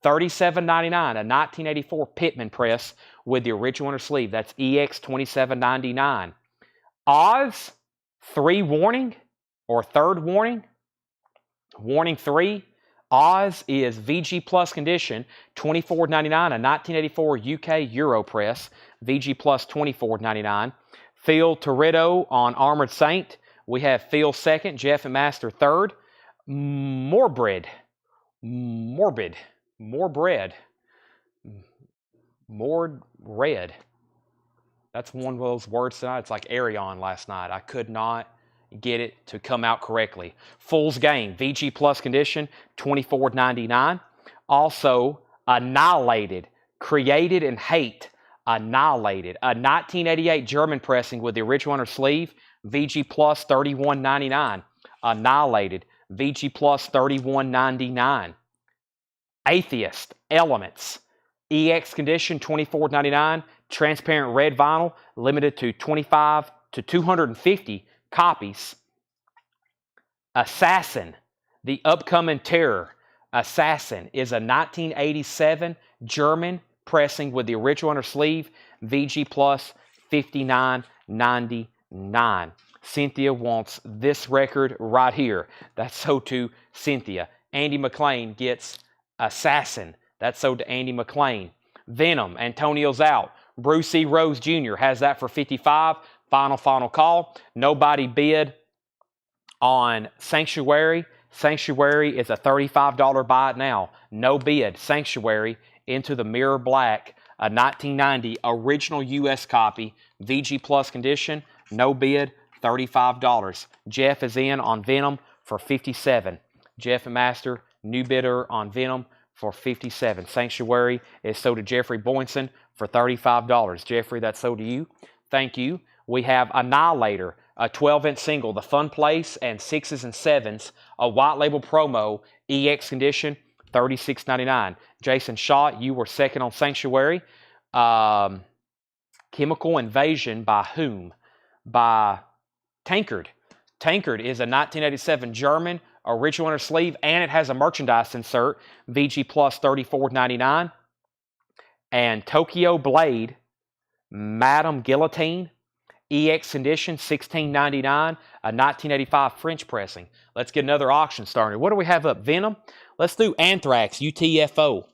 A: $37.99, a 1984 Pittman press with the original inner sleeve. That's EX $27.99. Oz, 3 warning or 3rd warning. Warning 3. Oz is VG Plus condition, $24.99, a 1984 UK Euro press, VG Plus $24.99. Phil Toretto on Armored Saint. We have Phil 2nd, Jeff and Master 3rd. Morbid. Red. That's one of those words tonight. It's like Arion last night. I could not get it to come out correctly. Fool's Game, VG Plus condition, $24.99. Also, Annihilated, Created and Hate, Annihilated, a 1988 German pressing with the original inner sleeve, VG Plus $31.99. Annihilated, VG Plus $31.99. Atheist, Elements, EX condition, $24.99. Transparent red vinyl, limited to 25 to 250 copies. Assassin, The Upcoming Terror. Assassin is a 1987 German pressing with the original inner sleeve, VG Plus $59.99. Cynthia wants this record right here. That's sold to Cynthia. Andy McLean gets Assassin. That's sold to Andy McLean. Venom, Antonio's out. Bruce E. Rose Jr. has that for $55. Final call. Nobody bid on Sanctuary. Sanctuary is a $35 buy it now. No bid. Sanctuary Into the Mirror Black, a 1990 original U.S. copy, VG Plus condition. No bid. $35. Jeff is in on Venom for $57. Jeff and Master, new bidder on Venom for $57. Sanctuary is sold to Jeffrey Boynton for $35. Jeffrey, that's sold to you. Thank you. We have Annihilator, a 12-inch single, The Fun Place and 6s and 7s, a white label promo, EX condition, $36.99. Jason Schott, you were 2nd on Sanctuary. Chemical Invasion by whom? By Tankard. Tankard is a 1987 German original inner sleeve, and it has a merchandise insert, VG Plus $34.99. And Tokyo Blade, Madame Guillotine, EX condition, $16.99, a 1985 French pressing. Let's get another auction started. What do we have up? Venom? Let's do Anthrax, UTFO.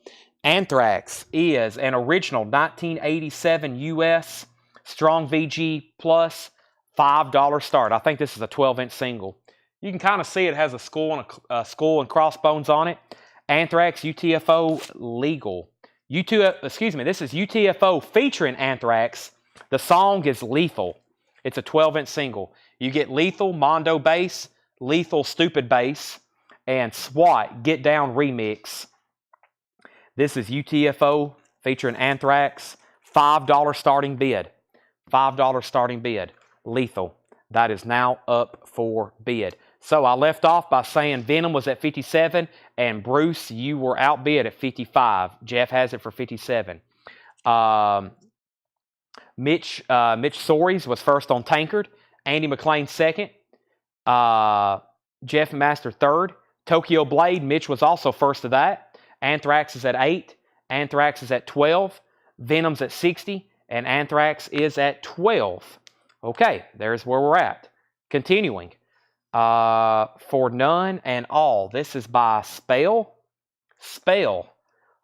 A: Anthrax is an original 1987 US Strong VG Plus, $5 start. I think this is a 12-inch single. You can kind of see it has a skull and crossbones on it. Anthrax, UTFO, legal. This is UTFO featuring Anthrax. The song is Lethal. It's a 12-inch single. You get Lethal, Mondo Bass, Lethal, Stupid Bass, and SWAT, Get Down Remix. This is UTFO featuring Anthrax. $5 starting bid. $5 starting bid. Lethal. That is now up for bid. So I left off by saying Venom was at 57, and Bruce, you were outbid at 55. Jeff has it for 57. Mitch Soares was 1st on Tankard. Andy McLean 2nd. Jeff and Master 3rd. Tokyo Blade, Mitch was also 1st of that. Anthrax is at 8. Anthrax is at 12. Venom's at 60. And Anthrax is at 12. Okay, there's where we're at. Continuing. For None and All. This is by Spell.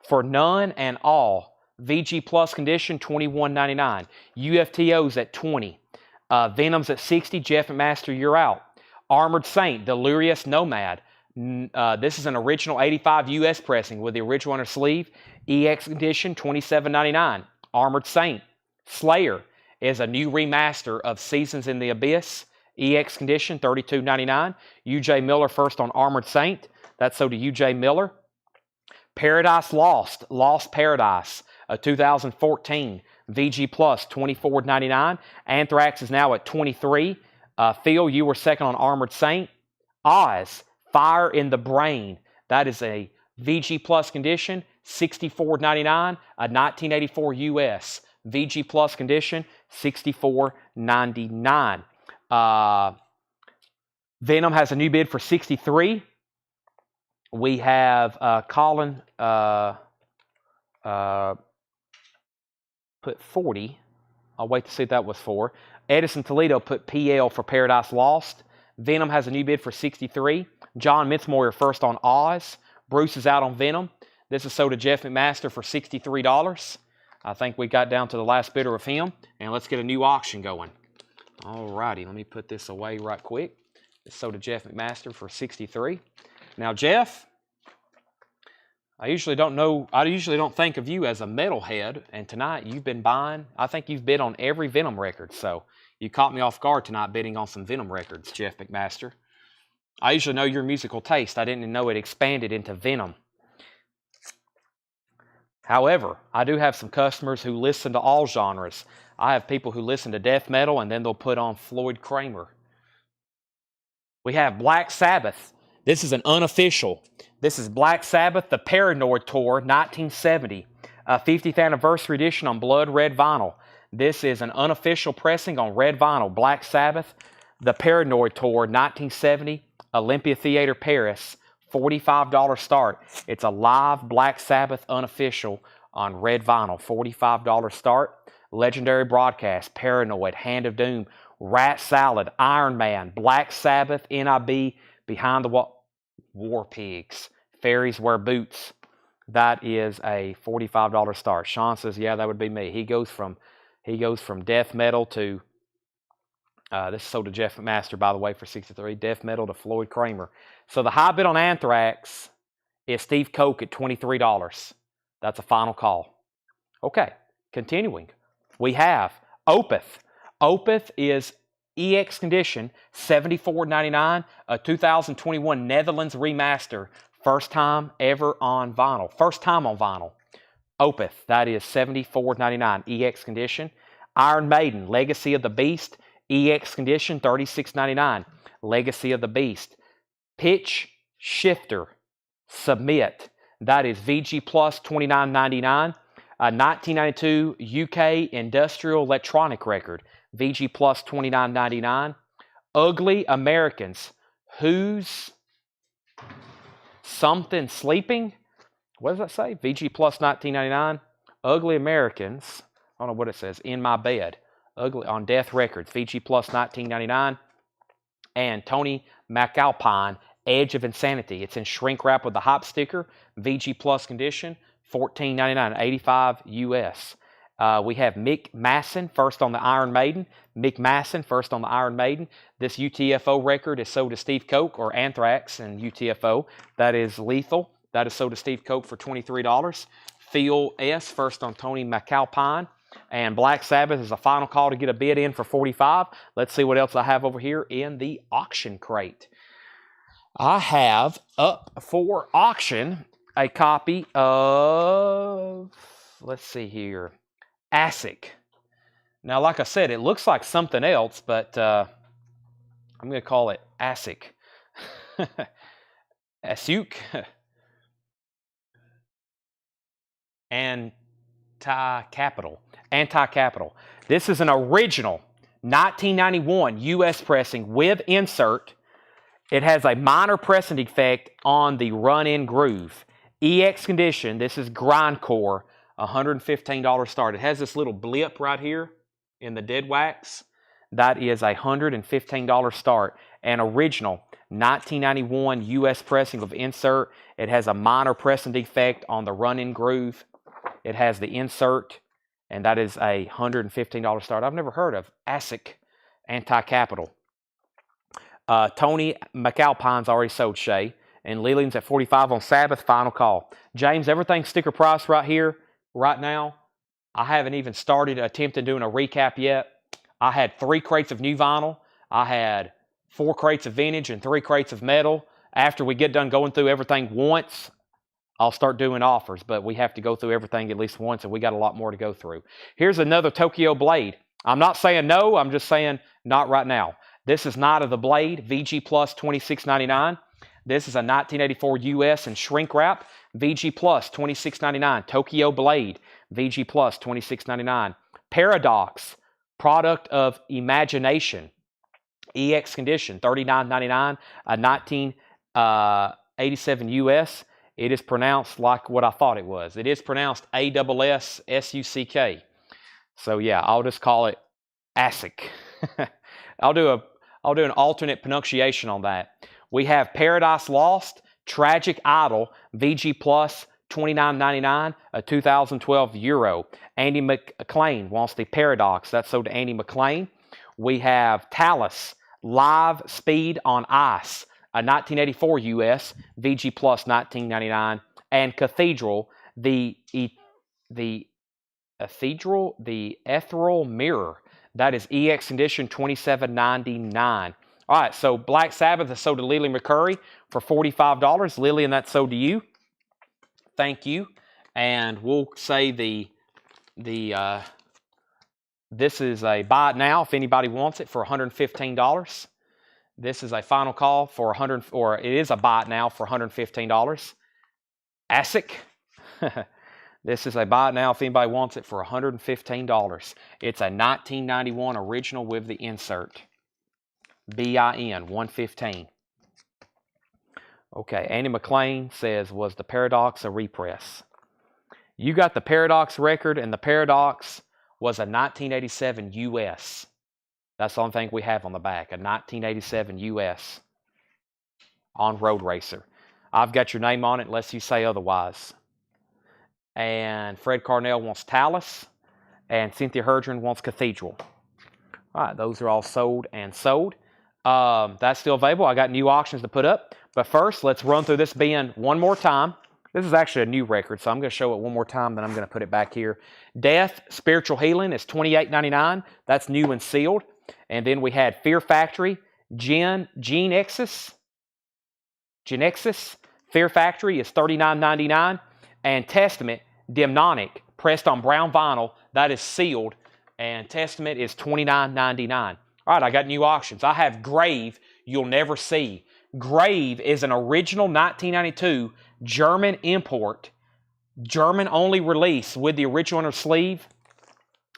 A: For None and All. VG Plus condition, $21.99. UFTO's at 20. Venom's at 60. Jeff and Master, you're out. Armored Saint, Delirious Nomad. This is an original 85 US pressing with the original inner sleeve. EX condition, $27.99. Armored Saint. Slayer is a new remaster of Seasons in the Abyss. EX condition, $32.99. UJ Miller 1st on Armored Saint. That's sold to UJ Miller. Paradise Lost, Lost Paradise, a 2014 VG Plus, $24.99. Anthrax is now at 23. Phil, you were 2nd on Armored Saint. Oz, Fire in the Brain. That is a VG Plus condition, $64.99. A 1984 US VG Plus condition, $64.99. Venom has a new bid for 63. We have Colin put 40. I'll wait to see what that was for. Edison Toledo put PL for Paradise Lost. Venom has a new bid for 63. John Mitzmoyer first on Oz. Bruce is out on Venom. This is sold to Jeff McMaster for $63. I think we got down to the last bidder of him. And let's get a new auction going. All righty, let me put this away right quick. It's sold to Jeff McMaster for 63. Now, Jeff, I usually don't think of you as a metalhead, and tonight you've been buying. I think you've bid on every Venom record, so you caught me off guard tonight bidding on some Venom records, Jeff McMaster. I usually know your musical taste. I didn't know it expanded into Venom. However, I do have some customers who listen to all genres. I have people who listen to death metal, and then they'll put on Floyd Kramer. We have Black Sabbath. This is an unofficial. This is Black Sabbath, the Paranoid Tour, 1970. 50th anniversary edition on blood red vinyl. This is an unofficial pressing on red vinyl. Black Sabbath, the Paranoid Tour, 1970, Olympia Theater, Paris. $45 start. It's a live Black Sabbath unofficial on red vinyl. $45 start. Legendary broadcast, Paranoid, Hand of Doom, Rat Salad, Iron Man, Black Sabbath, NIB, Behind the Wall, War Pigs, Fairies Wear Boots. That is a $45 start. Sean says, yeah, that would be me. He goes from death metal to this is sold to Jeff McMaster, by the way, for 63. Death metal to Floyd Kramer. So the high bid on Anthrax is Steve Koch at $23. That's a final call. Okay, continuing. We have Opeth. Opeth is EX condition, $74.99, a 2021 Netherlands remaster. First time ever on vinyl. First time on vinyl. Opeth, that is $74.99, EX condition. Iron Maiden, Legacy of the Beast, EX condition, $36.99, Legacy of the Beast. Pitch Shifter, Submit, that is VG Plus, $29.99. 1992 UK Industrial Electronic record, VG Plus, $29.99. Ugly Americans, Who's Something Sleeping? What does that say? VG Plus, $19.99. Ugly Americans, I don't know what it says, In My Bed. Ugly on Death Records, VG Plus, $19.99. And Tony McAlpine, Edge of Insanity. It's in shrink wrap with the hop sticker, VG Plus condition, $14.99, 85 US. We have Mick Masson, first on the Iron Maiden. Mick Masson, first on the Iron Maiden. This UTFO record is sold to Steve Koch, or Anthrax and UTFO. That is Lethal. That is sold to Steve Koch for $23. Phil S., first on Tony McAlpine. And Black Sabbath is a final call to get a bid in for $45. Let's see what else I have over here in the auction crate. I have up for auction a copy of, let's see here, ASIC. Now, like I said, it looks like something else, but I'm going to call it ASIC. ASIC. Anti-Capital. Anti-Capital. This is an original 1991 US pressing with insert. It has a minor pressing defect on the run-in groove. EX condition, this is grindcore, $115 start. It has this little blip right here in the dead wax. That is a $115 start. An original 1991 US pressing of insert. It has a minor pressing defect on the run-in groove. It has the insert, and that is a $115 start. I've never heard of ASIC, Anti-Capital. Tony McAlpine's already sold, Shay. And Leland's at $45 on Sabbath, final call. James, everything sticker price right here, right now. I haven't even started attempting doing a recap yet. I had 3 crates of new vinyl. I had 4 crates of vintage and 3 crates of metal. After we get done going through everything once, I'll start doing offers, but we have to go through everything at least once, and we got a lot more to go through. Here's another Tokyo Blade. I'm not saying no, I'm just saying not right now. This is Night of the Blade, VG Plus, $26.99. This is a 1984 US and shrink wrap, VG Plus, $26.99. Tokyo Blade, VG Plus, $26.99. Paradox, Product of Imagination. EX condition, $39.99, a 1987 US. It is pronounced like what I thought it was. It is pronounced ASSUCK. So yeah, I'll just call it ASIC. I'll do an alternate pronunciation on that. We have Paradise Lost, Tragic Idol, VG Plus, $29.99, a 2012 Euro. Andy McLean wants the Paradox. That's sold to Andy McLean. We have Talus, Live Speed on Ice, a 1984 US, VG Plus, $19.99. And Cathedral, the Ethereal Mirror. That is EX condition, $27.99. All right, so Black Sabbath is sold to Lily McCurry for $45. Lillian, that's sold to you. Thank you. And we'll say this is a buy it now if anybody wants it for $115. This is a final call for it is a buy it now for $115. ASIC. This is a buy it now if anybody wants it for $115. It's a 1991 original with the insert. BIN 115. Okay, Andy McLean says, was the Paradox a repress? You got the Paradox record, and the Paradox was a 1987 US. That's the only thing we have on the back, a 1987 US on Road Racer. I've got your name on it unless you say otherwise. And Fred Carnell wants Talus, and Cynthia Herdron wants Cathedral. All right, those are all sold and sold. That's still available. I got new auctions to put up. But first, let's run through this bin one more time. This is actually a new record, so I'm going to show it one more time, then I'm going to put it back here. Death, Spiritual Healing is $28.99. That's new and sealed. And then we had Fear Factory, Genexus. Fear Factory is $39.99. And Testament, Demonic, pressed on brown vinyl. That is sealed. And Testament is $29.99. All right, I got new auctions. I have Grave, You'll Never See. Grave is an original 1992 German import, German-only release with the original inner sleeve.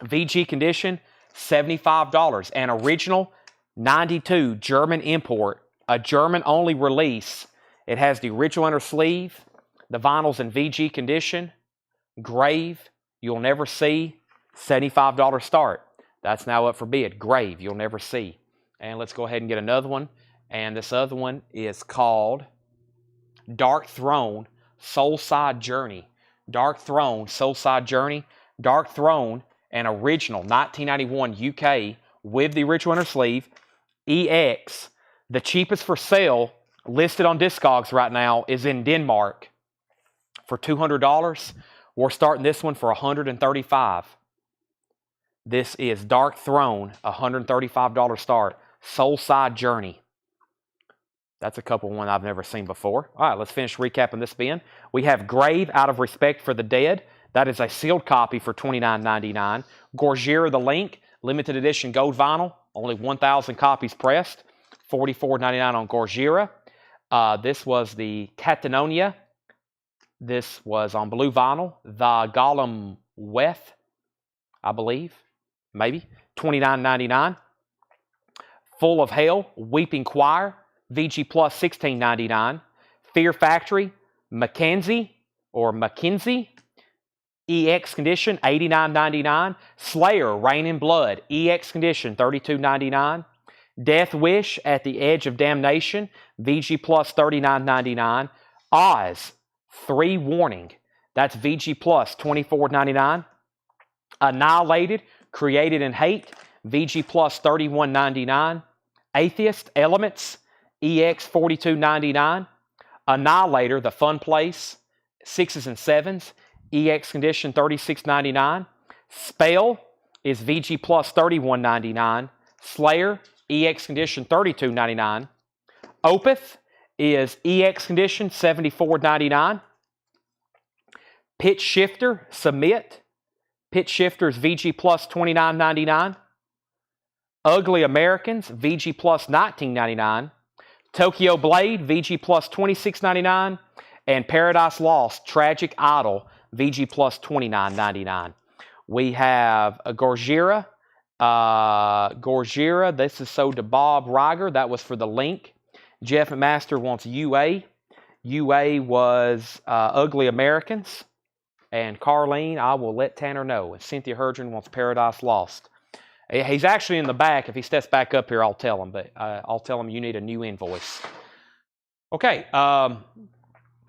A: VG condition, $75. An original 92 German import, a German-only release. It has the original inner sleeve. The vinyl's in VG condition. Grave, You'll Never See, $75 start. That's now up for bid. Grave, You'll Never See. And let's go ahead and get another one. And this other one is called Dark Throne, Soulside Journey. Dark Throne, Soulside Journey. Dark Throne, an original 1991 UK with the original inner sleeve. EX, the cheapest for sale listed on Discogs right now is in Denmark for $200. We're starting this one for $135. This is Dark Throne, $135 start. Soulside Journey. That's a couple one I've never seen before. All right, let's finish recapping this bin. We have Grave, Out of Respect for the Dead. That is a sealed copy for $29.99. Gorgira, The Link, limited edition gold vinyl. Only 1,000 copies pressed. $44.99 on Gorgira. This was the Catanonia. This was on blue vinyl. The Gollum Weth, I believe. Maybe. $29.99. Full of Hell, Weeping Choir. VG Plus, $16.99. Fear Factory, McKenzie, EX condition, $89.99. Slayer, Rain in Blood, EX condition, $32.99. Death Wish, At the Edge of Damnation, VG Plus, $39.99. Oz, 3 Warning, that's VG Plus, $24.99. Annihilated, Created in Hate, VG Plus, $31.99. Atheist, Elements, EX, $42.99. Annihilator, The Fun Place, 6s and 7s, EX condition, $36.99. Spell is VG Plus, $31.99. Slayer, EX condition, $32.99. Opeth is EX condition, $74.99. Pitch Shifter, Submit. Pitch Shifter is VG Plus, $29.99. Ugly Americans, VG Plus, $19.99. Tokyo Blade, VG Plus, $26.99. And Paradise Lost, Tragic Idol, VG Plus, $29.99. We have a Gorgira Gorgira, this is sold to Bob Reiger. That was for the link. Jeff McMaster wants UA. UA was Ugly Americans. And Carlene, I will let Tanner know. And Cynthia Herdron wants Paradise Lost. He's actually in the back. If he steps back up here, I'll tell him. But I'll tell him you need a new invoice. Okay.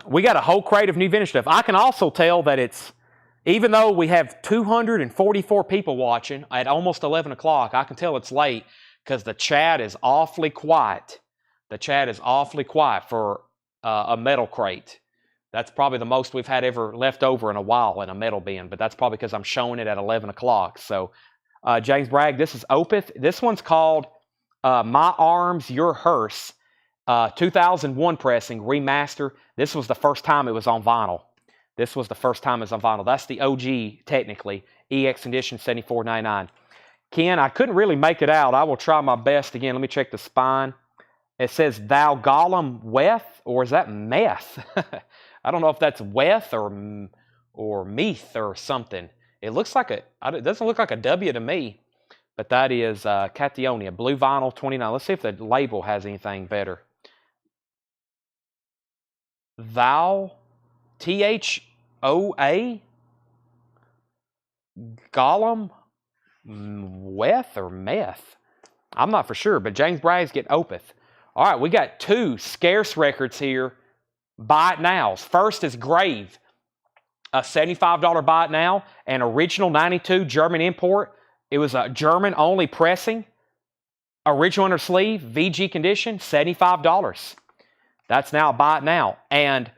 A: We got a whole crate of new vintage stuff. I can also tell that it's, even though we have 244 people watching at almost 11 o'clock, I can tell it's late because the chat is awfully quiet. The chat is awfully quiet for a metal crate. That's probably the most we've had ever left over in a while in a metal bin, but that's probably because I'm showing it at 11 o'clock. So, James Bragg, this is Opeth. This one's called My Arms, Your Hearse, 2001 pressing, remaster. This was the first time it was on vinyl. This was the first time it was on vinyl. That's the OG, technically, EX Edition 74.99. Ken, I couldn't really make it out. I will try my best again. Let me check the spine. It says Thou Gollum Weth, or is that meth? I don't know if that's Weth or Meath or something. It looks like it doesn't look like a W to me, but that is Cationia, blue vinyl 29. Let's see if the label has anything better. Thou, T-H-O-A, Gollum, Weth or Meth. I'm not for sure, but James Bragg's getting Opeth. All right, we got two scarce records here. Buy it nows. First is Grave, a $75 buy it now, an original 92 German import. It was a German only pressing, original under sleeve, VG condition, $75. That's now a buy it now. And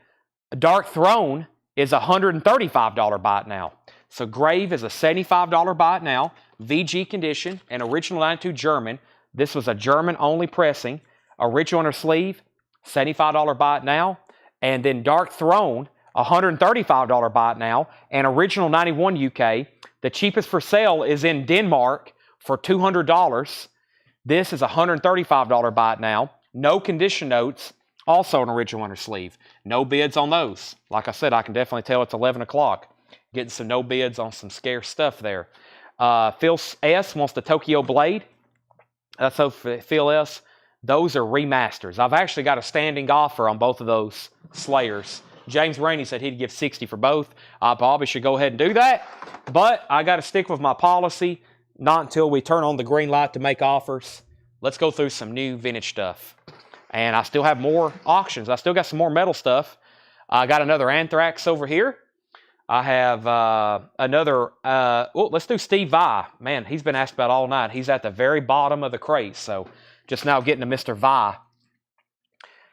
A: Dark Throne is a $135 buy it now. So Grave is a $75 buy it now, VG condition, an original 92 German. This was a German only pressing, original under sleeve, $75 buy it now. And then Dark Throne, $135 buy it now, and original 91 UK. The cheapest for sale is in Denmark for $200. This is a $135 buy it now. No condition notes, also an original under sleeve. No bids on those. Like I said, I can definitely tell it's 11 o'clock. Getting some no bids on some scarce stuff there. Phil S. wants the Tokyo Blade. That's so Phil S. Those are remasters. I've actually got a standing offer on both of those Slayers. James Rainey said he'd give 60 for both. I probably should go ahead and do that. But I got to stick with my policy. Not until we turn on the green light to make offers. Let's go through some new vintage stuff. And I still have more auctions. I still got some more metal stuff. I got another Anthrax over here. I have another, let's do Steve Vai. Man, he's been asked about all night. He's at the very bottom of the crate, so just now getting to Mr. Vai.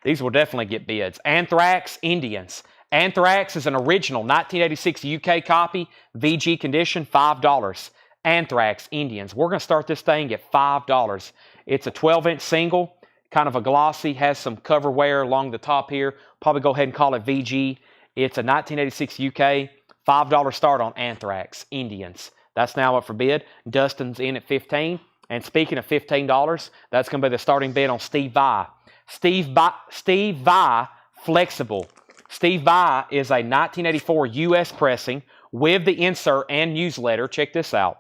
A: These will definitely get bids. Anthrax Indians. Anthrax is an original 1986 UK copy, VG condition, $5. Anthrax Indians. We're going to start this thing at $5. It's a 12-inch single, kind of a glossy, has some cover wear along the top here. Probably go ahead and call it VG. It's a 1986 UK, $5 start on Anthrax Indians. That's now up for bid. Dustin's in at $15. And speaking of $15, that's going to be the starting bid on Steve Vai. Steve Vai Flexible. Steve Vai is a 1984 US pressing with the insert and newsletter. Check this out.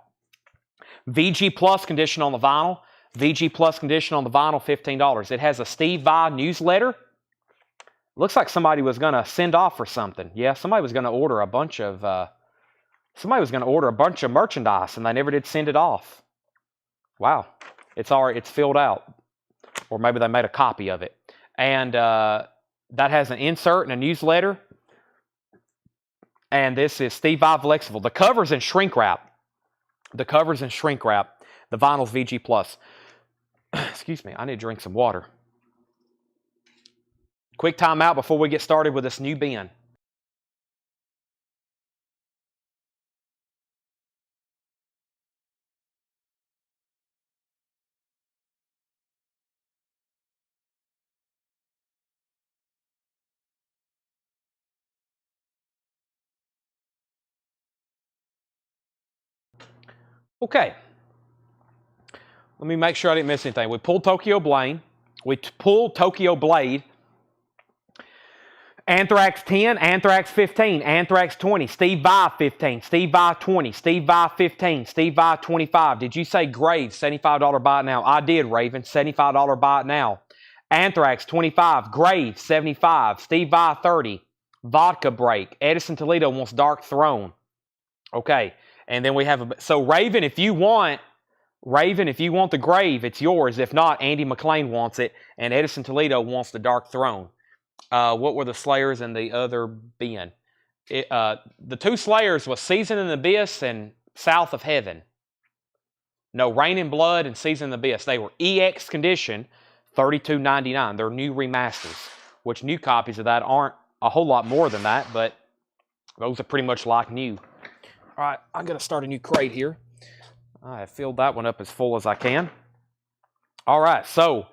A: VG Plus condition on the vinyl. VG Plus condition on the vinyl, $15. It has a Steve Vai newsletter. Looks like somebody was going to send off for something. Yeah, somebody was going to order a bunch of merchandise, and they never did send it off. Wow, it's filled out, or maybe they made a copy of it. And that has an insert and a newsletter. And this is Steve Vai Flexible. The cover's in shrink wrap. The vinyl's VG Plus. Excuse me, I need to drink some water. Quick time out before we get started with this new bin. Okay. Let me make sure I didn't miss anything. We pulled Tokyo Blade. Anthrax 10, Anthrax 15, Anthrax 20, Steve Vai 15, Steve Vai 20, Steve Vai 15, Steve Vai 25. Did you say Grave, $75 buy it now? I did, Raven, $75 buy it now. Anthrax 25, Grave 75, Steve Vai 30, Vodka Break, Edison Toledo wants Dark Throne. Okay, and then we have so Raven, if you want the Grave, it's yours. If not, Andy McLean wants it, and Edison Toledo wants the Dark Throne. What were the Slayers and the other bin? The two Slayers was Season in the Abyss and South of Heaven. No, Rain in Blood and Season in the Abyss. They were EX condition, $32.99. They're new remasters, which new copies of that aren't a whole lot more than that, but those are pretty much like new. All right, I'm going to start a new crate here. I have filled that one up as full as I can. All right, so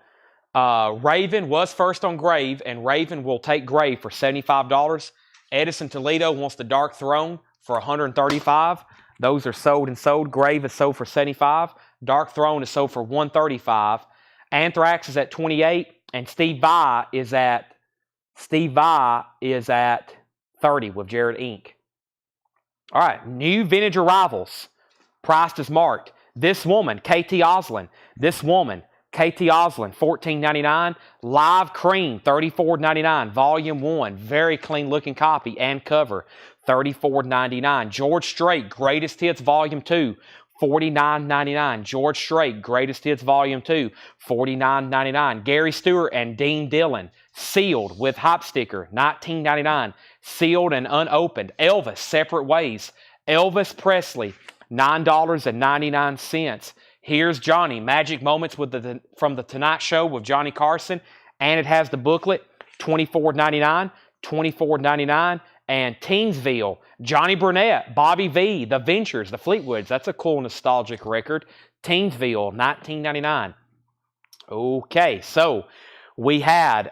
A: Raven was first on Grave, and Raven will take Grave for $75. Edison Toledo wants the Dark Throne for $135. Those are sold and sold. Grave is sold for $75. Dark Throne is sold for $135. Anthrax is at $28, and Steve Vai is at $30 with Jared Inc. All right, new vintage arrivals. Priced as marked. This woman, KT Oslin. This woman, KT Oslin, $14.99. Live Cream, $34.99. Volume 1, very clean looking copy and cover, $34.99. George Strait, Greatest Hits Volume 2, $49.99. George Strait, Greatest Hits Volume 2, $49.99. Gary Stewart and Dean Dillon, sealed with hop sticker, $19.99. Sealed and unopened. Elvis, Separate Ways. Elvis Presley, $9.99. Here's Johnny, Magic Moments from the Tonight Show with Johnny Carson, and it has the booklet, $24.99, $24.99. And Teensville, Johnny Burnett, Bobby V, The Ventures, The Fleetwoods. That's a cool nostalgic record. Teensville, $19.99. Okay, so we had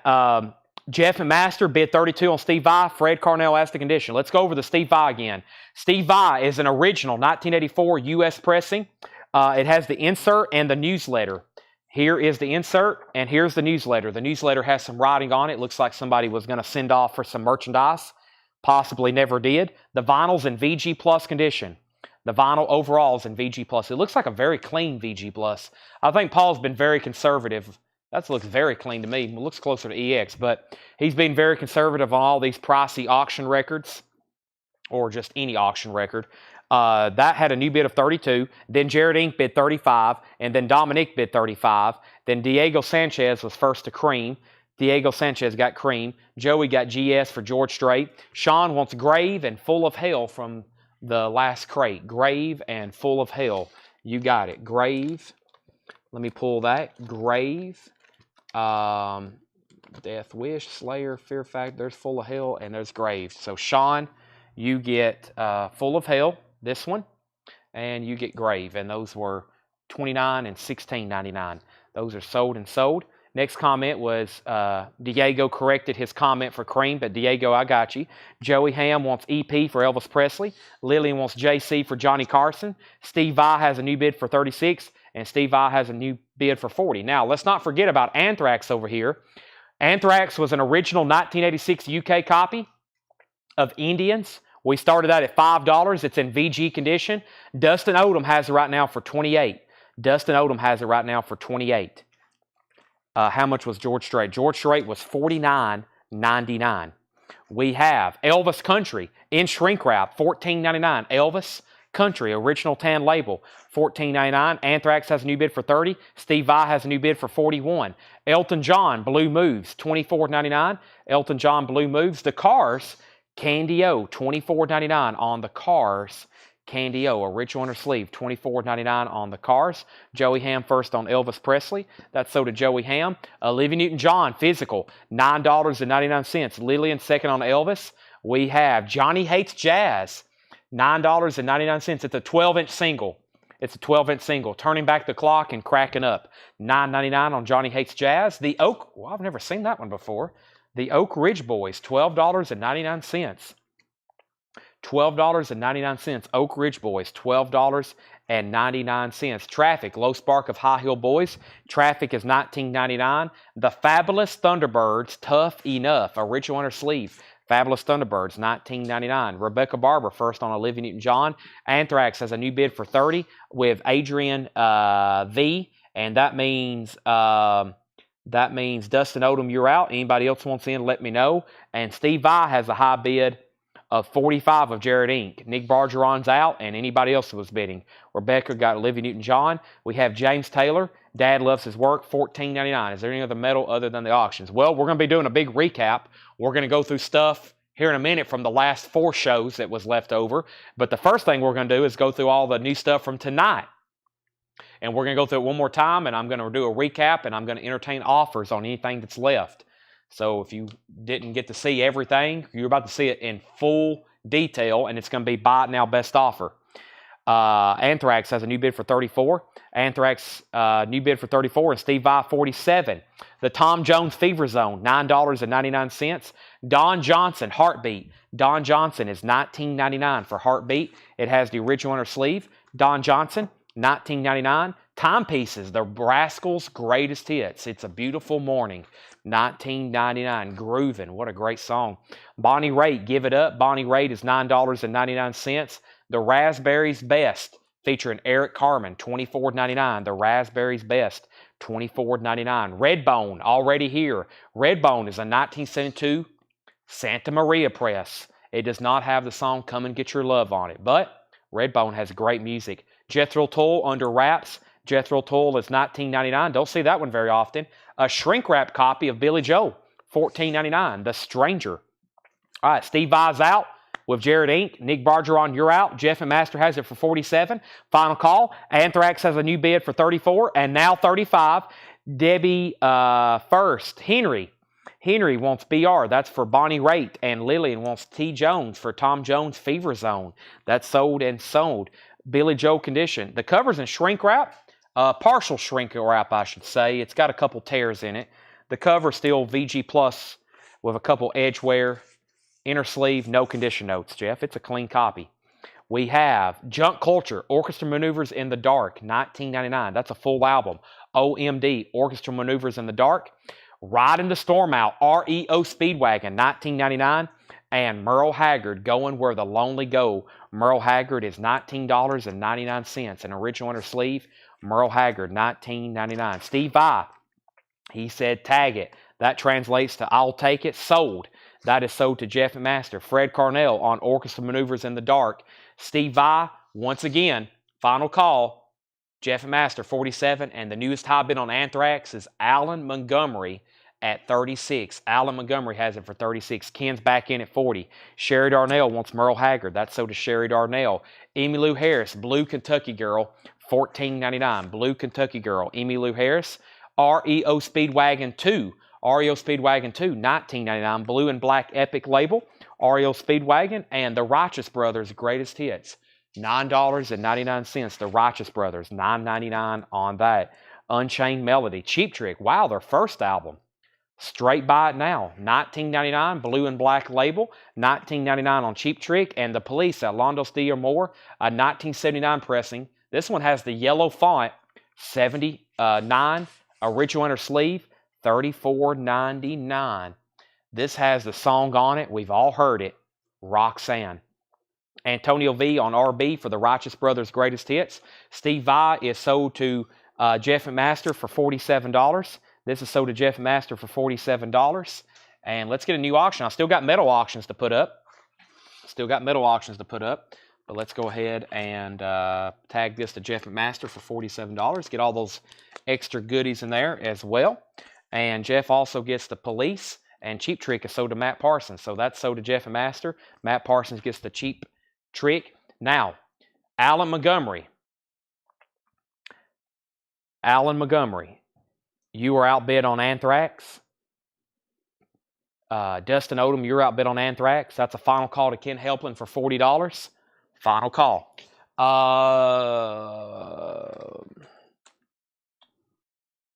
A: Jeff and Master bid $32 on Steve Vai. Fred Carnell asked the condition. Let's go over the Steve Vai again. Steve Vai is an original 1984 U.S. pressing. It has the insert and the newsletter. Here is the insert, and here's the newsletter. The newsletter has some writing on it. Looks like somebody was going to send off for some merchandise. Possibly never did. The vinyl's in VG Plus condition. The vinyl overall is in VG Plus. It looks like a very clean VG Plus. I think Paul's been very conservative. That looks very clean to me. It looks closer to EX, but he's been very conservative on all these pricey auction records, or just any auction record. That had a new bid of $32. Then Jared Inc. bid $35, and then Dominic bid $35. Then Diego Sanchez was first to Cream. Diego Sanchez got Cream. Joey got GS for George Strait. Sean wants Grave and Full of Hell from the last crate. Grave and Full of Hell. You got it. Grave. Let me pull that. Grave. Death Wish, Slayer, Fear Factor. There's Full of Hell, and there's Grave. So Sean, you get Full of Hell, this one, and you get Grave. And those were $29 and $16.99. Those are sold and sold. Next comment was Diego corrected his comment for Cream, but Diego, I got you. Joey Ham wants EP for Elvis Presley. Lillian wants JC for Johnny Carson. Steve Vai has a new bid for $36, and Steve Vai has a new bid for $40. Now, let's not forget about Anthrax over here. Anthrax was an original 1986 UK copy of Indians. We started that at $5. It's in VG condition. Dustin Odom has it right now for $28. Dustin Odom has it right now for $28. How much was George Strait? George Strait was $49.99. We have Elvis Country in shrink wrap, $14.99. Elvis Country, original tan label, $14.99. Anthrax has a new bid for $30. Steve Vai has a new bid for $41. Elton John, Blue Moves, $24.99. Elton John, Blue Moves. The Cars, Candy O, $24.99 on the Cars. Candy O, original inner sleeve, $24.99 on the Cars. Joey Ham first on Elvis Presley. That's so to Joey Ham. Olivia Newton-John, physical, $9.99. Lillian second on Elvis. We have Johnny Hates Jazz, $9.99. It's a 12-inch single. It's a 12-inch single. Turning back the clock and cracking up. $9.99 on Johnny Hates Jazz. The Oak, well, I've never seen that one before. The Oak Ridge Boys, $12.99. $12.99. Oak Ridge Boys, $12.99. $19.99. Traffic, Low Spark of High Heel Boys. Traffic is $19.99. The Fabulous Thunderbirds, Tough Enough. Original inner sleeve. Fabulous Thunderbirds, $19.99. Rebecca Barber, first on Olivia Newton-John. Anthrax has a new bid for $30 with Adrian V. And that means Dustin Odom, you're out. Anybody else wants in, let me know. And Steve Vai has a high bid of $45 of Jared Inc. Nick Bargeron's out, and anybody else was bidding. Rebecca got Olivia Newton-John. We have James Taylor. Dad loves his work, $14.99. Is there any other metal other than the auctions? Well, we're going to be doing a big recap. We're going to go through stuff here in a minute from the last 4 shows that was left over. But the first thing we're going to do is go through all the new stuff from tonight. And we're going to go through it one more time, and I'm going to do a recap, and I'm going to entertain offers on anything that's left. So if you didn't get to see everything, you're about to see it in full detail, and it's going to be buy it now best offer. Anthrax has a new bid for $34. Anthrax new bid for $34, and Steve Vai $47. The Tom Jones Fever Zone, $9.99. Don Johnson Heartbeat. Don Johnson is $19.99 for Heartbeat. It has the original inner sleeve. Don Johnson, $19.99. Timepieces, the Rascals' greatest hits. It's a Beautiful Morning, $19.99. Groovin', what a great song. Bonnie Raitt, Give It Up. Bonnie Raitt is $9.99. The Raspberries Best, featuring Eric Carmen, $24.99. The Raspberries Best, $24.99. Redbone, already here. Redbone is a 1972 Santa Maria press. It does not have the song Come and Get Your Love on it, but Redbone has great music. Jethro Tull, Under Wraps. Jethro Tull is $19.99. Don't see that one very often. A shrink wrap copy of Billy Joel, $14.99. The Stranger. All right, Steve Vai's out with Jared Inc. Nick Bargeron, you're out. Jeff and Master has it for $47. Final call. Anthrax has a new bid for $34 and now $35. Debbie first. Henry wants BR. That's for Bonnie Raitt. And Lillian wants T. Jones for Tom Jones Fever Zone. That's sold and sold. Billy Joel Condition. The cover's in shrink wrap. Partial shrink wrap, I should say. It's got a couple tears in it. The cover's still VG Plus with a couple edge wear. Inner sleeve, no condition notes, Jeff. It's a clean copy. We have Junk Culture, Orchestra Maneuvers in the Dark, $19.99. That's a full album. OMD, Orchestra Maneuvers in the Dark. Riding the Storm Out, REO Speedwagon, $19.99. And Merle Haggard, Going Where the Lonely Go. Merle Haggard is $19.99. An original inner sleeve. Merle Haggard, $19.99. Steve Vai, he said tag it. That translates to I'll take it. Sold. That is sold to Jeff and Master. Fred Carnell on Orchestra Maneuvers in the Dark. Steve Vai, once again, final call. Jeff and Master, $47. And the newest high bid on Anthrax is Alan Montgomery at $36. Alan Montgomery has it for $36. Ken's back in at $40. Sherry Darnell wants Merle Haggard. That's sold to Sherry Darnell. Emmylou Harris, Blue Kentucky Girl, $14.99. Blue Kentucky Girl, Emmylou Harris. REO Speedwagon 2. REO Speedwagon 2, $19.99. Blue and Black Epic label. REO Speedwagon. And the Righteous Brothers Greatest Hits, $9.99. The Righteous Brothers, $9.99 on that. Unchained Melody, Cheap Trick. Wow, their first album. Straight Buy It Now, $19.99. Blue and Black label, $19.99 on Cheap Trick. And the Police at Londos D. or More, a 1979 pressing. This one has the yellow font, $79. Original inner sleeve, $34.99. This has the song on it. We've all heard it. Roxanne. Antonio V on RB for the Righteous Brothers Greatest Hits. Steve Vai is sold to Jeff and Master for $47. This is sold to Jeff and Master for $47. And let's get a new auction. I still got metal auctions to put up. But let's go ahead and tag this to Jeff and Master for $47. Get all those extra goodies in there as well. And Jeff also gets the Police, and Cheap Trick is sold to Matt Parsons. So that's sold to Jeff and Master. Matt Parsons gets the Cheap Trick. Now, Alan Montgomery. You are outbid on Anthrax. Dustin Odom, you're outbid on Anthrax. That's a final call to Ken Helplin for $40. Final call.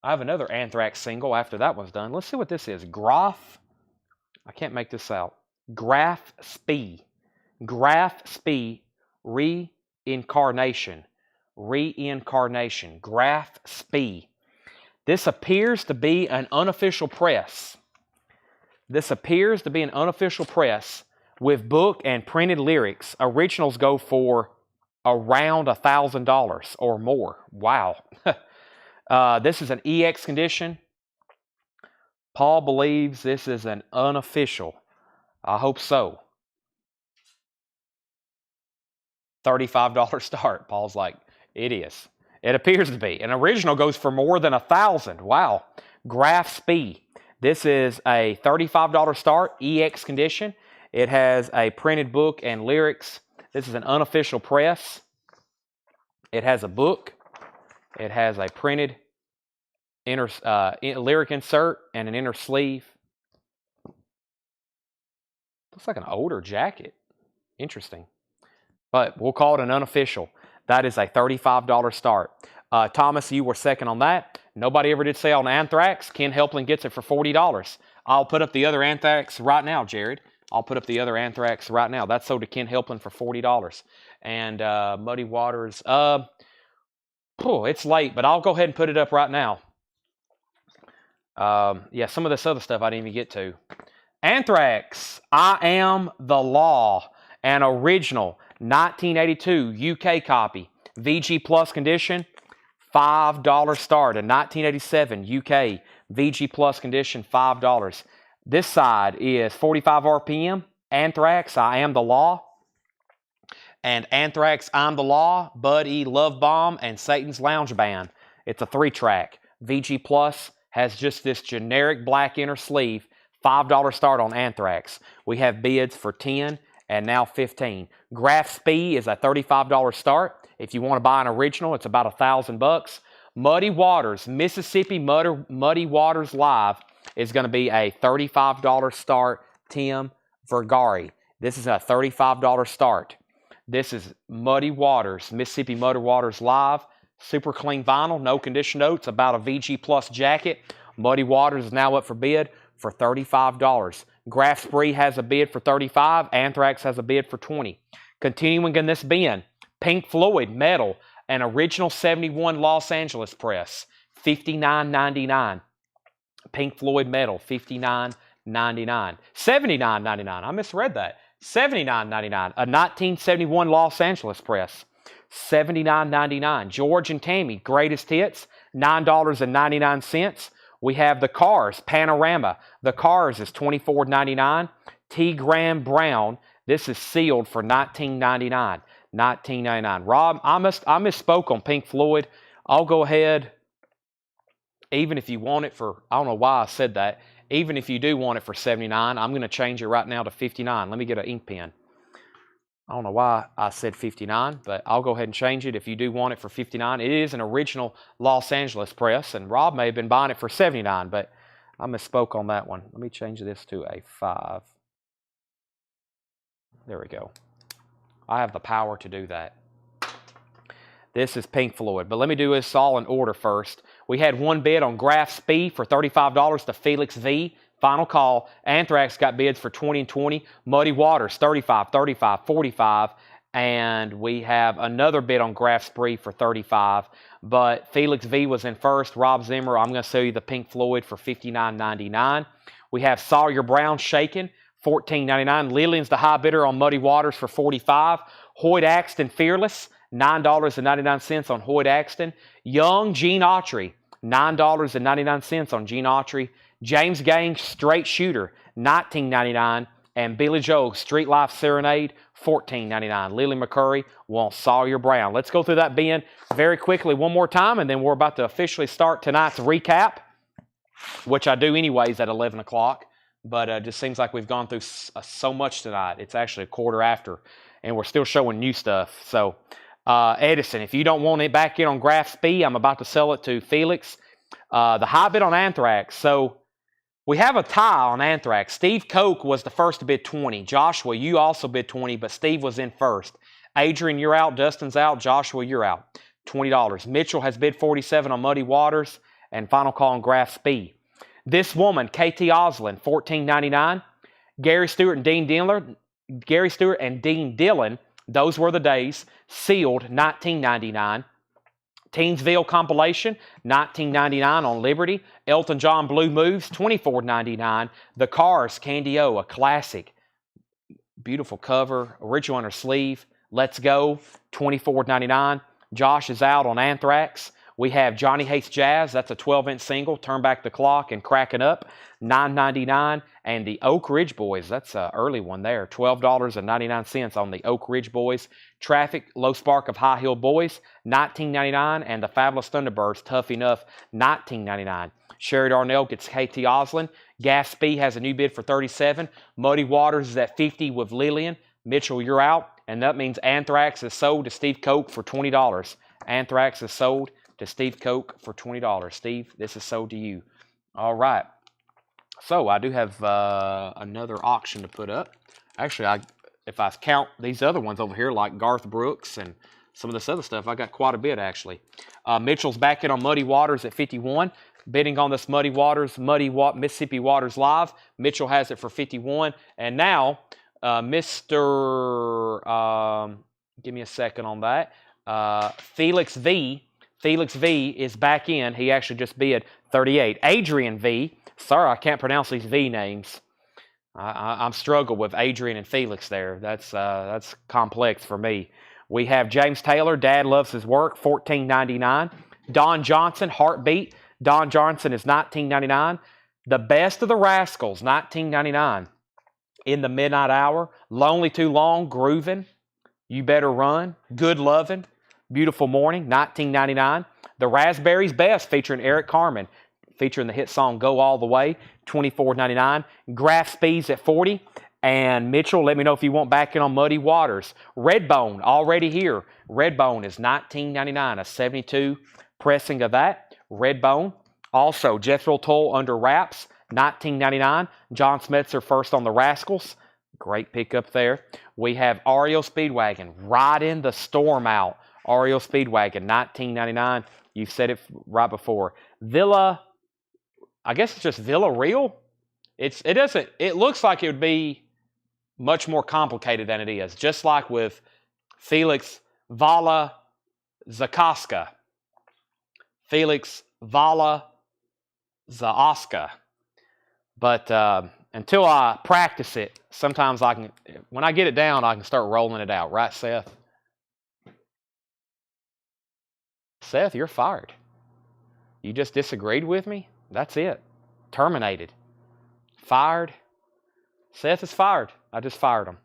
A: I have another Anthrax single after that one's done. Let's see what this is. Graph. I can't make this out. Graph Spee. Reincarnation. reincarnation. Graph Spee. This appears to be an unofficial press. This appears to be an unofficial press with book and printed lyrics. Originals go for around $1,000 or more. Wow. This is an EX condition. Paul believes this is an unofficial. I hope so. $35 start. Paul's like, it is. It appears to be. An original goes for more than $1,000. Wow. Graph Spee. This is a $35 start, EX condition. It has a printed book and lyrics. This is an unofficial press. It has a book. It has a printed lyric insert and an inner sleeve. Looks like an older jacket. Interesting. But we'll call it an unofficial. That is a $35 start. Thomas, you were second on that. Nobody ever did say on Anthrax. Ken Helpling gets it for $40. I'll put up the other Anthrax right now, Jared. I'll put up the other Anthrax right now. That's sold to Ken Helpling for $40. And Muddy Waters. It's late, but I'll go ahead and put it up right now. Yeah, some of this other stuff I didn't even get to. Anthrax, I Am the Law, an original 1982 UK copy, VG Plus condition, $5 start. A 1987 UK VG Plus condition, $5. This side is 45 RPM, Anthrax, I Am the Law, and Anthrax, I'm the Law, Bud E. Love Bomb, and Satan's Lounge Band. It's a 3-track. VG Plus has just this generic black inner sleeve, $5 start on Anthrax. We have bids for $10 and now $15. Graph Spee is a $35 start. If you want to buy an original, it's about $1,000. Muddy Waters, Mississippi Muddy Waters Live is going to be a $35 start. Tim Vergari. This is a $35 start. This is Muddy Waters, Mississippi Muddy Waters Live. Super clean vinyl, no condition notes, about a VG Plus jacket. Muddy Waters is now up for bid for $35. Graph Spree has a bid for $35. Anthrax has a bid for $20. Continuing in this bin, Pink Floyd Metal, an original 71 Los Angeles press, $59.99. Pink Floyd Metal, $59.99. $79.99. I misread that. $79.99. A 1971 Los Angeles press, $79.99. George and Tammy, Greatest Hits, $9.99. We have the Cars, Panorama. The Cars is $24.99. T. Graham Brown, this is sealed for $19.99. $19.99. Rob, I misspoke on Pink Floyd. I'll go ahead, even if you want it for, I don't know why I said that, even if you do want it for $79, I'm going to change it right now to $59. Let me get an ink pen. I don't know why I said $59, but I'll go ahead and change it if you do want it for $59. It is an original Los Angeles press, and Rob may have been buying it for $79, but I misspoke on that one. Let me change this to a 5. There we go. I have the power to do that. This is Pink Floyd, but let me do this all in order first. We had one bid on Graph Spee for $35 to Felix V. Final call. Anthrax got bids for $20 and $20. Muddy Waters, $35, $35, $45. And we have another bid on Graph Spree for $35. But Felix V was in first. Rob Zimmer, I'm going to sell you the Pink Floyd for $59.99. We have Sawyer Brown Shaken, $14.99. Lillian's the high bidder on Muddy Waters for $45. Hoyt Axton Fearless, $9.99 on Hoyt Axton. Young Gene Autry, $9.99 on Gene Autry. James Gang Straight Shooter, $19.99. And Billy Joe Street Life Serenade, $14.99. Lily McCurry wants Sawyer Brown. Let's go through that bin very quickly one more time, and then we're about to officially start tonight's recap, which I do anyways at 11 o'clock. But it just seems like we've gone through so much tonight. It's actually a quarter after, and we're still showing new stuff. So, Edison, if you don't want it back in on Graph Spee, I'm about to sell it to Felix. The high bid on Anthrax. So, we have a tie on Anthrax. Steve Koch was the first to bid 20. Joshua, you also bid 20, but Steve was in first. Adrian, you're out. Dustin's out. Joshua, you're out. $20. Mitchell has bid 47 on Muddy Waters, and final call on Graph Spee. This woman, KT Oslin, $14.99. Gary Stewart and Dean Dillon, those were the days, sealed $19.99. Teensville compilation, $19.99 on Liberty. Elton John Blue Moves, $24.99. The Cars, Candy O, a classic. Beautiful cover, original on her sleeve. Let's Go, $24.99. Josh is out on Anthrax. We have Johnny Hates Jazz. That's a 12-inch single. Turn Back the Clock and Cracking Up, $9.99. And the Oak Ridge Boys, that's an early one there, $12.99 on the Oak Ridge Boys. Traffic, Low Spark of High Heel Boys, $19.99. And the Fabulous Thunderbirds, Tough Enough, $19.99. Sherry Darnell gets KT Oslin. Gatsby has a new bid for $37. Muddy Waters is at $50 with Lillian. Mitchell, you're out. And that means Anthrax is sold to Steve Koch for $20. Anthrax is sold to Steve Koch for $20. Steve, this is sold to you. All right. So I do have another auction to put up. Actually, if I count these other ones over here, like Garth Brooks and some of this other stuff, I got quite a bit, actually. Mitchell's back in on Muddy Waters at $51. Bidding on this Muddy Waters, Mississippi Waters Live. Mitchell has it for $51. And now, Mr. Give me a second on that. Felix V is back in. He actually just bid $38. Adrian V. Sorry, I can't pronounce these V names. I'm struggling with Adrian and Felix there. That's complex for me. We have James Taylor. Dad Loves His Work, $14.99. Don Johnson, Heartbeat. Don Johnson is $19.99. The Best of the Rascals, $19.99. In the Midnight Hour, Lonely Too Long, Groovin', You Better Run, Good Lovin', Beautiful Morning, $19.99. The Raspberries Best, featuring Eric Carmen, featuring the hit song Go All the Way, $24.99. Graph Speeds at $40. And Mitchell, let me know if you want back in on Muddy Waters. Redbone, already here. Redbone is $19.99, a 72 pressing of that. Redbone. Also, Jethro Tull Under Wraps, $19.99. John Smetzer first on the Rascals. Great pickup there. We have REO Speedwagon, Riding the Storm Out. REO Speedwagon, $19.99. You said it right before. Villa, I guess it's just Villa Real. It looks like it would be much more complicated than it is. Just like with Felix Vala Zakaska. Felix Vala Zaoska. But until I practice it, sometimes when I get it down, I can start rolling it out. Right, Seth? Seth, you're fired. You just disagreed with me? That's it. Terminated. Fired. Seth is fired. I just fired him.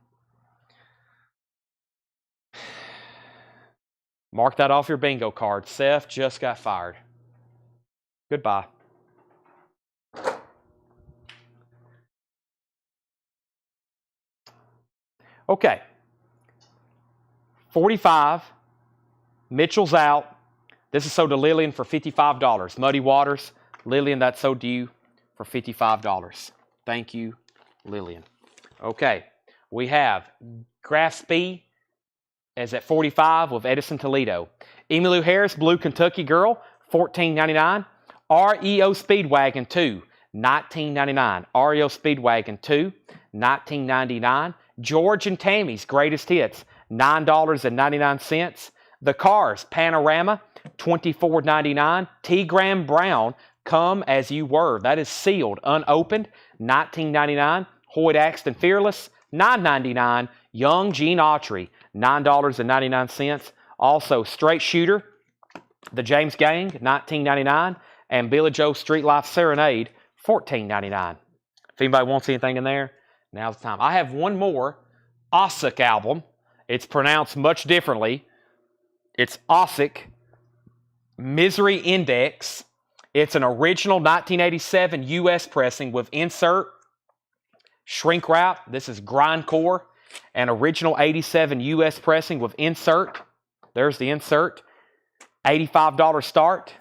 A: Mark that off your bingo card. Seth just got fired. Goodbye. Okay. 45. Mitchell's out. This is sold to Lillian for $55. Muddy Waters. Lillian, that's sold to you for $55. Thank you, Lillian. Okay. We have Graspy is at 45 with Edison Toledo. Emmylou Harris, Blue Kentucky Girl, $14.99. REO Speedwagon 2, $19.99. REO Speedwagon 2, $19.99. George and Tammy's Greatest Hits, $9.99. The Cars Panorama, $24.99. T. Graham Brown, Come As You Were. That is sealed, unopened, $19.99. Hoyt Axton Fearless, $9.99. Young Gene Autry, $9.99. Also, Straight Shooter, The James Gang, $19.99. And Billy Joe Street Life Serenade, $14.99. If anybody wants anything in there, now's the time. I have one more Ossick album. It's pronounced much differently. It's Ossick Misery Index. It's an original 1987 U.S. pressing with insert, shrink wrap. This is grindcore. An original 87 U.S. pressing with insert. There's the insert. $85 start.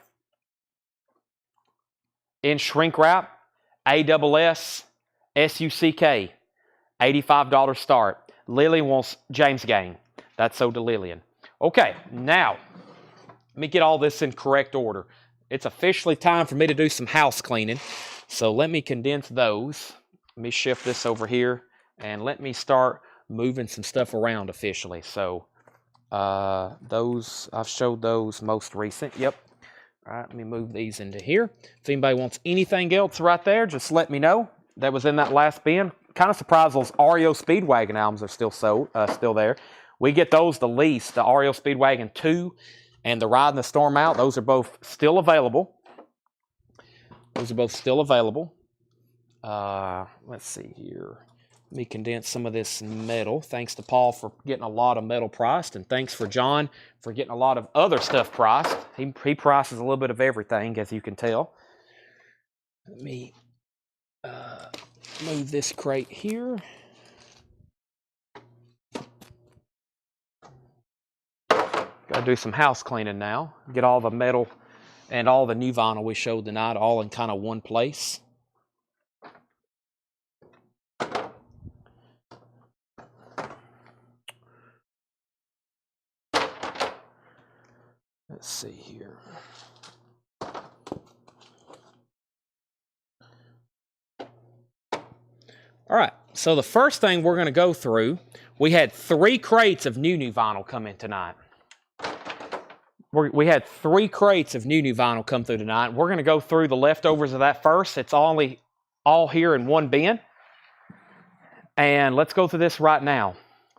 A: In shrink wrap. ASS SUCK. $85 start. Lillian wants James Gang. That's sold to Lillian. Okay, now, let me get all this in correct order. It's officially time for me to do some house cleaning. So let me condense those. Let me shift this over here. And let me start moving some stuff around officially. So Those, I've showed those most recent. Yep. All right, let me move these into here. If anybody wants anything else right there, just let me know. That was in that last bin. Kind of surprised those REO Speedwagon albums are still there. We get those the least. The REO Speedwagon 2 and the Riding the Storm Out. Those are both still available. Let's see here. Let me condense some of this metal. Thanks to Paul for getting a lot of metal priced, and thanks for John for getting a lot of other stuff priced. He prices a little bit of everything, as you can tell. Let me move this crate here. Got to do some house cleaning now. Get all the metal and all the new vinyl we showed tonight all in kind of one place. Let's see here. All right, so the first thing we're going to go through, we had 3 crates of new vinyl come in tonight. We had 3 crates of new vinyl come through tonight. We're going to go through the leftovers of that first. It's all here in one bin. And let's go through this right now.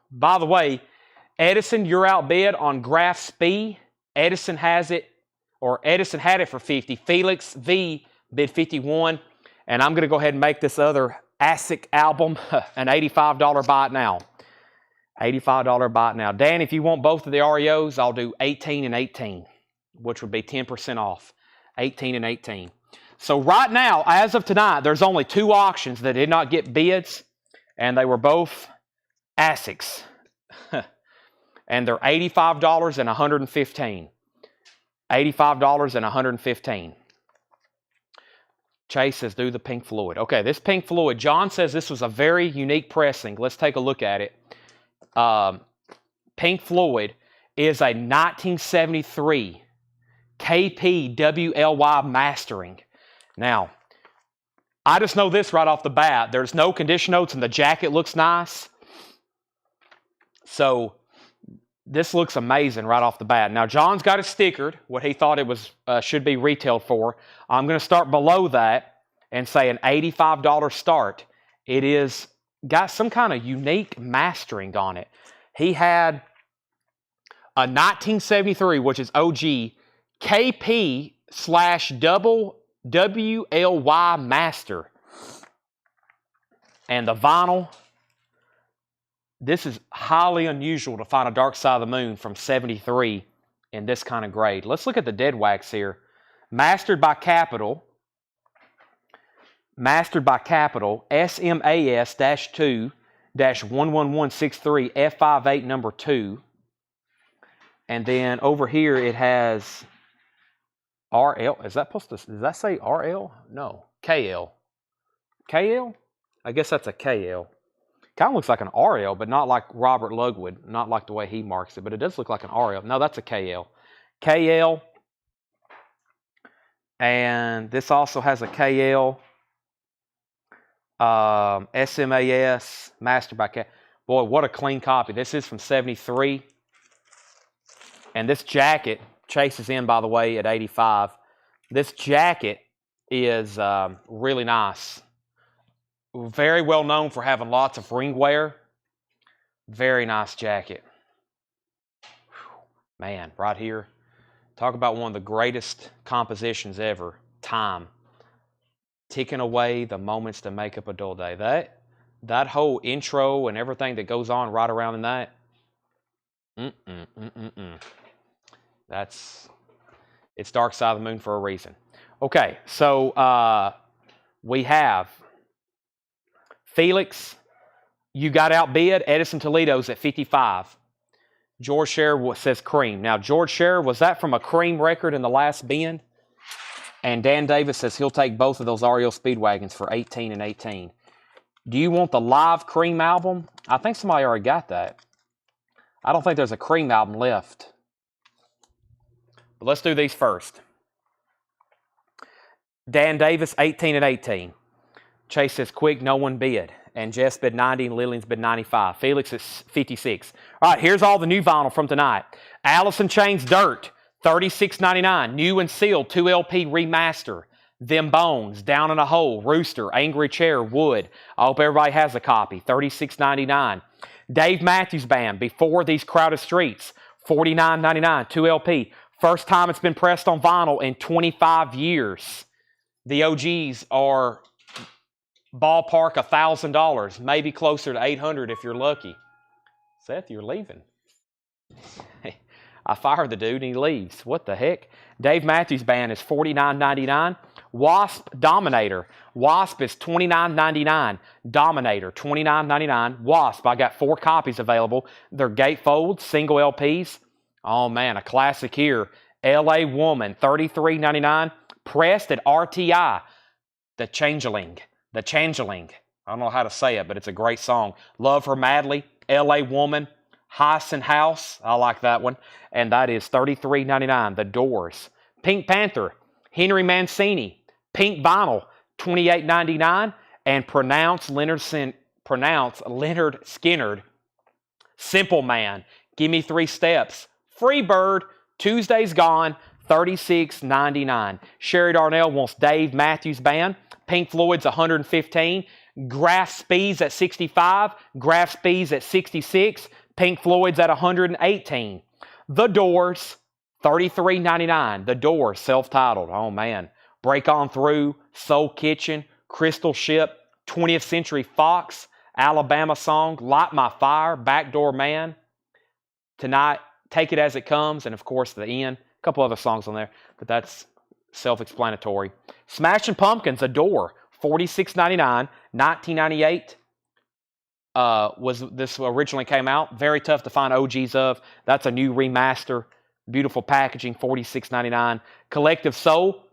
A: By the way, Edison, you're outbid on Graph Spee. Edison had it for 50. Felix V bid 51. And I'm going to go ahead and make this other ASIC album an $85 buy it now. $85 buy it now. Dan, if you want both of the REOs, I'll do 18 and 18, which would be 10% off. 18 and 18. So right now, as of tonight, there's only 2 auctions that did not get bids, and they were both ASICs. And they're $85 and $115. $85 and $115. Chase says, do the Pink Floyd. Okay, this Pink Floyd, John says this was a very unique pressing. Let's take a look at it. Pink Floyd is a 1973 KPWLY mastering. Now, I just know this right off the bat. There's no condition notes and the jacket looks nice. So this looks amazing right off the bat. Now, John's got it stickered, what he thought it was should be retailed for. I'm going to start below that and say an $85 start. It is got some kind of unique mastering on it. He had a 1973, which is OG, KP/WLY master. And the vinyl, this is highly unusual to find a Dark Side of the Moon from 73 in this kind of grade. Let's look at the dead wax here. Mastered by Capital, SMAS-2-11163 F58 number 2. And then over here it has RL. Is that supposed to, does that say RL? No. KL. KL? I guess that's a KL. Kind of looks like an RL, but not like Robert Lugwood. Not like the way he marks it, but it does look like an RL. No, that's a KL. KL. And this also has a KL. SMAS, mastered by Cat. Boy, what a clean copy. This is from 73. And this jacket, Chase is in, by the way, at 85. This jacket is really nice. Very well known for having lots of ring wear. Very nice jacket. Man, right here. Talk about one of the greatest compositions ever. Time. Ticking away the moments to make up a dull day. That whole intro and everything that goes on right around in that. It's Dark Side of the Moon for a reason. Okay, so we have Felix. You got outbid. Edison Toledo's at 55. George Scherer says Cream. Now, George Scherer, was that from a Cream record in the last bin? And Dan Davis says he'll take both of those REO Speedwagons for 18 and 18. Do you want the live Cream album? I think somebody already got that. I don't think there's a Cream album left. But let's do these first. Dan Davis, 18 and 18. Chase says, quick, no one bid. and Jeff's bid 90, and Lillian's bid 95. Felix is 56. All right, here's all the new vinyl from tonight. Alice in Chains Dirt, $36.99. New and sealed 2LP remaster. Them Bones, Down in a Hole, Rooster, Angry Chair, Wood. I hope everybody has a copy. $36.99. Dave Matthews Band, Before These Crowded Streets, $49.99. 2LP. First time it's been pressed on vinyl in 25 years. The OGs are ballpark $1,000, maybe closer to $800 if you're lucky. Seth, you're leaving. I fired the dude and he leaves. What the heck? Dave Matthews Band is $49.99. Wasp Dominator. Wasp is $29.99. Dominator, $29.99. Wasp, I got 4 copies available. They're gatefold, single LPs. Oh man, a classic here. LA Woman, $33.99. Pressed at RTI. The Changeling. The Changeling. I don't know how to say it, but it's a great song. Love Her Madly. LA Woman. Hyson House. I like that one. And that is $33.99. The Doors. Pink Panther. Henry Mancini. Pink Vinyl. $28.99. And pronounce Leonard Skinner. Simple Man. Give Me 3 Steps. Free Bird. Tuesday's Gone. $36.99. Sherry Darnell wants Dave Matthews Band. Pink Floyd's $115. Graf Spees at $65. Graf Spees at $66. Pink Floyd's at $118. The Doors, $33.99. The Doors, self-titled. Oh, man. Break On Through, Soul Kitchen, Crystal Ship, 20th Century Fox, Alabama Song, Light My Fire, Backdoor Man, Tonight, Take It As It Comes, and, of course, The End. A couple other songs on there, but that's self-explanatory. Smashing Pumpkins, Adore, $46.99, 1998. Was this originally came out. Very tough to find OGs of. That's a new remaster. Beautiful packaging, $46.99. Collective Soul,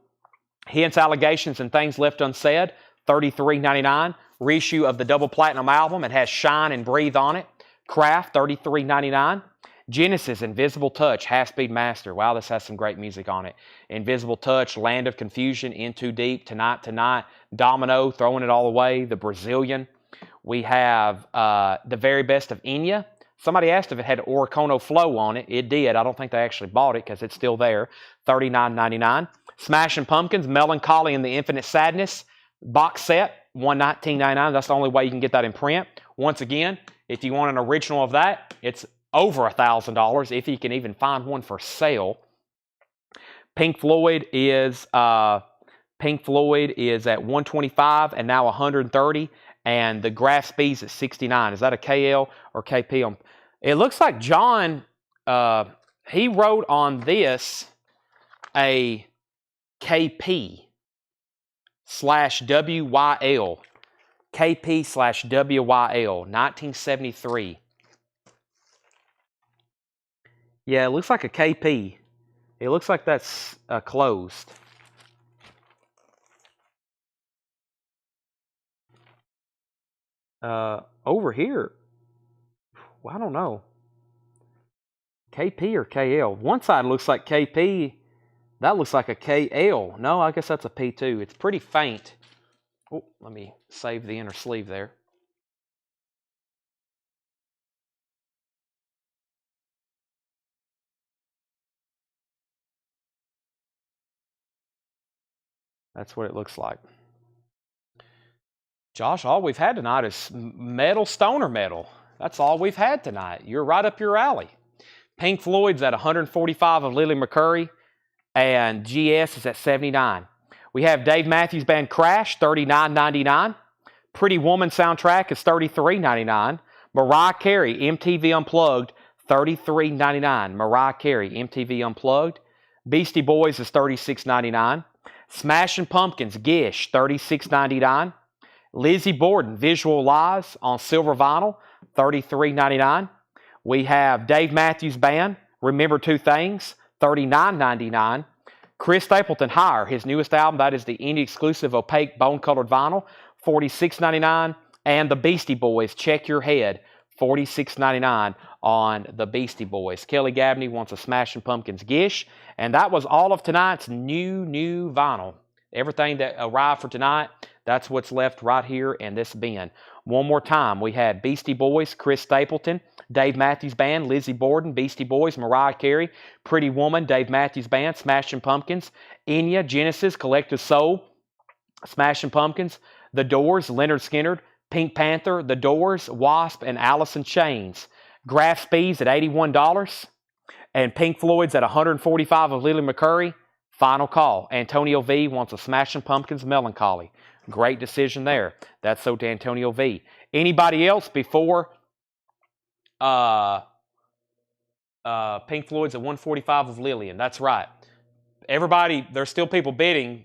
A: Hints, Allegations, and Things Left Unsaid, $33.99. Reissue of the double platinum album. It has Shine and Breathe on it. Craft, $33.99. Genesis, Invisible Touch, Half-Speed Master. Wow, this has some great music on it. Invisible Touch, Land of Confusion, In Too Deep, Tonight, Domino, Throwing It All Away, The Brazilian. We have The Very Best of Enya. Somebody asked if it had Oricono Flow on it. It did. I don't think they actually bought it because it's still there. $39.99. Smashing Pumpkins, Melancholy and the Infinite Sadness. Box set, $119.99. That's the only way you can get that in print. Once again, if you want an original of that, it's over $1,000 if you can even find one for sale. Pink Floyd is at $125 and now $130. And the Graf Spees at $69. Is that a KL or KP? It looks like John, he wrote on this a KP/WYL. KP/WYL, 1973. Yeah, it looks like a KP. It looks like that's closed. Over here, well, I don't know. KP or KL? One side looks like KP. That looks like a KL. No, I guess that's a P2. It's pretty faint. Oh, let me save the inner sleeve there. That's what it looks like. Josh, all we've had tonight is metal, stoner metal. That's all we've had tonight. You're right up your alley. Pink Floyd's at $145 of Lily McCurry, and GS is at $79. We have Dave Matthews Band Crash, $39.99. Pretty Woman soundtrack is $33.99. Mariah Carey, MTV Unplugged, $33.99. Mariah Carey, MTV Unplugged. Beastie Boys is $36.99. Smashing Pumpkins, Gish, $36.99. Lizzie Borden, Visual Lies on silver vinyl, $33.99. We have Dave Matthews Band, Remember Two Things, $39.99. Chris Stapleton Higher, his newest album, that is the indie exclusive opaque bone-colored vinyl, $46.99. And the Beastie Boys, Check Your Head, $46.99 on the Beastie Boys. Kelly Gabney wants a Smashing Pumpkins Gish. And that was all of tonight's new vinyl. Everything that arrived for tonight, that's what's left right here in this bin. One more time, we had Beastie Boys, Chris Stapleton, Dave Matthews Band, Lizzie Borden, Beastie Boys, Mariah Carey, Pretty Woman, Dave Matthews Band, Smashing Pumpkins, Enya, Genesis, Collective Soul, Smashing Pumpkins, The Doors, Leonard Skinner, Pink Panther, The Doors, Wasp, and Alice in Chains. Graf Speeds at $81, and Pink Floyd's at $145 of Lily McCurry. Final call. Antonio V wants a Smashing Pumpkins Melancholy. Great decision there. That's sold to Antonio V. Anybody else before Pink Floyd's at $145 of Lillian? That's right. Everybody, there's still people bidding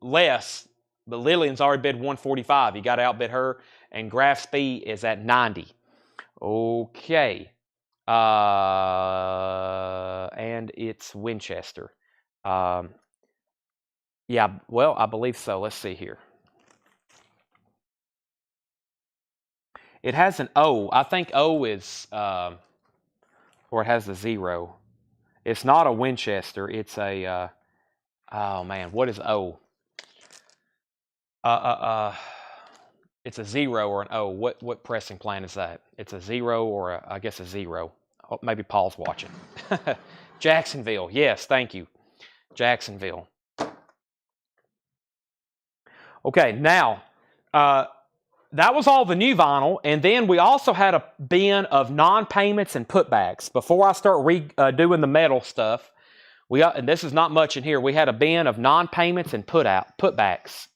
A: less, but Lillian's already bid $145. You got to outbid her, and Graf Speed is at $90. Okay. And it's Winchester. Yeah, well, I believe so. Let's see here. It has an O. I think O is, or it has a 0. It's not a Winchester. It's a, oh man, what is O? It's a 0 or an O. What pressing plan is that? It's a 0 or I guess a 0. Oh, maybe Paul's watching. Jacksonville. Yes, thank you. Jacksonville. Okay, now, that was all the new vinyl, and then we also had a bin of non-payments and putbacks. Before I start doing the metal stuff, and this is not much in here, we had a bin of non-payments and putbacks.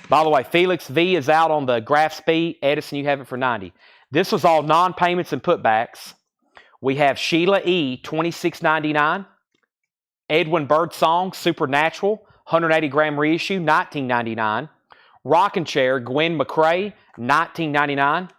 A: By the way, Felix V is out on the Graf Speed. Edison, you have it for $90. This was all non-payments and putbacks. We have Sheila E, $26.99. Edwin Birdsong, Supernatural, 180-gram reissue, $19.99. Rockin' Chair, Gwen McCrae, $19.99.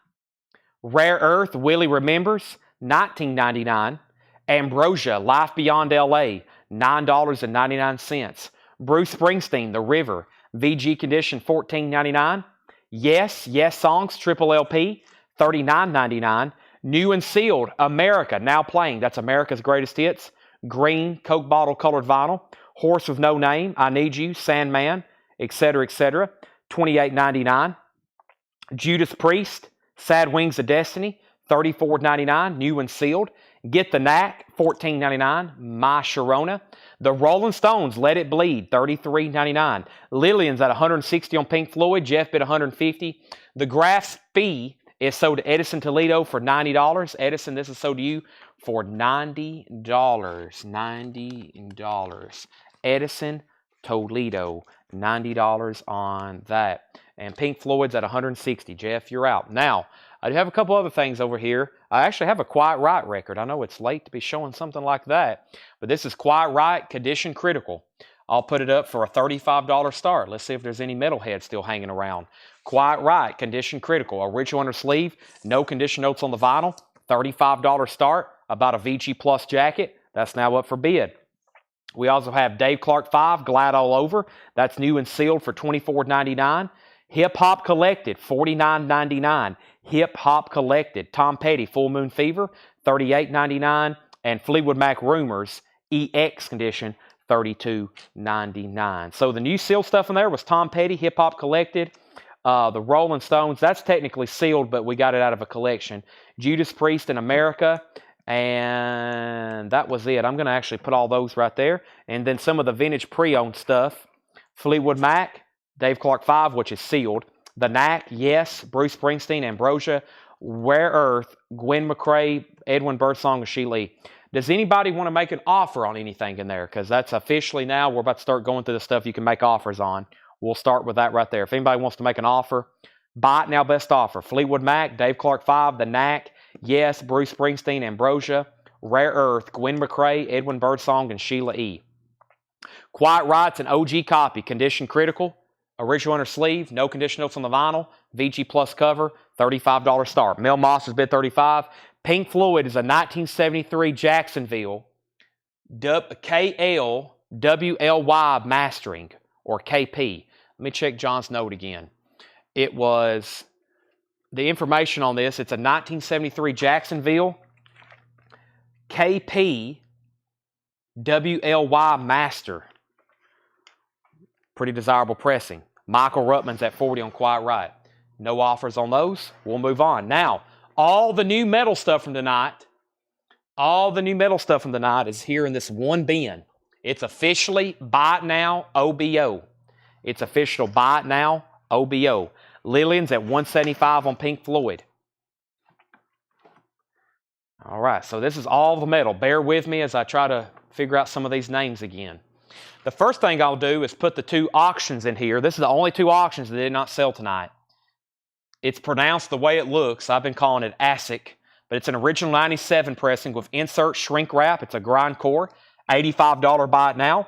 A: Rare Earth, Willie Remembers, $19.99. Ambrosia, Life Beyond L.A., $9.99. Bruce Springsteen, The River, VG Condition, $14.99. Yes Songs, Triple LP, $39.99. New and Sealed, America, now playing. That's America's Greatest Hits. Green, Coke bottle colored vinyl. Horse with No Name, I Need You, Sandman, etc., etc., $28.99. Judas Priest, Sad Wings of Destiny, $34.99, new and sealed. Get the Knack, $14.99. My Sharona. The Rolling Stones, Let It Bleed, $33.99. Lillian's at $160 on Pink Floyd. Jeff bid $150. The Graf Speed is sold to Edison Toledo for $90. Edison, this is sold to you for $90. $90. Edison Toledo, $90 on that. And Pink Floyd's at $160. Jeff, you're out. Now, I do have a couple other things over here. I actually have a Quiet Riot record. I know it's late to be showing something like that, but this is Quiet Riot Condition Critical. I'll put it up for a $35 start. Let's see if there's any metalheads still hanging around. Quiet Riot Condition Critical. Original under sleeve, no condition notes on the vinyl, $35 start, about a VG Plus jacket. That's now up for bid. We also have Dave Clark 5, Glad All Over. That's new and sealed for $24.99. Hip Hop Collected, $49.99. Hip Hop Collected. Tom Petty, Full Moon Fever, $38.99. And Fleetwood Mac Rumors, EX Condition, $32.99. So the new sealed stuff in there was Tom Petty, Hip Hop Collected. The Rolling Stones, that's technically sealed, but we got it out of a collection. Judas Priest in America. And that was it. I'm going to actually put all those right there. And then some of the vintage pre-owned stuff. Fleetwood Mac, Dave Clark 5, which is sealed. The Knack, Yes, Bruce Springsteen, Ambrosia, Rare Earth, Gwen McCrae, Edwin Birdsong, and Sheila E. Does anybody want to make an offer on anything in there? Because that's officially now, we're about to start going through the stuff you can make offers on. We'll start with that right there. If anybody wants to make an offer, buy it now, best offer. Fleetwood Mac, Dave Clark 5, The Knack, Yes, Bruce Springsteen, Ambrosia, Rare Earth, Gwen McCrae, Edwin Birdsong, and Sheila E. Quiet Riot's an OG copy, condition critical, original under sleeve, no condition notes on the vinyl, VG Plus cover, $35 start. Mel Moss has bid $35. Pink Floyd is a 1973 Jacksonville KLWLY mastering, or KP. Let me check John's note again. It was, the information on this, it's a 1973 Jacksonville KP WLY master. Pretty desirable pressing. Michael Ruttman's at 40 on Quiet Riot. No offers on those. We'll move on. Now, all the new metal stuff from tonight, is here in this one bin. It's officially buy it now, OBO. It's official buy it now, OBO. Lillian's at $175 on Pink Floyd. All right, so this is all the metal. Bear with me as I try to figure out some of these names again. The first thing I'll do is put the two auctions in here. This is the only two auctions that did not sell tonight. It's pronounced the way it looks. I've been calling it ASIC, but it's an original 97 pressing with insert shrink wrap. It's a grindcore, $85 buy it now.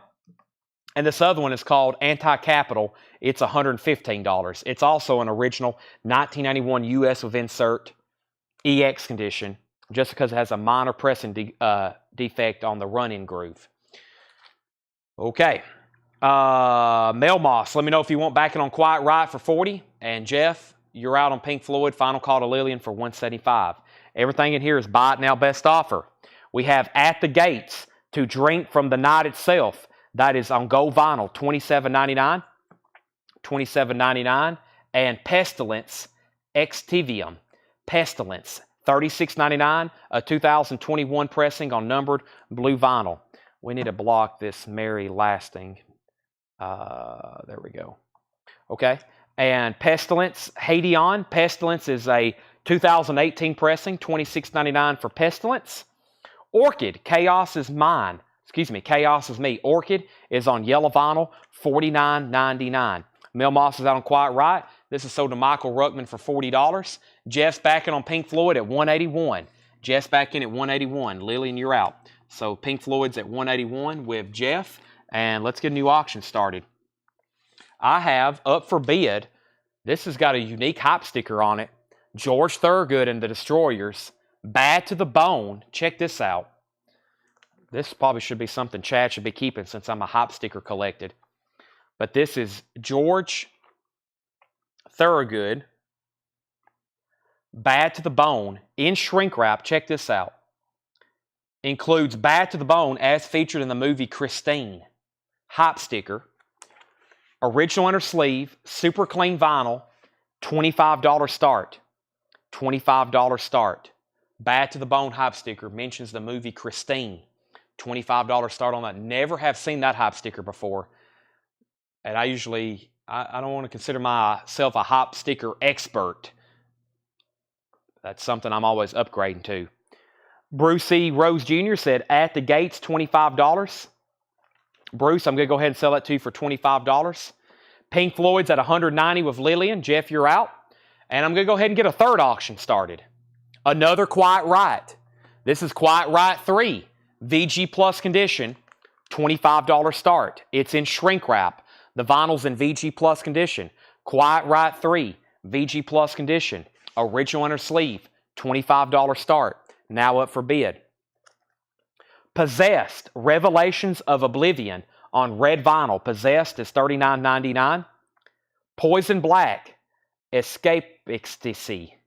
A: And this other one is called Anti-Capital. It's $115. It's also an original 1991 US with insert EX condition, just because it has a minor pressing defect on the run-in groove. Okay. Mel Moss, let me know if you want backing on Quiet Riot for $40. And Jeff, you're out on Pink Floyd. Final call to Lillian for $175. Everything in here is buy it now best offer. We have At the Gates, To Drink from the Night Itself. That is on gold vinyl, $27.99. $27.99. And Pestilence, Extivium. Pestilence, $36.99. A 2021 pressing on numbered blue vinyl. We need to block this Mary Lasting. There we go. Okay. And Pestilence, Hadeon. Pestilence is a 2018 pressing, $26.99 for Pestilence. Orchid, Chaos is Mine. Chaos is Me. Orchid is on yellow vinyl, $49.99. Mel Moss is out on Quiet Riot. This is sold to Michael Ruckman for $40. Jeff's back in on Pink Floyd at $181. Jeff's back in at $181. Lillian, you're out. So Pink Floyd's at $181 with Jeff. And let's get a new auction started. I have up for bid. This has got a unique hype sticker on it. George Thorogood and the Destroyers. Bad to the Bone. Check this out. This probably should be something Chad should be keeping since I'm a hype sticker collected. But this is George Thorogood. Bad to the Bone in shrink wrap. Check this out. Includes Bad to the Bone as featured in the movie Christine. Hype sticker. Original inner sleeve. Super clean vinyl. $25 start. $25 start. Bad to the Bone hype sticker mentions the movie Christine. $25 start on that. Never have seen that hype sticker before. And I don't want to consider myself a hype sticker expert. That's something I'm always upgrading to. Bruce E. Rose Jr. said, At the Gates, $25. Bruce, I'm going to go ahead and sell that to you for $25. Pink Floyd's at $190 with Lillian. Jeff, you're out. And I'm going to go ahead and get a third auction started. Another Quiet Riot. This is Quiet Riot 3. VG Plus condition. $25 start. It's in shrink wrap. The vinyl's in VG Plus condition. Quiet Riot 3. VG Plus condition. Original inner sleeve. $25 start. Now up for bid. Possessed. Revelations of Oblivion on red vinyl. Possessed is $39.99. Poison Black. Escape Ecstasy.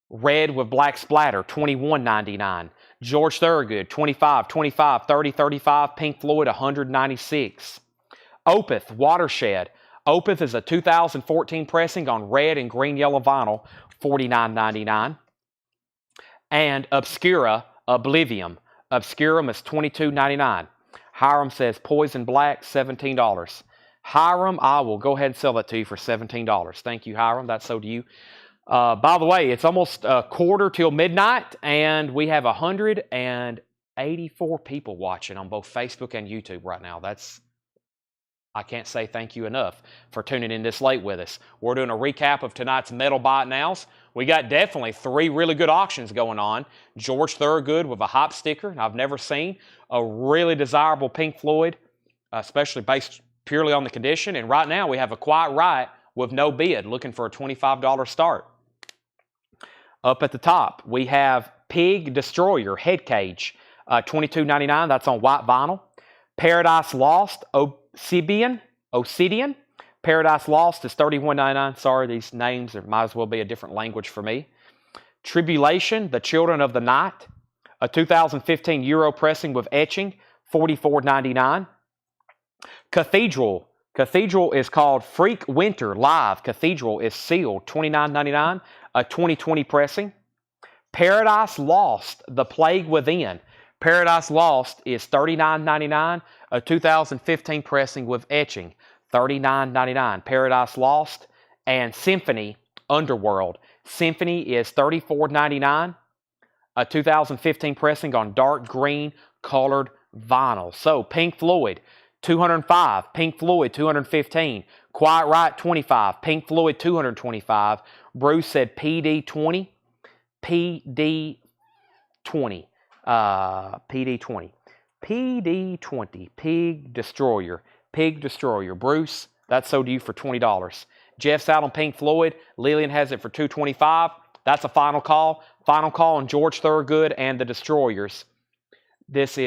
A: Red with black splatter. $21.99. George Thorogood. $25, $25, $30, $35. Pink Floyd. $196. Opeth. Watershed. Opeth is a 2014 pressing on red and green yellow vinyl. $49.99. And Obscura. Oblivium. Obscurum is $22.99. Hiram says Poison Black, $17. Hiram, I will go ahead and sell that to you for $17. Thank you, Hiram. That's so to you. By the way, it's almost a quarter till midnight, and we have 184 people watching on both Facebook and YouTube right now. I can't say thank you enough for tuning in this late with us. We're doing a recap of tonight's Metal Buy It Nows. We got definitely 3 really good auctions going on. George Thorogood with a hype sticker I've never seen. A really desirable Pink Floyd, especially based purely on the condition. And right now we have a Quiet Riot with no bid, looking for a $25 start. Up at the top, we have Pig Destroyer Head Cage, $22.99. That's on white vinyl. Paradise Lost Obsidian. Paradise Lost is $31.99. Sorry, these names might as well be a different language for me. Tribulation, The Children of the Night, a 2015 Euro pressing with etching, $44.99. Cathedral Cathedral is called Freak Winter Live. Cathedral is sealed, $29.99, a 2020 pressing. Paradise Lost, The Plague Within. Paradise Lost is $39.99, a 2015 pressing with etching, $39.99. Paradise Lost. And Symphony, Underworld. Symphony is $34.99, a 2015 pressing on dark green colored vinyl. So Pink Floyd, $205. Pink Floyd, $215. Quiet Riot, $25. Pink Floyd, $225. Bruce said PD20. PD20. PD20. PD20. Pig Destroyer. Pig Destroyer. Bruce, that's sold to you for $20. Jeff's out on Pink Floyd. Lillian has it for $225. That's a final call. Final call on George Thorogood and the Destroyers. This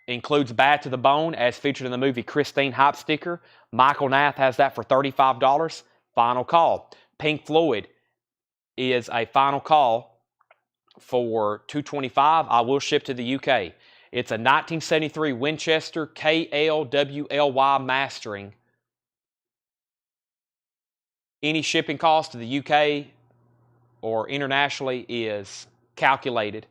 A: includes Bad to the Bone as featured in the movie Christine Hype Sticker. Michael Nath has that for $35. Final call. Pink Floyd is a final call for $225. I will ship to the UK. It's a 1973 Winchester KLWLY mastering. Any shipping cost to the UK or internationally is calculated.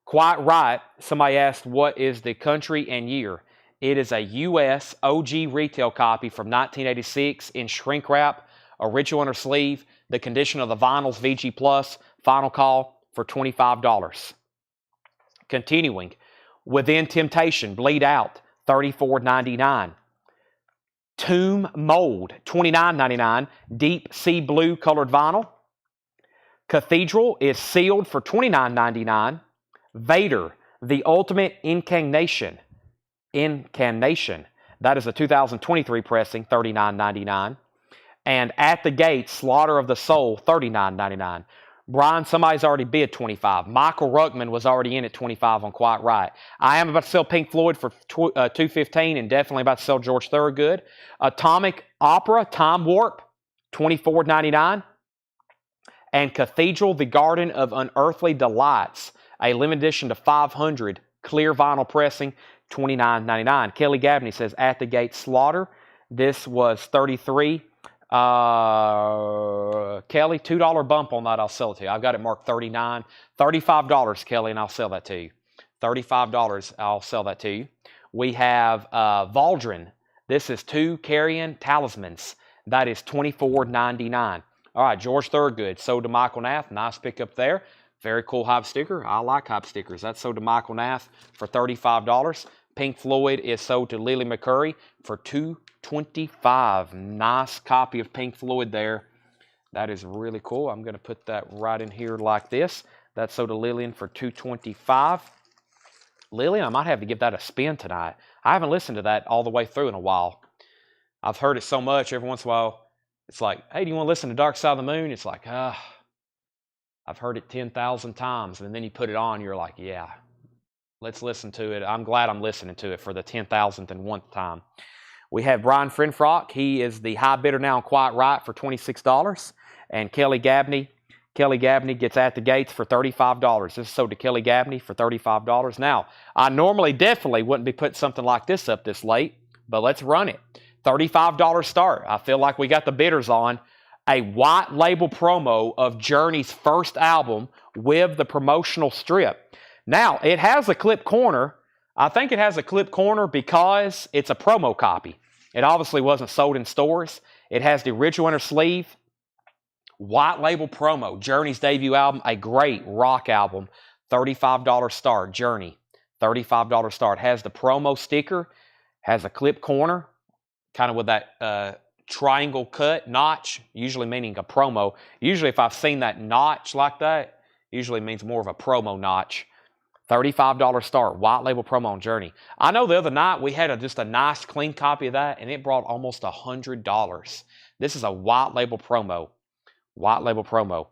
A: Quiet Riot, somebody asked what is the country and year. It is a US OG retail copy from 1986 in shrink wrap, original inner sleeve, the condition of the vinyls VG Plus, final call for $25. Continuing, Within Temptation, Bleed Out, $34.99. Tomb Mold, $29.99, deep sea blue colored vinyl. Cathedral is sealed for $29.99. Vader, The Ultimate Incarnation. That is a 2023 pressing, $39.99. And At the Gate, Slaughter of the Soul, $39.99. Brian, somebody's already bid $25. Michael Ruckman was already in at $25 on Quiet Riot. I am about to sell Pink Floyd for $215 and definitely about to sell George Thorogood. Atomic Opera, Time Warp, $24.99. And Cathedral, The Garden of Unearthly Delights, a limited edition to 500 clear vinyl pressing, $29.99. Kelly Gabney says At the Gate, Slaughter. This was $33. Kelly, $2 bump on that, I'll sell it to you. I've got it marked $39. $35, Kelly, and I'll sell that to you. $35, I'll sell that to you. We have Valdrin. This is 2 Carrion Talismans. That is $24.99. All right, George Thorogood, sold to Michael Nath. Nice pickup there. Very cool hype sticker. I like hype stickers. That's sold to Michael Nath for $35. Pink Floyd is sold to Lily McCurry for $225. Nice copy of Pink Floyd there. That is really cool. I'm going to put that right in here like this. That's sold to Lillian for $225. Lillian, I might have to give that a spin tonight. I haven't listened to that all the way through in a while. I've heard it so much every once in a while. It's like, hey, do you want to listen to Dark Side of the Moon? It's like, I've heard it 10,000 times. And then you put it on, you're like, yeah, let's listen to it. I'm glad I'm listening to it for the 10,001th time. We have Brian Frinfrock. He is the high bidder now on Quiet Riot for $26. And Kelly Gabney gets At the Gates for $35. This is sold to Kelly Gabney for $35. Now, I normally definitely wouldn't be putting something like this up this late, but let's run it. $35 start. I feel like we got the bidders on. A white label promo of Journey's first album with the promotional strip. Now, it has a clip corner. I think it has a clip corner because it's a promo copy. It obviously wasn't sold in stores. It has the original inner sleeve. White label promo. Journey's debut album. A great rock album. $35 start. Journey. $35 start. Has the promo sticker. Has a clip corner. Kind of with that triangle cut notch, usually meaning a promo. Usually if I've seen that notch like that, usually means more of a promo notch. $35 start, white label promo on Journey. I know the other night we had just a nice clean copy of that and it brought almost $100. This is a white label promo. White label promo.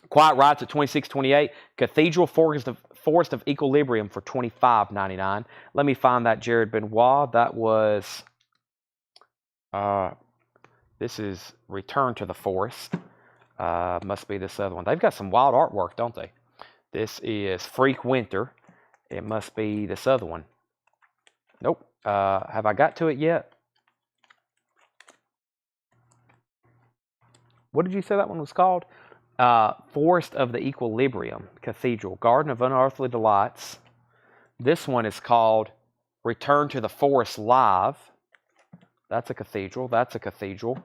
A: Quiet Riot's at $26.28. Cathedral Forest of Equilibrium for $25.99. Let me find that Jared Benoit. That was... this is Return to the Forest. Must be this other one. They've got some wild artwork, don't they? This is Freak Winter. It must be this other one. Nope. Have I got to it yet? what did you say that one was called? Forest of the Equilibrium Cathedral, Garden of Unearthly Delights. This one is called Return to the Forest Live. That's a cathedral. That's a cathedral.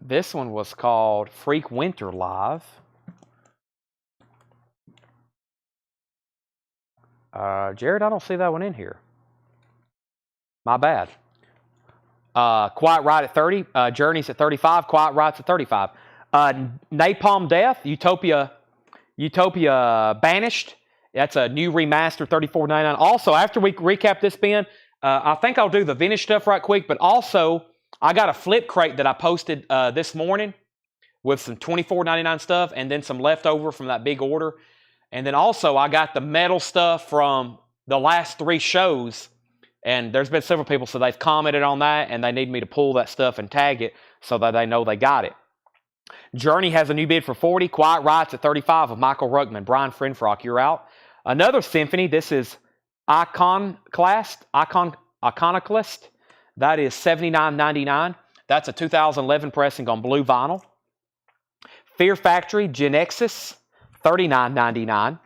A: This one was called Freak Winter Live. Jared, I don't see that one in here. My bad. Quiet Ride at 30. Journeys at 35. Quiet Rides at 35. Napalm Death. Utopia Banished. That's a new remaster, $34.99. Also, after we recap this, Ben, I think I'll do the vintage stuff right quick, but also I got a flip crate that I posted this morning with some $24.99 stuff and then some leftover from that big order. And then also I got the metal stuff from the last 3 shows, and there's been several people, so they've commented on that, and they need me to pull that stuff and tag it so that they know they got it. Journey has a new bid for 40. Quiet Rides at 35 of Michael Ruckman. Brian Frenfrock, you're out. Another symphony. This is Iconoclast. That is $79.99. That's a 2011 pressing on blue vinyl. Fear Factory Genexus, $39.99.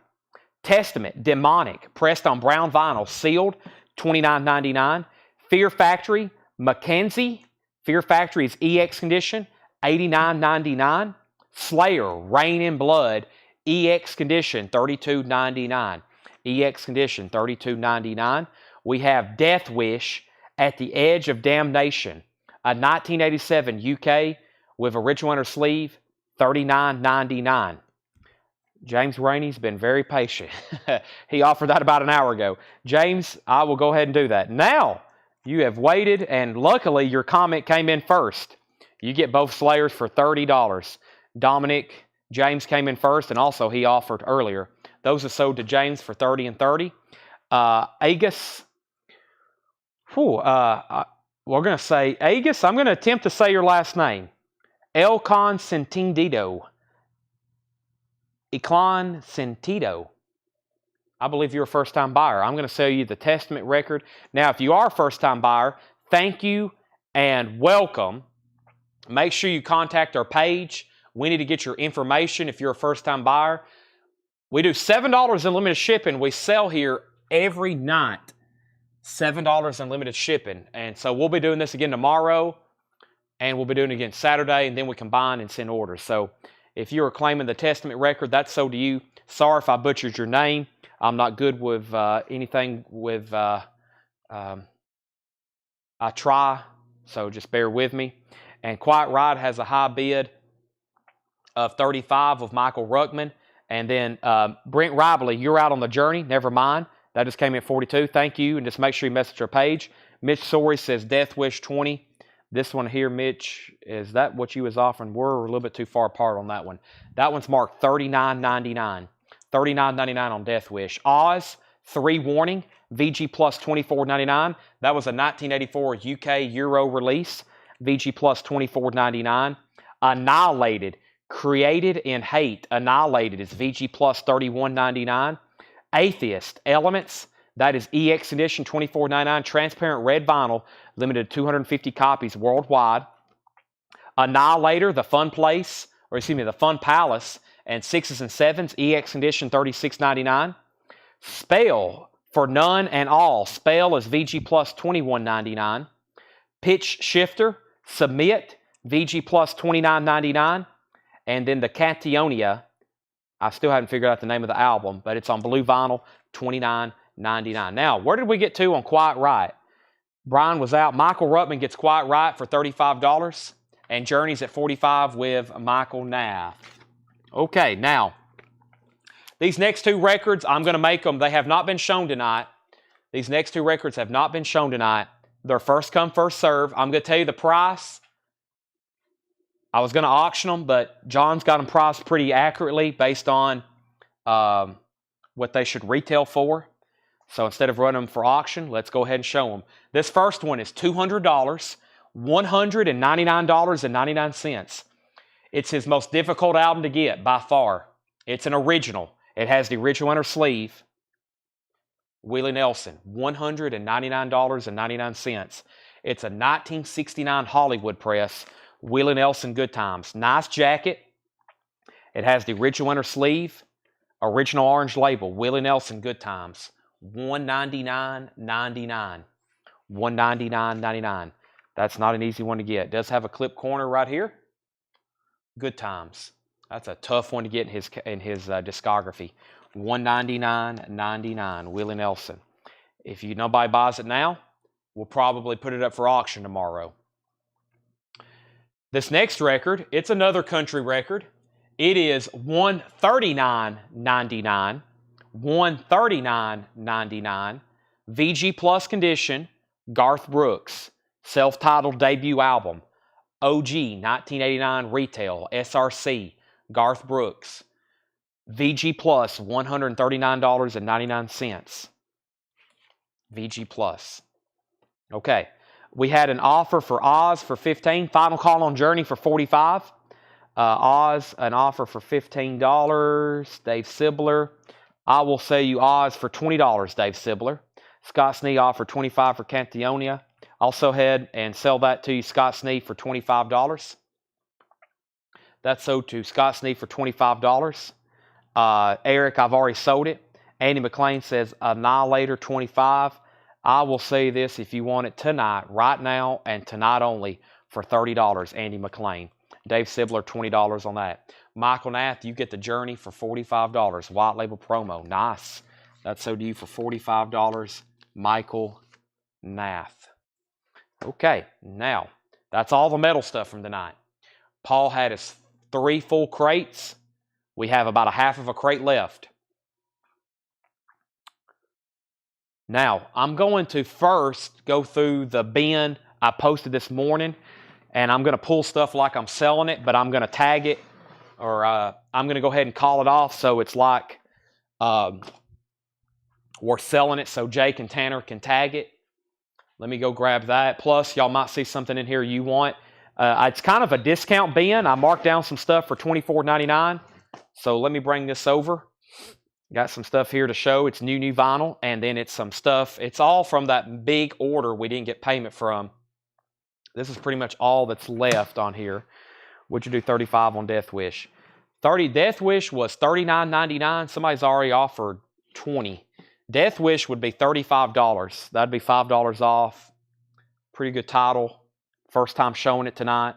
A: Testament Demonic, pressed on brown vinyl, sealed, $29.99. Fear Factory Mackenzie. Fear Factory is EX condition, $89.99. Slayer Rain in Blood, EX condition, $32.99. EX condition, $32.99. We have Death Wish at the Edge of Damnation, a 1987 UK with original inner sleeve, $39.99. James Rainey's been very patient. He offered that about an hour ago. James, I will go ahead and do that. Now, you have waited, and luckily your comment came in first. You get both Slayers for $30. Dominic, James came in first, and also he offered earlier. Those are sold to James for $30 and $30. Agus, we're going to say Agus. I'm going to attempt to say your last name. Elcon Sentido. Eclon Sentido. I believe you're a first-time buyer. I'm going to sell you the Testament record. Now, if you are a first-time buyer, thank you and welcome. Make sure you contact our page. We need to get your information if you're a first-time buyer. We do $7 in limited shipping. We sell here every night. $7 in limited shipping. And so we'll be doing this again tomorrow, and we'll be doing it again Saturday, and then we combine and send orders. So if you're claiming the Testament record, that's sold to you. Sorry if I butchered your name. I'm not good with anything with, I try, so just bear with me. And Quiet Ride has a high bid of $35 of Michael Ruckman. And then Brent Ribley, you're out on the journey. Never mind. That just came in at $42. Thank you. And just make sure you message our page. Mitch Sorey says Death Wish 20. This one here, Mitch, is that what you was offering? We're a little bit too far apart on that one. That one's marked $39.99. $39.99 on Death Wish. Oz, 3 Warning, VG Plus $24.99. That was a 1984 UK Euro release. VG Plus $24.99. Annihilated, Created in Hate. Annihilated is VG Plus $31.99. Atheist, Elements. That is EX edition, $24.99. Transparent red vinyl, limited to 250 copies worldwide. Annihilator, The Fun Place, The Fun Palace, and 6s and 7s, EX edition, $36.99. Spell, For None and All. Spell is VG Plus $21.99. Pitch Shifter, Submit, VG Plus $29.99. And then the Cationia, I still haven't figured out the name of the album, but it's on blue vinyl, $29.99. Now, where did we get to on Quiet Riot? Brian was out. Michael Ruckman gets Quiet Riot for $35, and Journey's at $45 with Michael Nath. Okay, now, these next 2 records, I'm going to make them. They have not been shown tonight. These next 2 records have not been shown tonight. They're first come, first serve. I'm going to tell you the price. I was going to auction them, but John's got them priced pretty accurately based on what they should retail for. So instead of running them for auction, let's go ahead and show them. This first one is $200, $199.99. It's his most difficult album to get by far. It's an original. It has the original inner sleeve. Willie Nelson, $199.99. It's a 1969 Hollywood press, Willie Nelson Good Times. Nice jacket. It has the original inner sleeve, original orange label, Willie Nelson Good Times. $199.99. $199.99. That's not an easy one to get. It does have a clip corner right here. Good Times. That's a tough one to get in his discography. $199.99. Willie Nelson. If nobody buys it now, we'll probably put it up for auction tomorrow. This next record, it's another country record. It is $139.99. $139.99. VG Plus condition. Garth Brooks. Self-titled debut album. OG 1989 retail. SRC. Garth Brooks. VG Plus $139.99. VG Plus. Okay. We had an offer for Oz for $15. Final call on Journey for $45. Oz, an offer for $15. Dave Sibler. I will sell you Oz for $20, Dave Sibler. Scott Snee offered $25 for Cantionia. Also head and sell that to you, Scott Snee, for $25. That's sold to Scott Snee for $25. Eric, I've already sold it. Andy McLean says Annihilator $25. I will say this, if you want it tonight, right now, and tonight only, for $30, Andy McLean. Dave Sibler, $20 on that. Michael Nath, you get the Journey for $45. White label promo. Nice. That's sold to you for $45. Michael Nath. Okay, now, that's all the metal stuff from tonight. Paul had his 3 full crates. We have about a half of a crate left. Now, I'm going to first go through the bin I posted this morning, and I'm going to pull stuff like I'm selling it, but I'm going to tag it, or I'm going to go ahead and call it off so it's like we're selling it so Jake and Tanner can tag it. Let me go grab that. Plus, y'all might see something in here you want. It's kind of a discount bin. I marked down some stuff for $24.99. So let me bring this over. Got some stuff here to show. It's new vinyl, and then it's some stuff. It's all from that big order we didn't get payment from. This is pretty much all that's left on here. Would you do 35 on Death Wish? Death Wish was $39.99. Somebody's already offered $20. Death Wish would be $35. That'd be $5 off. Pretty good title. First time showing it tonight.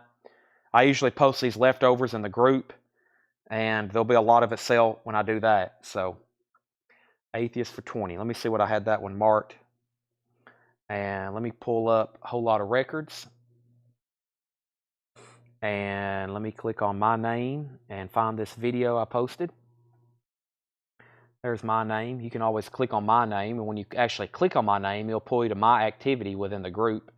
A: I usually post these leftovers in the group, and there'll be a lot of it sell when I do that. So, Atheist for $20. Let me see what I had that one marked. And let me pull up a whole lot of records. And let me click on my name and find this video I posted. There's my name. You can always click on my name, and when you actually click on my name, it'll pull you to my activity within the group.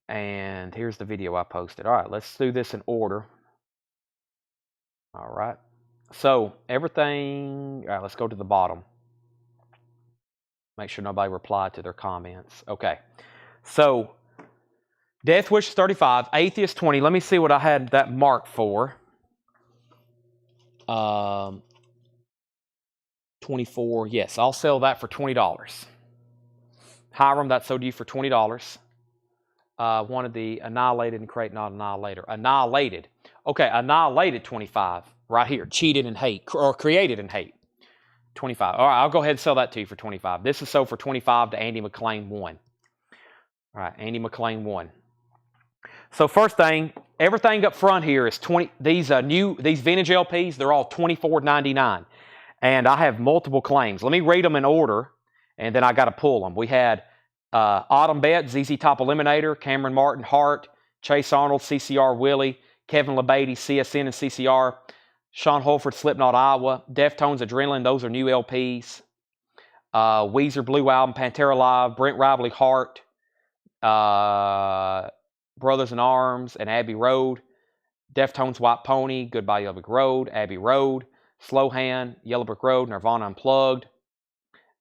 A: And here's the video I posted. All right, let's do this in order. All right. So, everything... All right, let's go to the bottom. Make sure nobody replied to their comments. Okay. So, Death Wish is 35. Atheist 20. Let me see what I had that marked for. 24. Yes, I'll sell that for $20. Hiram, that sold to you for $20. Wanted the Annihilated and crate, not Annihilator. Annihilated. Okay, Annihilated 25. Right here. Cheated and hate. Or created and hate. 25. All right, I'll go ahead and sell that to you for 25. This is sold for 25 to Andy McLean 1. All right, Andy McLean 1. So first thing, everything up front here is 20. These vintage LPs, they're all $24.99. And I have multiple claims. Let me read them in order, and then I got to pull them. We had Autumn Bet, ZZ Top Eliminator, Cameron Martin, Hart, Chase Arnold, CCR Willie, Kevin LeBady, CSN and CCR, Sean Holford, Slipknot Iowa, Deftones Adrenaline, those are new LPs. Weezer Blue Album, Pantera Live, Brent Rively, Hart, Brothers in Arms, and Abbey Road. Deftones White Pony, Goodbye Yellow Brick Road, Abbey Road, Slow Hand, Yellow Brick Road, Nirvana Unplugged,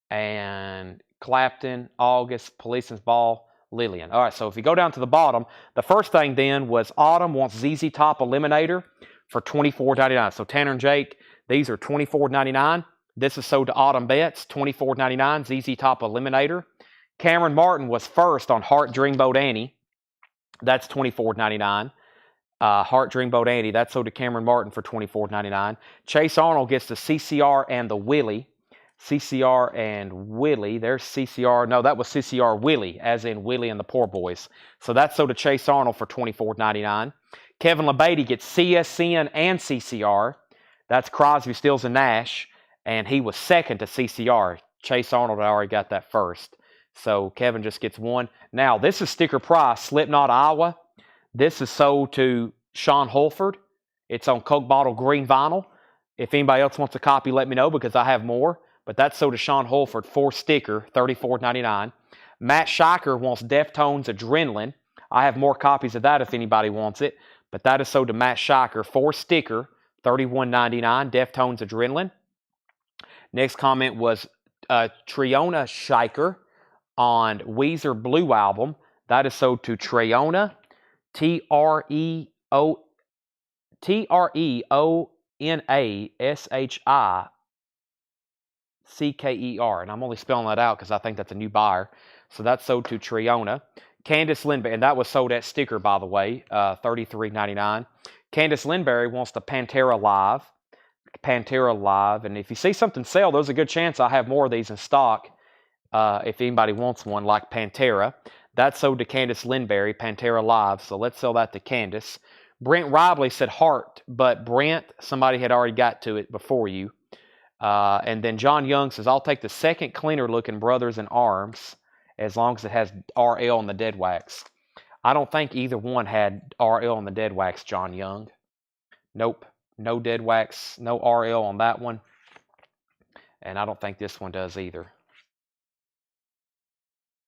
A: and Clapton, August, Policeman's Ball, Lillian. All right, so if you go down to the bottom, the first thing then was Autumn wants ZZ Top Eliminator for $24.99. So Tanner and Jake, these are $24.99. This is sold to Autumn Betts, $24.99, ZZ Top Eliminator. Cameron Martin was first on Heart Dreamboat Annie. That's $24.99. Heart Dreamboat Annie, that's sold to Cameron Martin for $24.99. Chase Arnold gets the CCR and the Willie. CCR and Willie. There's CCR. No, that was CCR Willie, as in Willie and the Poor Boys. So that's sold to Chase Arnold for $24.99. Kevin LeBeatty gets CSN and CCR. That's Crosby, Stills, and Nash. And he was second to CCR. Chase Arnold already got that first. So Kevin just gets one. Now, this is sticker price, Slipknot, Iowa. This is sold to Sean Holford. It's on Coke bottle green vinyl. If anybody else wants a copy, let me know because I have more. But that's sold to Sean Holford for sticker, $34.99. Matt Scheiker wants Deftones Adrenaline. I have more copies of that if anybody wants it. But that is sold to Matt Scheiker for sticker, $31.99. Deftones Adrenaline. Next comment was Triona Scheiker on Weezer Blue Album. That is sold to Triona, Treonashiker. And I'm only spelling that out because I think that's a new buyer. So that's sold to Triona. Candace Lindberry, and that was sold at sticker, by the way, $33.99. Candace Lindberry wants the Pantera Live. And if you see something sell, there's a good chance I have more of these in stock if anybody wants one, like Pantera. That's sold to Candace Lindberry, Pantera Live. So let's sell that to Candace. Brent Ribley said Heart, but Brent, somebody had already got to it before you. And then John Young says, I'll take the second cleaner looking Brothers in Arms as long as it has RL on the dead wax. I don't think either one had RL on the dead wax, John Young. Nope. No dead wax, no RL on that one. And I don't think this one does either.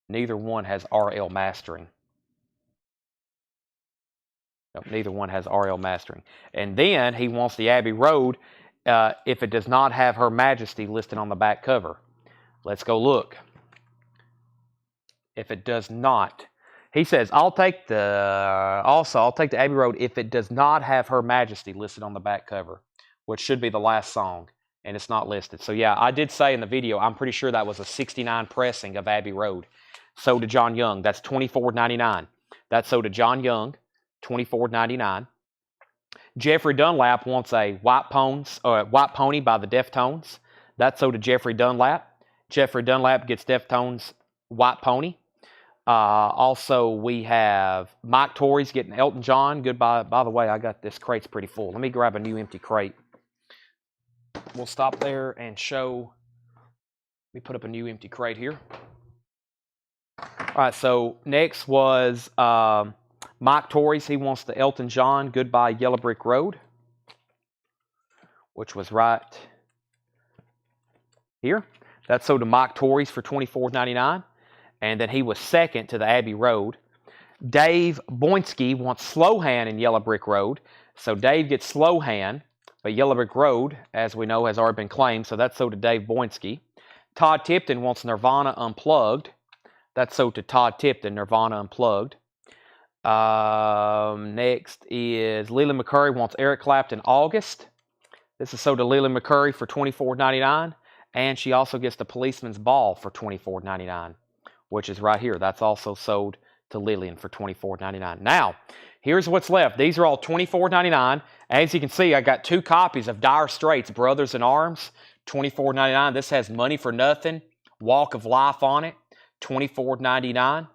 A: Neither one has RL mastering. Nope, neither one has RL mastering. And then he wants the Abbey Road if it does not have Her Majesty listed on the back cover. Let's go look. If it does not. He says, I'll take the Abbey Road if it does not have Her Majesty listed on the back cover, which should be the last song, and it's not listed. So yeah, I did say in the video, I'm pretty sure that was a 69 pressing of Abbey Road. Sold to John Young. That's $24.99. That's sold to John Young, $24.99. Jeffrey Dunlap wants a White Pony by the Deftones. That's sold to Jeffrey Dunlap. Jeffrey Dunlap gets Deftones White Pony. Also, we have Mike Torrey's getting Elton John. Goodbye. By the way, I got this crate's pretty full. Let me grab a new empty crate. We'll stop there and show. Let me put up a new empty crate here. All right, so next was Mike Torrey's. He wants the Elton John Goodbye Yellow Brick Road, which was right here. That's sold to Mike Torrey's for $24.99. And then he was second to the Abbey Road. Dave Boinski wants Slow Hand in Yellow Brick Road. So Dave gets Slow Hand, but Yellow Brick Road, as we know, has already been claimed. So that's sold to Dave Boinski. Todd Tipton wants Nirvana Unplugged. That's sold to Todd Tipton, Nirvana Unplugged. Next is Leland McCurry wants Eric Clapton August. This is sold to Leland McCurry for $24.99. And she also gets the Policeman's Ball for $24.99. Which is right here. That's also sold to Lillian for $24.99. Now, here's what's left. These are all $24.99. As you can see, I got 2 copies of Dire Straits, Brothers in Arms, $24.99. This has Money for Nothing, Walk of Life on it, $24.99.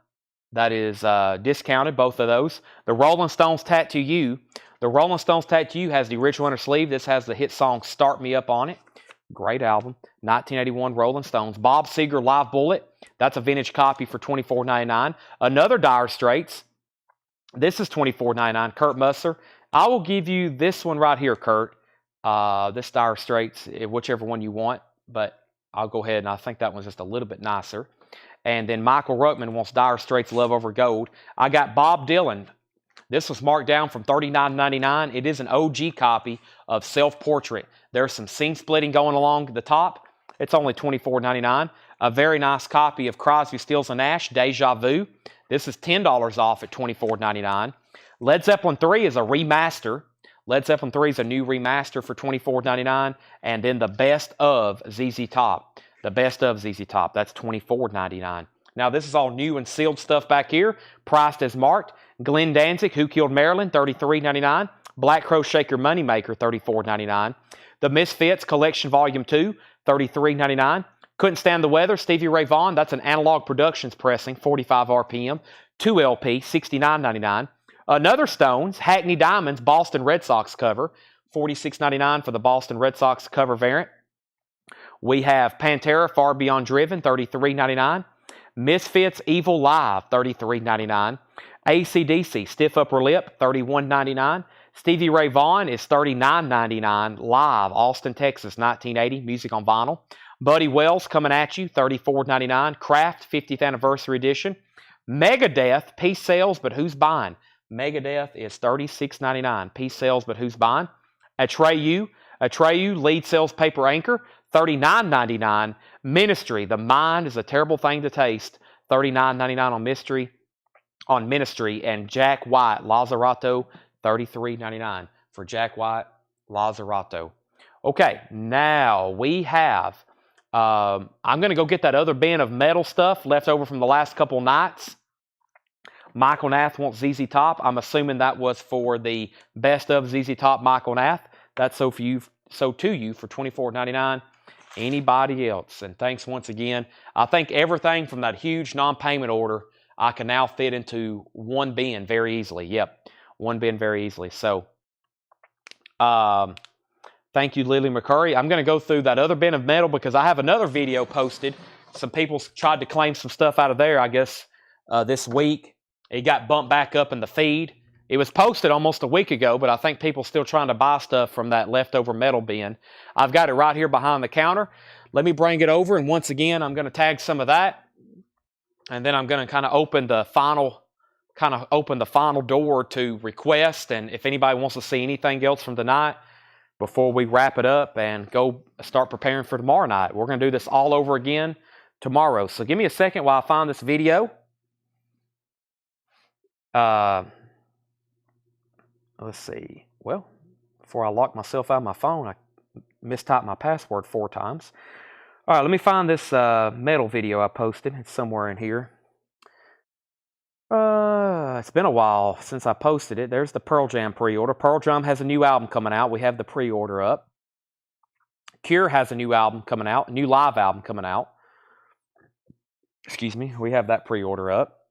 A: That is discounted, both of those. The Rolling Stones Tattoo You. The Rolling Stones Tattoo You has the original inner sleeve. This has the hit song Start Me Up on it. Great album. 1981 Rolling Stones. Bob Seger Live Bullet. That's a vintage copy for $24.99. Another Dire Straits. This is $24.99. Kurt Musser. I will give you this one right here, Kurt. This Dire Straits, whichever one you want. But I'll go ahead and I think that one's just a little bit nicer. And then Michael Ruckman wants Dire Straits Love Over Gold. I got Bob Dylan. This was marked down from $39.99. It is an OG copy of Self-Portrait. There's some scene splitting going along the top. It's only $24.99. A very nice copy of Crosby, Stills, and Nash, Deja Vu. This is $10 off at $24.99. Led Zeppelin 3 is a remaster. Led Zeppelin 3 is a new remaster for $24.99. And then the Best of ZZ Top. The Best of ZZ Top. That's $24.99. Now, this is all new and sealed stuff back here, priced as marked. Glenn Danzig, Who Killed Marilyn, $33.99. Black Crow Shaker Moneymaker, $34.99. The Misfits Collection Volume 2, $33.99. Couldn't Stand the Weather, Stevie Ray Vaughan. That's an Analog Productions pressing, 45 RPM. 2 LP, $69.99. Another Stones, Hackney Diamonds, Boston Red Sox cover, $46.99 for the Boston Red Sox cover variant. We have Pantera, Far Beyond Driven, $33.99. Misfits, Evil Live, $33.99. AC/DC, Stiff Upper Lip, $31.99. Stevie Ray Vaughan is $39.99. Live, Austin, Texas, 1980, music on vinyl. Buddy Wells, Coming At You, $34.99. Kraft, 50th Anniversary Edition. Megadeth, Peace Sells, But Who's Buying? Megadeth is $36.99. Peace Sells, But Who's Buying? Atreyu, Lead Sells Paper Anchor, $39.99. Ministry, The Mind is a Terrible Thing to Taste, $39.99 on Ministry. And Jack White, Lazzarato, $33.99 for Jack White, Lazzarato. Okay, now we have, I'm going to go get that other bin of metal stuff left over from the last couple nights. Michael Nath wants ZZ Top. I'm assuming that was for the best of ZZ Top Michael Nath. That's so to you for $24.99. Anybody else? And thanks once again. I think everything from that huge non-payment order I can now fit into one bin very easily. Yep, one bin very easily. So, thank you, Lily McCurry. I'm going to go through that other bin of metal because I have another video posted. Some people tried to claim some stuff out of there, I guess, this week. It got bumped back up in the feed. It was posted almost a week ago, but I think people are still trying to buy stuff from that leftover metal bin. I've got it right here behind the counter. Let me bring it over, and once again, I'm going to tag some of that. And then I'm going to kind of open the final door to request, and if anybody wants to see anything else from tonight before we wrap it up and go start preparing for tomorrow night. We're going to do this all over again tomorrow. So give me a second while I find this video. Let's see. Well, before I lock myself out of my phone, I mistyped my password 4 times. All right, let me find this metal video I posted. It's somewhere in here. It's been a while since I posted it. There's the Pearl Jam pre-order. Pearl Jam has a new album coming out. We have the pre-order up. Cure has a new album coming out, a new live album coming out. Excuse me. We have that pre-order up.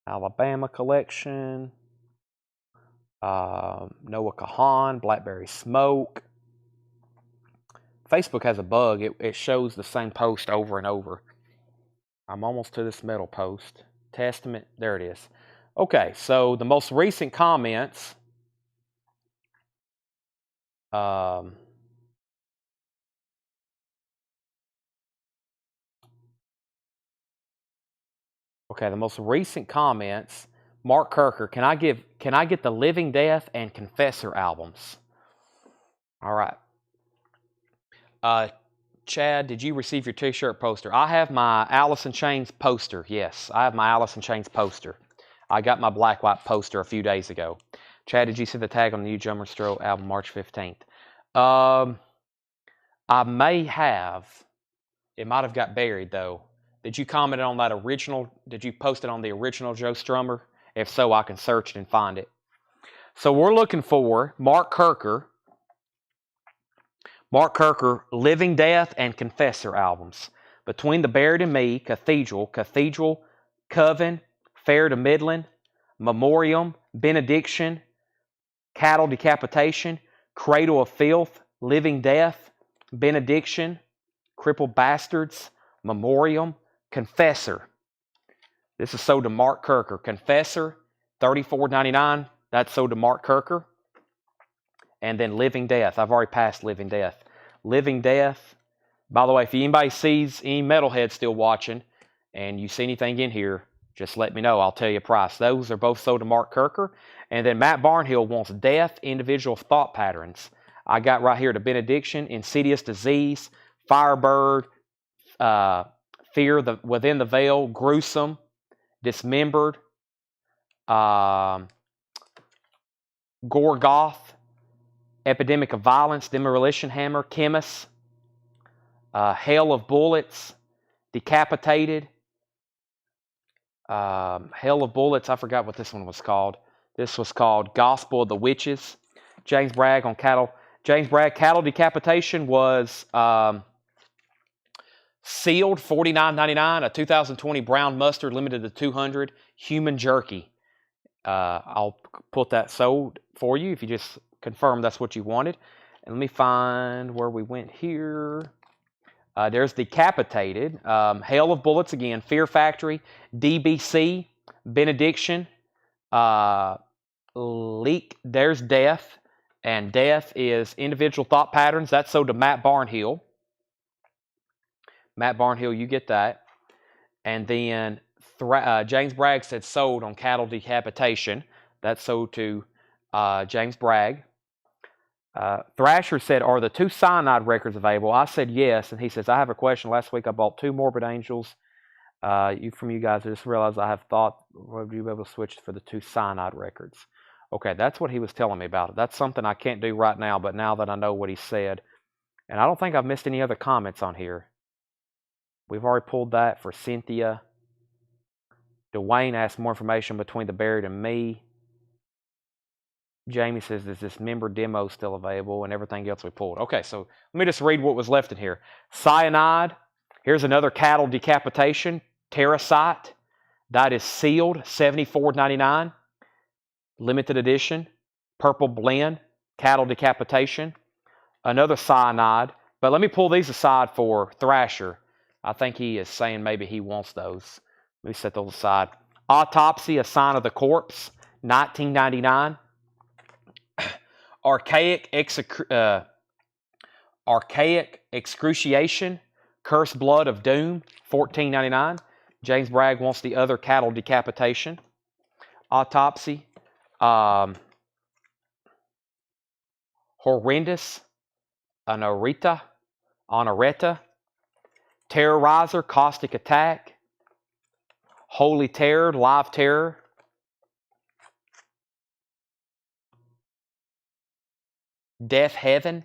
A: Alabama Collection. Noah Kahan, Blackberry Smoke. Facebook has a bug. It shows the same post over and over. I'm almost to this metal post. Testament, there it is. Okay, so the most recent comments. Okay, the most recent comments. Mark Kirker, can I get the Living Death and Confessor albums? All right. Chad, did you receive your t-shirt poster? I have my Alice in Chains poster. Yes, I have my Alice in Chains poster. I got my Black White poster a few days ago. Chad, did you see the tag on the new Drummer Stroh album March 15th? I may have. It might have got buried, though. Did you comment on that original? Did you post it on the original Joe Strummer? If so, I can search it and find it. So we're looking for Mark Kirker, Living Death and Confessor albums. Between the Buried and Me, Cathedral, Coven, Fair to Midland, Memoriam, Benediction, Cattle Decapitation, Cradle of Filth, Living Death, Benediction, Crippled Bastards, Memoriam, Confessor. This is sold to Mark Kirker. Confessor, $34.99. That's sold to Mark Kirker. And then Living Death. I've already passed Living Death. Living Death. By the way, if anybody sees any metalhead still watching and you see anything in here, just let me know. I'll tell you a price. Those are both sold to Mark Kirker. And then Matt Barnhill wants Death, Individual Thought Patterns. I got right here the Benediction, Insidious Disease, Firebird, Fear Within the Veil, Gruesome, Dismembered, Gorgoth, Epidemic of Violence, Demolition Hammer, Chemist, Hail of Bullets, Decapitated, Hail of Bullets. I forgot what this one was called. This was called Gospel of the Witches. James Bragg on cattle. James Bragg cattle decapitation was sealed $49.99. A 2020 brown mustard limited to 200. Human jerky. I'll put that sold for you if you just confirm that's what you wanted. And let me find where we went here. There's Decapitated, Hail of Bullets again, Fear Factory, DBC, Benediction, Leak, there's Death, and Death is Individual Thought Patterns. That's sold to Matt Barnhill. Matt Barnhill, you get that. And then James Bragg said sold on Cattle Decapitation. That's sold to James Bragg. Thrasher said, are the 2 cyanide records available? I said yes, and he says, I have a question. Last week I bought 2 Morbid Angels. From you guys, I just realized I have thought, would you be able to switch for the 2 cyanide records? Okay, that's what he was telling me about. That's something I can't do right now, but now that I know what he said, and I don't think I've missed any other comments on here. We've already pulled that for Cynthia. Dwayne asked more information between the buried and me. Jamie says, is this member demo still available? And everything else we pulled. Okay, so let me just read what was left in here. Cyanide. Here's another cattle decapitation. Terracite. That is sealed. $74.99. Limited edition. Purple blend. Cattle decapitation. Another cyanide. But let me pull these aside for Thrasher. I think he is saying maybe he wants those. Let me set those aside. Autopsy, A Sign of the Corpse. $19.99. Archaic Excruciation, Cursed Blood of Doom, $14.99. James Bragg wants the other cattle decapitation. Autopsy. Horrendous, Honoretta. Terrorizer, Caustic Attack. Holy Terror, Live Terror. Death Heaven,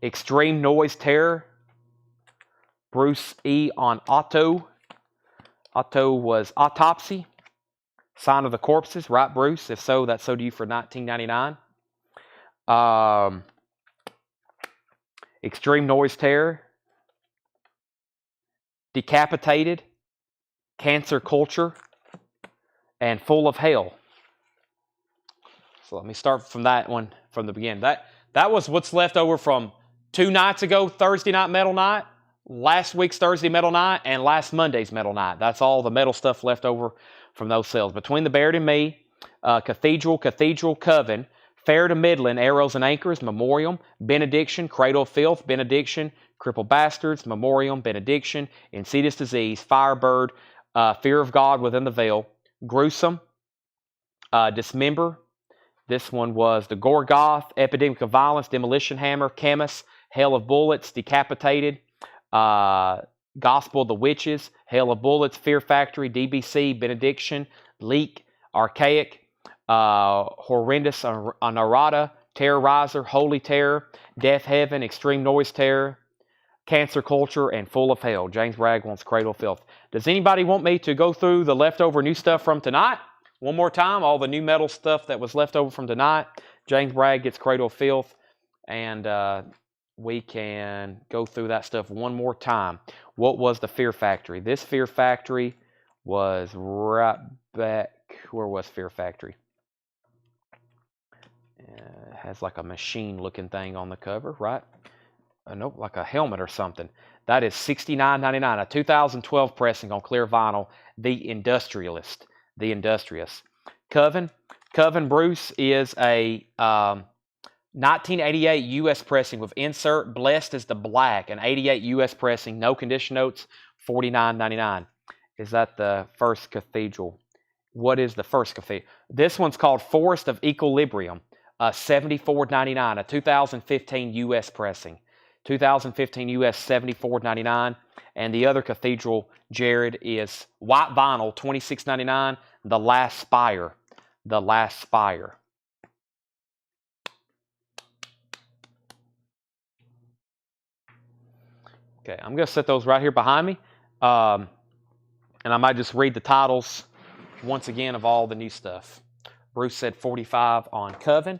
A: Extreme Noise Terror, Bruce E. on Auto. Auto was Autopsy, Sign of the Corpses, right, Bruce? If so, that's sold to you for $19.99. Extreme Noise Terror, Decapitated, Cancer Culture, and Full of Hell. So let me start from that one from the beginning. That was what's left over from 2 nights ago, Thursday night metal night, last week's Thursday metal night, and last Monday's metal night. That's all the metal stuff left over from those sales. Between the Buried and Me, Cathedral, Coven, Fair to Midland, Arrows and Anchors, Memoriam, Benediction, Cradle of Filth, Benediction, Crippled Bastards, Memoriam, Benediction, Insidious Disease, Firebird, Fear of God Within the Veil, Gruesome, Dismember. This one was the Gorgoth, Epidemic of Violence, Demolition Hammer, Chemist, Hail of Bullets, Decapitated, Gospel of the Witches, Hail of Bullets, Fear Factory, DBC, Benediction, Leak, Archaic, Horrendous, Honorata, Terrorizer, Holy Terror, Death Heaven, Extreme Noise Terror, Cancer Culture, and Full of Hell. James Bragg wants Cradle of Filth. Does anybody want me to go through the leftover new stuff from tonight? One more time, all the new metal stuff that was left over from tonight. James Bragg gets Cradle of Filth, and we can go through that stuff one more time. What was the Fear Factory? This Fear Factory was right back. Where was Fear Factory? It has like a machine-looking thing on the cover, right? Nope, like a helmet or something. That is $69.99. A 2012 pressing on clear vinyl. The Industrialist. The Industrious. Coven Bruce is a 1988 U.S. pressing with insert. Blessed is the Black, an 88 U.S. pressing, no condition notes, $49.99. Is that the first cathedral? What is the first cathedral? This one's called Forest of Equilibrium, $74.99, a 2015 U.S. pressing. 2015 U.S. $74.99. And the other cathedral, Jared, is white vinyl, $26.99. The Last Spire. The Last Spire. Okay, I'm going to set those right here behind me. And I might just read the titles once again of all the new stuff. Bruce said 45 on Coven,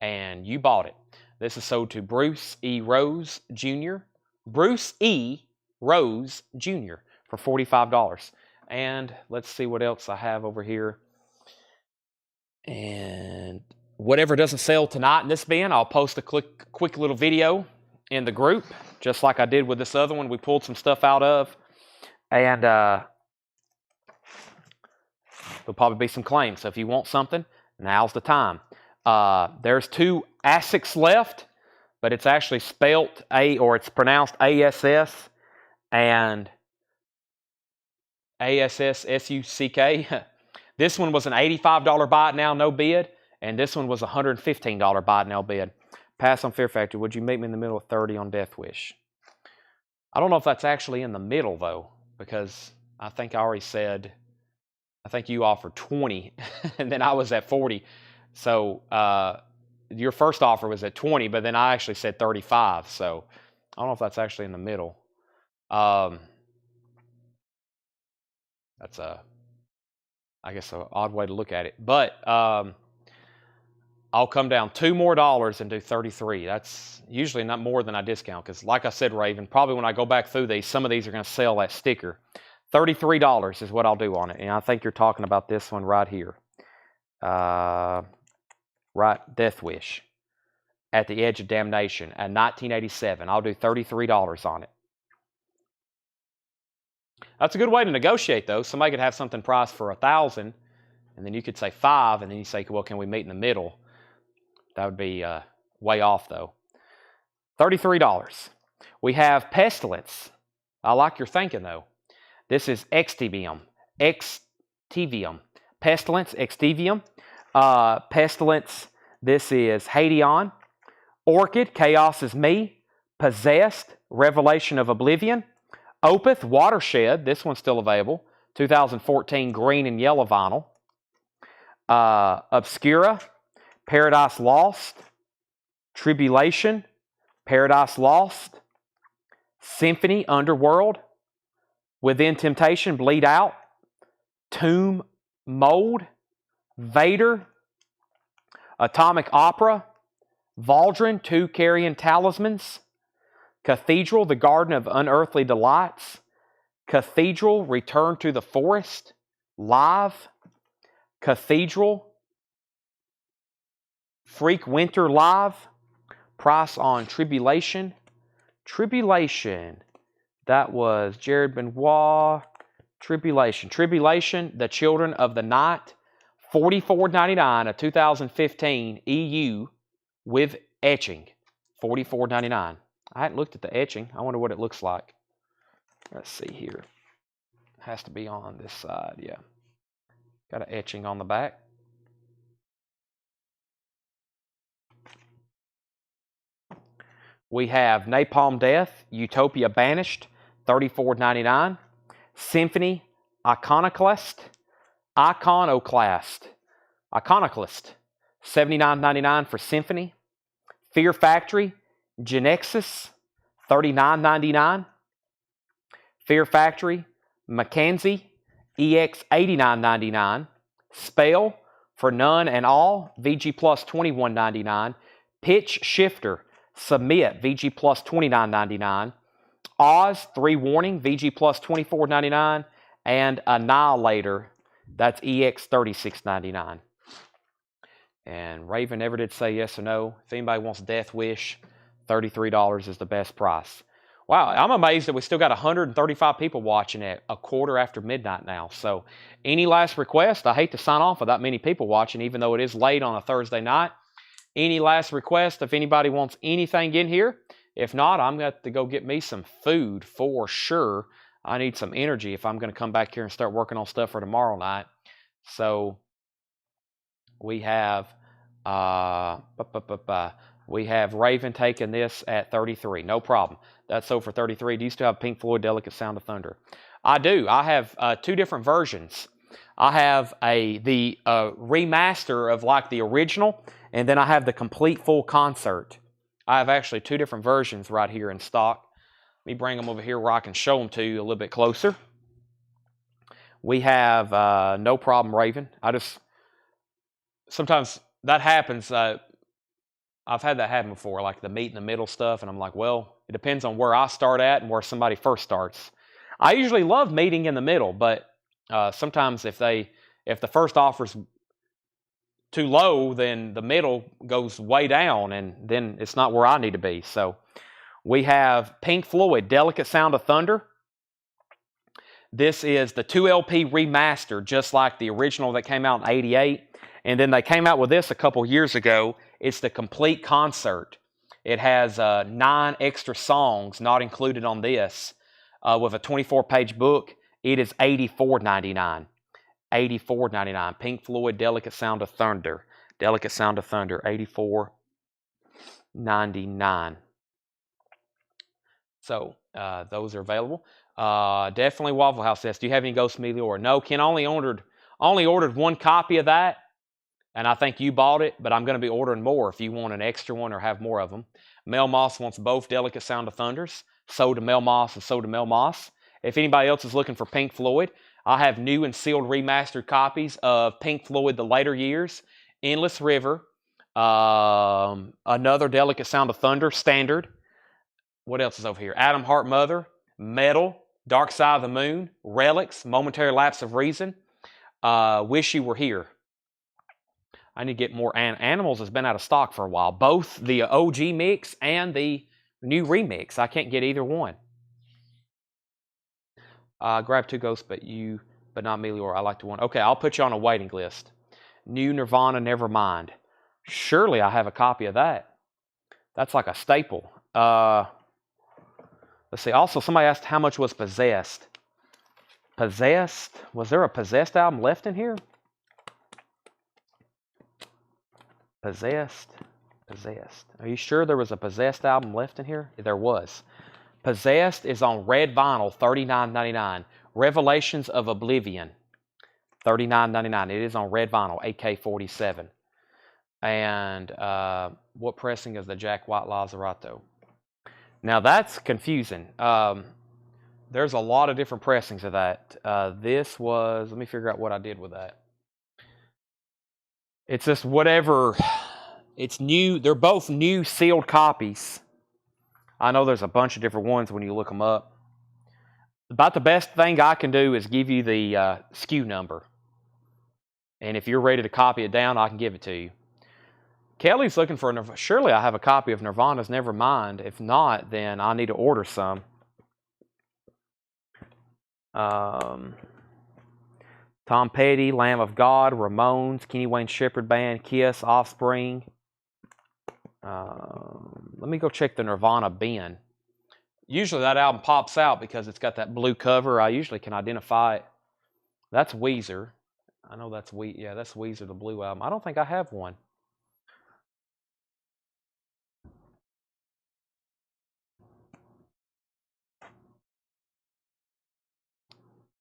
A: and you bought it. This is sold to Bruce E. Rose Jr. Bruce E. Rose Jr. for $45. And let's see what else I have over here. And whatever doesn't sell tonight in this bin, I'll post a quick little video in the group, just like I did with this other one we pulled some stuff out of. And there'll probably be some claims. So if you want something, now's the time. There's 2 ASICs left, but it's actually spelt it's pronounced ASS and ASSSUCK. This one was an $85 buy it now, no bid, and this one was a $115 buy it now bid. Pass on Fear Factor. Would you meet me in the middle of 30 on Death Wish? I don't know if that's actually in the middle though, because I think I already said, I think you offered 20, and then I was at 40. So your first offer was at 20, but then I actually said 35. So I don't know if that's actually in the middle. That's I guess an odd way to look at it. But I'll come down $2 more and do 33. That's usually not more than I discount, because like I said, Raven, probably when I go back through these, some of these are going to sell that sticker. $33 is what I'll do on it. And I think you're talking about this one right here. Right, Death Wish. At the Edge of Damnation, a 1987. I'll do $33 on it. That's a good way to negotiate, though. Somebody could have something priced for $1,000, and then you could say $5, and then you say, well, can we meet in the middle? That would be way off, though. $33. We have Pestilence. I like your thinking, though. This is Extivium. Pestilence, Extivium. Pestilence, this is Hadeon. Orchid, Chaos is Me. Possessed, Revelation of Oblivion. Opeth, Watershed, this one's still available. 2014 green and yellow vinyl. Obscura, Paradise Lost. Tribulation, Paradise Lost. Symphony, Underworld. Within Temptation, Bleed Out. Tomb Mold. Vader. Atomic Opera. Valdrin, 2 Carrion Talismans. Cathedral, The Garden of Unearthly Delights. Cathedral, Return to the Forest. Live. Cathedral. Freak Winter Live. Price on Tribulation. Tribulation. That was Jared Benoit. Tribulation. Tribulation, The Children of the Night. $44.99, a 2015 EU with etching. $44.99. I hadn't looked at the etching. I wonder what it looks like. Let's see here. It has to be on this side, yeah. Got an etching on the back. We have Napalm Death, Utopia Banished, $34.99. Symphony, Iconoclast, $79.99 for Symphony. Fear Factory, Genexus, $39.99. Fear Factory, Mackenzie, EX, $89.99. Spell, For None and All, VG Plus, $21.99. Pitch Shifter, Submit, VG Plus, $29.99. Oz, 3 Warning, VG Plus, $24.99. And Annihilator, that's EX, $36.99. And Raven never did say yes or no. If anybody wants Death Wish, $33 is the best price. Wow, I'm amazed that we still got 135 people watching at a quarter after midnight now. So any last request? I hate to sign off with that many people watching, even though it is late on a Thursday night. Any last request if anybody wants anything in here? If not, I'm going to have to go get me some food for sure. I need some energy if I'm going to come back here and start working on stuff for tomorrow night. So we have Raven taking this at 33. No problem. That's sold for 33. Do you still have Pink Floyd Delicate Sound of Thunder? I do. I have 2 different versions. I have the remaster of like the original, and then I have the complete full concert. I have actually 2 different versions right here in stock. me bring them over here where I can show them to you a little bit closer. We have No Problem Raven. Sometimes that happens. I've had that happen before, like the meet in the middle stuff, and I'm like, well, it depends on where I start at and where somebody first starts. I usually love meeting in the middle, but sometimes if the first offer's too low, then the middle goes way down, and then it's not where I need to be. So we have Pink Floyd, Delicate Sound of Thunder. This is the 2LP remaster, just like the original that came out in '88. And then they came out with this a couple years ago. It's the complete concert. It has 9 extra songs not included on this with a 24-page book. It is $84.99. $84.99. Pink Floyd, Delicate Sound of Thunder. Delicate Sound of Thunder, $84.99. So those are available. Definitely Waffle House says, do you have any Ghost Meteor? No, Ken only ordered one copy of that, and I think you bought it, but I'm going to be ordering more if you want an extra one or have more of them. Mel Moss wants both Delicate Sound of Thunders. So do Mel Moss and so do Mel Moss. If anybody else is looking for Pink Floyd, I have new and sealed remastered copies of Pink Floyd, The Later Years, Endless River, another Delicate Sound of Thunder, Standard. What else is over here? Atom Heart Mother, Metal, Dark Side of the Moon, Relics, Momentary Lapse of Reason, Wish You Were Here. I need to get more. Animals has been out of stock for a while. Both the OG mix and the new remix. I can't get either one. Grab 2 Ghosts, but not Melior. I like the one. Okay, I'll put you on a waiting list. New Nirvana, Nevermind. Surely I have a copy of that. That's like a staple. Let's see. Also, somebody asked how much was Possessed. Possessed? Was there a Possessed album left in here? Possessed. Are you sure there was a Possessed album left in here? There was. Possessed is on red vinyl, $39.99. Revelations of Oblivion, $39.99. It is on red vinyl, AK-47. And what pressing is the Jack White Lazaretto? Now that's confusing. There's a lot of different pressings of that. This was, let me figure out what I did with that. It's just whatever. It's new. They're both new sealed copies. I know there's a bunch of different ones when you look them up. About the best thing I can do is give you the SKU number. And if you're ready to copy it down, I can give it to you. Kelly's looking for Nirvana. Surely I have a copy of Nirvana's Nevermind. If not, then I need to order some. Tom Petty, Lamb of God, Ramones, Kenny Wayne Shepherd Band, Kiss, Offspring. Let me go check the Nirvana bin. Usually that album pops out because it's got that blue cover. I usually can identify it. That's Weezer. I know that's yeah, that's Weezer, the blue album. I don't think I have one.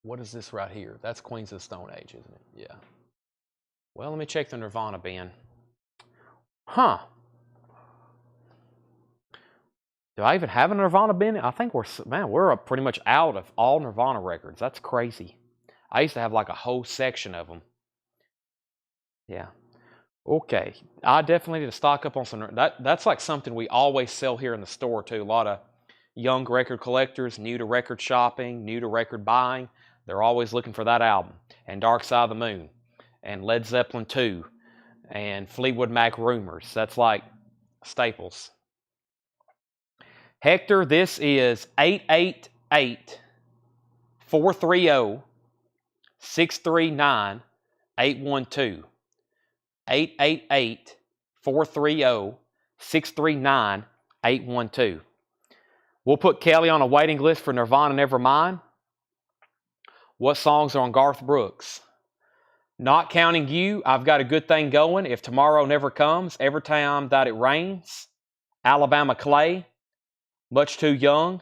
A: What is this right here? That's Queens of the Stone Age, isn't it? Yeah. Well, let me check the Nirvana bin. Huh. Do I even have a Nirvana bin? I think we're pretty much out of all Nirvana records. That's crazy. I used to have like a whole section of them. Yeah. Okay. I definitely need to stock up on some. That's like something we always sell here in the store too. A lot of young record collectors, new to record shopping, new to record buying. They're always looking for that album. And Dark Side of the Moon. And Led Zeppelin 2. And Fleetwood Mac Rumors. That's like staples. Hector, this is 888-430-639-812. 888-430-639-812. We'll put Kelly on a waiting list for Nirvana Nevermind. What songs are on Garth Brooks? Not Counting You, I've Got a Good Thing Going, If Tomorrow Never Comes, Every Time That It Rains, Alabama Clay, Much Too Young,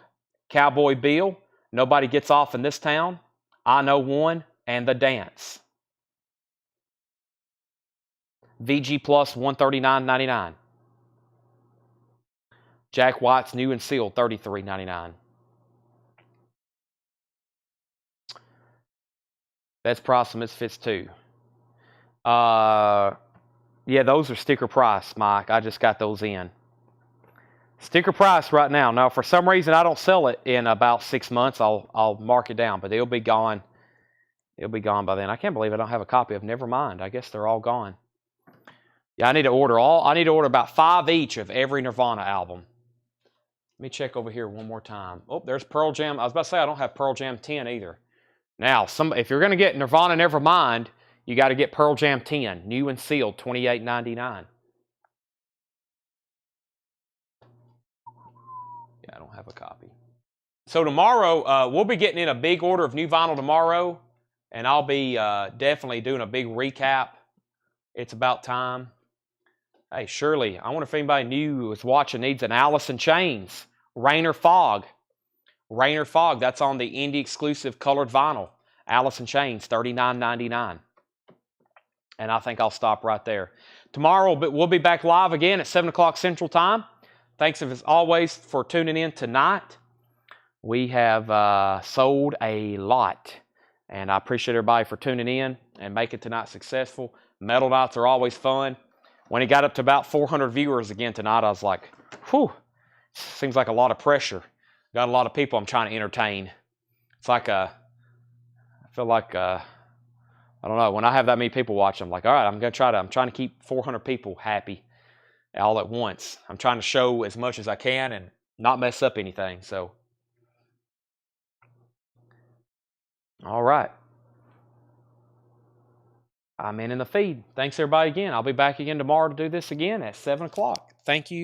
A: Cowboy Bill, Nobody Gets Off in This Town, I Know One, and The Dance. VG Plus $139.99. Jack White's New and Sealed $33.99. Best price on Misfits too. Yeah, those are sticker price, Mike. I just got those in. Sticker price right now. Now, for some reason, I don't sell it in about 6 months. I'll mark it down, but it'll be gone. It'll be gone by then. I can't believe I don't have a copy of Nevermind. I guess they're all gone. Yeah, I need to order about 5 each of every Nirvana album. Let me check over here one more time. Oh, there's Pearl Jam. I was about to say I don't have Pearl Jam 10 either. Now, if you're going to get Nirvana Nevermind, you got to get Pearl Jam 10, new and sealed, $28.99. Yeah, I don't have a copy. So tomorrow, we'll be getting in a big order of new vinyl tomorrow, and I'll be definitely doing a big recap. It's about time. Hey, Shirley, I wonder if anybody new who was watching needs an Alice in Chains, Rain or Fog. Rain or Fog, that's on the indie exclusive colored vinyl. Alice in Chains, $39.99. And I think I'll stop right there. Tomorrow, we'll be back live again at 7 o'clock Central Time. Thanks as always for tuning in tonight. We have sold a lot. And I appreciate everybody for tuning in and making tonight successful. Metal nights are always fun. When it got up to about 400 viewers again tonight, I was like, whew, seems like a lot of pressure. Got a lot of people I'm trying to entertain. It's like I feel like, I don't know, when I have that many people watching, I'm like, all right, I'm trying to keep 400 people happy all at once. I'm trying to show as much as I can and not mess up anything, so. All right. I'm in the feed. Thanks, everybody, again. I'll be back again tomorrow to do this again at 7 o'clock. Thank you.